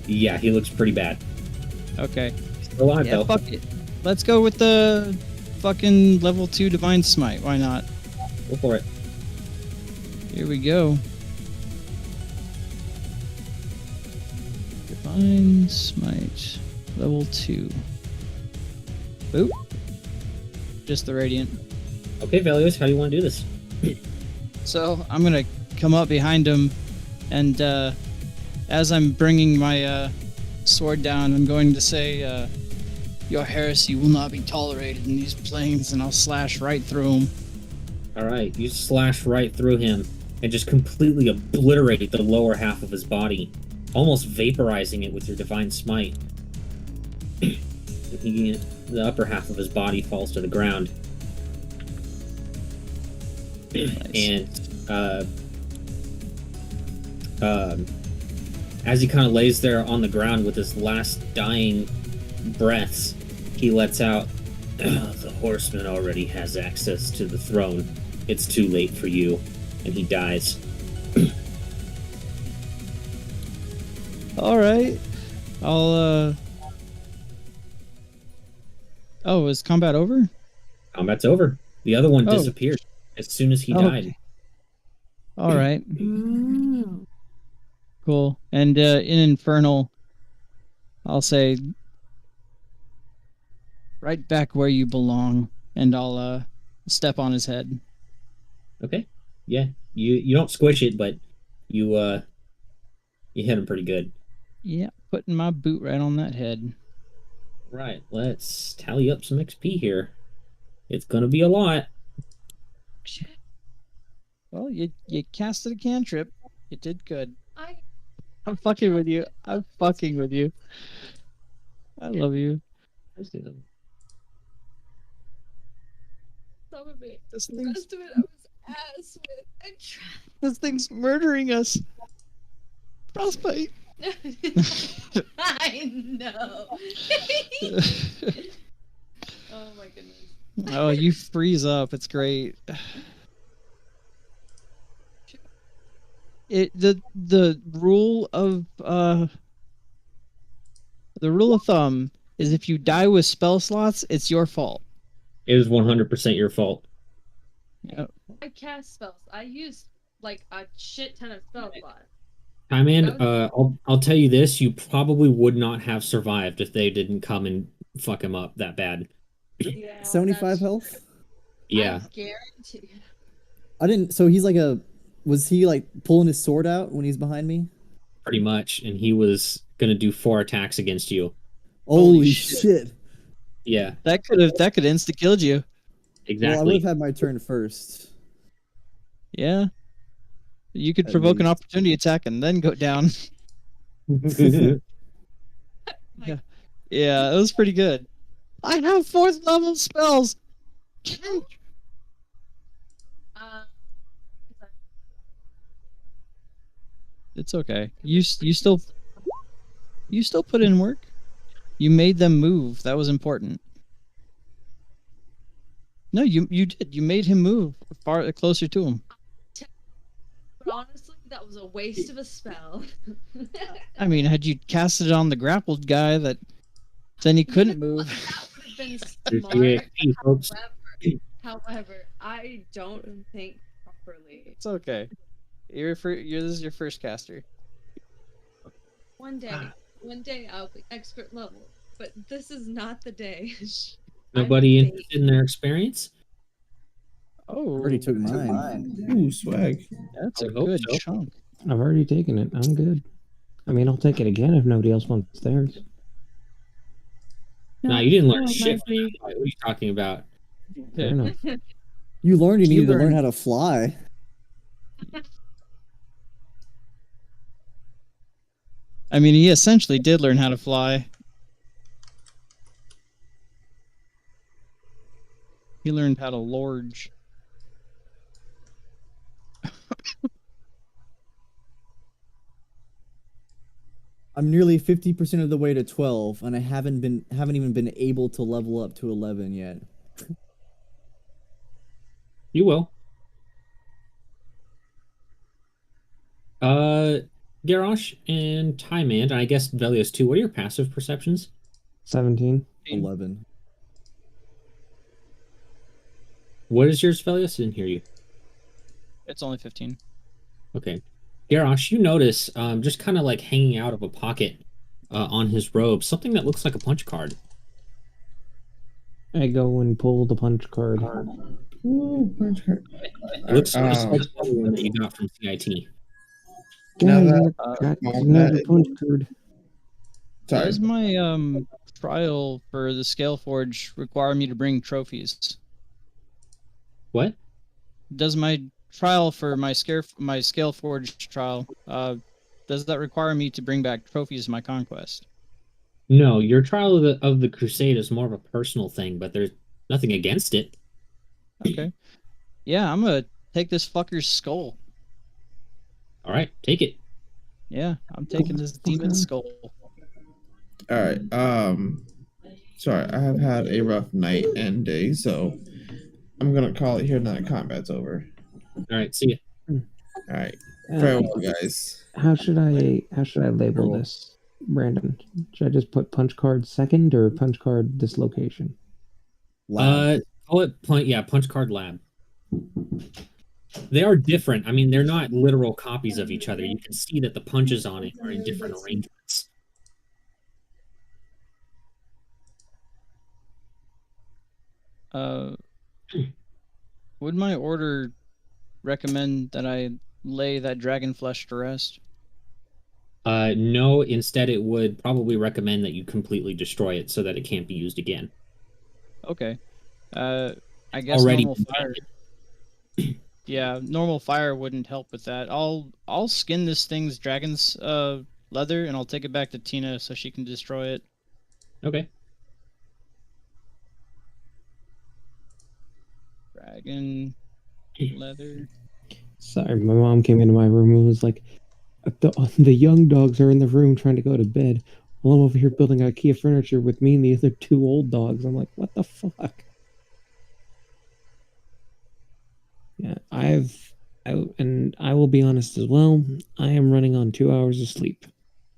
Yeah, he looks pretty bad. Okay. Still alive Yeah, though. fuck it. Let's go with the fucking level 2 divine smite. Why not? Go for it. Here we go. Divine smite, level 2. Boop. Just the radiant. Okay, Velios, how do you want to do this? So I'm gonna come up behind him, and as I'm bringing my sword down, I'm going to say, "Your heresy will not be tolerated in these planes," and I'll slash right through him. All right, you slash right through him and just completely obliterate the lower half of his body, almost vaporizing it with your divine smite. The upper half of his body falls to the ground. And as he kind of lays there on the ground with his last dying breaths, he lets out, "The horseman already has access to the throne. It's too late for you." And he dies. All right. I'll. Oh, is combat over? Combat's over. The other one Oh. disappeared as soon as he Oh, died. okay. All right. Mm. Cool. And in Infernal, I'll say, right back where you belong, and I'll step on his head. Okay. Yeah. You don't squish it, but you hit him pretty good. Yeah, putting my boot right on that head. Right. Let's tally up some XP here. It's gonna be a lot. Well, you casted a cantrip. You did good. I I'm fucking with you. I'm fucking with you. I love you. some of it. This The thing's, rest of it I was ass with. I this thing's murdering us. Frostbite. tried. I know. Oh my goodness. Oh, you freeze up. It's great. The rule of thumb is if you die with spell slots, it's your fault. It is 100% your fault. Yep. I cast spells. I used like a shit ton of spell slots. Time in, I'll tell you this, you probably would not have survived if they didn't come and fuck him up that bad. Yeah, 75 health? Yeah. I guarantee. I didn't. So he's like a. Was he like pulling his sword out when he's behind me? Pretty much, and he was gonna do 4 attacks against you. Holy shit. Yeah, That could insta killed you. exactly. Well, I would have had my turn first. Yeah. You could At provoke an least. opportunity attack and then go down. Yeah, it was pretty good. I have 4th level spells. It's okay. You still put in work. You made them move. That was important. No, you did. You made him move far closer to him. But honestly, that was a waste of a spell. I mean, had you casted it on the grappled guy, that then he couldn't move. That would have been There's smart. EXP, folks. However, I don't think properly. It's okay. This is your first caster. One day I'll be expert level, but this is not the day. Nobody I'm interested in their experience? Oh, Already took mine. Ooh, swag. that's I a would hope good so. chunk. I've already taken it. I'm good. I mean, I'll take it again if nobody else wants theirs. Nah, you didn't learn no, shit from my that fight. What are you talking about? Fair enough. You learned you He needed to learn learned- how to fly. I mean, he essentially did learn how to fly. He learned how to lorge. I'm nearly 50% of the way to 12, and I haven't even been able to level up to 11 yet. You will. Garrosh and Tyman, I guess Velios too. What are your passive perceptions? 17. 11. What is yours, Velios? I didn't hear you. It's only 15. Okay. Garrosh, you notice just kind of like hanging out of a pocket on his robe, something that looks like a punch card. I go and pull the punch card. Ooh, punch card. It looks just like the one that you got from CIT. Now Guys, that- there's another punch card. Sorry. Does my trial for the Scale Forge require me to bring trophies? What? Does my trial for my Scale Forge trial does that require me to bring back trophies to my conquest? No, your trial of the crusade is more of a personal thing, but there's nothing against it. Okay. Yeah, I'm gonna take this fucker's skull. All right, take it. Yeah, I'm taking this demon's skull. All right. Sorry, I have had a rough night and day, so I'm gonna call it here now that combat's over. All right, see ya. All right. Farewell, guys. How should I label Farewell. this, Brandon? Should I just put punch card second or punch card dislocation? Lab. Call it punch card lab. They are different. I mean, they're not literal copies of each other. You can see that the punches on it are in different arrangements. Would my order recommend that I lay that dragon flesh to rest? No, instead it would probably recommend that you completely destroy it so that it can't be used again. Okay. I guess Already normal fire. Yeah, normal fire wouldn't help with that. I'll skin this thing's dragon's leather and I'll take it back to Tina so she can destroy it. Okay. Dragon leather. Sorry, my mom came into my room and was like, the young dogs are in the room trying to go to bed. While I'm over here building IKEA furniture with me and the other two old dogs. I'm like, what the fuck? Yeah, and I will be honest as well. I am running on 2 hours of sleep,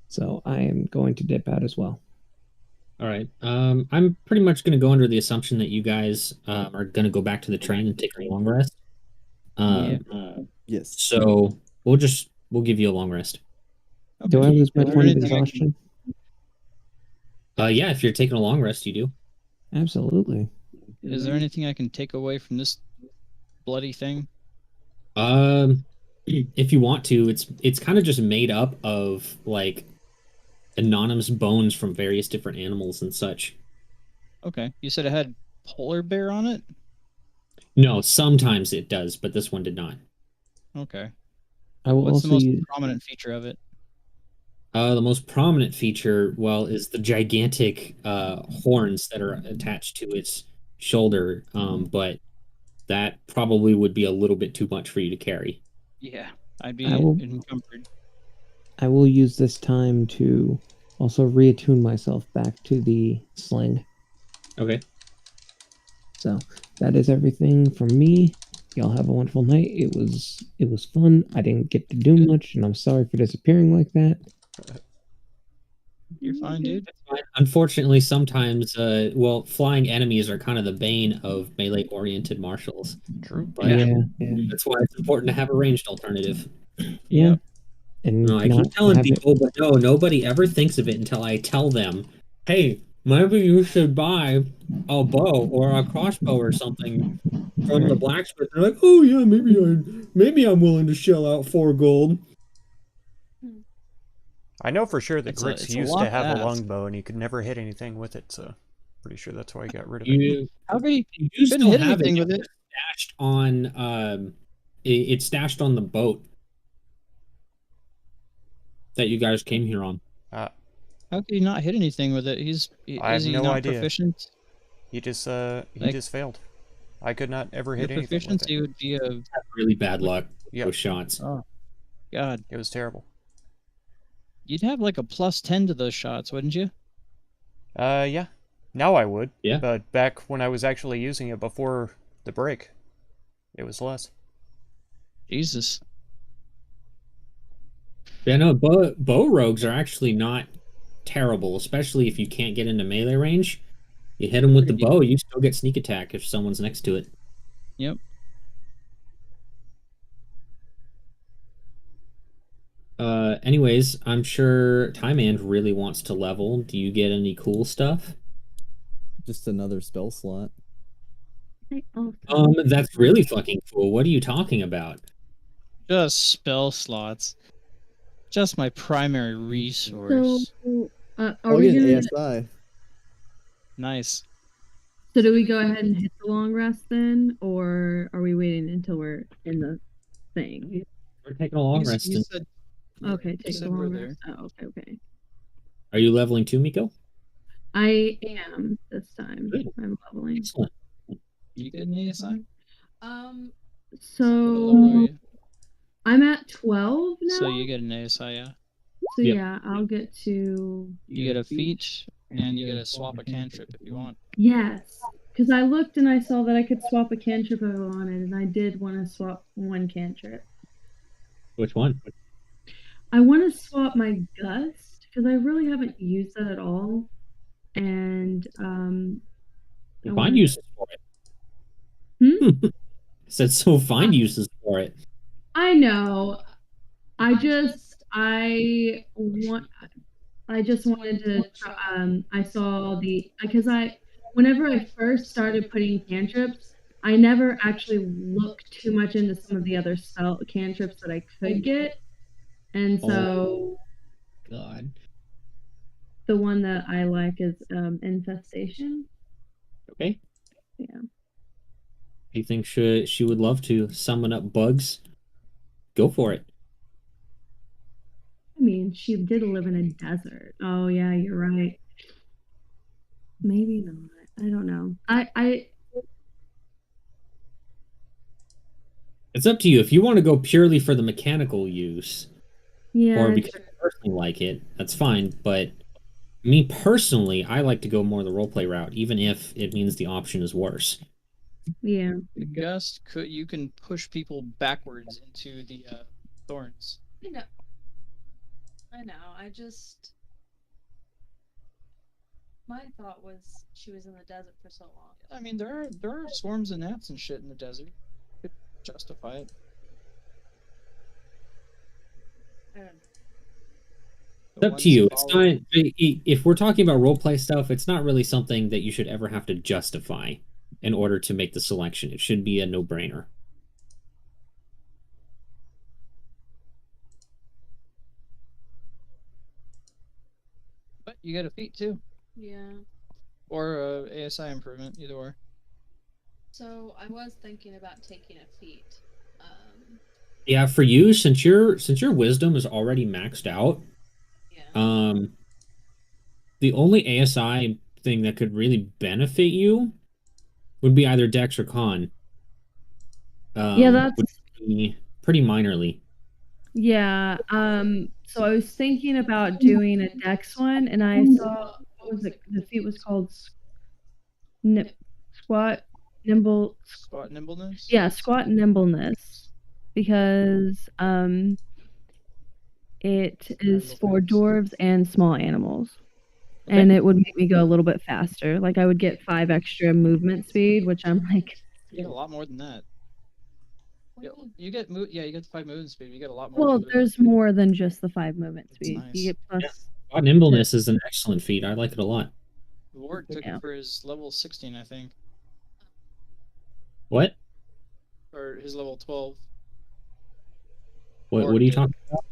so I am going to dip out as well. All right. I'm pretty much going to go under the assumption that you guys are going to go back to the train and take a long rest. Yes. So we'll give you a long rest. Do I lose my Is there point of anything I can- exhaustion? Yeah, if you're taking a long rest, you do. Absolutely. Is there anything I can take away from this bloody thing? If you want to, it's kind of just made up of like anonymous bones from various different animals and such. Okay. You said it had polar bear on it? No, sometimes it does, but this one did not. Okay. I will What's the also most use. prominent feature of it? The most prominent feature, well, is the gigantic horns that are attached to its shoulder. But that probably would be a little bit too much for you to carry. Yeah, I'd be I will- encumbered. I will use this time to also reattune myself back to the sling. Okay. So that is everything from me. Y'all have a wonderful night. It was fun. I didn't get to do much, and I'm sorry for disappearing like that. You're fine, dude. Unfortunately, sometimes, flying enemies are kind of the bane of melee-oriented martials. True. But Yeah, that's why it's important to have a ranged alternative. yeah. And No, I not keep telling have it- people, but no, nobody ever thinks of it until I tell them, hey, maybe you should buy a bow or a crossbow or something from the blacksmith. They're like, oh yeah, maybe I'm willing to shell out 4 gold. I know for sure that It's Grix a used lot to have to a ask. longbow and he could never hit anything with it, so Pretty sure that's why I got rid of it. You How could he you couldn't still hit have anything it with it? stashed on it's stashed on the boat that you guys came here on. Uh, How could he not hit anything with it? I have Is he no not idea. proficient? he just Like- just failed. I could not ever Your hit anything with proficiency it. would be a Really bad luck. Yep. Those shots. oh god. It was terrible. You'd have like a +10 to those shots, wouldn't you? Yeah. Now I would. Yeah. But back when I was actually using it before the break, it was less. Jesus. Yeah, no, bow rogues are actually not terrible, especially if you can't get into melee range. You hit them with the bow, you still get sneak attack if someone's next to it. Yep. Anyways, I'm sure Time really wants to level. Do you get any cool stuff? Just another spell slot. I also That's really fucking cool. What are you talking about? Just spell slots. Just my primary So, resource. are I'll we get an gonna? ASI. Nice. So do we go ahead and hit the long rest then, or are we waiting until we're in the thing? We're taking a long You rest. said Okay, take the said we're long there. rest. Oh, okay, okay. Are you leveling too, Miko? I am this time. Good. I'm leveling. Excellent. you get an ASI? Um, What level are So you? I'm at 12 now. So you get an ASI, yeah. So Yep. yeah, I'll get to You get a feat, and you get to swap a cantrip if you want. yes, because I looked and I saw that I could swap a cantrip if I wanted, and I did want to swap one cantrip. Which one? I want to swap my gust because I really haven't used that at all, and I Find wanna- uses for it. I said so find uses for it. I know. I just wanted to I saw because whenever I first started putting cantrips, I never actually looked too much into some of the other spell cantrips that I could get. And so God. the one that I like is infestation. Okay. Yeah. You think she would love to summon up bugs? Go for it. I mean, she did live in a desert. Oh yeah, you're right. Maybe not. I don't know. I It's up to you. If you want to go purely for the mechanical use, yeah. or because you personally like it, that's fine. But me personally, I like to go more the roleplay route, even if it means the option is worse. Yeah. The gust you can push people backwards into the thorns. I know. I know. I just. My thought was she was in the desert for so long. I mean, there are swarms of gnats and shit in the desert. Could justify it. I don't know. The It's up ones to you. It's follow- not. If we're talking about roleplay stuff, it's not really something that you should ever have to justify in order to make the selection. It should be a no-brainer. But you get a feat too, Yeah. or a ASI improvement, either or. So I was thinking about taking a feat. Yeah, for you, since your wisdom is already maxed out, Yeah. the only ASI thing that could really benefit you would be either Dex or Con. Yeah, that's would be pretty minorly. yeah. So I was thinking about doing a dex one, and I saw what was it? The feat was called squat nimble. Squat nimbleness. Yeah, squat nimbleness, because it is for dwarves and small animals. And it would make me go a little bit faster. Like I would get 5 extra movement speed, which I'm like, You get a lot more than that. What do you mean? You get you get 5 movement speed. You get a lot more. well, movement. there's more than just the 5 movement That's speed. nice. You get plus. Yeah. Nimbleness is an excellent feat. I like it a lot. Ward took Yeah. it for his level 16, I think, What? or his level 12. What Orc are you did. talking about?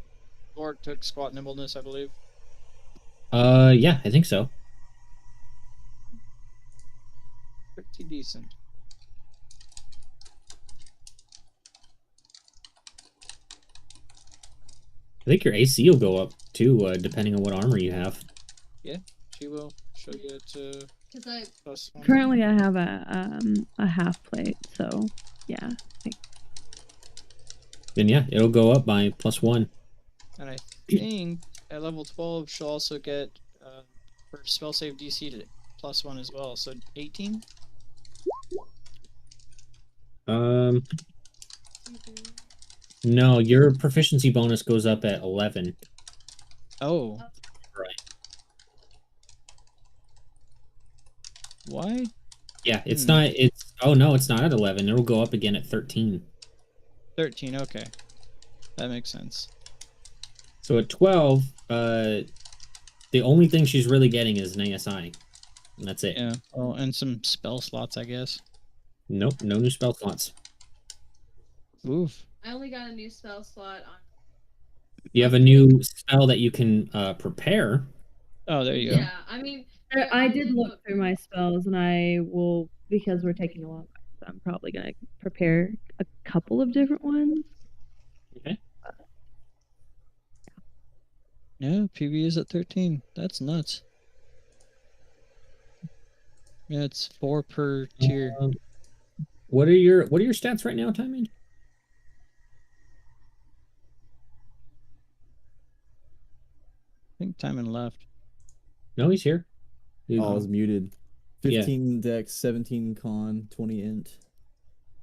Ward took squat nimbleness, I believe. Yeah, I think so. Pretty decent. I think your AC will go up too, depending on what armor you have. Yeah, she will. She'll get Because I +1. Currently, I have a half plate, so yeah. Then yeah, it'll go up by +1. And I think at level 12 she'll also get her spell save DC to +1 as well. So 18. No, your proficiency bonus goes up at 11. Oh, Right. why? Yeah, it's Hmm. not. It's oh no, it's not at 11. It'll go up again at 13. 13. Okay, that makes sense. So at 12, the only thing she's really getting is an ASI, and that's it. Yeah. Oh, and some spell slots, I guess. Nope, no new spell slots. Oof. I only got a new spell slot on. You have a new spell that you can prepare. Oh, there you go. Yeah, I mean, I did look through my spells, and I will, because we're taking a long rest, so I'm probably gonna prepare a couple of different ones. Okay. Yeah, PV is at 13. That's nuts. Yeah, it's 4 per tier. What are your stats right now, Timing? I think Timon left. No, he's here. Oh, I was muted. Yeah. 15 dex, 17 con, 20 int.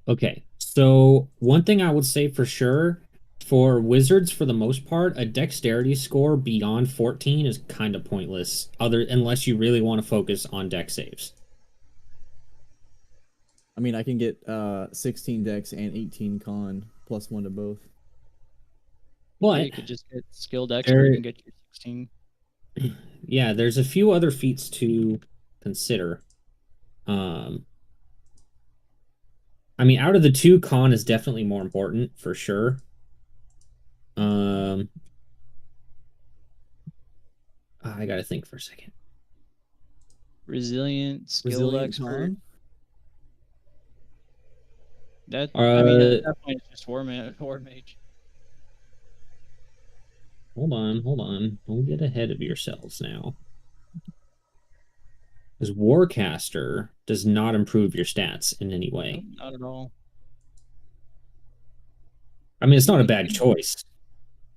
Okay, so one thing I would say for sure, for wizards, for the most part, a dexterity score beyond 14 is kind of pointless, unless you really want to focus on dex saves. I mean, I can get 16 dex and 18 con, +1 to both. But you could just get skilled expert and get your 16. Yeah, there's a few other feats to consider. I mean, out of the two, con is definitely more important for sure. I gotta think for a second. Resilient, skilled expert. Con? That I mean, at that point, it's just war mage. Hold on. Don't get ahead of yourselves now. Because Warcaster does not improve your stats in any way. Nope, not at all. I mean, it's not a bad choice.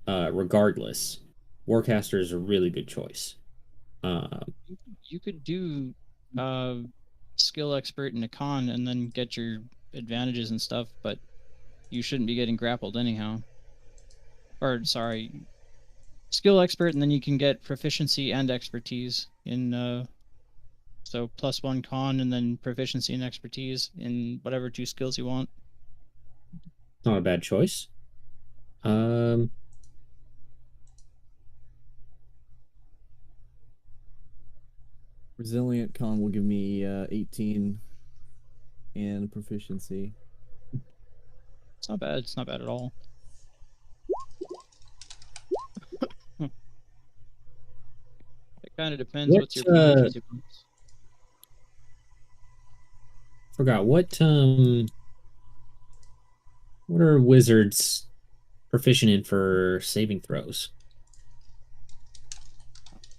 Regardless, Warcaster is a really good choice. You could do skill expert in a con and then get your advantages and stuff, but you shouldn't be getting grappled anyhow. Or sorry, skill expert, and then you can get proficiency and expertise in so +1 con and then proficiency and expertise in whatever 2 skills you want. Not a bad choice. Resilient con will give me 18 and proficiency. It's not bad. It's not bad at all. It kind of depends what's your proficiency bonus. Forgot what are wizards proficient in for saving throws?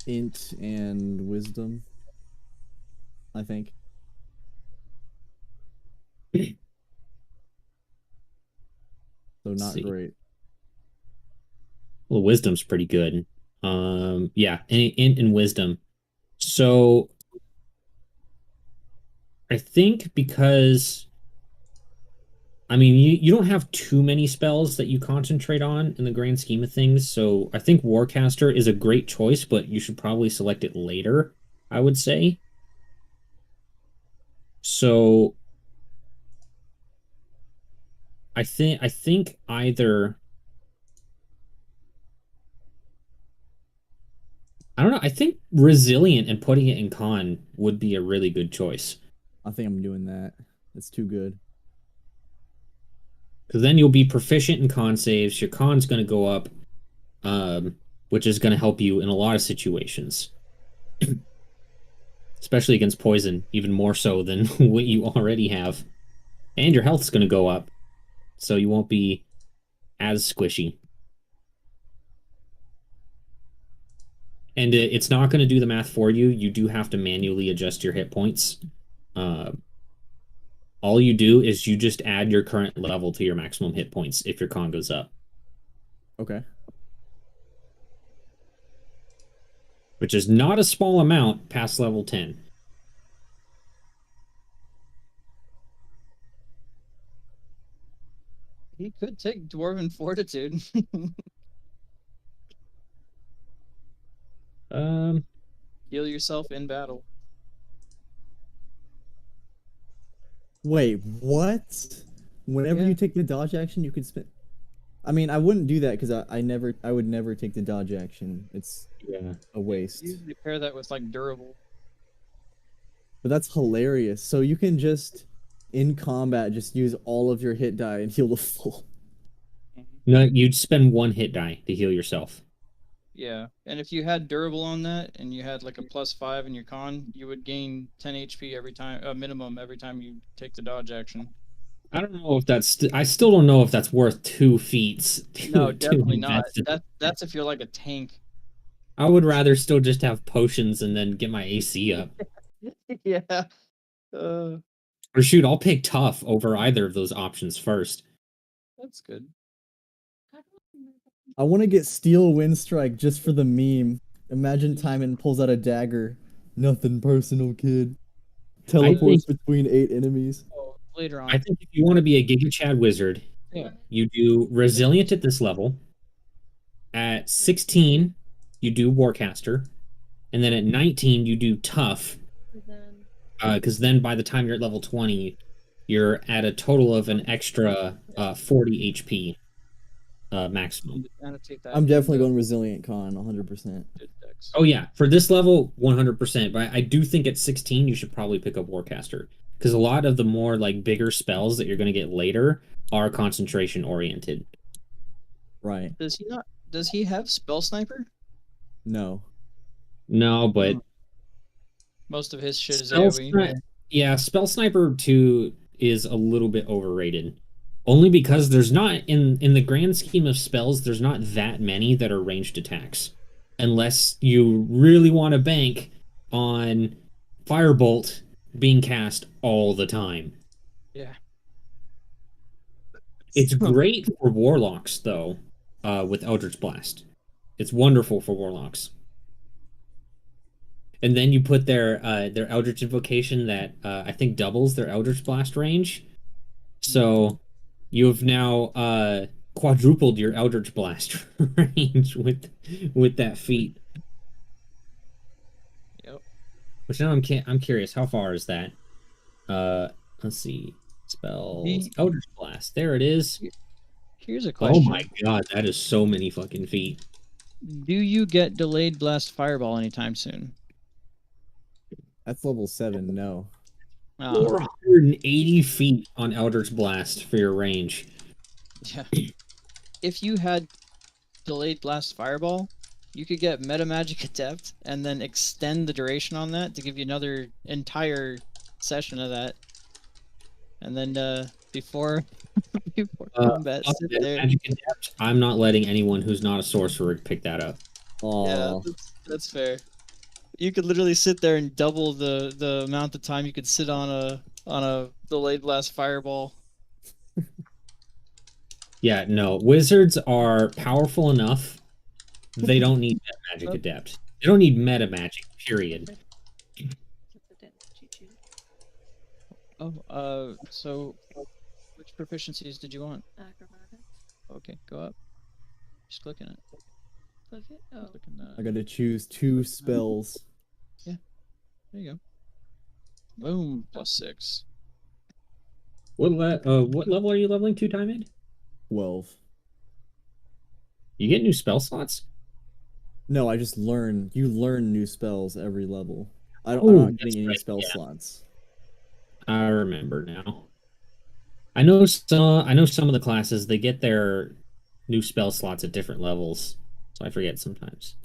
Int and wisdom, I think. So not great. Well, wisdom's pretty good. Yeah, int and wisdom. So I think because I mean you don't have too many spells that you concentrate on in the grand scheme of things, so I think Warcaster is a great choice, but you should probably select it later, I would say. So I think either I don't know. I think resilient and putting it in con would be a really good choice. I think I'm doing that. It's too good. Because then you'll be proficient in con saves. Your con's going to go up, which is going to help you in a lot of situations. especially against poison, even more so than what you already have. And your health's going to go up, so you won't be as squishy. And it's not going to do the math for you. You do have to manually adjust your hit points. All you do is you just add your current level to your maximum hit points if your con goes up, Okay. which is not a small amount past level 10. He could take Dwarven Fortitude. Heal yourself in battle. Wait, what? Whenever Yeah. you take the dodge action, you can spend. I mean, I wouldn't do that because I would never take the dodge action. It's Yeah. a waste. Usually pair that with like durable. But that's hilarious. So you can just, in combat, just use all of your hit die and heal the full. No, you'd spend 1 hit die to heal yourself. Yeah, and if you had durable on that and you had like a +5 in your con, you would gain 10 HP every time, minimum every time you take the dodge action. I don't know if that's. I still don't know if that's worth 2 feats. No, to definitely not. invest. That's if you're like a tank. I would rather still just have potions and then get my AC up. Yeah. Uh, Or shoot, I'll pick tough over either of those options first. that's good. I want to get Steel Wind Strike just for the meme. Imagine Timon pulls out a dagger. Nothing personal, kid. Teleports between 8 enemies. Oh, later on. I think if you want to be a Giga Chad wizard, Yeah. you do Resilient at this level. At 16, you do Warcaster. And then at 19, you do Tough. Because then by the time you're at level 20, you're at a total of an extra 40 HP maximum. I'm definitely going Resilient Con, 100%. Oh yeah, for this level, 100%. But I do think at 16 you should probably pick up Warcaster because a lot of the more like bigger spells that you're going to get later are concentration oriented. Right. Does he not? Does he have Spell Sniper? No. No, but Most of his shit is Spell AoE. yeah, Spell Sniper 2 is a little bit overrated. Only because there's not in the grand scheme of spells, there's not that many that are ranged attacks. Unless you really want to bank on Firebolt being cast all the time. Yeah. It's great for Warlocks, though, with Eldritch Blast. It's wonderful for Warlocks. And then you put their Eldritch Invocation that I think doubles their Eldritch Blast range. So you have now quadrupled your Eldritch Blast range with that feat. Yep. Which now I'm curious, how far is that? Let's see. Spells. Eldritch Blast. There it is. Here's a question. Oh my god, that is so many fucking feet. Do you get Delayed Blast Fireball anytime soon? That's level 7, no. 480 feet on Eldritch Blast for your range. Yeah. If you had Delayed Blast Fireball, you could get Meta Magic Adept and then extend the duration on that to give you another entire session of that. And then before combat, sit there. Magic Adept, I'm not letting anyone who's not a sorcerer pick that up. Yeah, that's fair. You could literally sit there and double the amount of time you could sit on a Delayed Blast Fireball. Yeah, no. Wizards are powerful enough. They don't need Magic Adept. They don't need meta magic, period. Oh, so which proficiencies did you want? Acrobatics. Okay, go up. Just clicking it. Click it. Oh. Clicking that. I gotta choose 2 spells. Yeah. There you go. Boom. +6. What level are you leveling to, Time 12. You get new spell slots? No, I just learn. You learn new spells every level. I'm Oh, not getting any right, spell yeah. slots. I remember now. I know some of the classes they get their new spell slots at different levels, so I forget sometimes.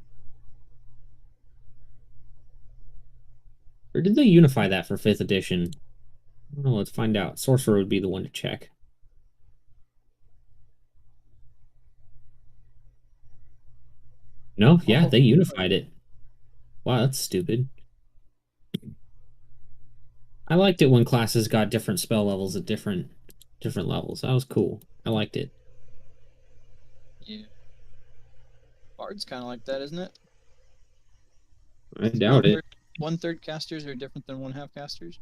Or did they unify that for 5th edition? Oh, let's find out. Sorcerer would be the one to check. No, yeah, they unified it. Wow, that's stupid. I liked it when classes got different spell levels at different levels. That was cool. I liked it. Yeah. Bard's kind of like that, isn't it? I doubt it. One-third casters are different than one-half casters.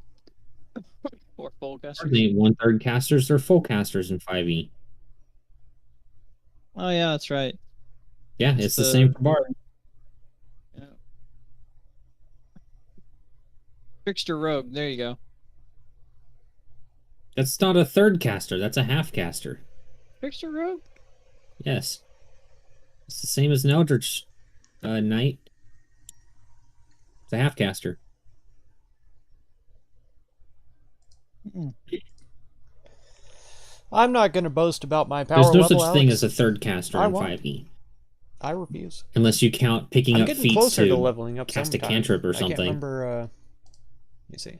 Or full casters. They ain't 1/3 casters, they're full casters in 5e. Oh yeah, that's right. Yeah, it's the same for Bard. Yeah. Trickster Rogue, there you go. That's not a 3rd caster, that's a half caster. Trickster Rogue? Yes. It's the same as an Eldritch Knight. It's a half caster. I'm not going to boast about my power There's no level, such thing Alex. as a 3rd caster I in won't. 5e. I refuse. Unless you count picking I'm up getting feats closer to to leveling up cast a sometime. cantrip or I can't something. remember, let me see.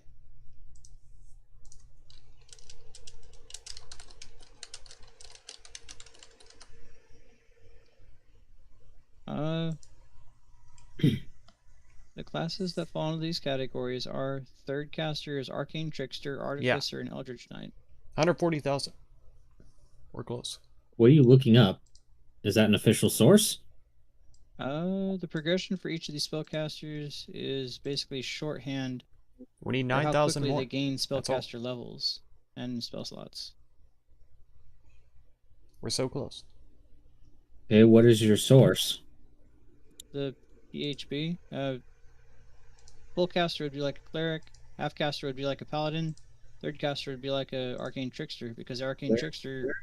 The classes that fall into these categories are third casters, arcane trickster, artificer, and eldritch knight. 140,000. We're close. What are you looking up? Is that an official source? The progression for each of these spellcasters is basically shorthand We need for how 9,000 quickly more. they gain That's all. spellcaster levels and spell slots. We're so close. Okay, what is your source? The PHB, full caster would be like a cleric, half caster would be like a paladin, third caster would be like a arcane trickster, because arcane trickster,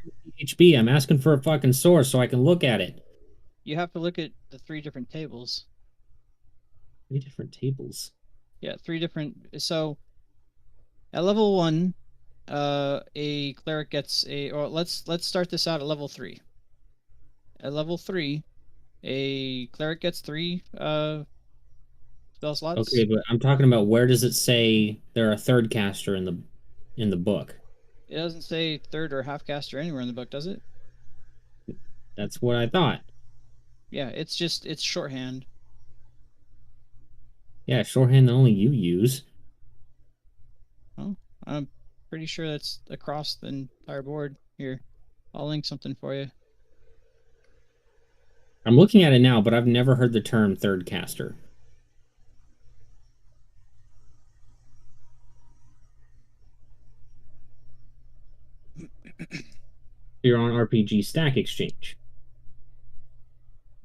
HB, I'm asking for a fucking source so I can look at it. you have to look at the 3 different tables. 3 different tables. Yeah, 3 different. So at level 1, a cleric gets a. Or let's start this out at level 3. At level 3, a cleric gets 3 spell slots. Okay, but I'm talking about where does it say they're a 3rd caster in the book? It doesn't say third or half caster anywhere in the book, does it? That's what I thought. Yeah, it's shorthand. Yeah, shorthand that only you use. Oh, I'm pretty sure that's across the entire board. Here, I'll link something for you. I'm looking at it now, but I've never heard the term 3rd caster. You're on RPG Stack Exchange.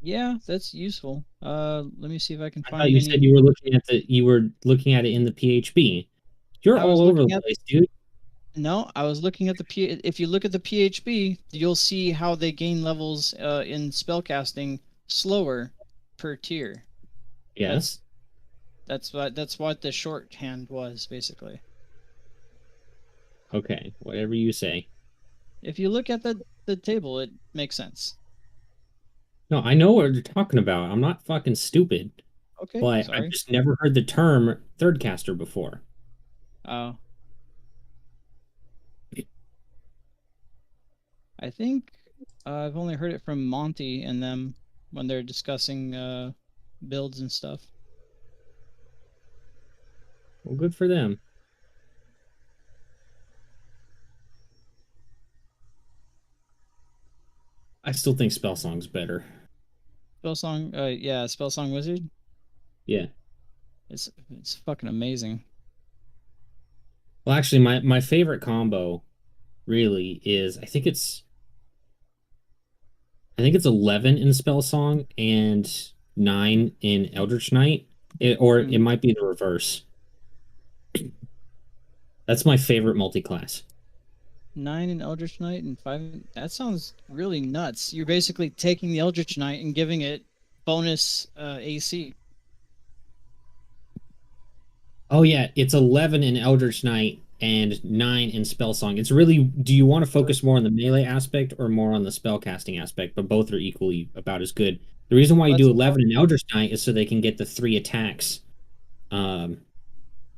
Yeah, that's useful. Let me see if I can I find thought you any. said you were looking at it in the PHB. You're I was all over the looking at- place, dude. No, I was looking at the If you look at the PHB, you'll see how they gain levels in spellcasting slower per tier. Yes. That's what the shorthand was basically. Okay, whatever you say. If you look at the table, it makes sense. No, I know what you're talking about. I'm not fucking stupid. Okay, But sorry. I've just never heard the term 3rd caster before. Oh. I think I've only heard it from Monty and them when they're discussing builds and stuff. Well, good for them. I still think Spellsong's better. Spellsong, yeah, Spellsong Wizard. Yeah. It's fucking amazing. Well, actually, my favorite combo really is I think it's 11 in Spellsong and 9 in Eldritch Knight, or it might be the reverse. That's my favorite multi-class. 9 in Eldritch Knight and 5. That sounds really nuts. You're basically taking the Eldritch Knight and giving it bonus AC. Oh yeah, it's 11 in Eldritch Knight and 9 in Spellsong. It's really, do you want to focus more on the melee aspect or more on the spellcasting aspect? But both are equally about as good. The reason why you do 11 in Eldritch Knight is so they can get the 3 attacks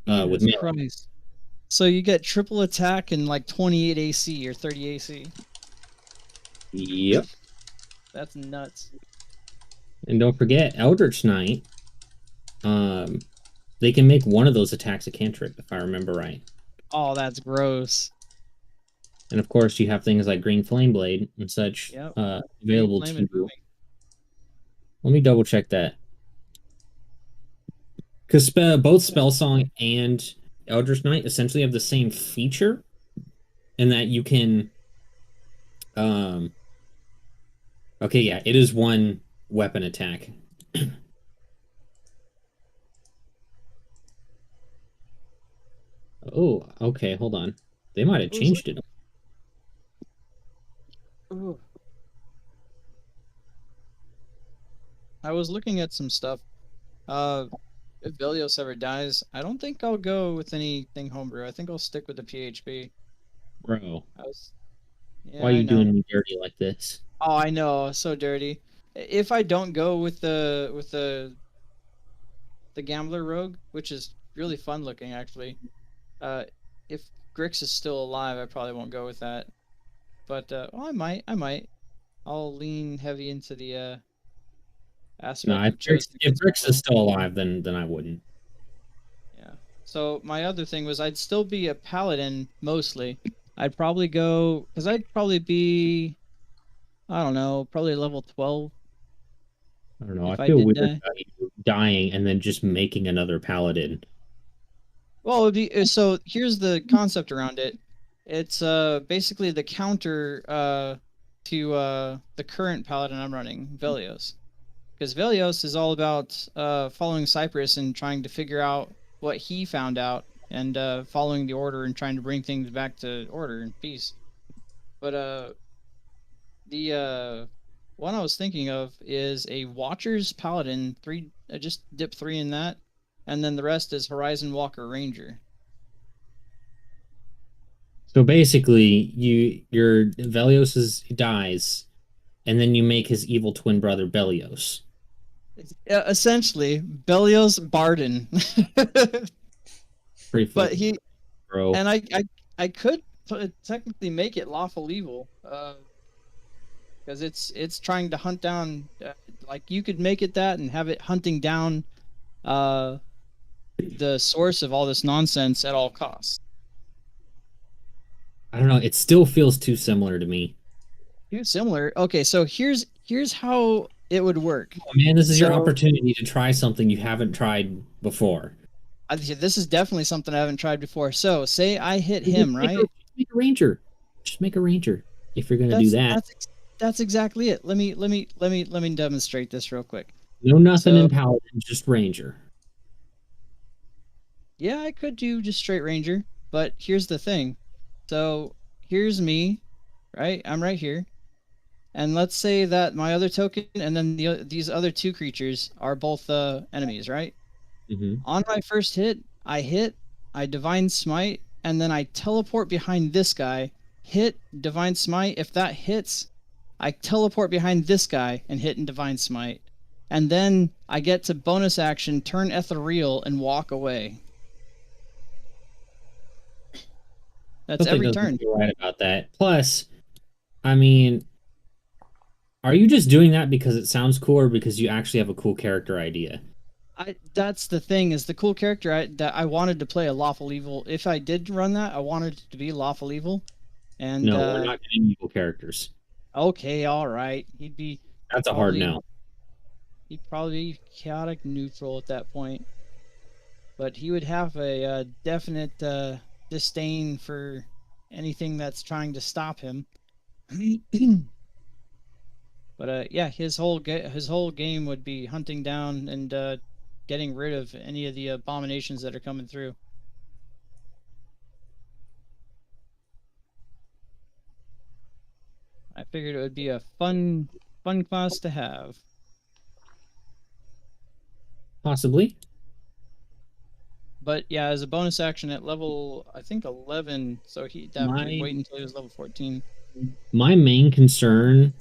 with Jesus melee. Christ. So you get triple attack and like 28 AC or 30 AC. Yep. That's nuts. And don't forget, Eldritch Knight. They can make one of those attacks a cantrip, if I remember right. Oh, that's gross. And of course, you have things like Green Flame Blade and such Yep. available Flame to and you. moving. Let me double check that. Because both Spell Song and Eldritch Knight essentially have the same feature in that you can. Okay, yeah, it is one weapon attack. Oh, okay, hold on. They might have changed it. Ooh. I was looking at some stuff. If Velios ever dies, I don't think I'll go with anything homebrew. I think I'll stick with the PHP. Bro, Yeah, why are I you know. doing me dirty like this? Oh, I know, so dirty. If I don't go with the gambler rogue, which is really fun looking actually, uh, if Grix is still alive, I probably won't go with that. But well, I might. I'll lean heavy into the No, aspect of chosen if against Brix evil. is still alive, then I wouldn't. Yeah. So my other thing was I'd still be a paladin mostly. I'd probably go because I'd probably be I don't know, probably level 12 I don't know. I if I feel did weird die. about you dying and then just making another paladin. Well, it'd be so here's the concept around it. It's basically the counter to the current paladin I'm running, Velios. Because Velios is all about following Cyprus and trying to figure out what he found out and following the order and trying to bring things back to order and peace. But the one I was thinking of is a Watcher's Paladin. Three, just dip 3 in that, and then the rest is Horizon Walker Ranger. So basically, your Velios dies, and then you make his evil twin brother Belios. Essentially, Belios Barden. Pretty But fucking he bro. and I could technically make it lawful evil, because it's trying to hunt down. Like you could make it that and have it hunting down, the source of all this nonsense at all costs. I don't know. It still feels too similar to me. Too similar. Okay, so here's how it would work. Oh, man, this is your So- opportunity to try something you haven't tried before. This is definitely something I haven't tried before. So say I hit him, right? Just make a ranger. Just make a ranger if you're gonna do that. That's exactly it. Let me demonstrate this real quick. No nothing So- in paladin, just ranger. Yeah, I could do just straight ranger, but here's the thing. So here's me, right? I'm right here. And let's say that my other token and then these other two creatures are both enemies, right? Mm-hmm. On my first hit, I divine smite, and then I teleport behind this guy, hit divine smite. If that hits, I teleport behind this guy and hit and divine smite. And then I get to bonus action, turn ethereal, and walk away. That's every turn. You're right about that. Plus, I mean, are you just doing that because it sounds cool, or because you actually have a cool character idea? That's the thing is the cool character that I wanted to play a lawful evil. If I did run that, I wanted it to be lawful evil. And No, we're not getting evil characters. okay, all right. That's a hard no. He'd probably be chaotic neutral at that point. But he would have a definite disdain for anything that's trying to stop him. But yeah, his whole game would be hunting down and getting rid of any of the abominations that are coming through. I figured it would be a fun class to have. Possibly. But yeah, as a bonus action at level, I think 11, so he'd have to wait until he was level 14. My main concern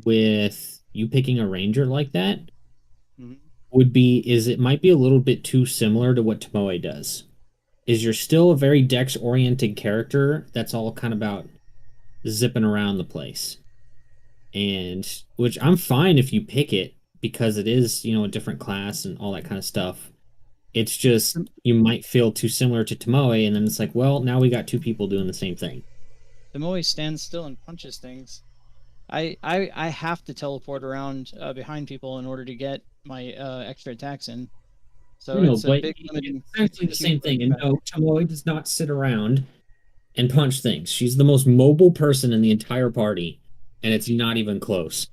with you picking a ranger like that Mhm. would be is it might be a little bit too similar to what Tomoe does. Is you're still a very dex oriented character that's all kind of about zipping around the place. And which I'm fine if you pick it because it is, a different class and all that kind of stuff. It's just you might feel too similar to Tomoe, and then it's like, well, now we got two people doing the same thing. Tomoe stands still and punches things. I have to teleport around behind people in order to get my extra attacks in. So No, it's a but big limiting. it's actually the same thing. And no, Tomoe does not sit around and punch things. She's the most mobile person in the entire party, and it's not even close.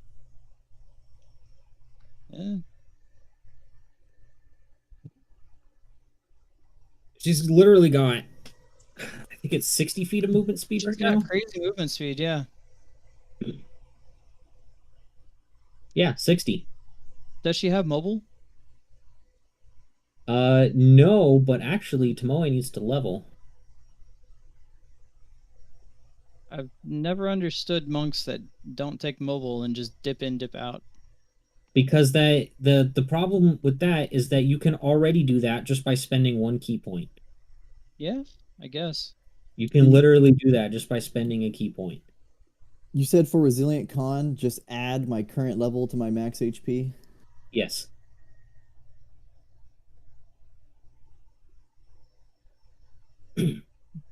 Yeah. She's literally got, I think it's 60 feet of movement speed She's right got now. crazy movement speed, yeah. Yeah, 60. Does she have mobile? No, but actually, Tomoe needs to level. I've never understood monks that don't take mobile and just dip in, dip out. Because the problem with that is that you can already do that just by spending one key point. Yeah, I guess. You can literally do that just by spending a key point. You said for Resilient Con, just add my current level to my max HP? Yes.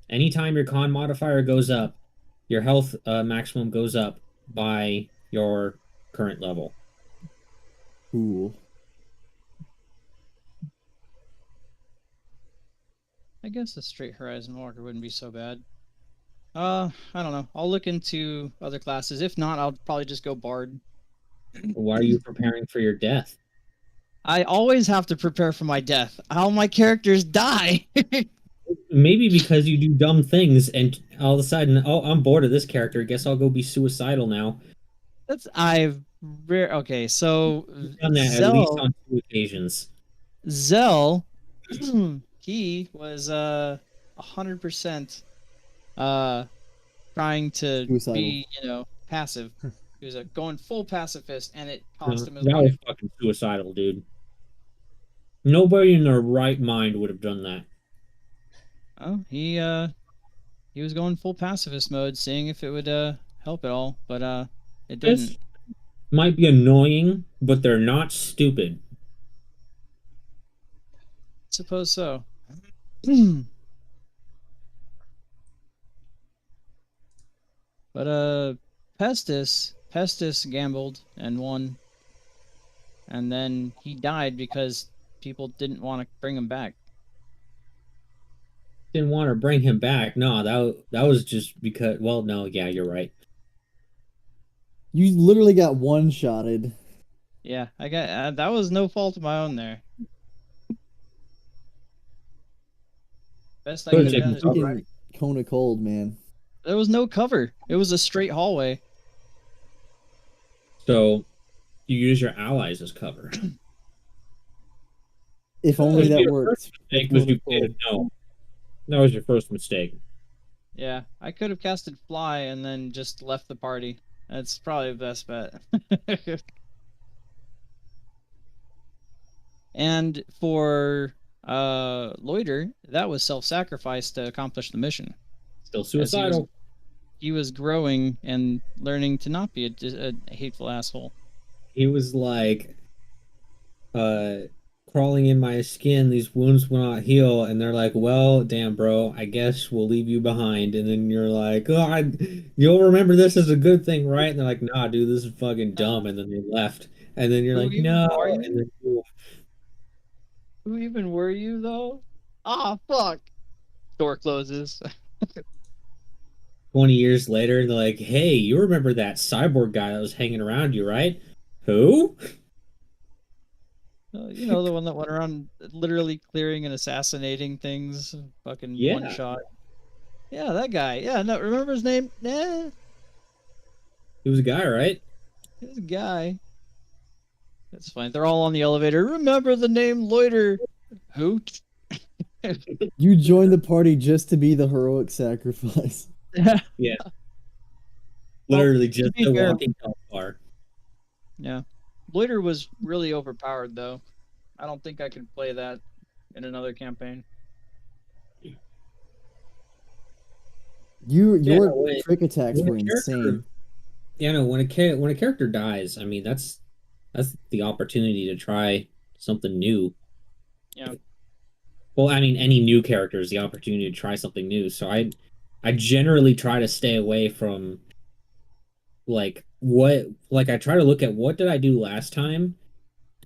Anytime your con modifier goes up, your health maximum goes up by your current level. Cool. I guess a straight Horizon Walker wouldn't be so bad. I don't know. I'll look into other classes. If not, I'll probably just go Bard. Why are you preparing for your death? I always have to prepare for my death. All my characters die. Maybe because you do dumb things and all of a sudden, oh, I'm bored of this character. Guess I'll go be suicidal now. Okay, so You've done that at least on 2 occasions. Zell, he was 100% trying to Suicidal. be, passive. He was going full pacifist, and it cost him his That life. was fucking suicidal, dude. Nobody in their right mind would have done that. Oh, he was going full pacifist mode, seeing if it would help at all, but it didn't. This might be annoying, but they're not stupid. Suppose so. But Pestis gambled and won, and then he died because people didn't want to bring him back. Didn't want to bring him back. No, that was just because. Well, no, yeah, you're right. You literally got one-shotted. Yeah, I got that was no fault of my own there. Best I could have done is Freaking Kona cold, man. there was no cover. It was a straight hallway. So you use your allies as cover. If only that Your worked. first mistake was you didn't know. That was your first mistake. Yeah, I could have casted fly and then just left the party. That's probably the best bet. And for Loiter, that was self-sacrifice to accomplish the mission. Still suicidal. He was growing and learning to not be a hateful asshole. He was like, crawling in my skin, these wounds will not heal, and they're like, well, damn, bro, I guess we'll leave you behind. And then you're like, oh, you'll remember this as a good thing, right? And they're like, nah, dude, this is fucking dumb. And then they left. And then you're like, no. And then, Who even were you, though? Ah, fuck. Door closes. 20 years later, they're like, hey, you remember that cyborg guy that was hanging around you, right? Who? You know, the one that went around literally clearing and assassinating things. Fucking one shot. Yeah, that guy. Yeah, no, remember his name? Nah. He was a guy, right? He was a guy. That's fine. They're all on the elevator. Remember the name Loiter. Who? You joined the party just to be the heroic sacrifice. Yeah. Literally to just be a fair- walking health bar. Yeah. Loiter was really overpowered, though. I don't think I could play that in another campaign. Your wait. trick attacks When a were character- insane. Yeah, no, when a character dies, I mean that's the opportunity to try something new. Yeah. Well, I mean any new character is the opportunity to try something new. So I generally try to stay away from I try to look at what did I do last time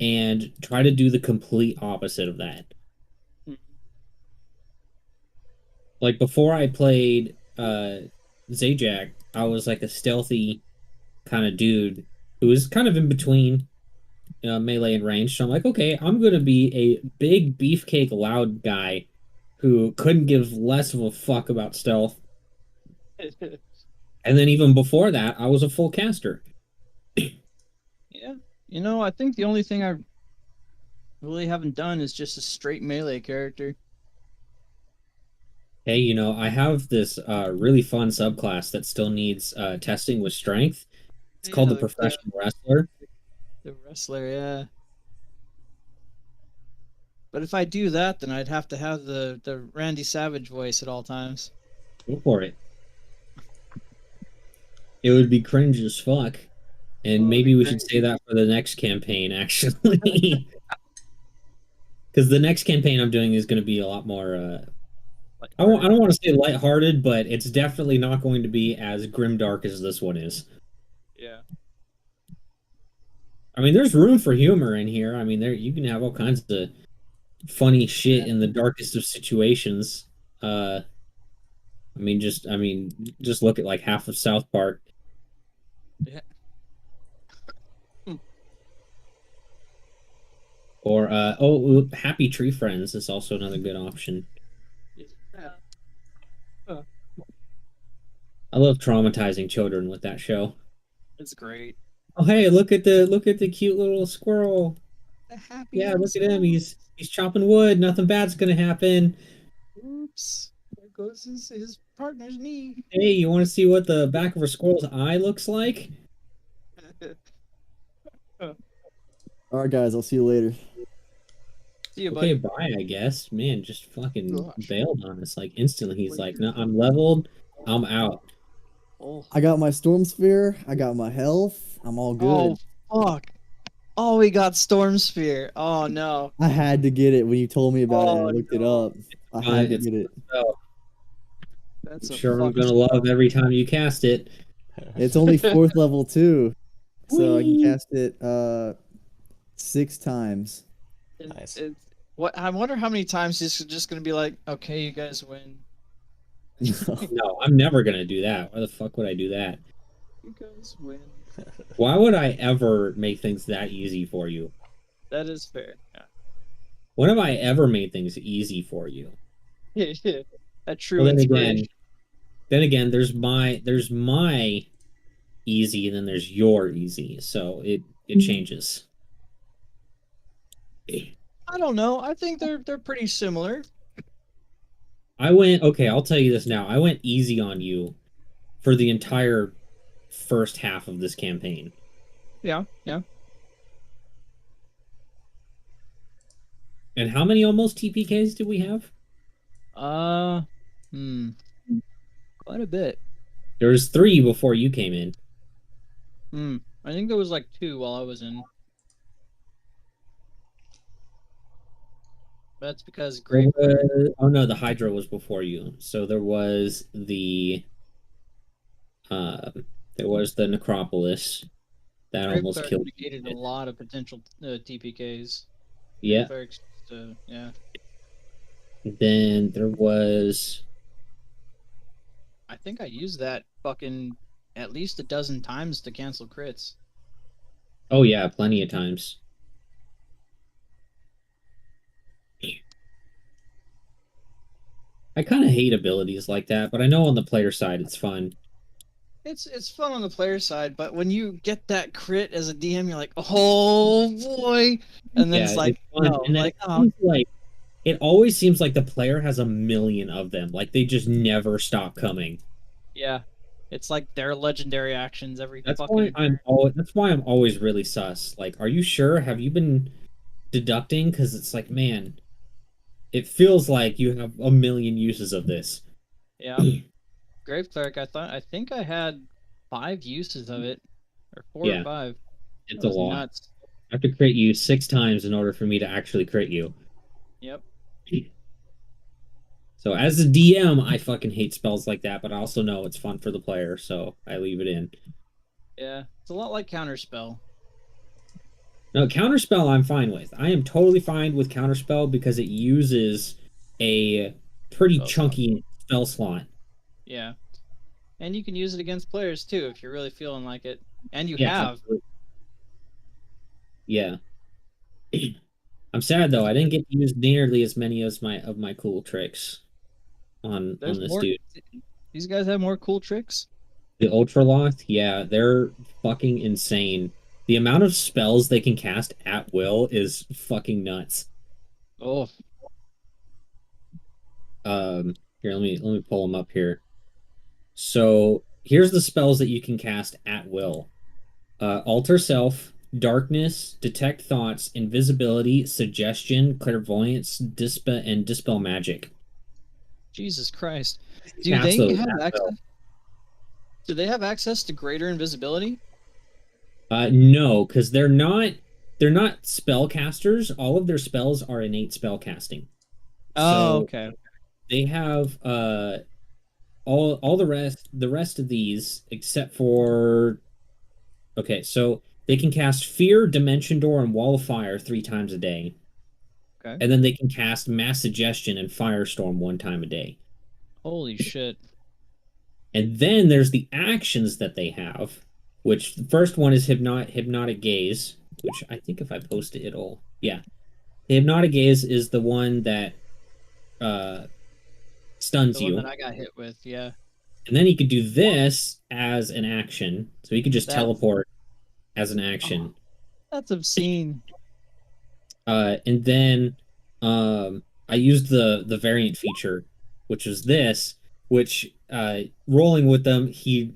and try to do the complete opposite of that. Hmm. Like before I played Zajac, I was like a stealthy kind of dude who was kind of in between melee and range. So I'm like, okay, I'm gonna be a big beefcake loud guy who couldn't give less of a fuck about stealth. And then even before that, I was a full caster. Yeah. You know, I think the only thing I really haven't done is just a straight melee character. Hey, I have this really fun subclass that still needs testing with strength. It's Yeah, called the like professional wrestler. the wrestler, yeah. But if I do that, then I'd have to have the Randy Savage voice at all times. Go for it. It would be cringe as fuck. And Oh, maybe we cringe. should say that for the next campaign, actually. Because the next campaign I'm doing is going to be a lot more. I don't want to say lighthearted, but it's definitely not going to be as grimdark as this one is. Yeah. I mean, there's room for humor in here. I mean, there you can have all kinds of funny shit in the darkest of situations. Just look at like half of South Park. Yeah. Or Happy Tree Friends is also another good option. Yeah. I love traumatizing children with that show. It's great. Oh hey, look at the cute little squirrel. The happy Yeah, little look at him. squirrel. He's chopping wood. Nothing bad's gonna happen. Oops. There goes his partner's knee. Hey, you want to see what the back of a squirrel's eye looks like? All right, guys, I'll see you later. See you, Okay, buddy. bye, I guess. Man, just fucking Gosh. bailed on us like instantly. He's like, no, I'm leveled. I'm out. Oh. I got my storm sphere. I got my health. I'm all good. Oh, fuck. Oh, we got Storm Sphere. Oh, no. I had to get it when you told me about it. And I Oh, looked it no. up. I had to It's get it. so That's a sure I'm fucking gonna love every time you cast it. It's only 4th level too, so I can Whee! cast it 6 times. Nice. What I wonder how many times he's just gonna be like, okay, you guys win. No, I'm never gonna do that. Why the fuck would I do that? You guys win. Why would I ever make things that easy for you? That is fair. When have I ever made things easy for you? Yeah. That true Well, then inspiration. again, there's my easy, and then there's your easy. So it changes. I don't know. I think they're pretty similar. Okay, I'll tell you this now. I went easy on you for the entire first half of this campaign. Yeah, yeah. And how many almost TPKs do we have? Quite a bit. There was 3 before you came in. I think there was like 2 while I was in. That's because Great. Oh no, the Hydra was before you. So there was the Necropolis that Great almost Cleric killed negated a lot of potential TPKs. Yeah. Clerics, yeah. Then there was I think I used that fucking at least a dozen times to cancel crits. oh yeah, plenty of times. I kind of hate abilities like that, but I know on the player side it's fun. It's fun on the player side, but when you get that crit as a DM, you're like, oh boy, and then Yeah, it's like, fun. no, And then like, it oh, seems like it always seems like the player has a million of them. Like they just never stop coming. yeah, it's like their legendary actions every That's fucking. why I'm always really sus. Like, are you sure? Have you been deducting because it's like, man, it feels like you have a million uses of this. Yeah. Grave Cleric, I think I had 5 uses of it. Or 4 or Yeah, 5. it's That a was lot. nuts. I have to crit you 6 times in order for me to actually crit you. Yep. So as a DM, I fucking hate spells like that, but I also know it's fun for the player, so I leave it in. Yeah. It's a lot like Counterspell. No, counterspell I'm fine with. I am totally fine with counterspell because it uses a pretty Spell slot. chunky spell slot. Yeah. And you can use it against players too if you're really feeling like it. And you Yeah, have. absolutely. Yeah. I'm sad though. I didn't get to use nearly as many as my cool tricks on There's this more. dude. These guys have more cool tricks. The Ultraloth, yeah, they're fucking insane. The amount of spells they can cast at will is fucking nuts. Oh, Here, let me pull them up here. So here's the spells that you can cast at will. Alter Self, Darkness, Detect Thoughts, Invisibility, Suggestion, Clairvoyance, Dispel Magic. Jesus Christ. Do Cast they those have at will. access? Do they have access to greater invisibility? No, because they're not spellcasters. All of their spells are innate spellcasting. Oh, So okay. they have all the rest of these except for okay, so they can cast Fear, Dimension Door, and Wall of Fire 3 times a day. Okay. And then they can cast Mass Suggestion and Firestorm 1 time a day. Holy shit. And then there's the actions that they have, which the first one is Hypnotic Gaze, which I think if I post it, it'll yeah. Hypnotic Gaze is the one that uh stuns The one you. that I got hit with, yeah. And then he could do this as an action. So he could just That's teleport as an action. that's obscene. And then I used the variant feature, which was this, which rolling with them, he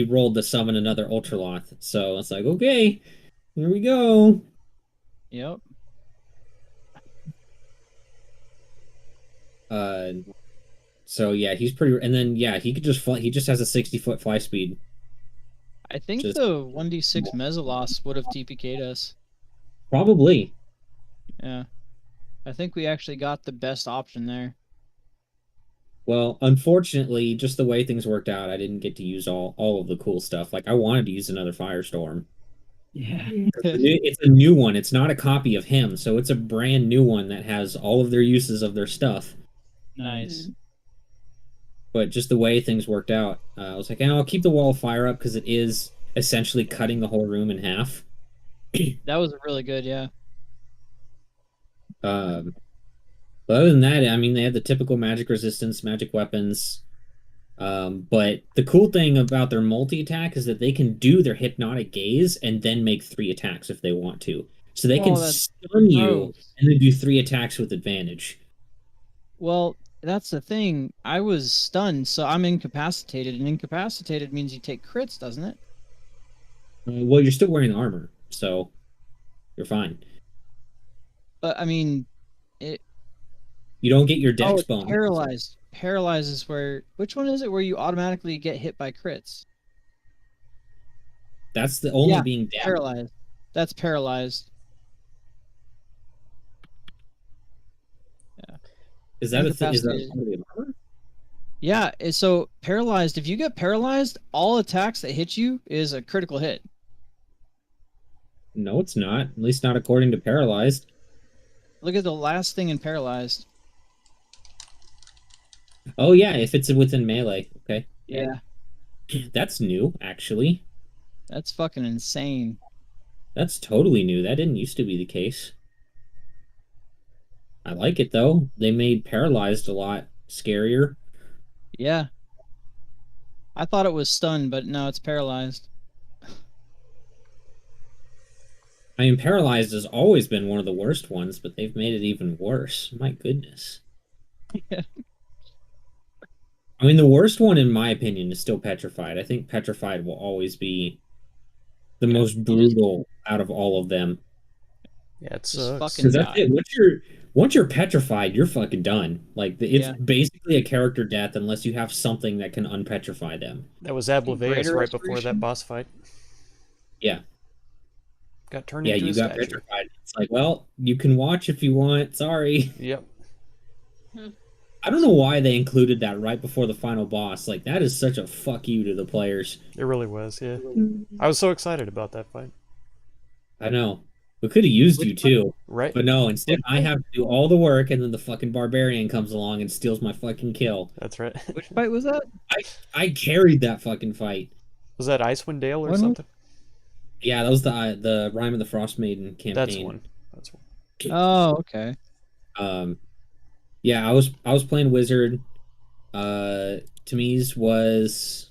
rolled to summon another Ultraloth. So it's like, okay, here we go. Yep. Uh, so yeah, he's pretty. And then yeah, he could just fly. He just has a 60-foot fly speed. I think Just the 1d6 Mesolos would have TPK'd us. probably. Yeah. I think we actually got the best option there. Well, unfortunately, just the way things worked out, I didn't get to use all of the cool stuff. Like I wanted to use another Firestorm. Yeah. It's a new one. It's not a copy of him, so it's a brand new one that has all of their uses of their stuff. Nice. But just the way things worked out, I was like, I'll keep the Wall of Fire up because it is essentially cutting the whole room in half. That was really good, yeah. But other than that, I mean, they had the typical magic resistance, magic weapons. But the cool thing about their multi-attack is that they can do their hypnotic gaze and then make 3 attacks if they want to. So they can that's stun you gross. and then do 3 attacks with advantage. Well, that's the thing. I was stunned, so I'm incapacitated, and incapacitated means you take crits, doesn't it? Well, you're still wearing armor, so you're fine. But I mean, it. You don't get your Oh, dex it's bonus. paralyzed. Paralyzed is where. Which one is it where you automatically get hit by crits? That's the only Yeah, being dabbed. Paralyzed. That's paralyzed. Is that is that Incapacitated. part of the armor? Yeah, so paralyzed. If you get paralyzed, all attacks that hit you is a critical hit. No, it's not. At least not according to paralyzed. Look at the last thing in paralyzed. Oh yeah, if it's within melee. Okay. Yeah, That's new, actually. that's fucking insane. That's totally new. That didn't used to be the case. I like it though. They made paralyzed a lot scarier. Yeah. I thought it was stunned, but no, it's paralyzed. I mean, paralyzed has always been one of the worst ones, but they've made it even worse. My goodness. Yeah. I mean, the worst one, in my opinion, is still petrified. I think petrified will always be the most brutal out of all of them. Yeah, it Just sucks. fucking Because that's die. it. Once you're petrified, you're fucking done. Like it's Yeah. basically a character death unless you have something that can unpetrify them. That was Ablaveus Greater right before that restoration? boss fight. Yeah. Got turned Yeah, into you a got statue. petrified. It's like, well, you can watch if you want. Sorry. Yep. I don't know why they included that right before the final boss. Like that is such a fuck you to the players. It really was, yeah. Mm. I was so excited about that fight. I know. We could have used you too. Right? But no, instead I have to do all the work and then the fucking barbarian comes along and steals my fucking kill. That's right. Which fight was that? I carried that fucking fight. Was that Icewind Dale or When- something? Yeah, that was the Rime of the Frost Maiden campaign. That's one. That's one. Oh, okay. Yeah, I was playing wizard. Tamiz was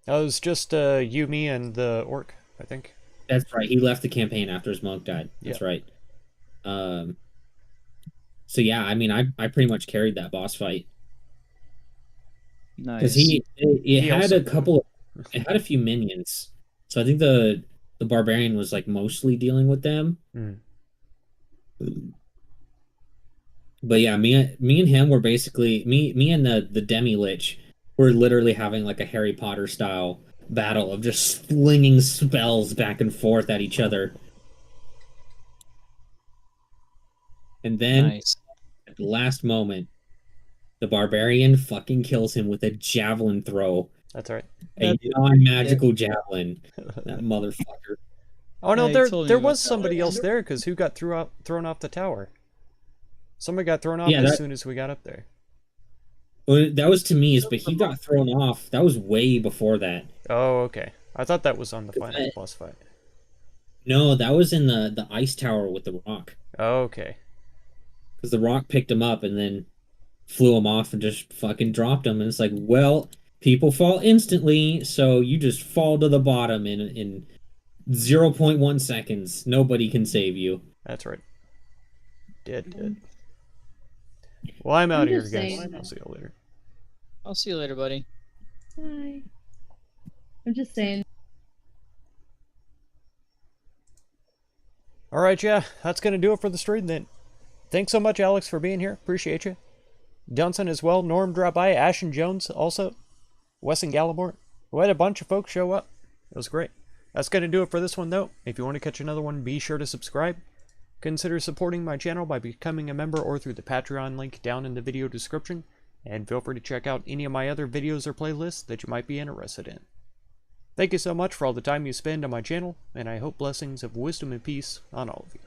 That was just you, me, and the orc, I think. that's right. He left the campaign after his monk died. That's Yeah. right. So yeah, I mean, I pretty much carried that boss fight because Nice. it had also- a couple. It had a few minions, so I think the barbarian was like mostly dealing with them. Mm. But yeah, me and him were basically me and the demi lich were literally having like a Harry Potter style battle of just slinging spells back and forth at each other. And then Nice. at the last moment, the barbarian fucking kills him with a javelin throw. That's right. A non-magical javelin. That motherfucker. Oh no, Yeah, you there told me there about was that. somebody else there because who got thrown off the tower? Somebody got thrown off Yeah, as that- soon as we got up there. Well, that was Tamiz, but he got thrown off. That was way before that. Oh, okay. I thought that was on the final boss fight. No, that was in the ice tower with the rock. Oh, okay. Because the rock picked him up and then flew him off and just fucking dropped him. And it's like, well, people fall instantly, so you just fall to the bottom in 0.1 seconds. Nobody can save you. That's right. Dead. Well, I'm out of here, just guys. saying. I'll see you later. I'll see you later, buddy. Bye. I'm just saying. All right, yeah, that's gonna do it for the stream then. Thanks so much, Alex, for being here. Appreciate you. Dunson as well. Norm dropped by. Ash and Jones also. Wes and Gallimore. We had a bunch of folks show up. It was great. That's gonna do it for this one, though. If you want to catch another one, be sure to subscribe. Consider supporting my channel by becoming a member or through the Patreon link down in the video description. And feel free to check out any of my other videos or playlists that you might be interested in. Thank you so much for all the time you spend on my channel, and I hope blessings of wisdom and peace on all of you.